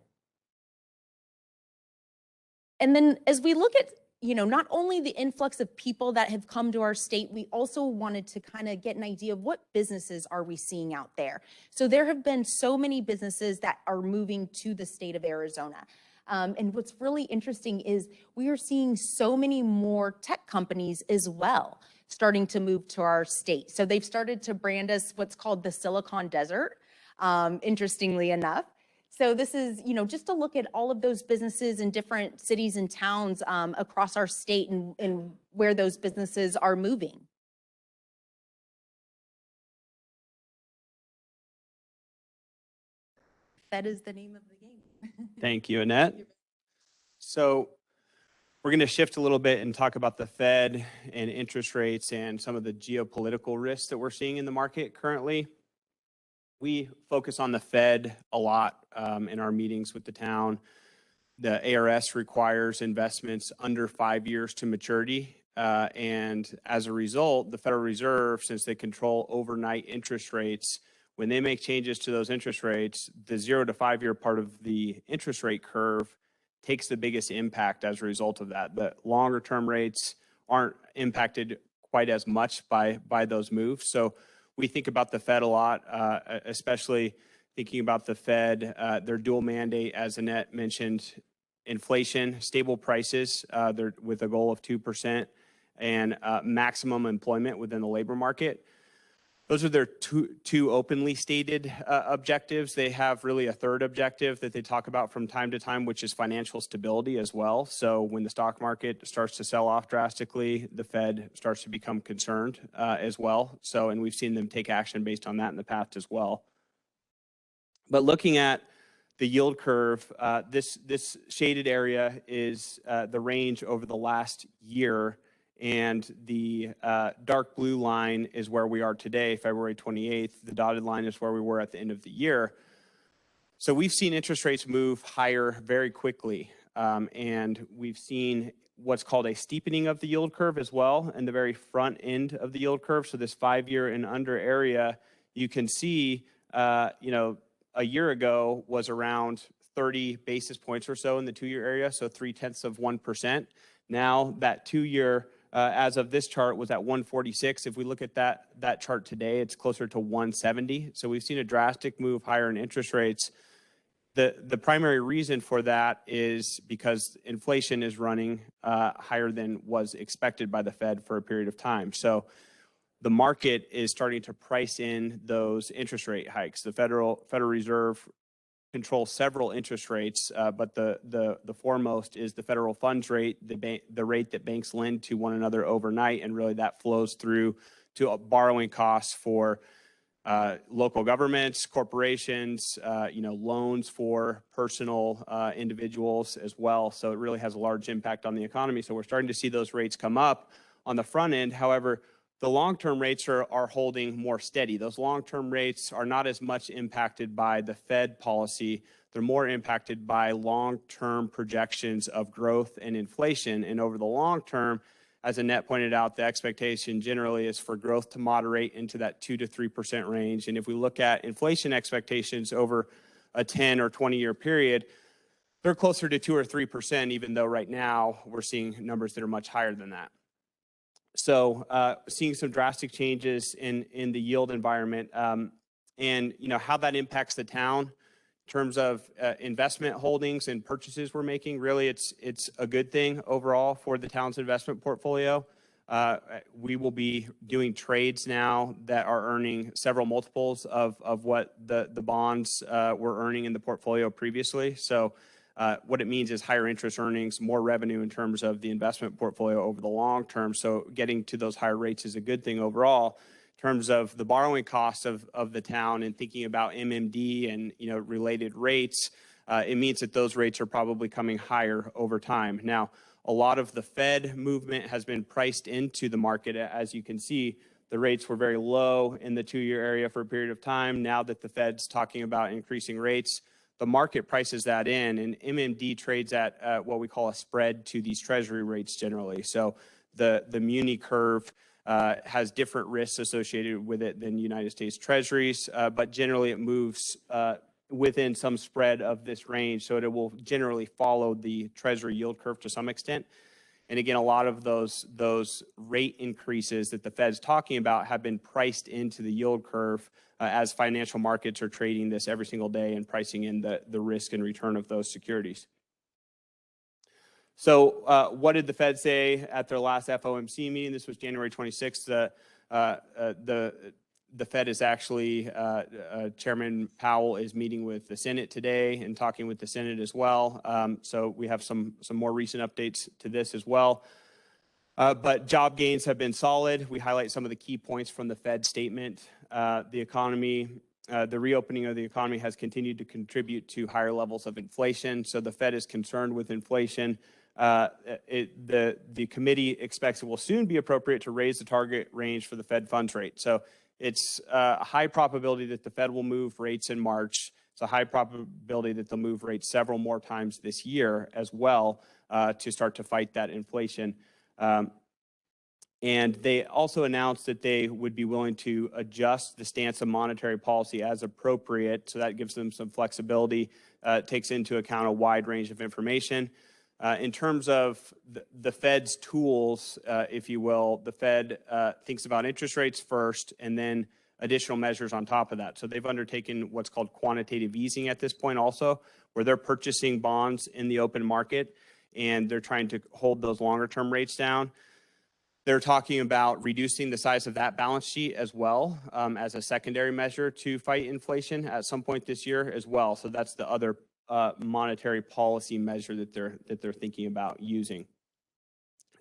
S1: And then as we look at not only the influx of people that have come to our state, we also wanted to kind of get an idea of what businesses are we seeing out there. So there have been so many businesses that are moving to the state of Arizona. And what's really interesting is we are seeing so many more tech companies as well starting to move to our state. So they've started to brand us what's called the Silicon Desert, interestingly enough. So this is, just to look at all of those businesses in different cities and towns across our state and where those businesses are moving. That is the name of the game.
S2: Thank you, Annette. So we're going to shift a little bit and talk about the Fed and interest rates and some of the geopolitical risks that we're seeing in the market currently. We focus on the Fed a lot in our meetings with the town. The ARS requires investments under 5 years to maturity. And as a result, the Federal Reserve, since they control overnight interest rates, when they make changes to those interest rates, the 0 to 5 year part of the interest rate curve takes the biggest impact as a result of that. The longer term rates aren't impacted quite as much by those moves. So we think about the Fed a lot, especially thinking about the Fed, their dual mandate, as Annette mentioned, inflation, stable prices, they're with a goal of 2%, and maximum employment within the labor market. Those are their two openly stated objectives. They have really a third objective that they talk about from time to time, which is financial stability as well. So when the stock market starts to sell off drastically, the Fed starts to become concerned as well. So, and we've seen them take action based on that in the past as well. But looking at the yield curve, this shaded area is the range over the last year. And the dark blue line is where we are today, February 28th. The dotted line is where we were at the end of the year. So we've seen interest rates move higher very quickly. And we've seen what's called a steepening of the yield curve as well in the very front end of the yield curve. So this 5 year and under area, you can see, a year ago was around 30 basis points or so in the 2 year area. So 0.3%. Now that 2 year, as of this chart, was at 146. If we look at that chart today, it's closer to 170. So we've seen a drastic move higher in interest rates. The primary reason for that is because inflation is running higher than was expected by the Fed for a period of time. So the market is starting to price in those interest rate hikes. The Federal Reserve controls several interest rates, but the foremost is the federal funds rate, the rate that banks lend to one another overnight, and really that flows through to borrowing costs for local governments, corporations, loans for personal individuals as well. So it really has a large impact on the economy. So we're starting to see those rates come up on the front end. However, the long-term rates are holding more steady. Those long-term rates are not as much impacted by the Fed policy. They're more impacted by long-term projections of growth and inflation. And over the long term, as Annette pointed out, the expectation generally is for growth to moderate into that 2 to 3% range. And if we look at inflation expectations over a 10 or 20 year period, they're closer to 2 or 3%, even though right now we're seeing numbers that are much higher than that. So seeing some drastic changes in the yield environment, and how that impacts the town in terms of investment holdings and purchases we're making. Really, it's a good thing overall for the town's investment portfolio. We will be doing trades now that are earning several multiples of what the bonds were earning in the portfolio previously. So What it means is higher interest earnings, more revenue in terms of the investment portfolio over the long term. So getting to those higher rates is a good thing overall. In terms of the borrowing costs of the town and thinking about MMD and related rates, it means that those rates are probably coming higher over time. Now, a lot of the Fed movement has been priced into the market. As you can see, the rates were very low in the 2-year area for a period of time. Now that the Fed's talking about increasing rates, the market prices that in, and MMD trades at what we call a spread to these treasury rates generally. So the muni curve has different risks associated with it than United States treasuries, but generally it moves within some spread of this range. So it will generally follow the treasury yield curve to some extent. And again, a lot of those rate increases that the Fed's talking about have been priced into the yield curve as financial markets are trading this every single day and pricing in the risk and return of those securities. So what did the Fed say at their last FOMC meeting? This was January 26th. The Fed is actually, Chairman Powell is meeting with the Senate today and talking with the Senate as well. So we have some more recent updates to this as well. But job gains have been solid. We highlight some of the key points from the Fed statement. The economy, the reopening of the economy has continued to contribute to higher levels of inflation. So the Fed is concerned with inflation. The committee expects it will soon be appropriate to raise the target range for the Fed funds rate. So it's a high probability that the Fed will move rates in March. It's a high probability that they'll move rates several more times this year as well to start to fight that inflation. And they also announced that they would be willing to adjust the stance of monetary policy as appropriate. So that gives them some flexibility, takes into account a wide range of information. In terms of the Fed's tools, if you will, the Fed thinks about interest rates first and then additional measures on top of that. So they've undertaken what's called quantitative easing at this point also, where they're purchasing bonds in the open market and they're trying to hold those longer term rates down. They're talking about reducing the size of that balance sheet as well as a secondary measure to fight inflation at some point this year as well. So that's the other monetary policy measure that they're thinking about using.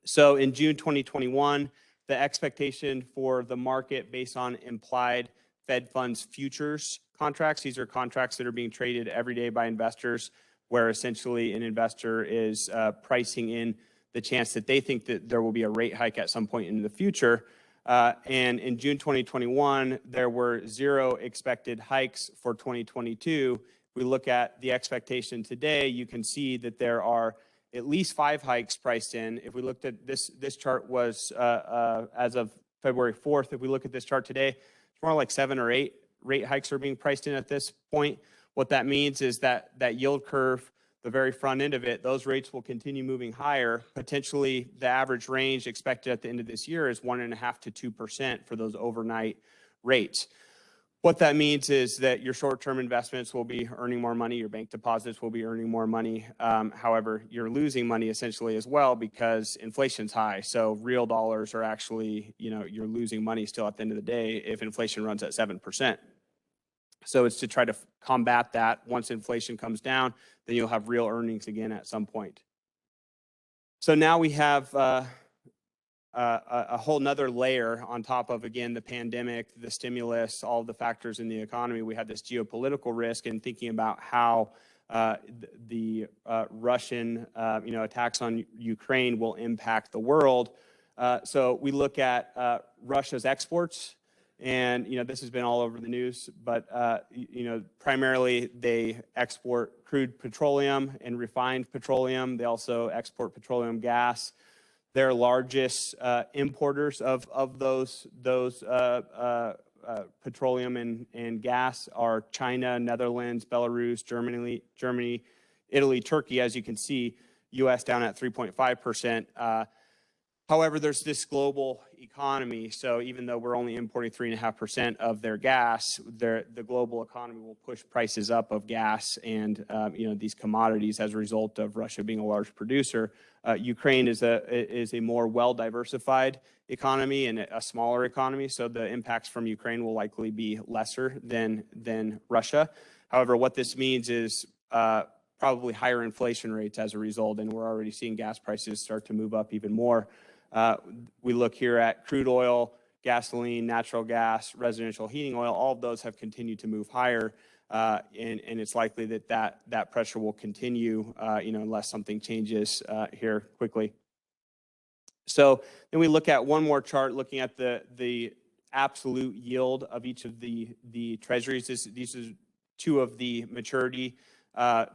S2: So in June 2021, the expectation for the market based on implied Fed funds futures contracts, these are contracts that are being traded every day by investors, where essentially an investor is pricing in the chance that they think that there will be a rate hike at some point in the future. And in June 2021, there were 0 expected hikes for 2022. We look at the expectation today, you can see that there are at least 5 hikes priced in. If we looked at this chart was as of February 4th. If we look at this chart today, it's more like 7 or 8 rate hikes are being priced in at this point. What that means is that yield curve, the very front end of it, those rates will continue moving higher. Potentially the average range expected at the end of this year is 1.5% to 2% for those overnight rates. What that means is that your short-term investments will be earning more money, your bank deposits will be earning more money. However, you're losing money essentially as well because inflation's high. So real dollars are actually, you're losing money still at the end of the day if inflation runs at 7%. So it's to try to combat that. Once inflation comes down, then you'll have real earnings again at some point. So now we have a whole nother layer on top of, again, the pandemic, the stimulus, all of the factors in the economy. We have this geopolitical risk and thinking about how the Russian attacks on Ukraine will impact the world. So we look at Russia's exports. And, this has been all over the news, but, primarily they export crude petroleum and refined petroleum. They also export petroleum gas. Their largest importers of those petroleum and gas are China, Netherlands, Belarus, Germany, Italy, Turkey. As you can see, U.S. down at 3.5%. However, there's this global economy. So even though we're only importing 3.5% of their gas, the global economy will push prices up of gas and these commodities as a result of Russia being a large producer. Ukraine is a more well-diversified economy and a smaller economy, so the impacts from Ukraine will likely be lesser than Russia. However, what this means is probably higher inflation rates as a result, and we're already seeing gas prices start to move up even more. We look here at crude oil, gasoline, natural gas, residential heating oil, all of those have continued to move higher. And it's likely that that pressure will continue, unless something changes here quickly. So then we look at one more chart looking at the absolute yield of each of the treasuries. These are two of the maturity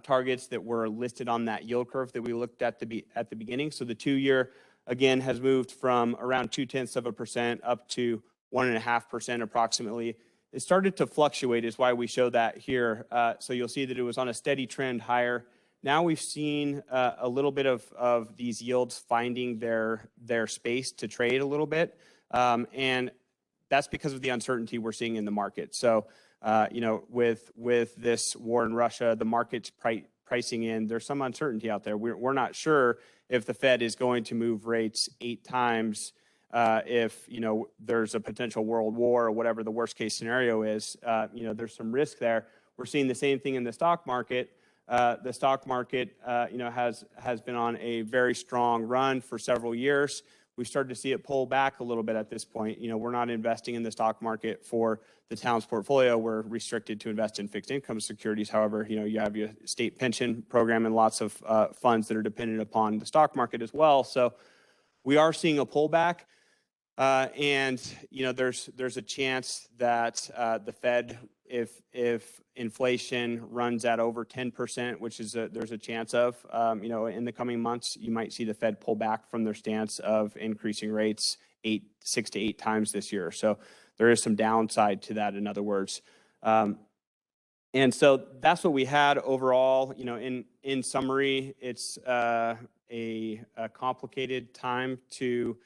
S2: targets that were listed on that yield curve that we looked at at the beginning. So the 2-year, again, has moved from around 0.2% up to 1.5% approximately. It started to fluctuate is why we show that here. So you'll see that it was on a steady trend higher. Now we've seen a little bit of these yields finding their space to trade a little bit. And that's because of the uncertainty we're seeing in the market. So, with this war in Russia, the market's pricing in, there's some uncertainty out there. We're not sure if the Fed is going to move rates 8 times, if, there's a potential world war or whatever the worst case scenario is. There's some risk there. We're seeing the same thing in the stock market. The stock market, has been on a very strong run for several years. We've started to see it pull back a little bit at this point. We're not investing in the stock market for the town's portfolio. We're restricted to invest in fixed income securities. However, you have your state pension program and lots of funds that are dependent upon the stock market as well. So we are seeing a pullback. And there's a chance that the Fed, if inflation runs at over 10%, which is there's a chance of, in the coming months, you might see the Fed pull back from their stance of increasing rates 6 to 8 times this year. So there is some downside to that, in other words. And so that's what we had overall. In summary, it's a complicated time to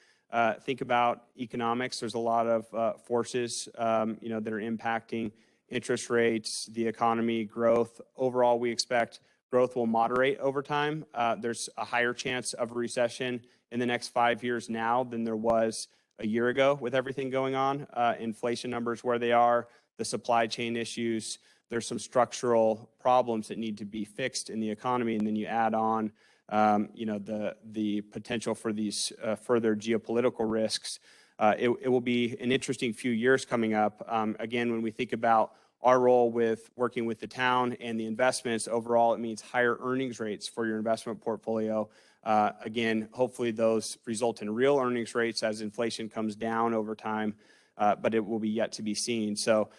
S2: think about economics. There's a lot of forces, that are impacting interest rates, the economy, growth. Overall, we expect growth will moderate over time. There's a higher chance of a recession in the next 5 years now than there was a year ago with everything going on. Inflation numbers where they are, the supply chain issues. There's some structural problems that need to be fixed in the economy, and then you add on the potential for these further geopolitical risks. It will be an interesting few years coming up. Again, when we think about our role with working with the town and the investments, overall, it means higher earnings rates for your investment portfolio. Again, hopefully those result in real earnings rates as inflation comes down over time, but it will be yet to be seen. So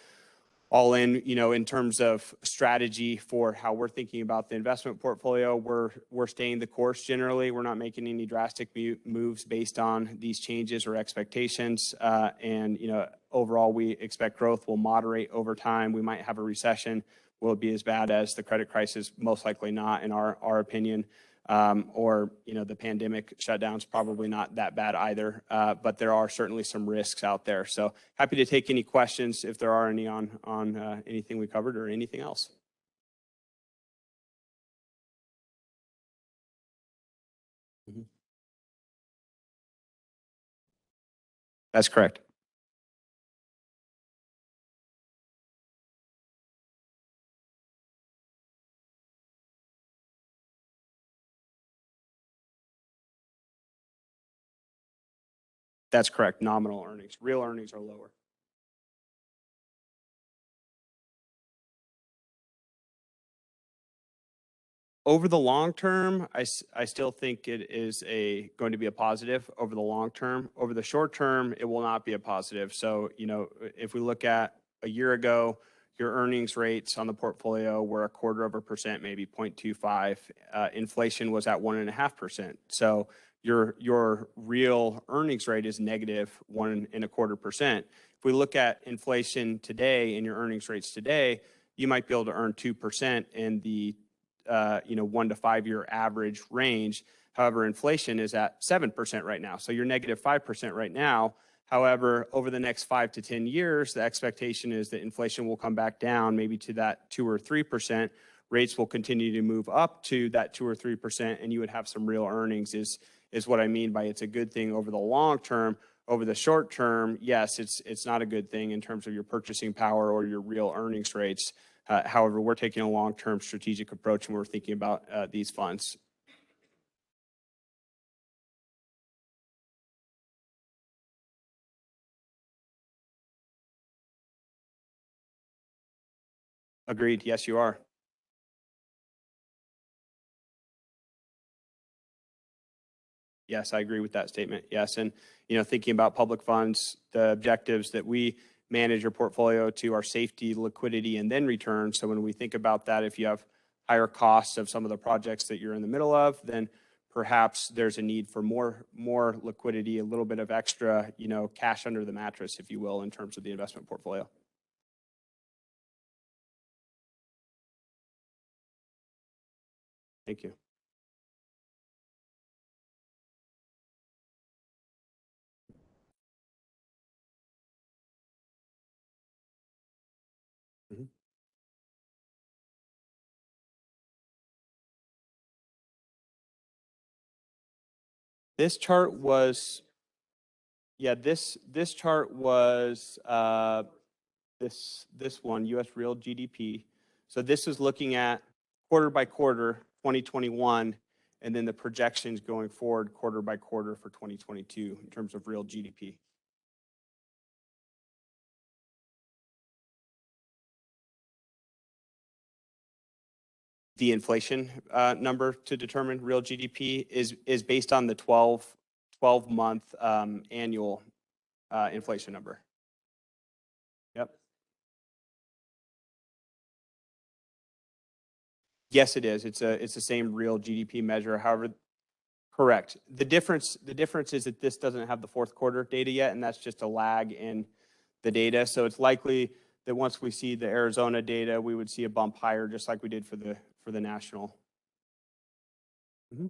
S2: all in terms of strategy for how we're thinking about the investment portfolio, we're staying the course generally. We're not making any drastic moves based on these changes or expectations. And overall, we expect growth will moderate over time. We might have a recession. Will it be as bad as the credit crisis? Most likely not, in our opinion. Or the pandemic shutdown's probably not that bad either, but there are certainly some risks out there. So happy to take any questions if there are any on anything we covered or anything else. Mm-hmm. That's correct. That's correct. Nominal earnings. Real earnings are lower. Over the long term, I still think it is going to be a positive over the long term. Over the short term, it will not be a positive. So, if we look at a year ago, your earnings rates on the portfolio were 0.25%, maybe 0.25. Inflation was at 1.5%. So your real earnings rate is negative 1.25%. If we look at inflation today and your earnings rates today, you might be able to earn 2% in the 1 to 5 year average range. However, inflation is at 7% right now. So you're negative 5% right now. However, over the next 5 to 10 years, the expectation is that inflation will come back down maybe to that 2 or 3%. Rates will continue to move up to that 2 or 3%, and you would have some real earnings is what I mean by it's a good thing over the long term. Over the short term, yes, it's not a good thing in terms of your purchasing power or your real earnings rates. However, we're taking a long-term strategic approach when we're thinking about these funds. Agreed. Yes, you are. Yes, I agree with that statement. Yes. And, thinking about public funds, the objectives that we manage your portfolio to are safety, liquidity, and then return. So when we think about that, if you have higher costs of some of the projects that you're in the middle of, then perhaps there's a need for more liquidity, a little bit of extra, cash under the mattress, if you will, in terms of the investment portfolio. Thank you. Mhm. This chart was, this chart was this one, U.S. real GDP. So this is looking at quarter by quarter, 2021, and then the projections going forward quarter by quarter for 2022 in terms of real GDP. The inflation number to determine real GDP is based on the 12-month annual inflation number. Yep. Yes, it is. It's the same real GDP measure. However, correct. The difference is that this doesn't have the fourth quarter data yet, and that's just a lag in the data. So it's likely that once we see the Arizona data, we would see a bump higher, just like we did for the national. Mm-hmm.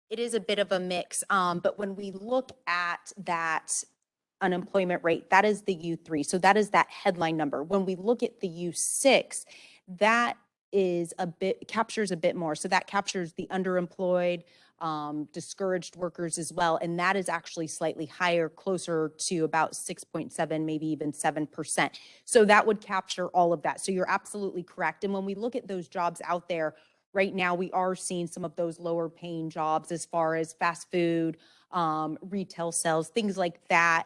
S1: It is a bit of a mix, but when we look at that unemployment rate, that is the U3. So that is that headline number. When we look at the U6, that is captures a bit more. So that captures the underemployed, discouraged workers as well. And that is actually slightly higher, closer to about 6.7, maybe even 7%. So that would capture all of that. So you're absolutely correct. And when we look at those jobs out there, right now, we are seeing some of those lower paying jobs as far as fast food, retail sales, things like that,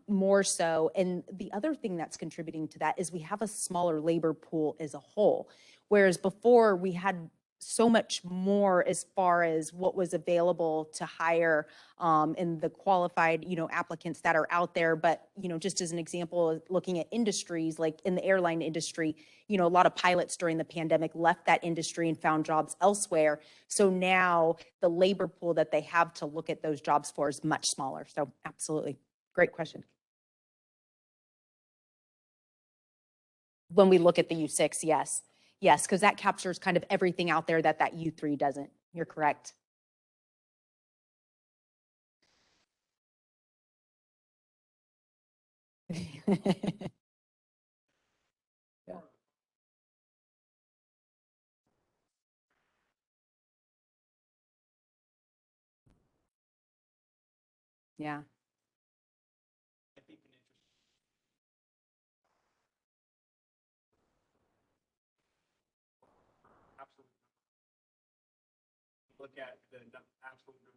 S1: more so. And the other thing that's contributing to that is we have a smaller labor pool as a whole. Whereas before we had so much more as far as what was available to hire and the qualified, applicants that are out there. But, just as an example, looking at industries like in the airline industry, a lot of pilots during the pandemic left that industry and found jobs elsewhere. So now the labor pool that they have to look at those jobs for is much smaller. So absolutely. Great question. When we look at the U6, yes. Yes, because that captures kind of everything out there that U3 doesn't. You're correct. Yeah. Yeah.
S2: Look at the absolute number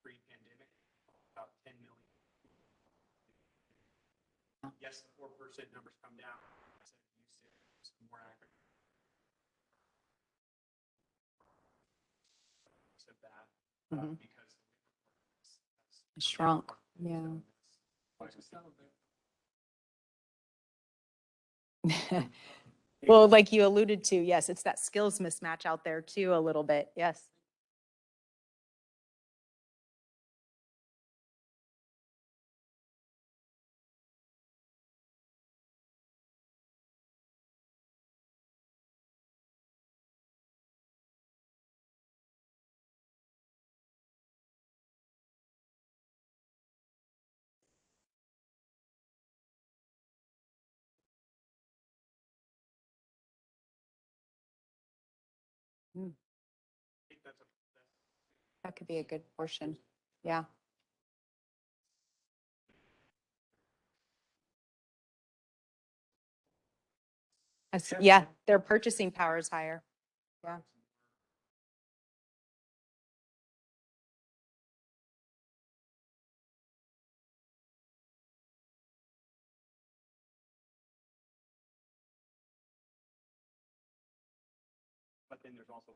S2: pre-pandemic, about 10 million. Yes, the 4% numbers come down. It's more accurate. Of that, because
S1: Shrunk. Yeah. Well, like you alluded to, yes, it's that skills mismatch out there too, a little bit. Yes. Hmm. That could be a good portion. Yeah. Yeah, their purchasing power is higher. Yeah.
S2: But then there's also.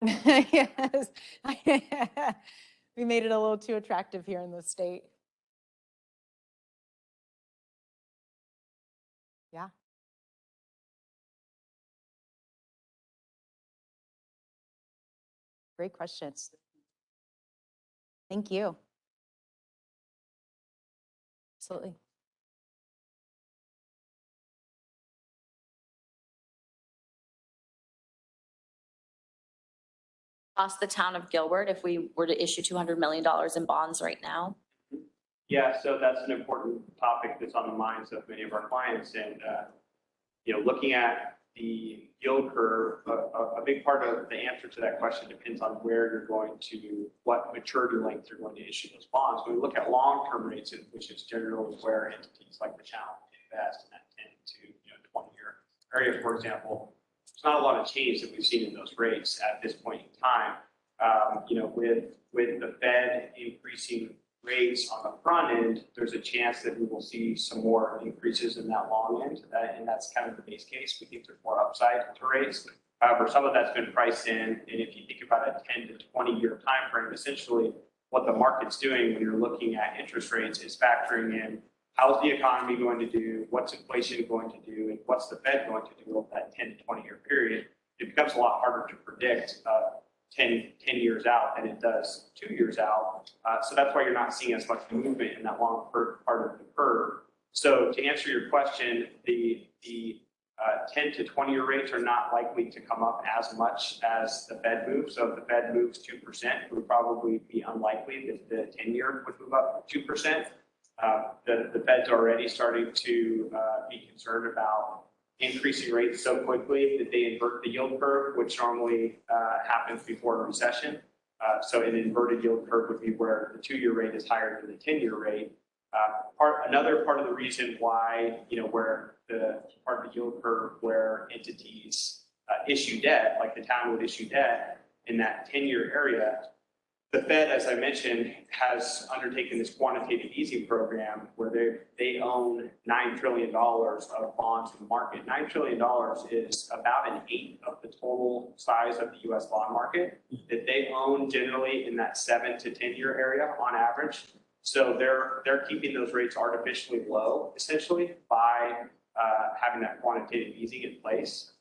S1: Yes. We made it a little too attractive here in the state. Yeah. Great questions. Thank you. Absolutely.
S7: Cost the town of Gilbert if we were to issue $200 million in bonds right now?
S2: Yeah, so that's an important topic that's on the minds of many of our clients. And, looking at the yield curve, a big part of the answer to that question depends on where you're going to, what maturity length you're going to issue those bonds. When we look at long-term rates, which is generally where entities like the town invest in that 10 to 20-year area, for example, there's not a lot of change that we've seen in those rates at this point in time. With the Fed increasing rates on the front end, there's a chance that we will see some more increases in that long end, and that's kind of the base case. We think there's more upside to rates. However, some of that's been priced in, and if you think about a 10 to 20-year time frame, essentially what the market's doing when you're looking at interest rates is factoring in how's the economy going to do, what's inflation going to do, and what's the Fed going to do over that 10 to 20-year period. It becomes a lot harder to predict 10 years out than it does 2 years out. So that's why you're not seeing as much movement in that long part of the curve. So to answer your question, the 10 to 20-year rates are not likely to come up as much as the Fed moves. So if the Fed moves 2%, it would probably be unlikely that the 10-year would move up 2%. The Fed's already starting to be concerned about increasing rates so quickly that they invert the yield curve, which normally happens before a recession. So an inverted yield curve would be where the 2-year rate is higher than the 10-year rate. Another part of the reason why, where the part of the yield curve where entities issue debt, like the town would issue debt in that 10-year area, the Fed, as I mentioned, has undertaken this quantitative easing program where they own $9 trillion of bonds in the market. $9 trillion is about an eighth of the total size of the U.S. bond market that they own generally in that 7 to 10-year area on average. So they're keeping those rates artificially low, essentially, by having that quantitative easing in place.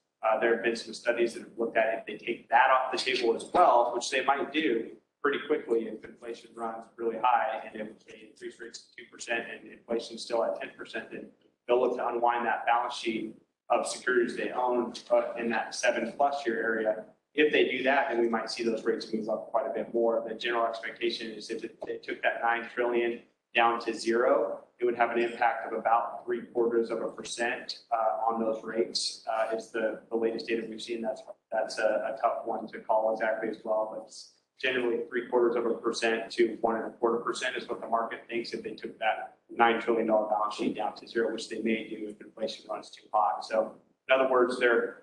S2: There have been some studies that have looked at if they take that off the table as well, which they might do pretty quickly if inflation runs really high, and if they increase rates to 2% and inflation is still at 10%, then they'll look to unwind that balance sheet of securities they own in that 7+ year area. If they do that, then we might see those rates move up quite a bit more. The general expectation is if they took that $9 trillion down to zero, it would have an impact of about 0.75% on those rates. It's the latest data we've seen. That's a tough one to call exactly as well, but it's generally 0.75% to 1.25% is what the market thinks if they took that $9 trillion balance sheet down to zero, which they may do if inflation runs too high. So in other words, their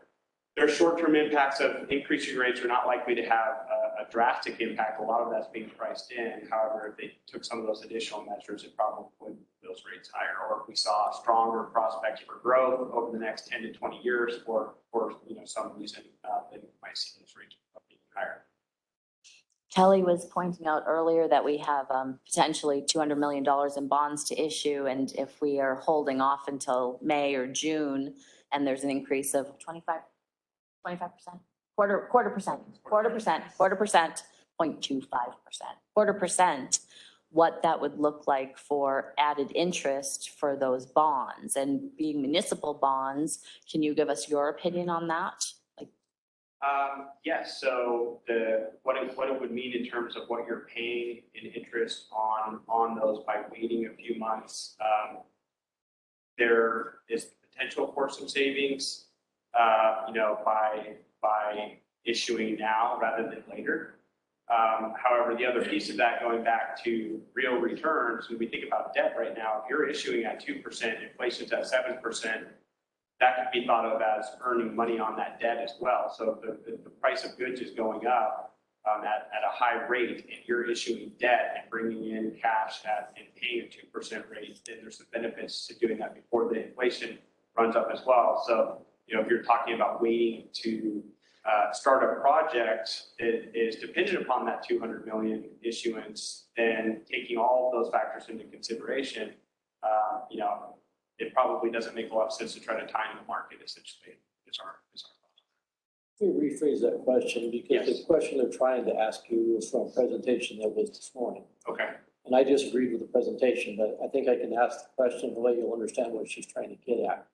S2: short-term impacts of increasing rates are not likely to have a drastic impact. A lot of that's being priced in. However, if they took some of those additional measures, it probably those rates higher, or if we saw stronger prospects for growth over the next 10 to 20 years, for some reason, then we might see those rates being higher.
S12: Kelly was pointing out earlier that we have potentially $200 million in bonds to issue. And if we are holding off until May or June, and there's an increase of 25%, quarter percent, 0.25%, what that would look like for added interest for those bonds. And being municipal bonds, can you give us your opinion on that?
S2: Yes, so what it would mean in terms of what you're paying in interest on those by waiting a few months, there is potential for some savings, by issuing now rather than later. However, the other piece of that, going back to real returns, when we think about debt right now, if you're issuing at 2%, inflation's at 7%, that could be thought of as earning money on that debt as well. So if the price of goods is going up at a high rate, and you're issuing debt and bringing in cash and paying a 2% rate, then there's some benefits to doing that before the inflation runs up as well. So, if you're talking about waiting to start a project that is dependent upon that 200 million issuance, then taking all of those factors into consideration, it probably doesn't make a lot of sense to try to time the market, essentially, is our thought.
S17: Let me rephrase that question, because the question they're trying to ask you was from a presentation that was this morning.
S2: Okay.
S17: And I disagreed with the presentation, but I think I can ask the question the way you'll understand what she's trying to get at.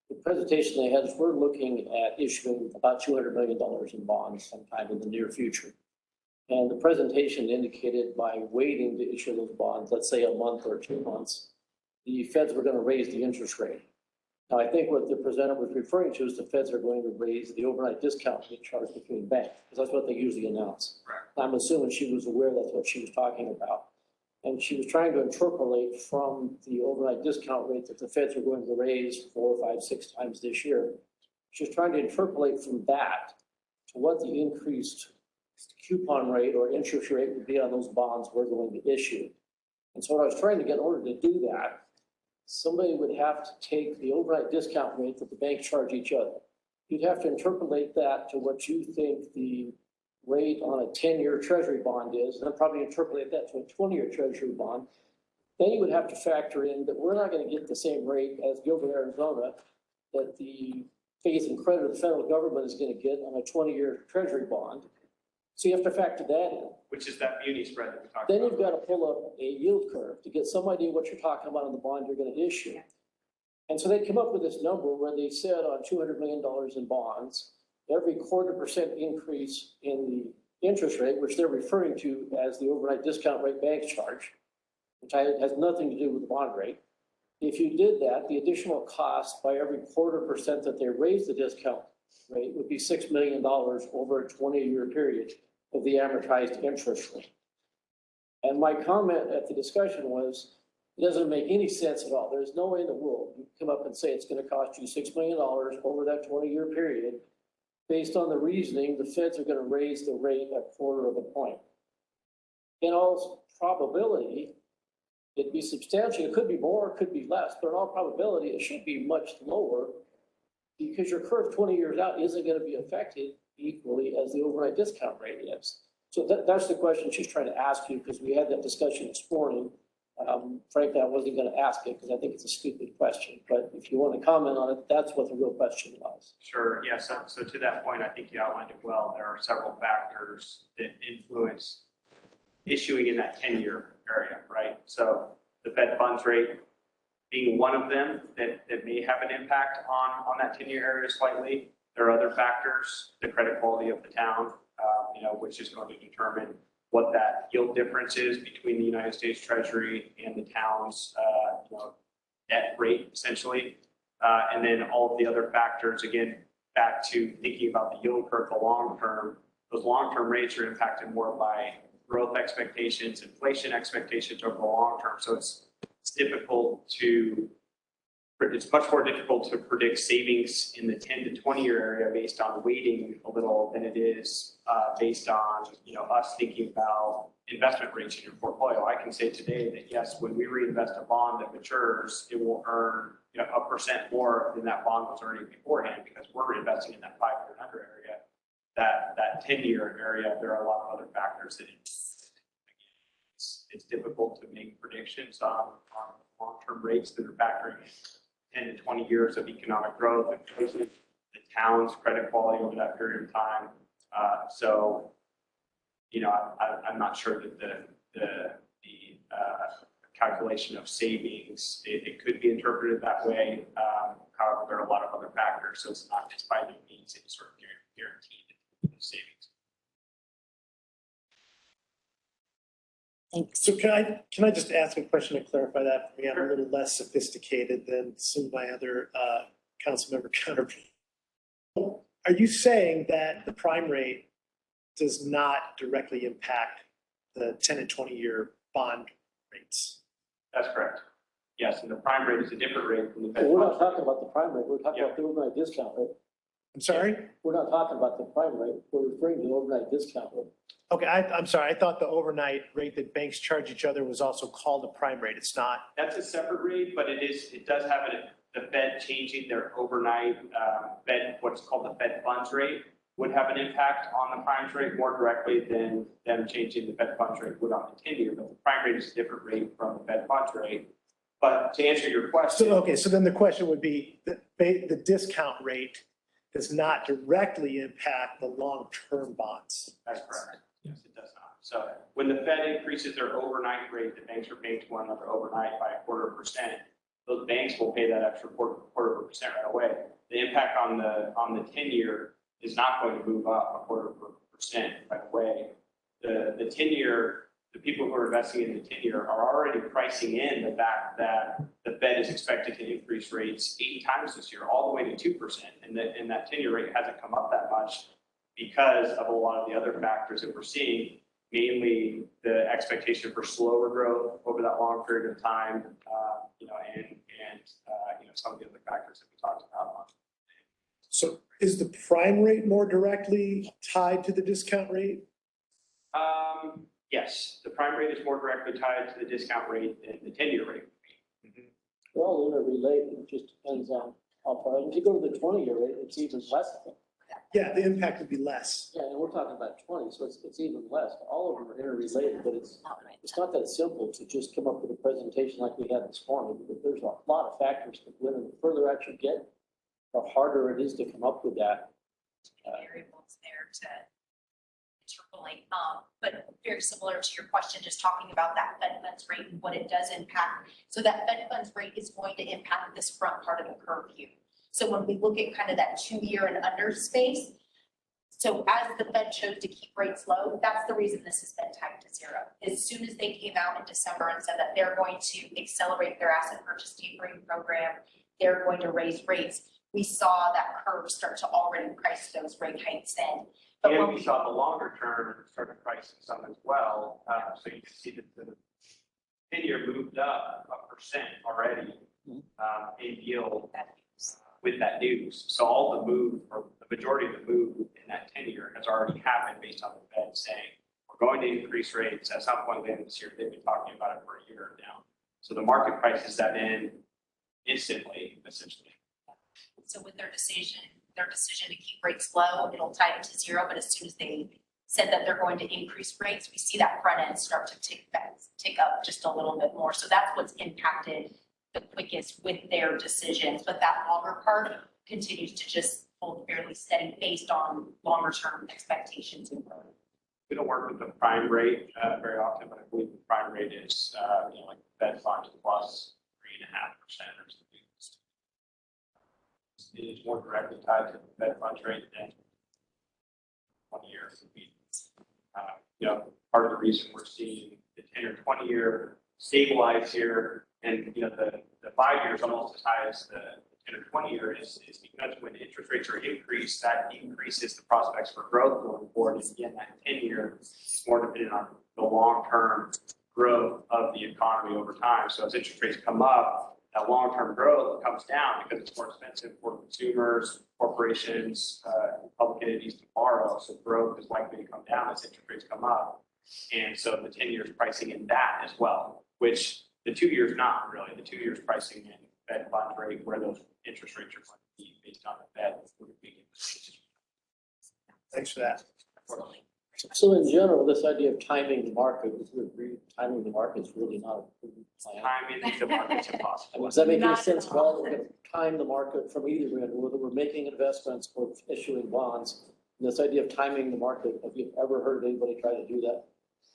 S17: The presentation they had is we're looking at issuing about $200 million in bonds sometime in the near future. And the presentation indicated by waiting to issue those bonds, let's say a month or 2 months, the feds were going to raise the interest rate. Now, I think what the presenter was referring to is the feds are going to raise the overnight discount rate charged between banks, because that's what they usually announce.
S2: Correct.
S17: I'm assuming she was aware that's what she was talking about. And she was trying to interpolate from the overnight discount rate that the feds are going to raise 4, 5, 6 times this year. She was trying to interpolate from that to what the increased coupon rate or interest rate would be on those bonds we're going to issue. And so what I was trying to get in order to do that, somebody would have to take the overnight discount rate that the banks charge each other. You'd have to interpolate that to what you think the rate on a 10-year treasury bond is, and then probably interpolate that to a 20-year treasury bond. Then you would have to factor in that we're not going to get the same rate as Gilbert, Arizona, that the faith and credit of the federal government is going to get on a 20-year treasury bond. So you have to factor that in.
S2: Which is that muni spread that we talked
S17: Then
S2: about.
S17: you've got to pull up a yield curve to get some idea what you're talking about on the bond you're going to issue. And so they came up with this number where they said on $200 million in bonds, every 0.25% increase in the interest rate, which they're referring to as the overnight discount rate banks charge, which has nothing to do with the bond rate. If you did that, the additional cost by every 0.25% that they raise the discount rate would be $6 million over a 20-year period of the amortized interest rate. And my comment at the discussion was, it doesn't make any sense at all. There's no way in the world you come up and say it's going to cost you $6 million over that 20-year period. Based on the reasoning, the feds are going to raise the rate a 0.25 point. In all probability, it'd be substantial. It could be more, it could be less, but in all probability, it should be much lower because your curve 20 years out isn't going to be affected equally as the overnight discount rate is. So that's the question she's trying to ask you, because we had that discussion this morning. Frankly, I wasn't going to ask it because I think it's a stupid question, but if you want to comment on it, that's what the real question was.
S2: Sure, yeah, so to that point, I think you outlined it well. There are several factors that influence issuing in that 10-year area, right? So the Fed funds rate being one of them that may have an impact on that 10-year area slightly. There are other factors, the credit quality of the town, which is going to determine what that yield difference is between the United States Treasury and the town's debt rate, essentially. And then all of the other factors, again, back to thinking about the yield curve, the long term, those long-term rates are impacted more by growth expectations, inflation expectations over the long term. So it's difficult to it's much more difficult to predict savings in the 10 to 20 year area based on weighting a little than it is based on, us thinking about investment rates in your portfolio. I can say today that yes, when we reinvest a bond that matures, it will earn 1% more than that bond was earning beforehand because we're reinvesting in that 5-year and under area. That 10-year area, there are a lot of other factors that it's difficult to make predictions on long-term rates that are factoring in 10 to 20 years of economic growth, and the town's credit quality over that period of time. I'm not sure that the calculation of savings, it could be interpreted that way. However, there are a lot of other factors, so it's not just by no means any sort of guaranteed savings.
S7: Thanks.
S3: So can I just ask a question to clarify that for me? I'm a little less sophisticated than some of my other council member counterparts. Are you saying that the prime rate does not directly impact the 10 and 20-year bond rates?
S2: That's correct. Yes, and the prime rate is a different rate from the Fed.
S17: We're not talking about the prime rate, we're talking about the overnight discount rate.
S3: I'm sorry?
S17: We're not talking about the prime rate, we're referring to the overnight discount rate.
S3: Okay, I'm sorry. I thought the overnight rate that banks charge each other was also called a prime rate. It's not.
S2: That's a separate rate, but it does have the Fed changing their overnight what's called the Fed funds rate would have an impact on the prime rate more directly than them changing the Fed funds rate would on the 10-year. But the prime rate is a different rate from the Fed funds rate. But to answer your question.
S3: So then the question would be the discount rate does not directly impact the long-term bonds.
S2: That's correct. Yes, it does not. So when the Fed increases their overnight rate that banks are paying to one another overnight by 0.25%, those banks will pay that extra 0.25% right away. The impact on the 10-year is not going to move up 0.25% right away. The 10-year, the people who are investing in the 10-year are already pricing in the fact that the Fed is expected to increase rates 8 times this year, all the way to 2%, and that 10-year rate hasn't come up that much because of a lot of the other factors that we're seeing, mainly the expectation for slower growth over that long period of time, and some of the other factors that we talked about.
S3: So is the prime rate more directly tied to the discount rate?
S2: Yes, the prime rate is more directly tied to the discount rate than the 10-year rate would be.
S17: They're all interrelated, it just depends on how far. If you go to the 20-year rate, it's even less than.
S3: Yeah, the impact would be less.
S17: Yeah, and we're talking about 20, so it's even less. All of them are interrelated, but it's not that simple to just come up with a presentation like we had this morning. There's a lot of factors that win, and the further out you get, the harder it is to come up with that.
S5: Variables there to interpolate, but very similar to your question, just talking about that Fed funds rate and what it does impact. So that Fed funds rate is going to impact this front part of the curve here. So when we look at kind of that 2-year and under space, so as the Fed chose to keep rates low, that's the reason this has been tied to zero. As soon as they came out in December and said that they're going to accelerate their asset purchase tapering program, they're going to raise rates, we saw that curve start to already price those rate hikes in. But
S2: and we saw the longer term start pricing some as well. So you can see that the 10-year moved up 1% already in yield with that news. So all the move, or the majority of the move in that 10-year has already happened based on the Fed saying, we're going to increase rates at some point later this year. They've been talking about it for a year now. So the market prices that in instantly, essentially.
S5: So with their decision to keep rates low, it'll tie it to zero. But as soon as they said that they're going to increase rates, we see that front end start to tick up just a little bit more. So that's what's impacted the quickest with their decisions. But that longer part continues to just hold fairly steady based on longer term expectations and growth.
S2: We don't work with the prime rate very often, but I believe the prime rate is like Fed funds plus 3.5% or something. It is more directly tied to the Fed funds rate than 1 year. Part of the reason we're seeing the 10 or 20 year stabilize here, and the 5 years almost as high as the 10 or 20 year is because when interest rates are increased, that increases the prospects for growth going forward. And again, that 10 year is more dependent on the long term growth of the economy over time. So as interest rates come up, that long-term growth comes down because it's more expensive for consumers, corporations, public entities to borrow. So growth is likely to come down as interest rates come up. And so the 10 years pricing in that as well, which the 2 years not really. The 2 years pricing in Fed fund rate where those interest rates are going to be based on the Fed.
S3: Thanks for that.
S17: So in general, this idea of timing the market, would you agree, timing the market is really not a proven plan?
S2: Timing the market's impossible.
S17: Does that make any sense? Well, we're going to time the market from either end, whether we're making investments or issuing bonds. And this idea of timing the market, have you ever heard of anybody try to do that?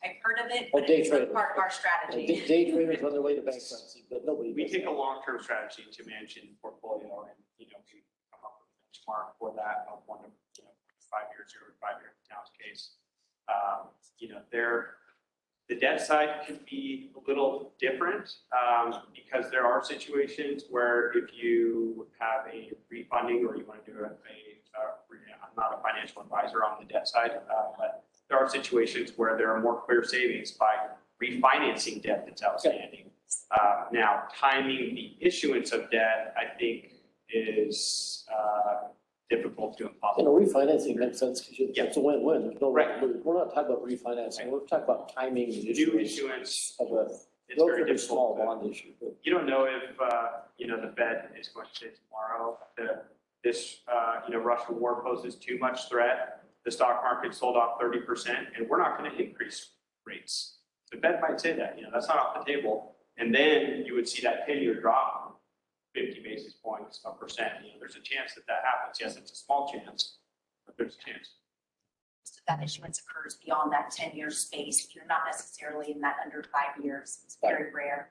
S13: I've heard of it,
S17: Oh,
S13: but
S17: day
S13: it's not
S17: traders.
S13: part of our strategy.
S17: Day traders on their way to bankruptcy, but nobody.
S2: We
S17: does
S2: take
S17: that.
S2: a long-term strategy to manage the portfolio and, we come up with a benchmark for that of 1 to 5 years, 0 to 5 years in Town's case. The debt side can be a little different because there are situations where if you have a refunding or you want to do I'm not a financial advisor on the debt side, but there are situations where there are more clear savings by refinancing debt that's outstanding. Now, timing the issuance of debt, I think, is difficult to impossible.
S17: Refinancing makes sense because it's a win-win. There's no,
S2: Right.
S17: We're not talking about refinancing. We're talking about timing the
S2: New
S17: issuance
S2: issuance,
S17: of a
S2: it's very
S17: relatively
S2: difficult.
S17: small bond issue. But
S2: You don't know if, the Fed is going to say tomorrow that this, Russian war poses too much threat. The stock market sold off 30% and we're not going to increase rates. The Fed might say that, that's not off the table. And then you would see that 10-year drop 50 basis points, a percent. There's a chance that happens. Yes, it's a small chance, but there's a chance.
S13: That issuance occurs beyond that 10-year space. You're not necessarily in that under 5 years. It's very rare.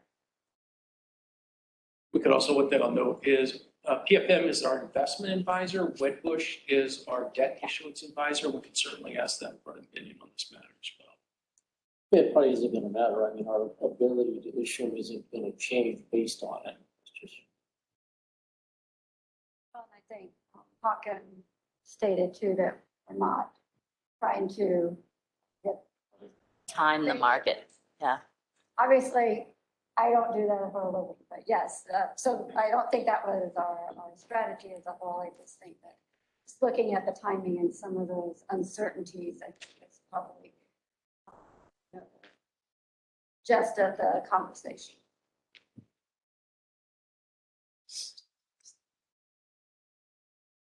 S11: We could also, what they'll note is PFM is our investment advisor. Wedbush is our debt issuance advisor. We could certainly ask them for an opinion on this matter as well.
S17: it probably isn't going to matter. I mean, our ability to issue isn't going to change based on it. It's just.
S6: Well, I think Hawken stated too that we're not trying to get.
S12: Time the market, yeah.
S6: Obviously, I don't do that for a living, but yes, so I don't think that was our strategy as a whole. I just think that just looking at the timing and some of those uncertainties, I think it's probably just at the conversation.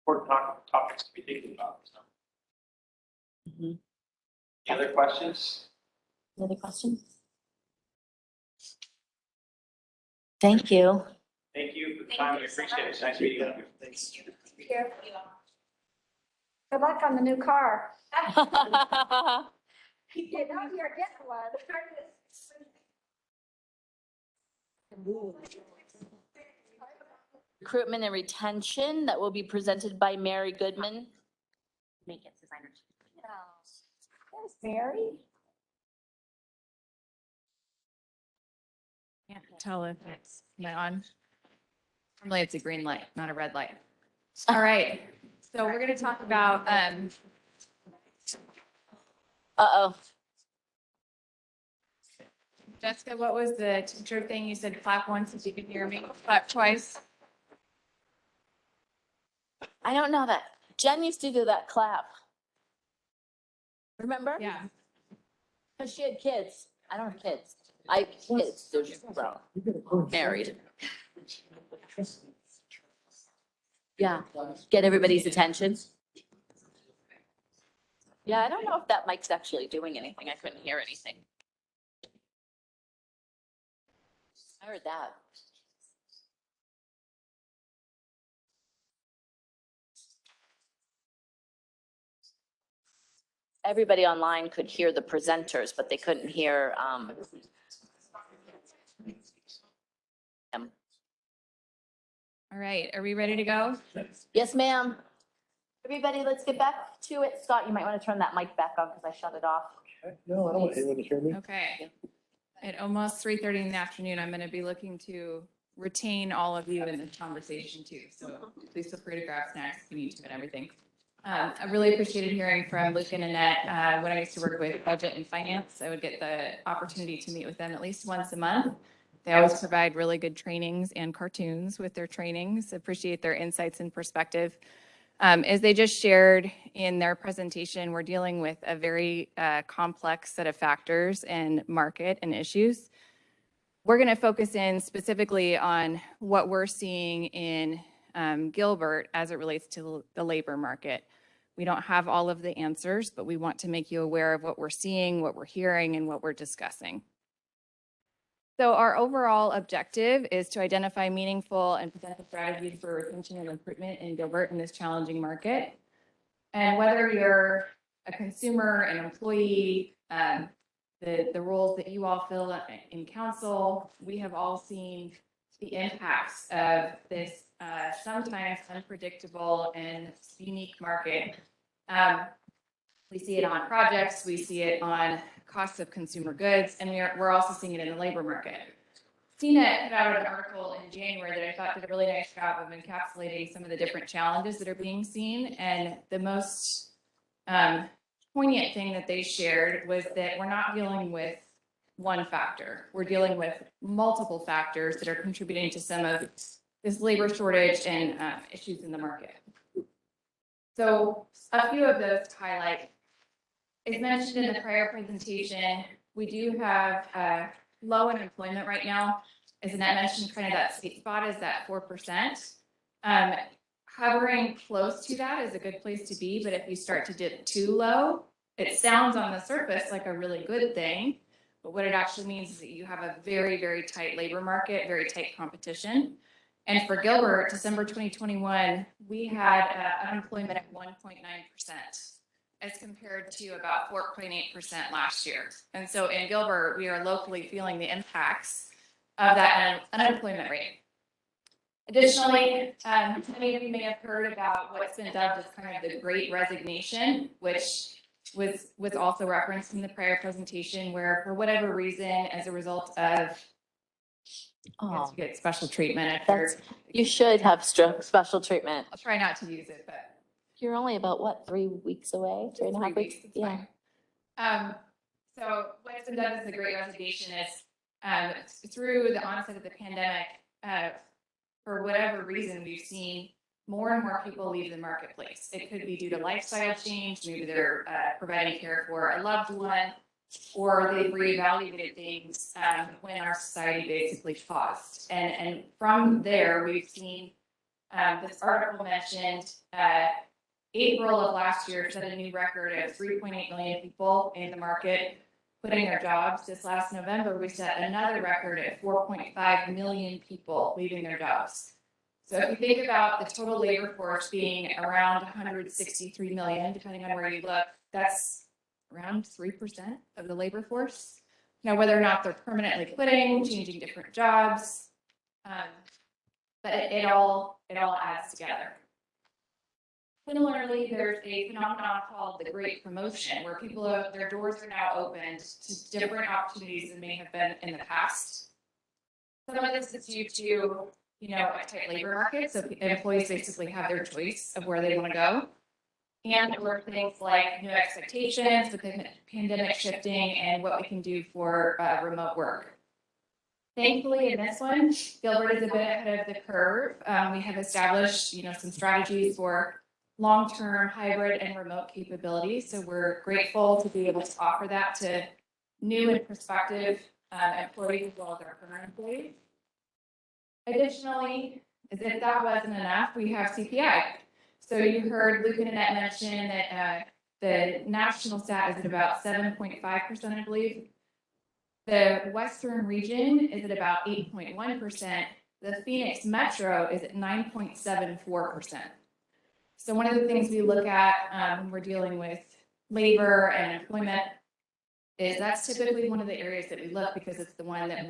S2: Important topics to be thinking about. So. Any other questions?
S12: Any other questions? Thank you.
S2: Thank you for the time. We appreciate it. Nice meeting you.
S3: Thanks.
S6: Here. Good luck on the new car. You know you're getting one.
S12: Recruitment and retention that will be presented by Mary Goodman.
S13: Maintenance designer.
S6: There's Mary.
S20: Can't tell if it's, am I on? Normally it's a green light, not a red light. All right, so we're gonna talk about,
S12: Uh-oh.
S20: Jessica, what was the teacher thing? You said clap once if you could hear me, clap twice.
S12: I don't know that. Jen used to do that clap. Remember?
S20: Yeah.
S12: Because she had kids. I don't have kids. I have kids, they're just grown, married. Yeah, get everybody's attention. Yeah, I don't know if that mic's actually doing anything. I couldn't hear anything. I heard that. Everybody online could hear the presenters, but they couldn't hear, them.
S20: All right, are we ready to go?
S12: Yes, ma'am. Everybody, let's get back to it. Scott, you might want to turn that mic back on because I shut it off.
S3: No, I don't want anyone to hear me.
S20: Okay. At almost 3:30 in the afternoon, I'm gonna be looking to retain all of you in this conversation too. So please feel free to grab snacks if you need to and everything. I really appreciated hearing from Luke and Annette. When I used to work with budget and finance, I would get the opportunity to meet with them at least once a month
S14: They always provide really good trainings and cartoons with their trainings. Appreciate their insights and perspective. As they just shared in their presentation, we're dealing with a very complex set of factors and market and issues. We're going to focus in specifically on what we're seeing in Gilbert as it relates to the labor market. We don't have all of the answers, but we want to make you aware of what we're seeing, what we're hearing, and what we're discussing. So our overall objective is to identify meaningful and potential strategies for retention and recruitment in Gilbert in this challenging market. And whether you're a consumer, an employee, the roles that you all fill in council, we have all seen the impacts of this sometimes unpredictable and unique market. We see it on projects, we see it on costs of consumer goods, and we're also seeing it in the labor market. CNET put out an article in January that I thought did a really nice job of encapsulating some of the different challenges that are being seen, and the most poignant thing that they shared was that we're not dealing with one factor. We're dealing with multiple factors that are contributing to some of this labor shortage and issues in the market. So a few of those to highlight. As mentioned in the prior presentation, we do have low unemployment right now. As Annette mentioned, kind of that sweet spot is at 4%. Hovering close to that is a good place to be, but if you start to dip too low, it sounds on the surface like a really good thing, but what it actually means is that you have a very, very tight labor market, very tight competition. And for Gilbert, December 2021, we had unemployment at 1.9%. as compared to about 4.8% last year. And so in Gilbert, we are locally feeling the impacts of that unemployment rate. Additionally, many of you may have heard about what's been dubbed as kind of the Great Resignation, which was also referenced in the prior presentation, where for whatever reason, as a result of you get special treatment.
S12: You should have special treatment.
S14: I'll try not to use it, but
S12: you're only about what, 3 weeks away? 3.5 weeks?
S14: Yeah. So what's been done as the Great Resignation is through the onset of the pandemic, for whatever reason, we've seen more and more people leave the marketplace. It could be due to lifestyle change, maybe they're providing care for a loved one, or they've reevaluated things when our society basically paused. And from there, we've seen this article mentioned April of last year set a new record of 3.8 million people in the market quitting their jobs. This last November, we set another record at 4.5 million people leaving their jobs. So if you think about the total labor force being around 163 million, depending on where you look, that's around 3% of the labor force. Now, whether or not they're permanently quitting, changing different jobs, but it all adds together. Similarly, there's a phenomenon called the Great Promotion, where their doors are now opened to different opportunities than may have been in the past. Some of this is due to, a tight labor market, so employees basically have their choice of where they want to go. And or things like new expectations with the pandemic shifting and what we can do for remote work. Thankfully, in this one, Gilbert is a bit ahead of the curve. We have established, some strategies for long-term hybrid and remote capabilities. So we're grateful to be able to offer that to new and prospective employees as well as our current employees. Additionally, as if that wasn't enough, we have CPI. So you heard Luke and Annette mention that the national stat is at about 7.5%, I believe. The Western region is at about 8.1%. The Phoenix Metro is at 9.74%. So one of the things we look at when we're dealing with labor and employment is that's typically one of the areas that we look because it's the one that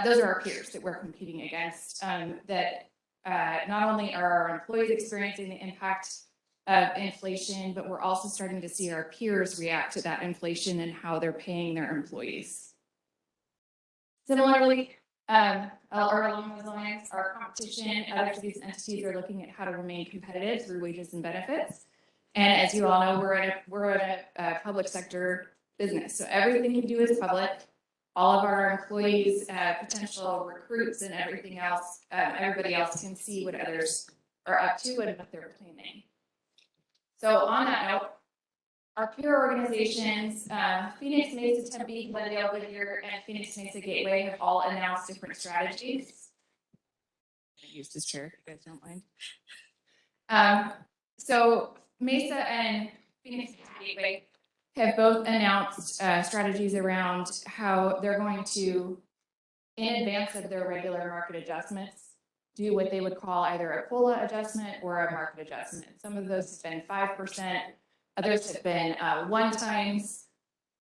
S14: those are our peers that we're competing against. Not only are our employees experiencing the impact of inflation, but we're also starting to see our peers react to that inflation and how they're paying their employees. Similarly, or along those lines, our competition, other of these entities are looking at how to remain competitive through wages and benefits. And as you all know, we're in a public sector business. So everything we do is public. all of our employees, potential recruits and everything else, everybody else can see what others are up to and what they're planning. So on that note, our peer organizations, Phoenix, Mesa, Tempe, Glendale, Whittier, and Phoenix Mesa Gateway have all announced different strategies. I use this chair, if you guys don't mind. So Mesa and Phoenix Mesa Gateway have both announced strategies around how they're going to, in advance of their regular market adjustments, do what they would call either a COLA adjustment or a market adjustment. Some of those have been 5%, others have been one times.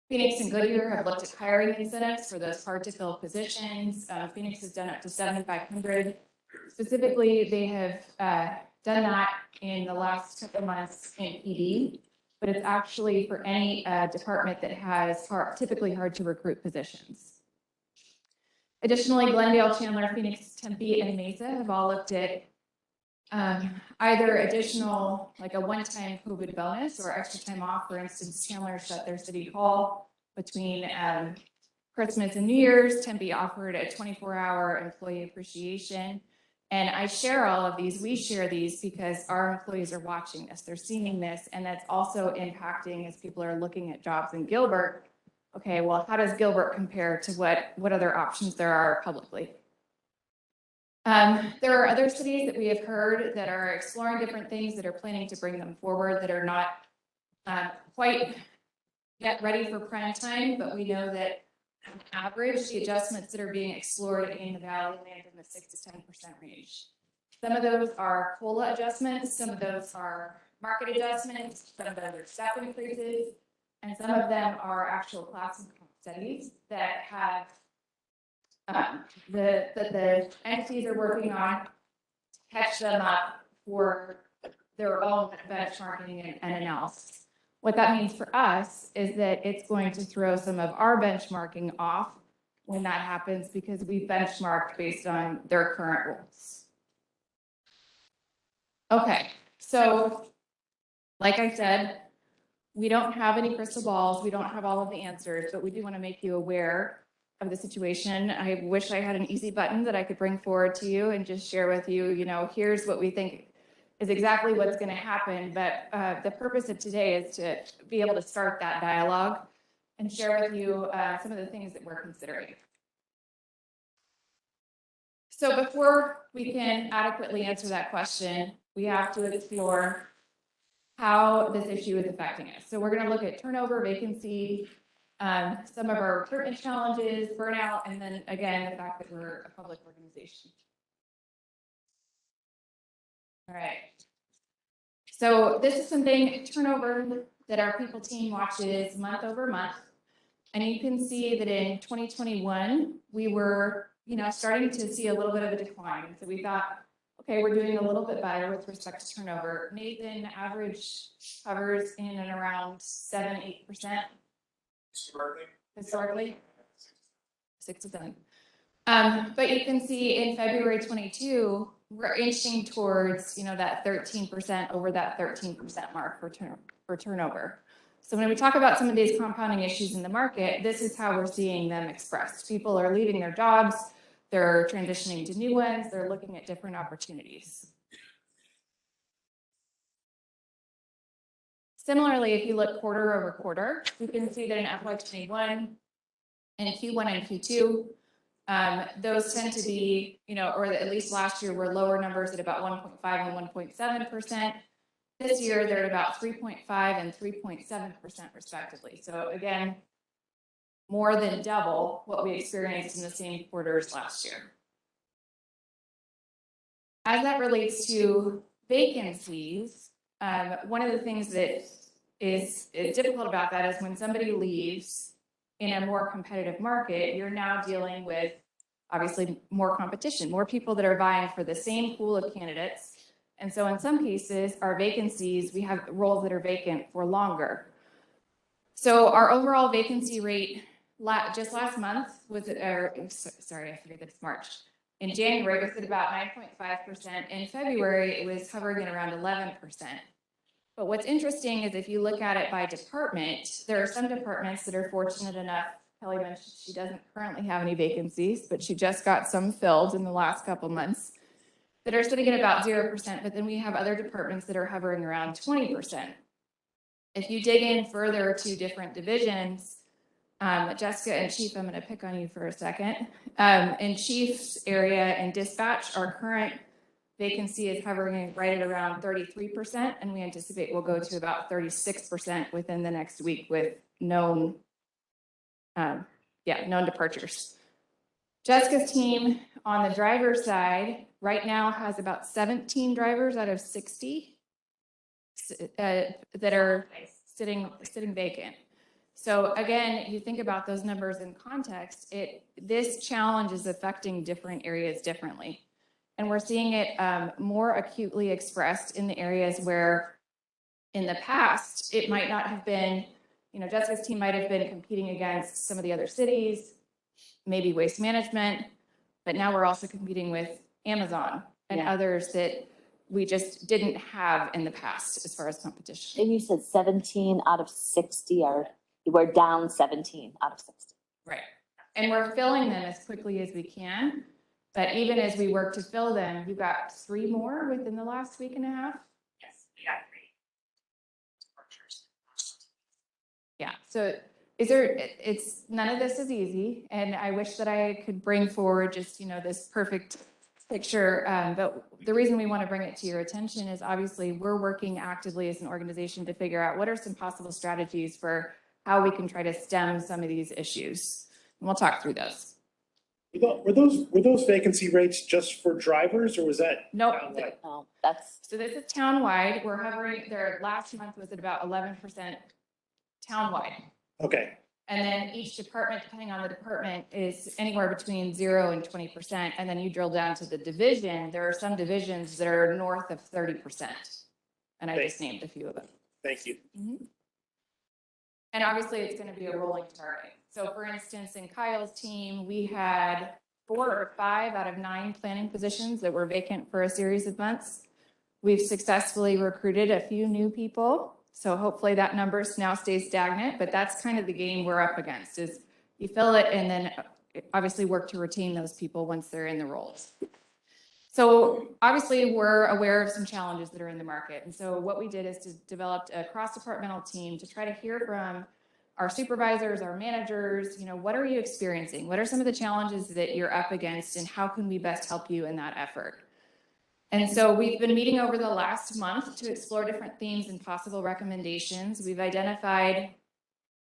S14: Phoenix and Goodyear have looked at hiring incentives for those hard to fill positions. Phoenix has done up to 7,500. Specifically, they have done that in the last couple months in PD, but it's actually for any department that has typically hard to recruit positions. Additionally, Glendale, Chandler, Phoenix, Tempe, and Mesa have all looked at either additional, like a one-time COVID bonus or extra time off. For instance, Chandler shut their city hall between Christmas and New Year's. Tempe offered a 24-hour employee appreciation. And I share all of these, we share these because our employees are watching this, they're seeing this, and that's also impacting as people are looking at jobs in Gilbert. Okay, well, how does Gilbert compare to what other options there are publicly? There are other cities that we have heard that are exploring different things, that are planning to bring them forward, that are not quite yet ready for prime time, but we know that on average, the adjustments that are being explored in the Valley land in the 6 to 10% range. Some of those are COLA adjustments, some of those are market adjustments, some of those are step increases, and some of them are actual class studies that have the entities are working on to catch them up for their own benchmarking and analysis. What that means for us is that it's going to throw some of our benchmarking off when that happens because we benchmarked based on their current rules. Okay, so like I said, we don't have any crystal balls, we don't have all of the answers, but we do want to make you aware of the situation. I wish I had an easy button that I could bring forward to you and just share with you, here's what we think is exactly what's going to happen. But the purpose of today is to be able to start that dialogue and share with you some of the things that we're considering. So before we can adequately answer that question, we have to explore how this issue is affecting us. So we're going to look at turnover, vacancy, some of our recruitment challenges, burnout, and then again, the fact that we're a public organization. All right. So this is something, turnover, that our people team watches month over month. And you can see that in 2021, we were, starting to see a little bit of a decline. So we thought, okay, we're doing a little bit better with respect to turnover. Nathan average hovers in and around 7-8%. Historically? 6 to 7. But you can see in February 22, we're inching towards, that 13% over that 13% mark for turnover. So when we talk about some of these compounding issues in the market, this is how we're seeing them expressed. People are leaving their jobs, they're transitioning to new ones, they're looking at different opportunities. Similarly, if you look quarter over quarter, you can see that in FY21 and Q1 and Q2, those tend to be, or at least last year were lower numbers at about 1.5 and 1.7%. This year, they're at about 3.5 and 3.7% respectively. So again, more than double what we experienced in the same quarters last year. As that relates to vacancies, one of the things that is difficult about that is when somebody leaves in a more competitive market, you're now dealing with obviously more competition, more people that are vying for the same pool of candidates. And so in some cases, our vacancies, we have roles that are vacant for longer. So our overall vacancy rate just last month was sorry, I forget that it's March. In January, it was at about 9.5%. In February, it was hovering at around 11%. But what's interesting is if you look at it by department, there are some departments that are fortunate enough Kelly mentioned she doesn't currently have any vacancies, but she just got some filled in the last couple months that are sitting at about 0%, but then we have other departments that are hovering around 20%. If you dig in further to different divisions, Jessica and Chief, I'm going to pick on you for a second. In Chief's area and dispatch, our current vacancy is hovering right at around 33%, and we anticipate we'll go to about 36% within the next week with known departures. Jessica's team on the driver's side right now has about 17 drivers out of 60 that are sitting vacant. So again, you think about those numbers in context, this challenge is affecting different areas differently. And we're seeing it more acutely expressed in the areas where in the past, it might not have been, Jessica's team might have been competing against some of the other cities, maybe Waste Management, but now we're also competing with Amazon and others that we just didn't have in the past as far as competition.
S12: And you said 17 out of 60 we're down 17 out of 60.
S14: Right. And we're filling them as quickly as we can. But even as we work to fill them, you got 3 more within the last week and a half?
S13: Yes, we got 3 departures.
S14: Yeah. So none of this is easy. And I wish that I could bring forward just, this perfect picture. But the reason we want to bring it to your attention is obviously we're working actively as an organization to figure out what are some possible strategies for how we can try to stem some of these issues. And we'll talk through those.
S3: Were those vacancy rates just for drivers, or was that?
S14: No,
S12: that's.
S14: So this is townwide. We're hovering, their last month was at about 11% townwide.
S3: Okay.
S14: And then each department, depending on the department, is anywhere between 0 and 20%. And then you drill down to the division, there are some divisions that are north of 30%. And I just named a few of them.
S3: Thank you.
S14: Mm-hmm. And obviously it's going to be a rolling target. So for instance, in Kyle's team, we had 4 or 5 out of 9 planning positions that were vacant for a series of months. We've successfully recruited a few new people. So hopefully that number now stays stagnant, but that's kind of the game we're up against is you fill it and then obviously work to retain those people once they're in the roles. So obviously we're aware of some challenges that are in the market. And so what we did is to develop a cross-departmental team to try to hear from our supervisors, our managers, what are you experiencing? What are some of the challenges that you're up against and how can we best help you in that effort? And so we've been meeting over the last month to explore different themes and possible recommendations. We've identified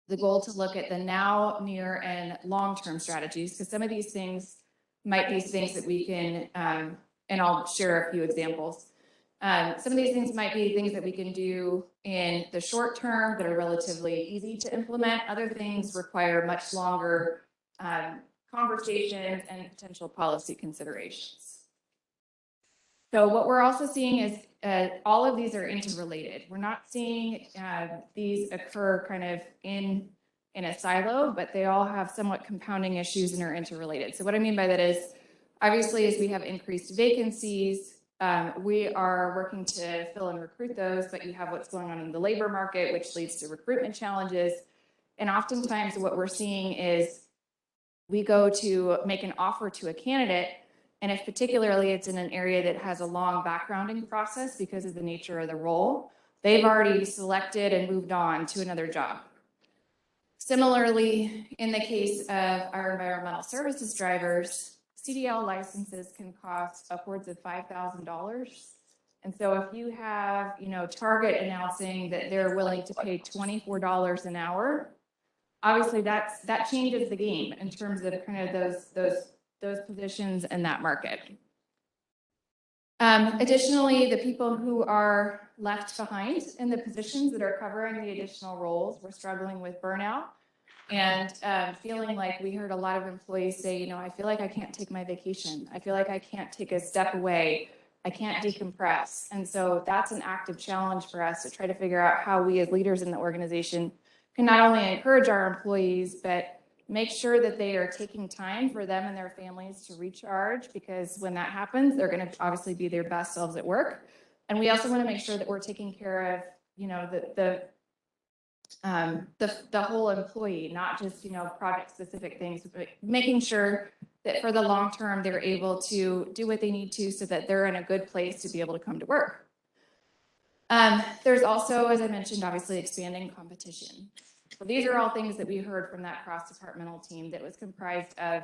S14: the goal to look at the now, near, and long-term strategies, because some of these things might be things that we can, and I'll share a few examples. Some of these things might be things that we can do in the short term that are relatively easy to implement. Other things require much longer conversations and potential policy considerations. So what we're also seeing is all of these are interrelated. We're not seeing these occur kind of in a silo, but they all have somewhat compounding issues and are interrelated. So what I mean by that is, obviously, as we have increased vacancies, we are working to fill and recruit those, but you have what's going on in the labor market, which leads to recruitment challenges. And oftentimes what we're seeing is we go to make an offer to a candidate, and if particularly it's in an area that has a long backgrounding process because of the nature of the role, they've already selected and moved on to another job. Similarly, in the case of our environmental services drivers, CDL licenses can cost upwards of $5,000. And so if you have, Target announcing that they're willing to pay $24 an hour, obviously that changes the game in terms of kind of those positions in that market. Additionally, the people who are left behind in the positions that are covering the additional roles, we're struggling with burnout and feeling like we heard a lot of employees say, I feel like I can't take my vacation. I feel like I can't take a step away. I can't decompress. And so that's an active challenge for us to try to figure out how we as leaders in the organization can not only encourage our employees, but make sure that they are taking time for them and their families to recharge, because when that happens, they're going to obviously be their best selves at work. And we also want to make sure that we're taking care of, the whole employee, not just, project-specific things, but making sure that for the long term, they're able to do what they need to so that they're in a good place to be able to come to work. There's also, as I mentioned, obviously expanding competition. So these are all things that we heard from that cross-departmental team that was comprised of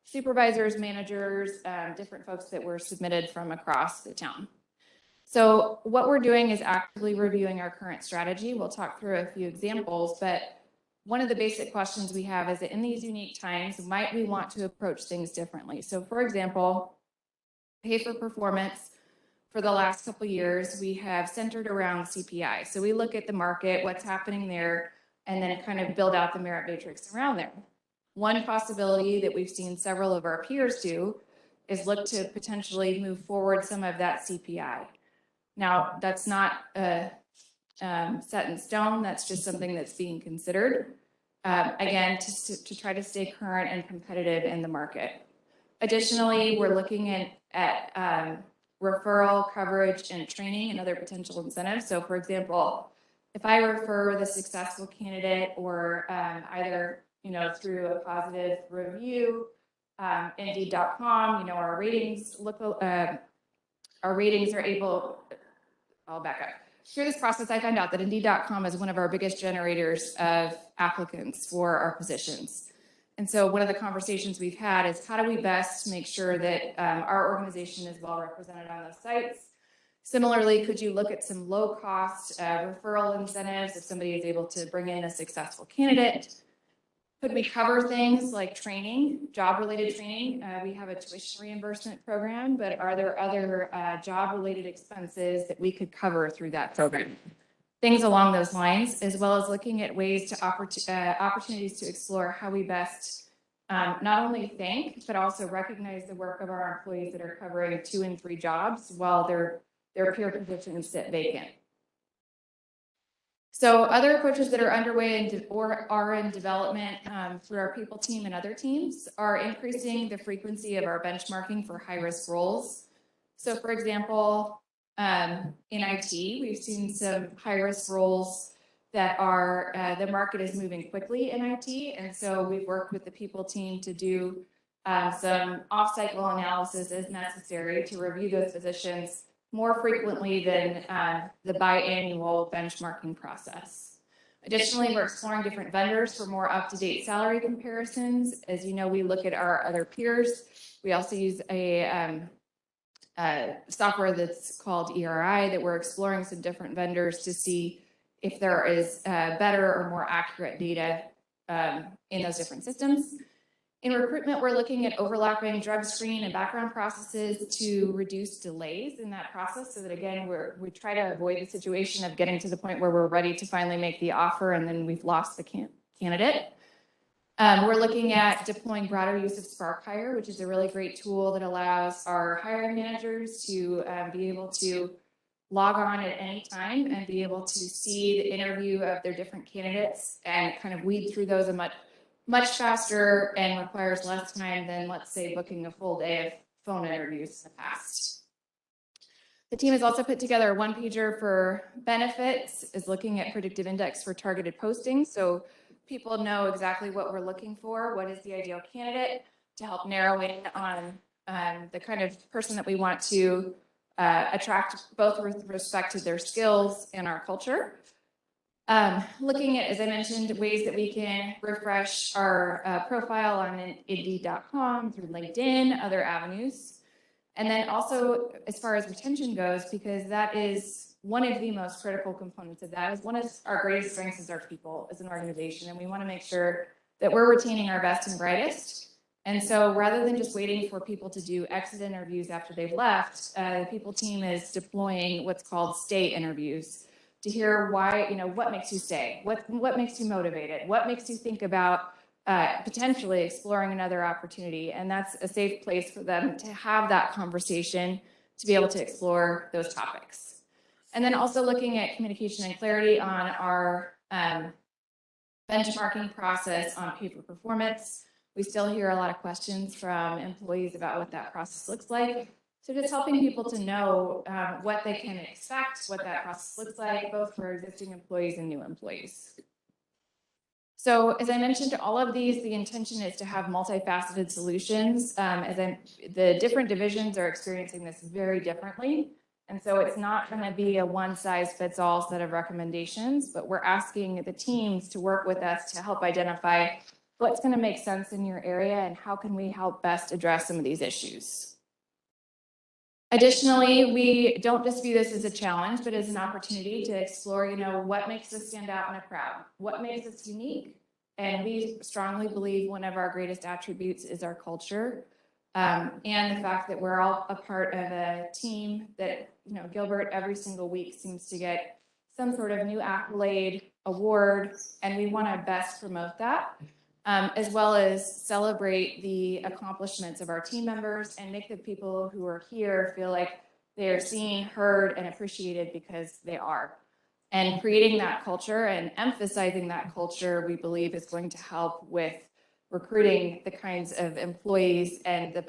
S14: supervisors, managers, different folks that were submitted from across the town. So what we're doing is actively reviewing our current strategy. We'll talk through a few examples, but one of the basic questions we have is that in these unique times, might we want to approach things differently? So for example, pay for performance. For the last couple of years, we have centered around CPI. So we look at the market, what's happening there, and then kind of build out the merit matrix around there. One possibility that we've seen several of our peers do is look to potentially move forward some of that CPI. Now, that's not set in stone. That's just something that's being considered, again, to try to stay current and competitive in the market. Additionally, we're looking at referral, coverage, and training and other potential incentives. So, for example, if I refer the successful candidate or either, through a positive review, Indeed.com, our ratings are able, I'll back up. Through this process, I found out that Indeed.com is one of our biggest generators of applicants for our positions. And so one of the conversations we've had is how do we best make sure that our organization is well represented on those sites? Similarly, could you look at some low-cost referral incentives if somebody is able to bring in a successful candidate? Could we cover things like training, job-related training? We have a tuition reimbursement program, but are there other job-related expenses that we could cover through that program? Things along those lines, as well as looking at ways to opportunities to explore how we best not only thank, but also recognize the work of our employees that are covering 2 and 3 jobs while their peer positions sit vacant. So other approaches that are underway or are in development through our people team and other teams are increasing the frequency of our benchmarking for high-risk roles. So for example, in IT, we've seen some high-risk roles that are, the market is moving quickly in IT. And so we've worked with the people team to do some off-cycle analysis as necessary to review those positions more frequently than the biannual benchmarking process. Additionally, we're exploring different vendors for more up-to-date salary comparisons. As you know, we look at our other peers. We also use a software that's called ERI that we're exploring some different vendors to see if there is better or more accurate data in those different systems. In recruitment, we're looking at overlapping drug screen and background processes to reduce delays in that process so that, again, we try to avoid the situation of getting to the point where we're ready to finally make the offer and then we've lost the candidate. We're looking at deploying broader use of Spark Hire, which is a really great tool that allows our hiring managers to be able to log on at any time and be able to see the interview of their different candidates and kind of weed through those much faster and requires less time than, let's say, booking a full day of phone interviews in the past. The team has also put together a one-pager for benefits, is looking at predictive index for targeted postings. So people know exactly what we're looking for, what is the ideal candidate, to help narrow in on the kind of person that we want to attract, both with respect to their skills and our culture. Looking at, as I mentioned, ways that we can refresh our profile on Indeed.com, through LinkedIn, other avenues. And then also, as far as retention goes, because that is one of the most critical components of that, is one of our greatest strengths is our people as an organization. And we want to make sure that we're retaining our best and brightest. And so rather than just waiting for people to do exit interviews after they've left, the people team is deploying what's called stay interviews, to hear why, what makes you stay? What makes you motivated? What makes you think about potentially exploring another opportunity? And that's a safe place for them to have that conversation, to be able to explore those topics. And then also looking at communication and clarity on our benchmarking process on pay for performance. We still hear a lot of questions from employees about what that process looks like. So just helping people to know what they can expect, what that process looks like, both for existing employees and new employees. So as I mentioned, all of these, the intention is to have multifaceted solutions. The different divisions are experiencing this very differently. And so it's not going to be a one-size-fits-all set of recommendations, but we're asking the teams to work with us to help identify what's going to make sense in your area and how can we help best address some of these issues. Additionally, we don't just view this as a challenge, but as an opportunity to explore, what makes us stand out in a crowd? What makes us unique? And we strongly believe one of our greatest attributes is our culture. And the fact that we're all a part of a team that, Gilbert every single week seems to get some sort of new accolade, award, and we want to best promote that. As well as celebrate the accomplishments of our team members and make the people who are here feel like they are seen, heard, and appreciated because they are. And creating that culture and emphasizing that culture, we believe, is going to help with recruiting the kinds of employees and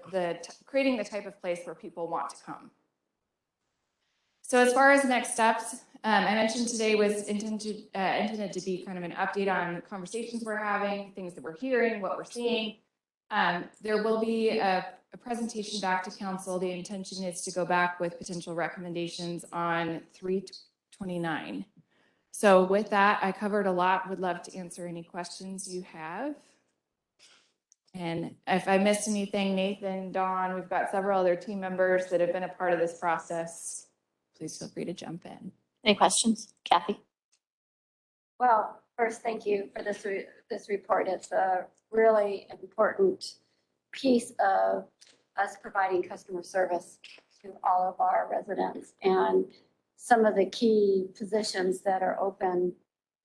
S14: creating the type of place where people want to come. So as far as next steps, I mentioned today was intended to be kind of an update on conversations we're having, things that we're hearing, what we're seeing. There will be a presentation back to council. The intention is to go back with potential recommendations on 3/29. So with that, I covered a lot. Would love to answer any questions you have. And if I missed anything, Nathan, Dawn, we've got several other team members that have been a part of this process. Please feel free to jump in.
S6: Any questions? Kathy?
S21: Well, first, thank you for this report. It's a really important piece of us providing customer service to all of our residents. And some of the key positions that are open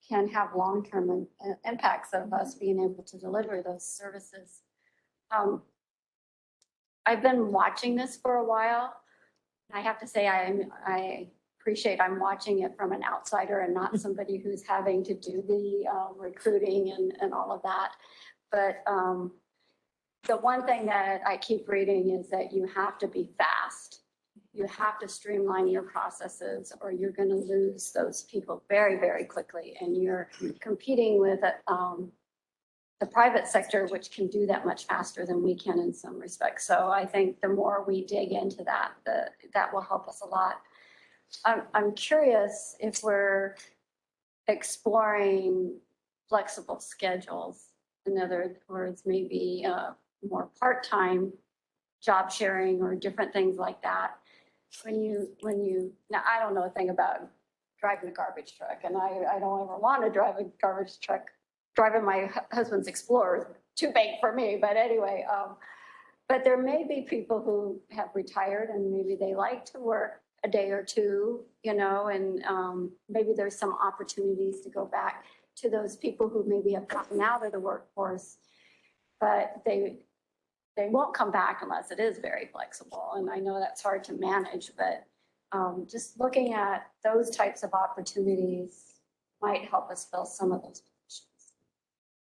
S21: can have long-term impacts of us being able to deliver those services. I've been watching this for a while. I have to say I appreciate I'm watching it from an outsider and not somebody who's having to do the recruiting and all of that. But the one thing that I keep reading is that you have to be fast. You have to streamline your processes or you're going to lose those people very, very quickly. And you're competing with the private sector, which can do that much faster than we can in some respects. So I think the more we dig into that, that will help us a lot. I'm curious if we're exploring flexible schedules. In other words, maybe more part-time job sharing or different things like that. Now I don't know a thing about driving a garbage truck and I don't ever want to drive a garbage truck. Driving my husband's Explorer is too big for me, but anyway, but there may be people who have retired and maybe they like to work a day or two, and maybe there's some opportunities to go back to those people who maybe have gotten out of the workforce, but they won't come back unless it is very flexible. And I know that's hard to manage, but just looking at those types of opportunities might help us fill some of those positions.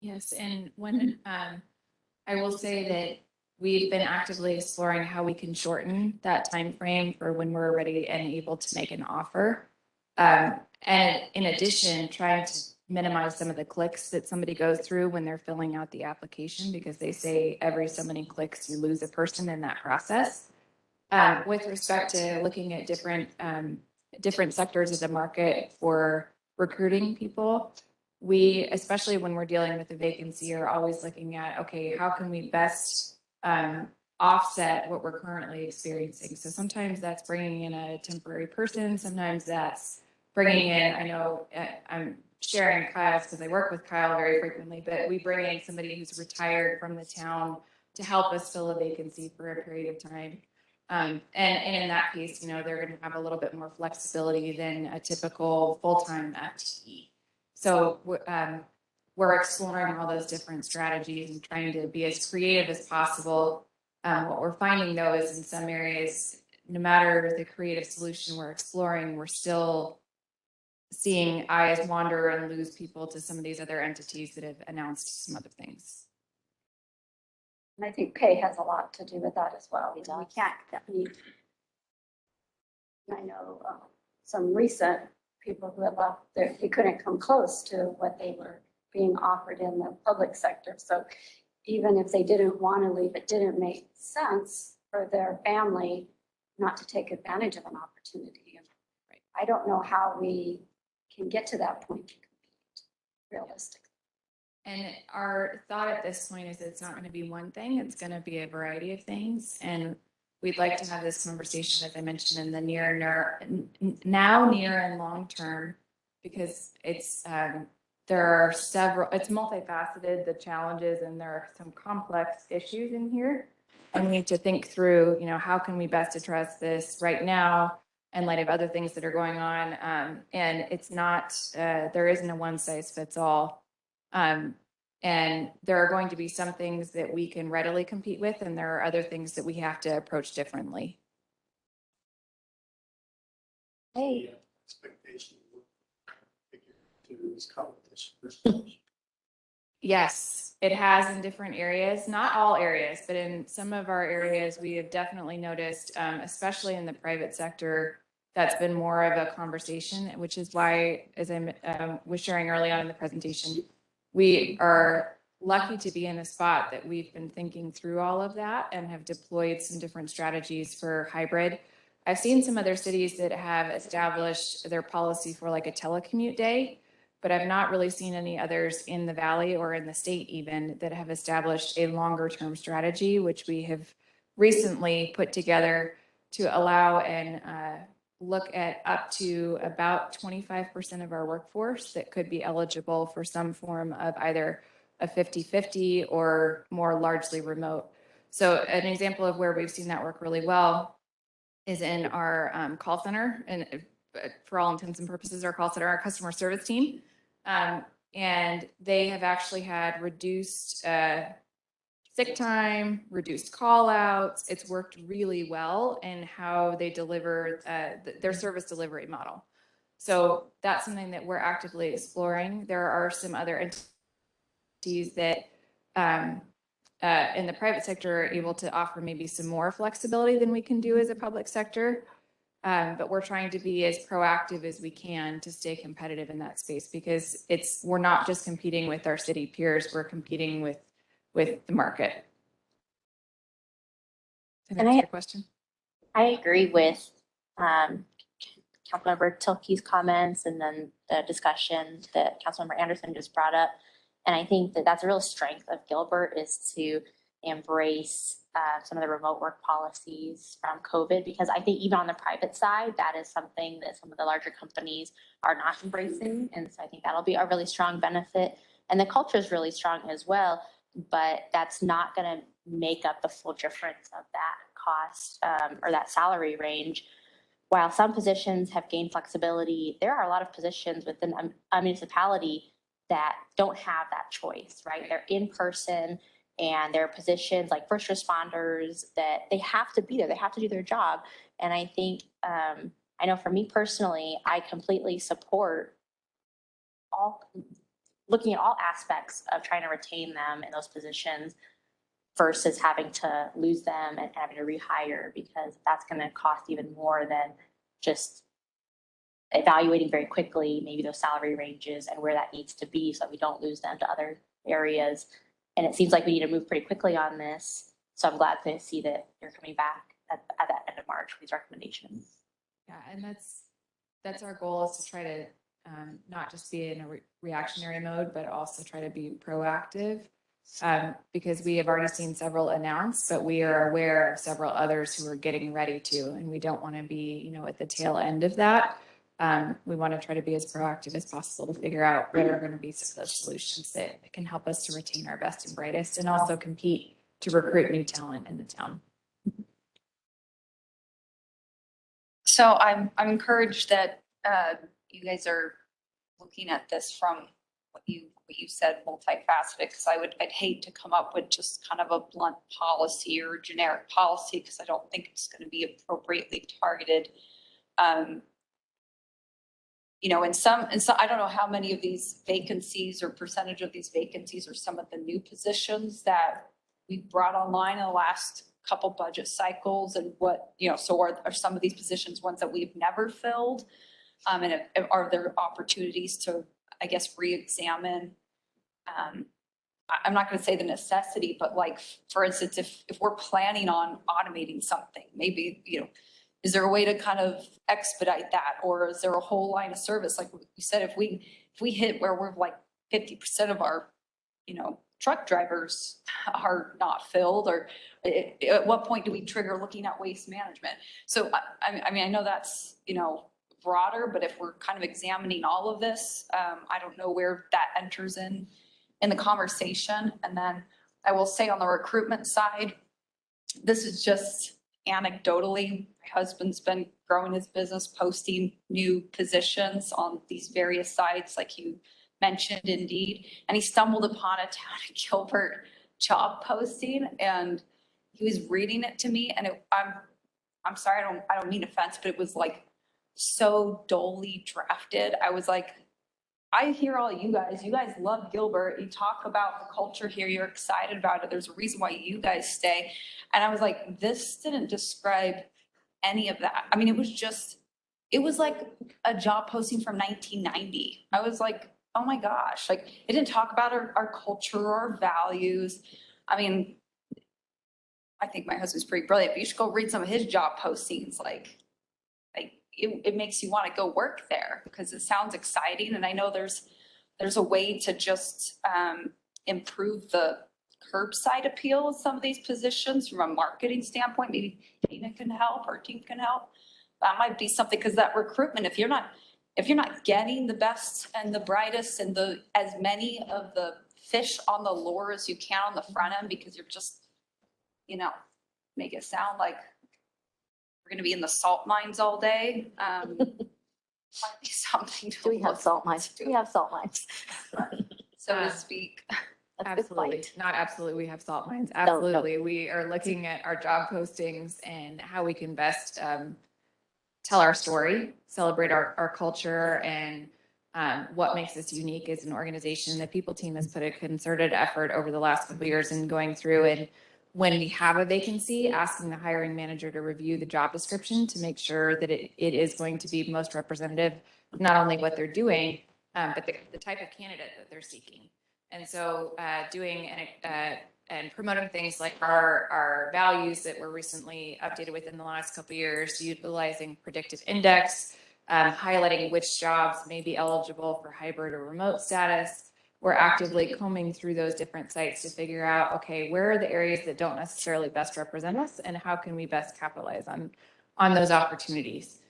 S14: Yes, and when I will say that we've been actively exploring how we can shorten that time frame for when we're ready and able to make an offer. And in addition, trying to minimize some of the clicks that somebody goes through when they're filling out the application, because they say every so many clicks you lose a person in that process. With respect to looking at different sectors of the market for recruiting people, we, especially when we're dealing with a vacancy, are always looking at, okay, how can we best offset what we're currently experiencing? So sometimes that's bringing in a temporary person. Sometimes that's bringing in, I know I'm sharing Kyle because I work with Kyle very frequently, but we bring in somebody who's retired from the town to help us fill a vacancy for a period of time. And in that case, they're going to have a little bit more flexibility than a typical full-time FTE. So we're exploring all those different strategies and trying to be as creative as possible. What we're finding, though, is in some areas, no matter the creative solution we're exploring, we're still seeing eyes wander and lose people to some of these other entities that have announced some other things.
S21: And I think pay has a lot to do with that as well. We can't, I know some recent people who have left, they couldn't come close to what they were
S6: being offered in the public sector. So even if they didn't want to leave, it didn't make sense for their family not to take advantage of an opportunity. I don't know how we can get to that point to compete realistically.
S14: And our thought at this point is it's not going to be one thing, it's going to be a variety of things. And we'd like to have this conversation, as I mentioned, in the near and long term, because it's, there are several, it's multifaceted, the challenges, and there are some complex issues in here. And we need to think through, you know, how can we best address this right now in light of other things that are going on. And it's not, there isn't a one size fits all. And there are going to be some things that we can readily compete with, and there are other things that we have to approach differently.
S12: Hey.
S18: Expectation to this competition.
S14: Yes, it has in different areas, not all areas, but in some of our areas, we have definitely noticed, especially in the private sector, that's been more of a conversation, which is why, as I was sharing early on in the presentation, we are lucky to be in a spot that we've been thinking through all of that and have deployed some different strategies for hybrid. I've seen some other cities that have established their policy for like a telecommute day, but I've not really seen any others in the valley or in the state even that have established a longer term strategy, which we have recently put together to allow and look at up to about 25% of our workforce that could be eligible for some form of either a 50-50 or more largely remote. So an example of where we've seen that work really well is in our call center, and for all intents and purposes, our call center, our customer service team. And they have actually had reduced sick time, reduced call outs. It's worked really well in how they deliver their service delivery model. So that's something that we're actively exploring. There are some other entities that in the private sector are able to offer maybe some more flexibility than we can do as a public sector. But we're trying to be as proactive as we can to stay competitive in that space, because we're not just competing with our city peers, we're competing with the market.
S7: And I,
S14: question?
S7: I agree with Councilmember Tilke's comments and then the discussion that Councilmember Anderson just brought up. And I think that that's a real strength of Gilbert, is to embrace some of the remote work policies from COVID, because I think even on the private side, that is something that some of the larger companies are not embracing. And so I think that'll be a really strong benefit. And the culture is really strong as well, but that's not going to make up the full difference of that cost or that salary range. While some positions have gained flexibility, there are a lot of positions within a municipality that don't have that choice, right? They're in person, and there are positions like first responders that they have to be there. They have to do their job. And I think, I know for me personally, I completely support looking at all aspects of trying to retain them in those positions versus having to lose them and having to rehire, because that's going to cost even more than just evaluating very quickly maybe those salary ranges and where that needs to be so that we don't lose them to other areas. And it seems like we need to move pretty quickly on this. So I'm glad to see that you're coming back at that end of March with these recommendations.
S14: Yeah, and that's our goal, is to try to not just be in a reactionary mode, but also try to be proactive. Because we have already seen several announced, but we are aware of several others who are getting ready to, and we don't want to be, at the tail end of that. We want to try to be as proactive as possible to figure out what are going to be some of those solutions that can help us to retain our best and brightest, and also compete to recruit new talent in the town.
S5: So I'm encouraged that you guys are looking at this from what you said, multifaceted, because I'd hate to come up with just kind of a blunt policy or generic policy, because I don't think it's going to be appropriately targeted. And some, I don't know how many of these vacancies or percentage of these vacancies are some of the new positions that we brought online in the last couple budget cycles, and what, so are some of these positions ones that we've never filled? And are there opportunities to, I guess, re-examine I'm not gonna say the necessity, but like, for instance, if we're planning on automating something, maybe, is there a way to kind of expedite that? Or is there a whole line of service? Like you said, if we hit where we're like 50% of our, truck drivers are not filled, or at what point do we trigger looking at waste management? So I mean, I know that's, broader, but if we're kind of examining all of this, I don't know where that enters in the conversation. And then I will say on the recruitment side, this is just anecdotally, my husband's been growing his business, posting new positions on these various sites, like you mentioned, Indeed, and he stumbled upon a town of Gilbert job posting, and he was reading it to me, and I'm sorry, I don't mean offense, but it was like so dully drafted. I was like, I hear all you guys love Gilbert. You talk about the culture here. You're excited about it. There's a reason why you guys stay. And I was like, this didn't describe any of that. I mean, it was like a job posting from 1990. I was like, oh my gosh, like it didn't talk about our culture or our values. I mean, I think my husband's pretty brilliant, but you should go read some of his job postings. Like it makes you want to go work there because it sounds exciting. And I know there's a way to just improve the curbside appeal of some of these positions from a marketing standpoint. Maybe Dana can help, our team can help. That might be something, because that recruitment, if you're not getting the best and the brightest and as many of the fish on the lure as you can on the front end, because you're just, make it sound like we're going to be in the salt mines all day. Might be something to.
S12: Do we have salt mines? Do we have salt mines?
S5: So to speak.
S14: Absolutely, not absolutely. We have salt mines.
S12: No.
S14: Absolutely. We are looking at our job postings and how we can best tell our story, celebrate our culture, and what makes us unique as an organization. The people team has put a concerted effort over the last couple of years in going through, and when we have a vacancy, asking the hiring manager to review the job description to make sure that it is going to be most representative of not only what they're doing, but the type of candidate that they're seeking. And so doing and promoting things like our values that were recently updated within the last couple of years, utilizing predictive index, highlighting which jobs may be eligible for hybrid or remote status. We're actively combing through those different sites to figure out, okay, where are the areas that don't necessarily best represent us, and how can we best capitalize on those opportunities?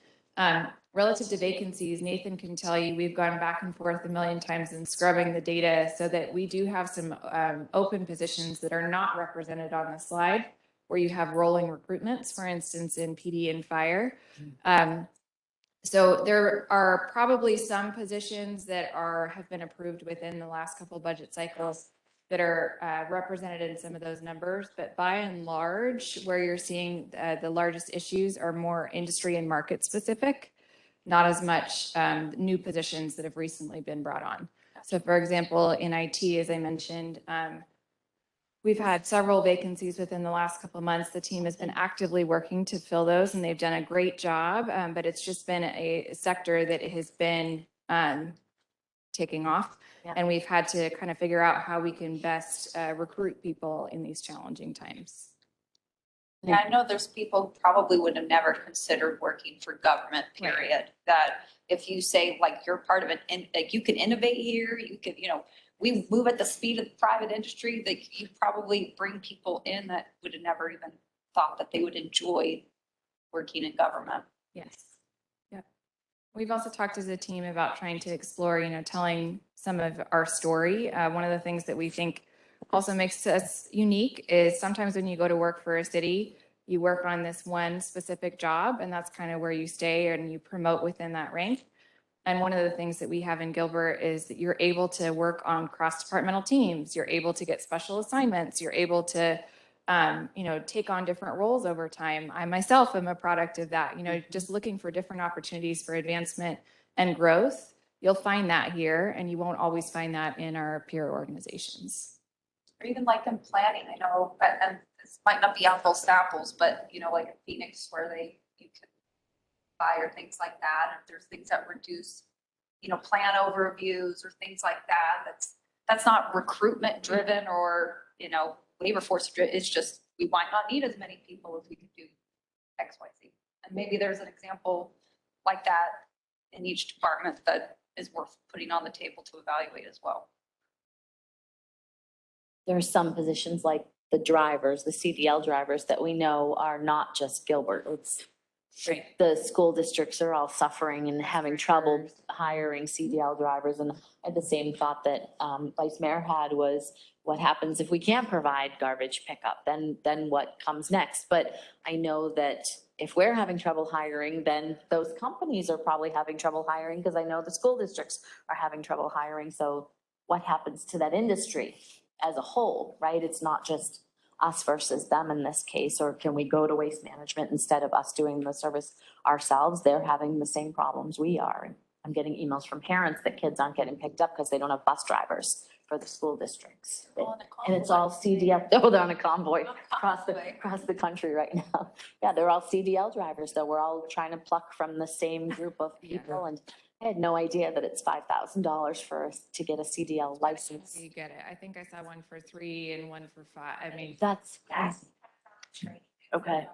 S14: Relative to vacancies, Nathan can tell you we've gone back and forth a million times in scrubbing the data so that we do have some open positions that are not represented on the slide, where you have rolling recruitments, for instance, in PD and fire. So there are probably some positions that have been approved within the last couple of budget cycles that are represented in some of those numbers, but by and large, where you're seeing the largest issues are more industry and market specific, not as much new positions that have recently been brought on. So for example, in IT, as I mentioned, we've had several vacancies within the last couple of months. The team has been actively working to fill those, and they've done a great job, but it's just been a sector that has been taking off. Yeah. And we've had to kind of figure out how we can best recruit people in these challenging times.
S5: Yeah, I know there's people who probably would have never considered working for government, period. Right. That if you say like you're part of like you can innovate here, you can, we move at the speed of the private industry, that you probably bring people in that would have never even thought that they would enjoy working in government.
S14: Yes. Yep. We've also talked as a team about trying to explore, telling some of our story. One of the things that we think also makes us unique is sometimes when you go to work for a city, you work on this one specific job, and that's kind of where you stay and you promote within that rank. And one of the things that we have in Gilbert is that you're able to work on cross-departmental teams. You're able to get special assignments. You're able to, take on different roles over time. I myself am a product of that, just looking for different opportunities for advancement and growth. You'll find that here, and you won't always find that in our peer organizations.
S5: Or even like in planning, I know, and this might not be apples to apples, but like in Phoenix where you can buy or things like that. If there's things that reduce, plan overviews or things like that, that's not recruitment driven or, labor force driven. It's just, we might not need as many people if we could do X, Y, Z. And maybe there's an example like that in each department that is worth putting on the table to evaluate as well.
S12: There are some positions like the drivers, the CDL drivers that we know are not just Gilbert. It's the school districts are all suffering and having trouble hiring CDL drivers. And I had the same thought that Vice Mayor had was, what happens if we can't provide garbage pickup? Then what comes next? But I know that if we're having trouble hiring, then those companies are probably having trouble hiring, because I know the school districts are having trouble hiring. So what happens to that industry as a whole, right? It's not just us versus them in this case, or can we go to waste management instead of us doing the service ourselves? They're having the same problems we are. And I'm getting emails from parents that kids aren't getting picked up because they don't have bus drivers for the school districts. And it's all CDL, oh, they're on a convoy across the country right now. Yeah, they're all CDL drivers, though. We're all trying to pluck from the same group of people. And I had no idea that it's $5,000 for us to get a CDL license.
S14: You get it. I think I saw one for 3 and one for 5. I mean,
S12: That's okay.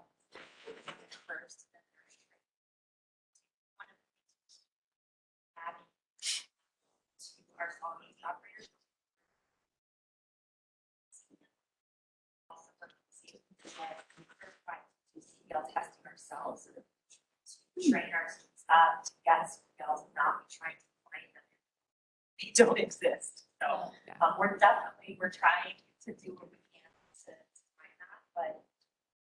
S13: Testing ourselves, train our students up to get skills, not be trying to find them. They don't exist. So we're trying to do what we can to find that, but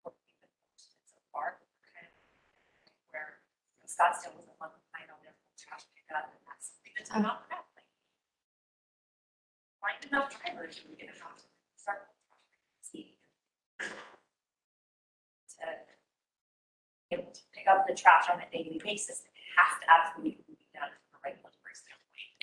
S13: what we've been fortunate so far, kind of where Scottsdale was a month behind on their trash pickup, and that's something that's not happening. Find enough drivers to get enough to start to able to pick up the trash on a daily basis. It has to absolutely be done from a regulatory standpoint.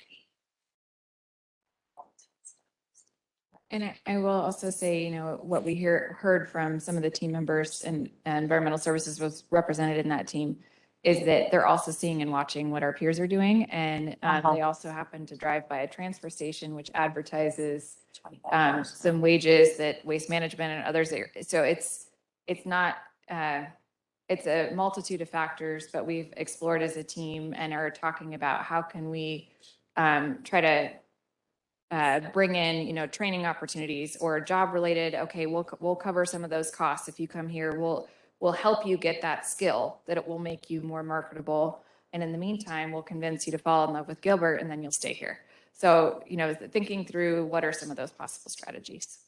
S14: and I will also say, what we heard from some of the team members and environmental services was represented in that team is that they're also seeing and watching what our peers are doing. And they also happen to drive by a transfer station, which advertises some wages that Waste Management and others. So it's not, it's a multitude of factors, but we've explored as a team and are talking about how can we try to bring in, training opportunities or job related. Okay, we'll cover some of those costs. If you come here, we'll help you get that skill that it will make you more marketable. And in the meantime, we'll convince you to fall in love with Gilbert and then you'll stay here. So, thinking through what are some of those possible strategies.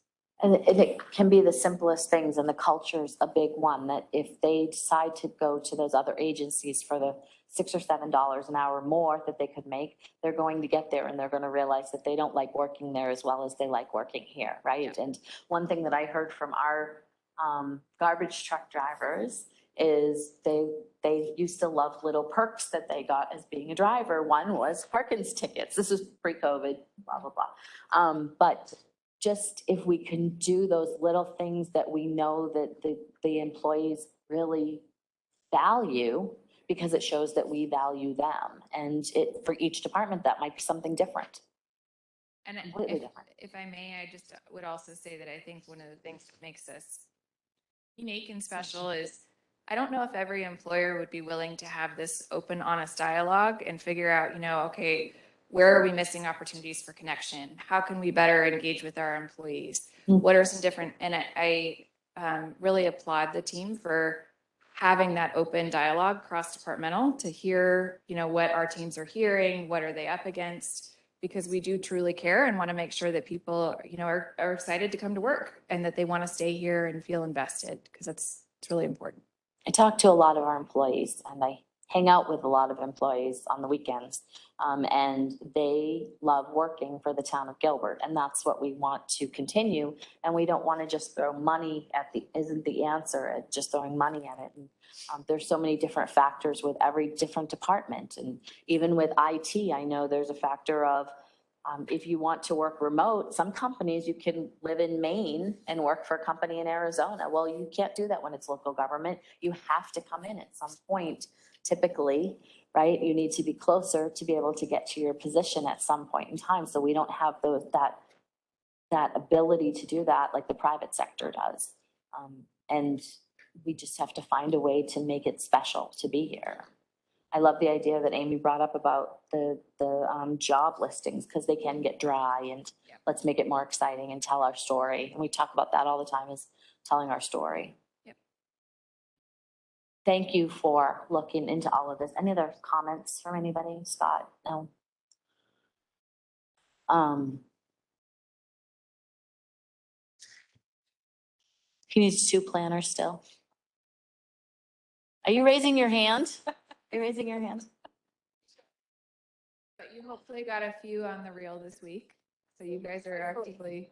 S12: And it can be the simplest things, and the culture's a big one, that if they decide to go to those other agencies for the $6 or $7 an hour more that they could make, they're going to get there and they're going to realize that they don't like working there as well as they like working here, right? Yeah. And one thing that I heard from our garbage truck drivers is they used to love little perks that they got as being a driver. One was Parkins tickets. This was pre-COVID, blah, blah, blah. But just if we can do those little things that we know that the employees really value, because it shows that we value them. And for each department, that might be something different.
S14: And if I may, I just would also say that I think one of the things that makes us unique and special is I don't know if every employer would be willing to have this open, honest dialogue and figure out, okay, where are we missing opportunities for connection? How can we better engage with our employees? What are some different, and I really applaud the team for having that open dialogue cross-departmental to hear, what our teams are hearing, what are they up against, because we do truly care and want to make sure that people, are excited to come to work and that they want to stay here and feel invested, because it's really important.
S12: I talk to a lot of our employees and I hang out with a lot of employees on the weekends. And they love working for the town of Gilbert, and that's what we want to continue. And we don't want to just throw money isn't the answer at just throwing money at it. And there's so many different factors with every different department. And even with IT, I know there's a factor of if you want to work remote, some companies you can live in Maine and work for a company in Arizona. Well, you can't do that when it's local government. You have to come in at some point, typically, right? You need to be closer to be able to get to your position at some point in time. So we don't have that that ability to do that like the private sector does. And we just have to find a way to make it special to be here. I love the idea that Amy brought up about the job listings, because they can get dry, and let's make it more exciting and tell our story. And we talk about that all the time, is telling our story.
S14: Yep.
S12: Thank you for looking into all of this. Any other comments from anybody? Scott? No? He needs 2 planners still. Are you raising your hand? Are you raising your hand?
S14: But you hopefully got a few on the reel this week. So you guys are actively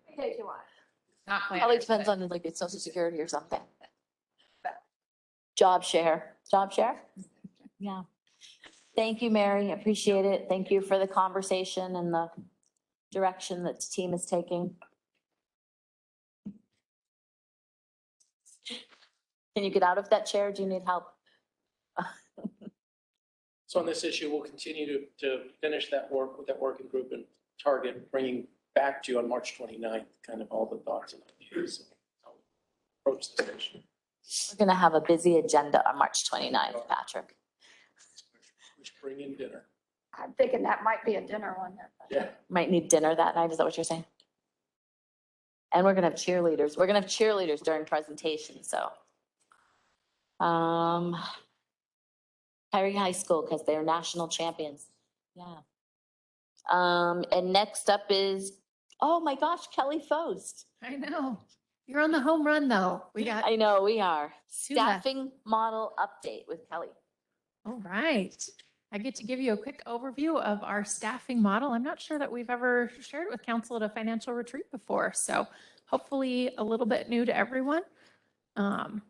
S14: not planning.
S12: Probably depends on like it's Social Security or something. Job share. Job share? Yeah. Thank you, Mary. Appreciate it. Thank you for the conversation and the direction that the team is taking. Can you get out of that chair? Do you need help?
S11: So on this issue, we'll continue to finish that work with that working group and target bringing back to you on March 29th, kind of all the thoughts and ideas. Approach this issue.
S12: We're going to have a busy agenda on March 29th, Patrick.
S11: Which bring in dinner.
S6: I'm thinking that might be a dinner one.
S11: Yeah.
S12: Might need dinner that night. Is that what you're saying? And we're going to have cheerleaders. We're going to have cheerleaders during presentations. So, Perry High School, because they're national champions. Yeah. And next up is, oh my gosh, Kelly Foast.
S8: I know. You're on the home run though.
S12: I know we are.
S8: Two left.
S12: Staffing model update with Kelly.
S8: All right. I get to give you a quick overview of our staffing model. I'm not sure that we've ever shared it with council at a financial retreat before, so hopefully a little bit new to everyone.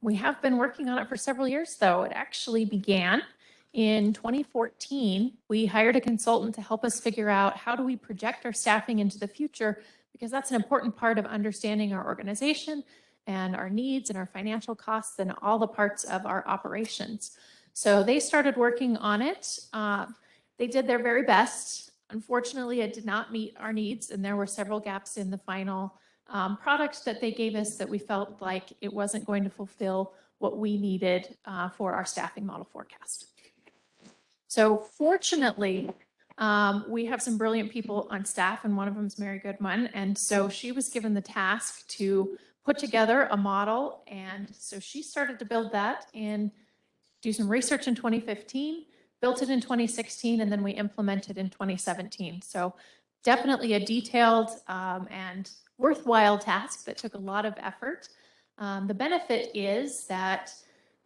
S8: We have been working on it for several years, though. It actually began in 2014. We hired a consultant to help us figure out how do we project our staffing into the future, because that's an important part of understanding our organization and our needs and our financial costs and all the parts of our operations. So they started working on it. They did their very best. Unfortunately, it did not meet our needs, and there were several gaps in the final product that they gave us that we felt like it wasn't going to fulfill what we needed for our staffing model forecast. So fortunately, we have some brilliant people on staff, and one of them is Mary Goodman. And so she was given the task to put together a model. And so she started to build that and do some research in 2015, built it in 2016, and then we implemented in 2017. So definitely a detailed and worthwhile task that took a lot of effort. The benefit is that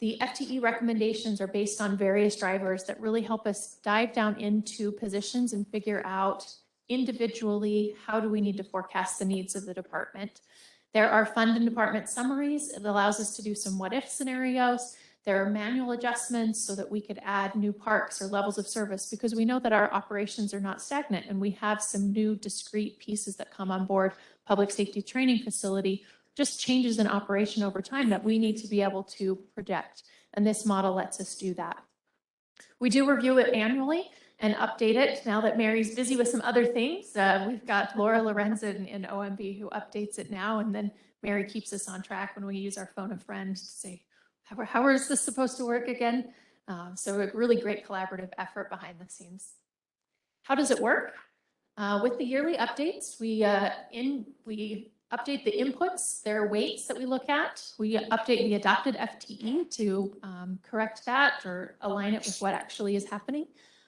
S8: the FTE recommendations are based on various drivers that really help us dive down into positions and figure out individually how do we need to forecast the needs of the department. There are fund and department summaries. It allows us to do some what if scenarios. There are manual adjustments so that we could add new parks or levels of service, because we know that our operations are not stagnant and we have some new discrete pieces that come on board. Public safety training facility, just changes in operation over time that we need to be able to project. And this model lets us do that. We do review it annually and update it. Now that Mary's busy with some other things, we've got Laura Lorenzen in OMB who updates it now. And then Mary keeps us on track when we use our phone a friend to say, how is this supposed to work again? So a really great collaborative effort behind the scenes. How does it work? With the yearly updates, we update the inputs, their weights that we look at. We update the adopted FTE to correct that or align it with what actually is happening.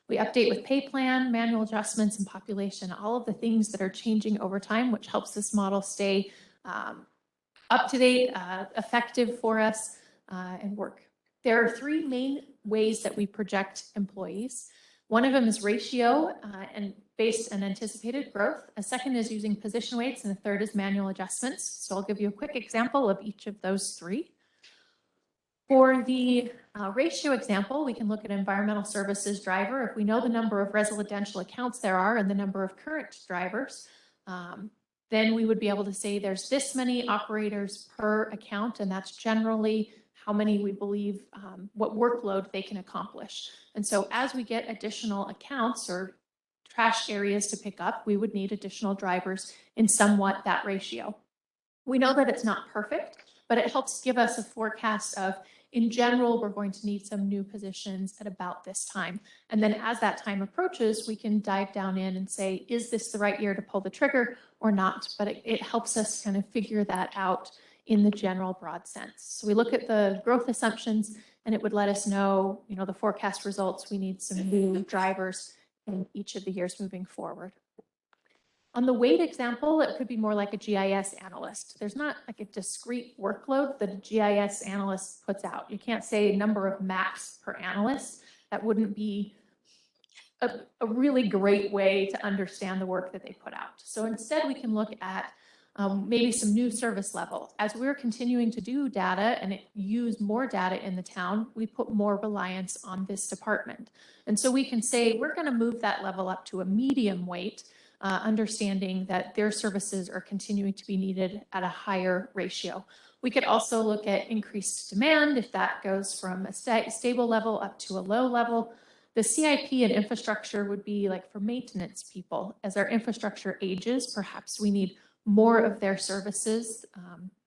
S8: We update with pay plan, manual adjustments, and population, all of the things that are changing over time, which helps this model stay up to date, effective for us, and work. There are 3 main ways that we project employees. One of them is ratio and based on anticipated growth. A second is using position weights, and the third is manual adjustments. So I'll give you a quick example of each of those 3. For the ratio example, we can look at environmental services driver. If we know the number of residential accounts there are and the number of current drivers, then we would be able to say there's this many operators per account, and that's generally how many we believe, what workload they can accomplish. And so as we get additional accounts or trash areas to pick up, we would need additional drivers in somewhat that ratio. We know that it's not perfect, but it helps give us a forecast of, in general, we're going to need some new positions at about this time. And then as that time approaches, we can dive down in and say, is this the right year to pull the trigger or not? But it helps us kind of figure that out in the general broad sense. So we look at the growth assumptions and it would let us know, the forecast results, we need some new drivers in each of the years moving forward. On the weight example, it could be more like a GIS analyst. There's not like a discrete workload that a GIS analyst puts out. You can't say number of maps per analyst. That wouldn't be a really great way to understand the work that they put out. So instead, we can look at maybe some new service level. As we're continuing to do data and use more data in the town, we put more reliance on this department. And so we can say, we're going to move that level up to a medium weight, understanding that their services are continuing to be needed at a higher ratio. We could also look at increased demand if that goes from a stable level up to a low level. The CIP and infrastructure would be like for maintenance people. As our infrastructure ages, perhaps we need more of their services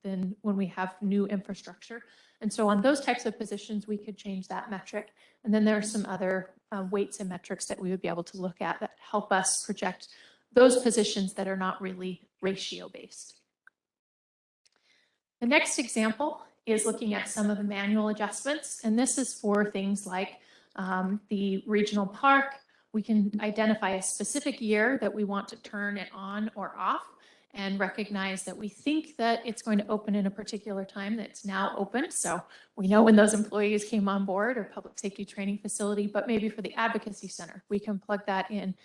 S8: than when we have new infrastructure. And so on those types of positions, we could change that metric. And then there are some other weights and metrics that we would be able to look at that help us project those positions that are not really ratio based. The next example is looking at some of the manual adjustments. And this is for things like the regional park. We can identify a specific year that we want to turn it on or off and recognize that we think that it's going to open in a particular time that's now open. So we know when those employees came on board or public safety training facility, but maybe for the advocacy center, we can plug that in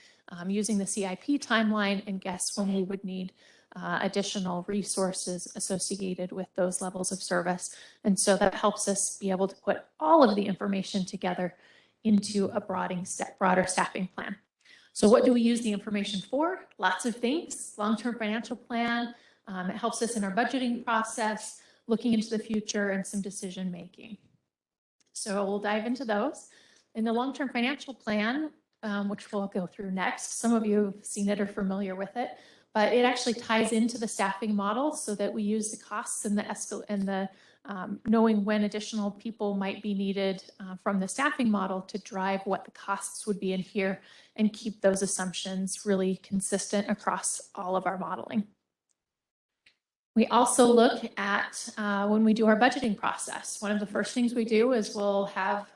S8: using the CIP timeline and guess when we would need additional resources associated with those levels of service. And so that helps us be able to put all of the information together into a broader staffing plan. So what do we use the information for? Lots of things. Long-term financial plan. It helps us in our budgeting process, looking into the future, and some decision making. So we'll dive into those. In the long-term financial plan, which we'll go through next, some of you have seen it or familiar with it, but it actually ties into the staffing model so that we use the costs and the knowing when additional people might be needed from the staffing model to drive what the costs would be in here and keep those assumptions really consistent across all of our modeling. We also look at when we do our budgeting process. One of the first things we do is we'll have,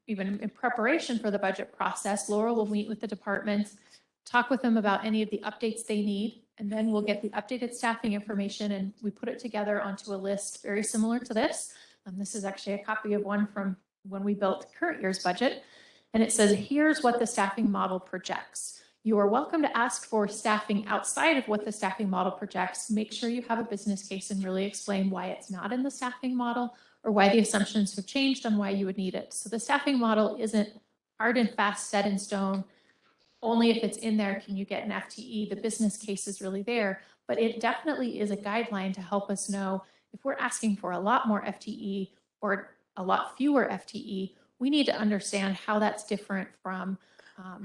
S8: even in preparation for the budget process, Laura will meet with the departments, talk with them about any of the updates they need, and then we'll get the updated staffing information and we put it together onto a list very similar to this. This is actually a copy of one from when we built current year's budget. And it says, here's what the staffing model projects. You are welcome to ask for staffing outside of what the staffing model projects. Make sure you have a business case and really explain why it's not in the staffing model or why the assumptions have changed on why you would need it. So the staffing model isn't hard and fast set in stone. Only if it's in there can you get an FTE. The business case is really there, but it definitely is a guideline to help us know if we're asking for a lot more FTE or a lot fewer FTE, we need to understand how that's different from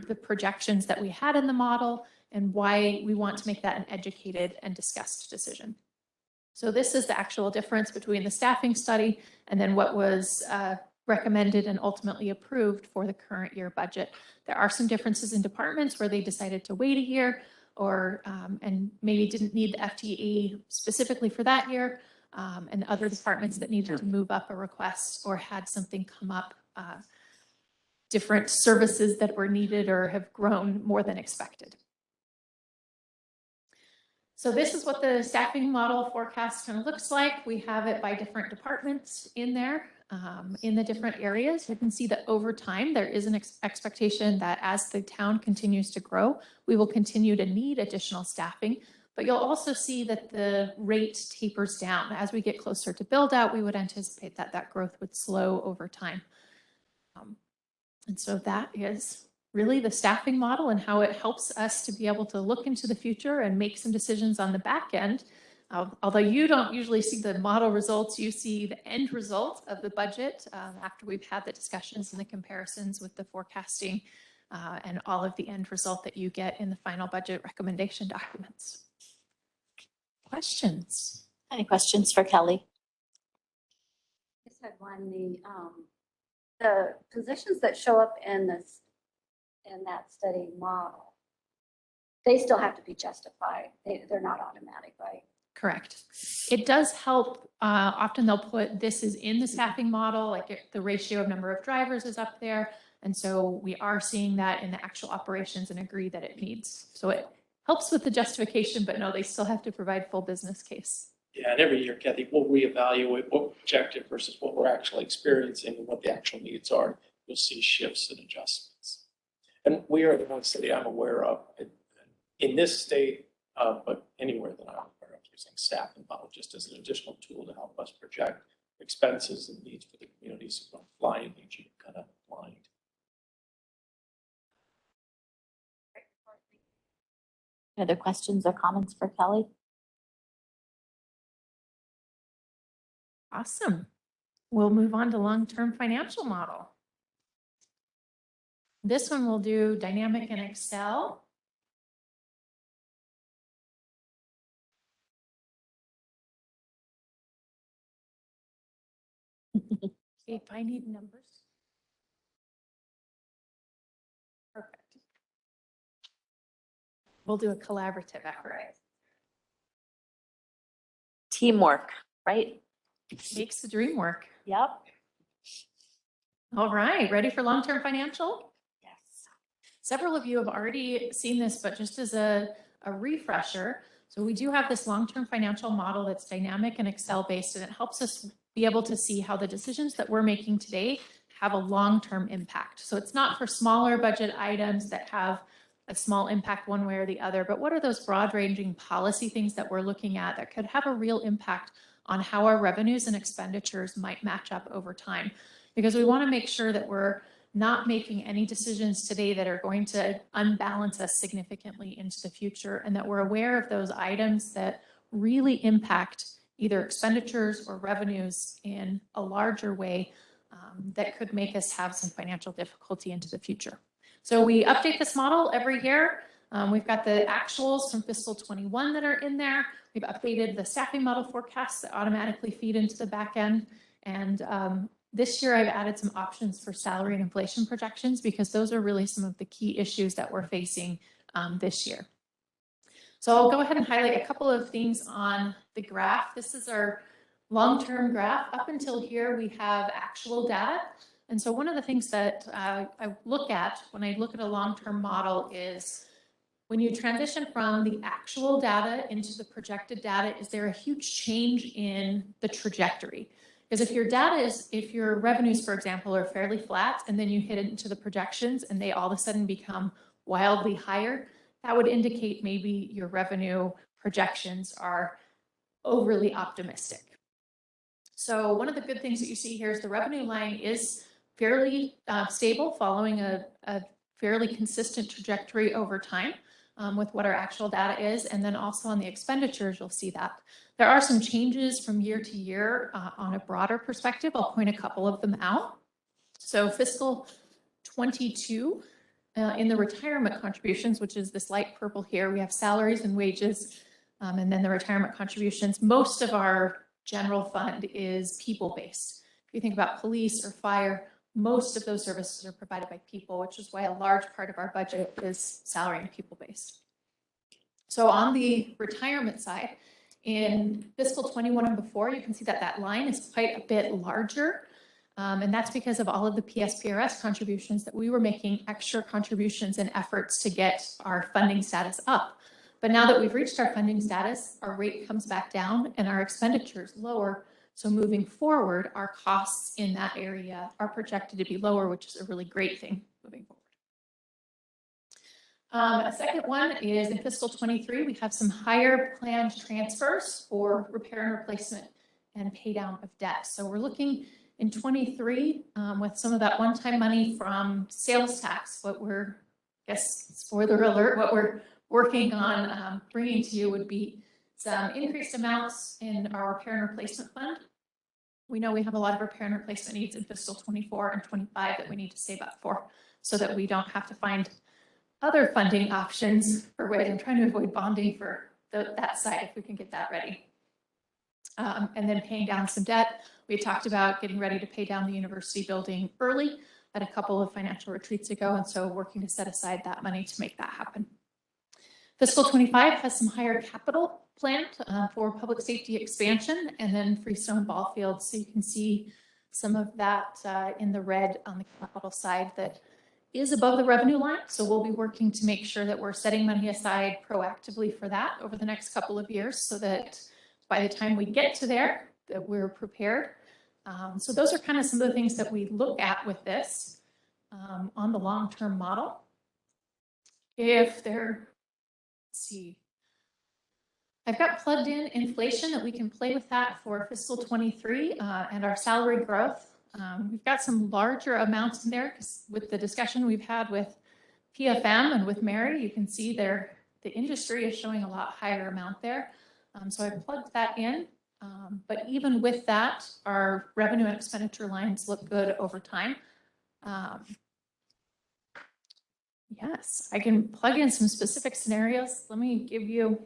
S8: the projections that we had in the model and why we want to make that an educated and discussed decision. So this is the actual difference between the staffing study and then what was recommended and ultimately approved for the current year budget. There are some differences in departments where they decided to wait a year or and maybe didn't need the FTE specifically for that year, and other departments that needed to move up a request or had something come up, different services that were needed or have grown more than expected. So this is what the staffing model forecast kind of looks like. We have it by different departments in there. In the different areas, you can see that over time, there is an expectation that as the town continues to grow, we will continue to need additional staffing. But you'll also see that the rate tapers down. As we get closer to build out, we would anticipate that that growth would slow over time. And so that is really the staffing model and how it helps us to be able to look into the future and make some decisions on the back end. Although you don't usually see the model results, you see the end result of the budget after we've had the discussions and the comparisons with the forecasting and all of the end result that you get in the final budget recommendation documents. Questions?
S7: Any questions for Kelly?
S6: Just had one, the positions that show up in this, in that study model, they still have to be justified. They're not automatic, right?
S8: Correct. It does help. Often they'll put this is in the staffing model, like the ratio of number of drivers is up there. And so we are seeing that in the actual operations and agree that it needs. So it helps with the justification, but no, they still have to provide full business case.
S11: Yeah, and every year, Kathy, we'll reevaluate what we're projected versus what we're actually experiencing and what the actual needs are. You'll see shifts and adjustments. And we are the one city I'm aware of in this state, but anywhere that I'm aware of, using staffing model just as an additional tool to help us project expenses and needs for the communities who don't fly in each kind of blind.
S7: Other questions or comments for Kelly?
S8: Awesome. We'll move on to long-term financial model. This one we'll do dynamic in Excel. If I need numbers. Perfect. We'll do a collaborative effort.
S7: Teamwork, right?
S8: Makes the dream work.
S7: Yep.
S8: All right, ready for long-term financial?
S7: Yes.
S8: Several of you have already seen this, but just as a refresher, so we do have this long-term financial model that's dynamic and Excel-based, and it helps us be able to see how the decisions that we're making today have a long-term impact. So it's not for smaller budget items that have a small impact one way or the other, but what are those broad-ranging policy things that we're looking at that could have a real impact on how our revenues and expenditures might match up over time? Because we want to make sure that we're not making any decisions today that are going to unbalance us significantly into the future, and that we're aware of those items that really impact either expenditures or revenues in a larger way that could make us have some financial difficulty into the future. So we update this model every year. We've got the actuals from fiscal 21 that are in there. We've updated the staffing model forecasts that automatically feed into the back end. And this year I've added some options for salary and inflation projections because those are really some of the key issues that we're facing this year. So I'll go ahead and highlight a couple of things on the graph. This is our long-term graph. Up until here, we have actual data. And so one of the things that I look at when I look at a long-term model is when you transition from the actual data into the projected data, is there a huge change in the trajectory? Because if your data is, if your revenues, for example, are fairly flat and then you hit it into the projections and they all of a sudden become wildly higher, that would indicate maybe your revenue projections are overly optimistic. So one of the good things that you see here is the revenue line is fairly stable, following a fairly consistent trajectory over time with what our actual data is. And then also on the expenditures, you'll see that. There are some changes from year to year on a broader perspective. I'll point a couple of them out. So fiscal 22, in the retirement contributions, which is this light purple here, we have salaries and wages, and then the retirement contributions. Most of our general fund is people-based. If you think about police or fire, most of those services are provided by people, which is why a large part of our budget is salary and people-based. So on the retirement side, in fiscal 21 and before, you can see that that line is quite a bit larger. And that's because of all of the PSPRS contributions that we were making extra contributions and efforts to get our funding status up. But now that we've reached our funding status, our rate comes back down and our expenditures lower. So moving forward, our costs in that area are projected to be lower, which is a really great thing moving forward. A second one is in fiscal 23, we have some higher planned transfers for repair and replacement and pay down of debt. So we're looking in 23 with some of that one-time money from sales tax. What we're, I guess, spoiler alert, what we're working on bringing to you would be some increased amounts in our repair and replacement fund. We know we have a lot of repair and replacement needs in fiscal 24 and 25 that we need to save up for. so that we don't have to find other funding options for ways. I'm trying to avoid bonding for that side if we can get that ready. And then paying down some debt. We talked about getting ready to pay down the university building early at a couple of financial retreats ago, and so working to set aside that money to make that happen. Fiscal 25 has some higher capital planned for public safety expansion, and then Freestone ball fields. So you can see some of that in the red on the capital side that is above the revenue line. So we'll be working to make sure that we're setting money aside proactively for that over the next couple of years, so that by the time we get to there, that we're prepared. So those are kind of some of the things that we look at with this on the long-term model. If they're, let's see, I've got plugged in inflation that we can play with that for fiscal 23 and our salary growth. We've got some larger amounts in there because with the discussion we've had with PFM and with Mary, you can see there the industry is showing a lot higher amount there. So I plugged that in. But even with that, our revenue and expenditure lines look good over time. Yes, I can plug in some specific scenarios. Let me give you.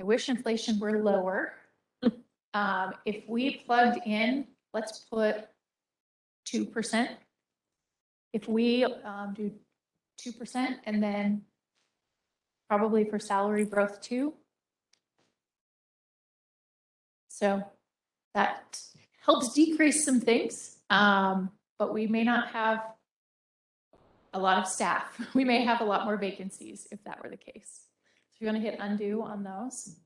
S8: I wish inflation were lower. If we plugged in, let's put 2%. If we do 2% and then probably for salary growth too. So that helps decrease some things, but we may not have a lot of staff. We may have a lot more vacancies if that were the case. So you're going to hit undo on those.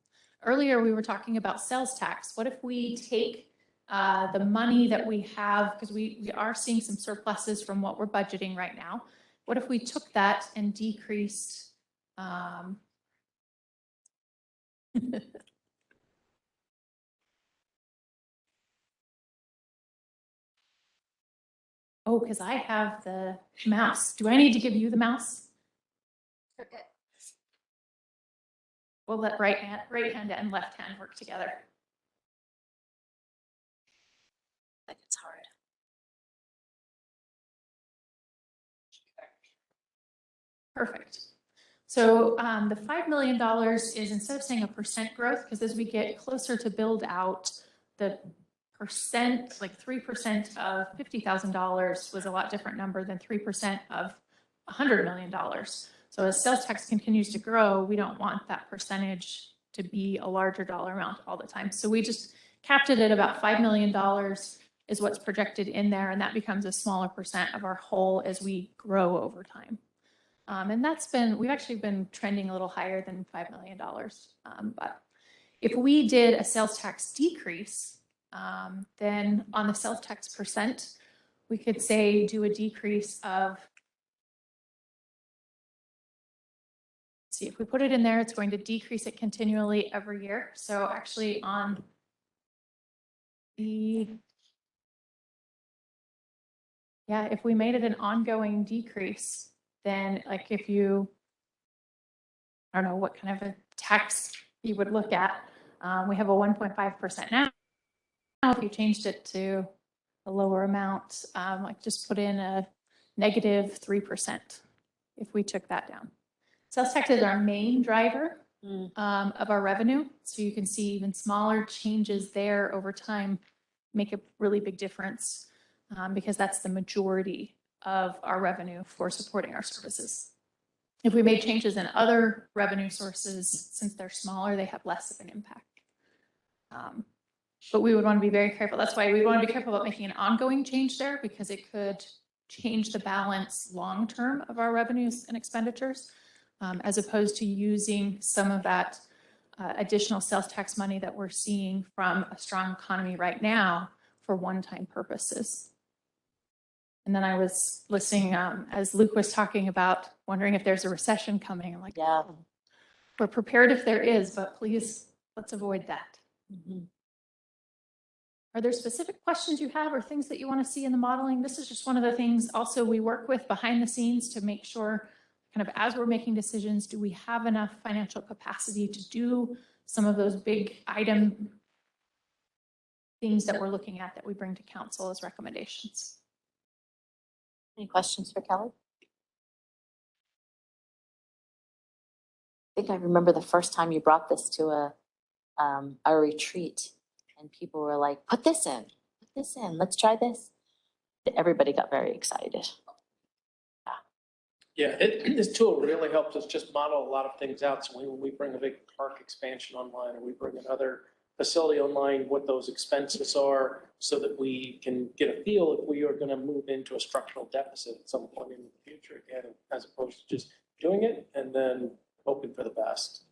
S8: Earlier, we were talking about sales tax. What if we take the money that we have, because we are seeing some surpluses from what we're budgeting right now. What if we took that and decreased oh, because I have the mouse. Do I need to give you the mouse?
S6: Okay.
S8: We'll let right hand and left hand work together.
S12: Like it's hard.
S8: Perfect. So the $5 million is, instead of saying a percent growth, because as we get closer to build out, the percent, like 3% of $50,000 was a lot different number than 3% of $100 million. So as sales tax continues to grow, we don't want that percentage to be a larger dollar amount all the time. So we just capped it at about $5 million is what's projected in there, and that becomes a smaller percent of our whole as we grow over time. And that's been, we've actually been trending a little higher than $5 million. But if we did a sales tax decrease, then on the sales tax percent, we could say do a decrease of, see, if we put it in there, it's going to decrease it continually every year. So actually on the, yeah, if we made it an ongoing decrease, then like if you, I don't know what kind of a tax you would look at. We have a 1.5% now. If you changed it to a lower amount, like just put in a negative 3% if we took that down. Sales tax is our main driver of our revenue. So you can see even smaller changes there over time make a really big difference because that's the majority of our revenue for supporting our services. If we made changes in other revenue sources, since they're smaller, they have less of an impact. But we would want to be very careful. That's why we want to be careful about making an ongoing change there, because it could change the balance long-term of our revenues and expenditures, as opposed to using some of that additional sales tax money that we're seeing from a strong economy right now for one-time purposes. And then I was listening as Luke was talking about wondering if there's a recession coming. I'm like,
S12: yeah,
S8: we're prepared if there is, but please, let's avoid that.
S12: Mm-hmm.
S8: Are there specific questions you have or things that you want to see in the modeling? This is just one of the things also we work with behind the scenes to make sure kind of as we're making decisions, do we have enough financial capacity to do some of those big item things that we're looking at that we bring to council as recommendations.
S12: Any questions for Kelly? I think I remember the first time you brought this to a retreat and people were like, put this in, let's try this. Everybody got very excited.
S11: Yeah, this tool really helps us just model a lot of things out. So when we bring a big park expansion online, or we bring another facility online, what those expenses are, so that we can get a feel if we are going to move into a structural deficit at some point in the future again, as opposed to just doing it and then hoping for the best.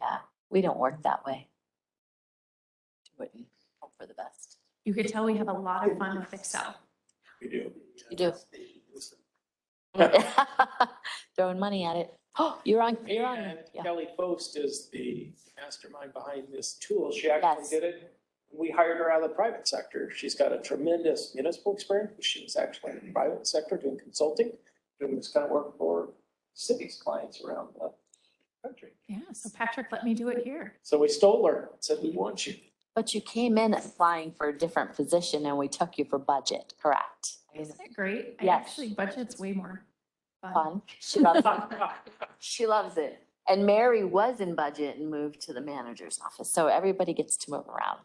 S12: Yeah, we don't work that way. Do it and hope for the best.
S8: You could tell we have a lot of fun with Excel.
S11: We do.
S12: You do. Throwing money at it. Oh, you're on.
S11: And
S12: Yeah.
S11: Kelly Post is the mastermind behind this tool. She actually
S12: Yes.
S11: did it. We hired her out of the private sector. She's got a tremendous municipal experience. She was actually in the private sector doing consulting, doing this kind of work for cities, clients around the country.
S8: Yeah, so Patrick let me do it here.
S11: So we stole her, said we want you.
S12: But you came in applying for a different position and we took you for budget, correct?
S8: Isn't it great? I
S12: Yes.
S8: Actually, budget's way more fun.
S12: Fun. She loves it. She loves it. And Mary was in budget and moved to the manager's office. So everybody gets to move around.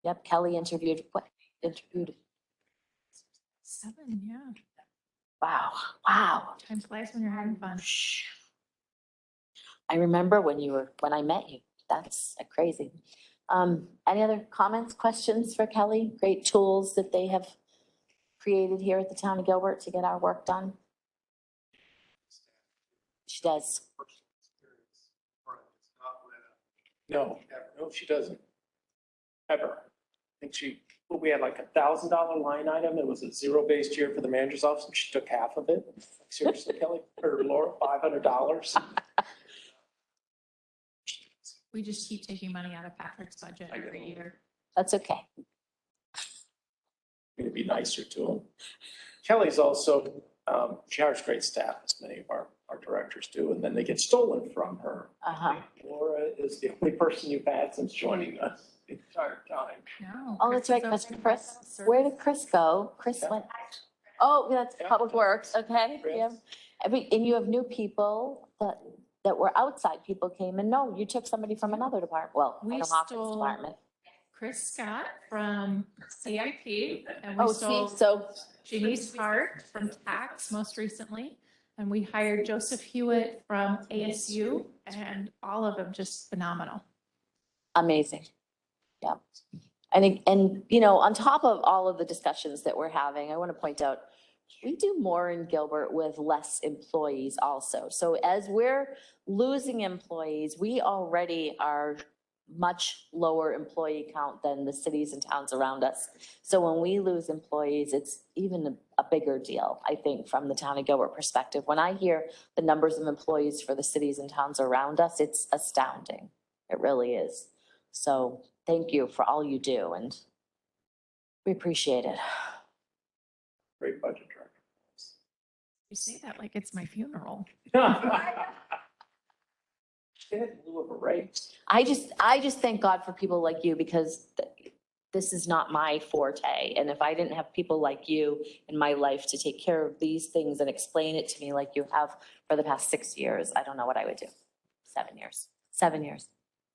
S12: Yep, Kelly interviewed
S8: 7, yeah.
S12: Wow.
S8: Time flies when you're having fun.
S12: I remember when I met you. That's crazy. Any other comments, questions for Kelly? Great tools that they have created here at the town of Gilbert to get our work done. She does.
S11: No, she doesn't. Ever. I think we had like $1,000 line item. It was a zero-based year for the manager's office, and she took half of it. Seriously, Kelly, or Laura, $500.
S8: We just keep taking money out of Patrick's budget every year.
S12: That's okay.
S11: It'd be nicer to him. Kelly's also, she hires great staff, as many of our directors do, and then they get stolen from her. Laura is the only person you've had since joining us the entire time.
S8: No.
S12: Oh, that's right,
S8: Chris
S12: because
S8: is
S12: Chris, where did Chris go? Chris went, oh, that's
S11: Yeah.
S12: Public Works, okay,
S11: Chris.
S12: yeah. And you have new people that were outside people came and no, you took somebody from another department, well,
S8: We
S12: an office
S8: stole
S12: department.
S8: Chris Scott from CIP, and
S12: Oh,
S8: we
S12: see,
S8: stole
S12: so,
S8: Janice Hart from tax most recently. And we hired Joseph Hewitt from ASU, and all of them just phenomenal.
S12: amazing, yeah. And on top of all of the discussions that we're having, I want to point out, we do more in Gilbert with less employees also. So as we're losing employees, we already are much lower employee count than the cities and towns around us. So when we lose employees, it's even a bigger deal, I think, from the town of Gilbert perspective. When I hear the numbers of employees for the cities and towns around us, it's astounding. It really is. So thank you for all you do, and we appreciate it.
S11: Great budget director.
S8: You say that like it's my funeral.
S11: In lieu of a raise.
S12: I just thank God for people like you, because this is not my forte. And if I didn't have people like you in my life to take care of these things and explain it to me like you have for the past 6 years, I don't know what I would do. 7 years. 7 years.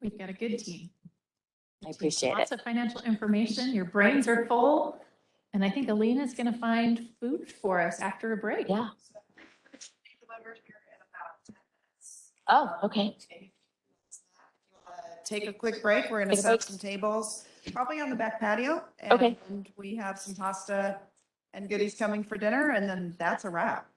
S8: We've got a good team.
S12: I appreciate it.
S8: Lots of financial information. Your brains are full. And I think Alina's going to find food for us after a break.
S12: Yeah. Oh, okay.
S15: Take a quick break. We're gonna
S12: Take a
S15: set
S12: break.
S15: up some tables, probably on the back patio.
S12: Okay.
S15: And we have some pasta and goodies coming for dinner, and then that's a wrap.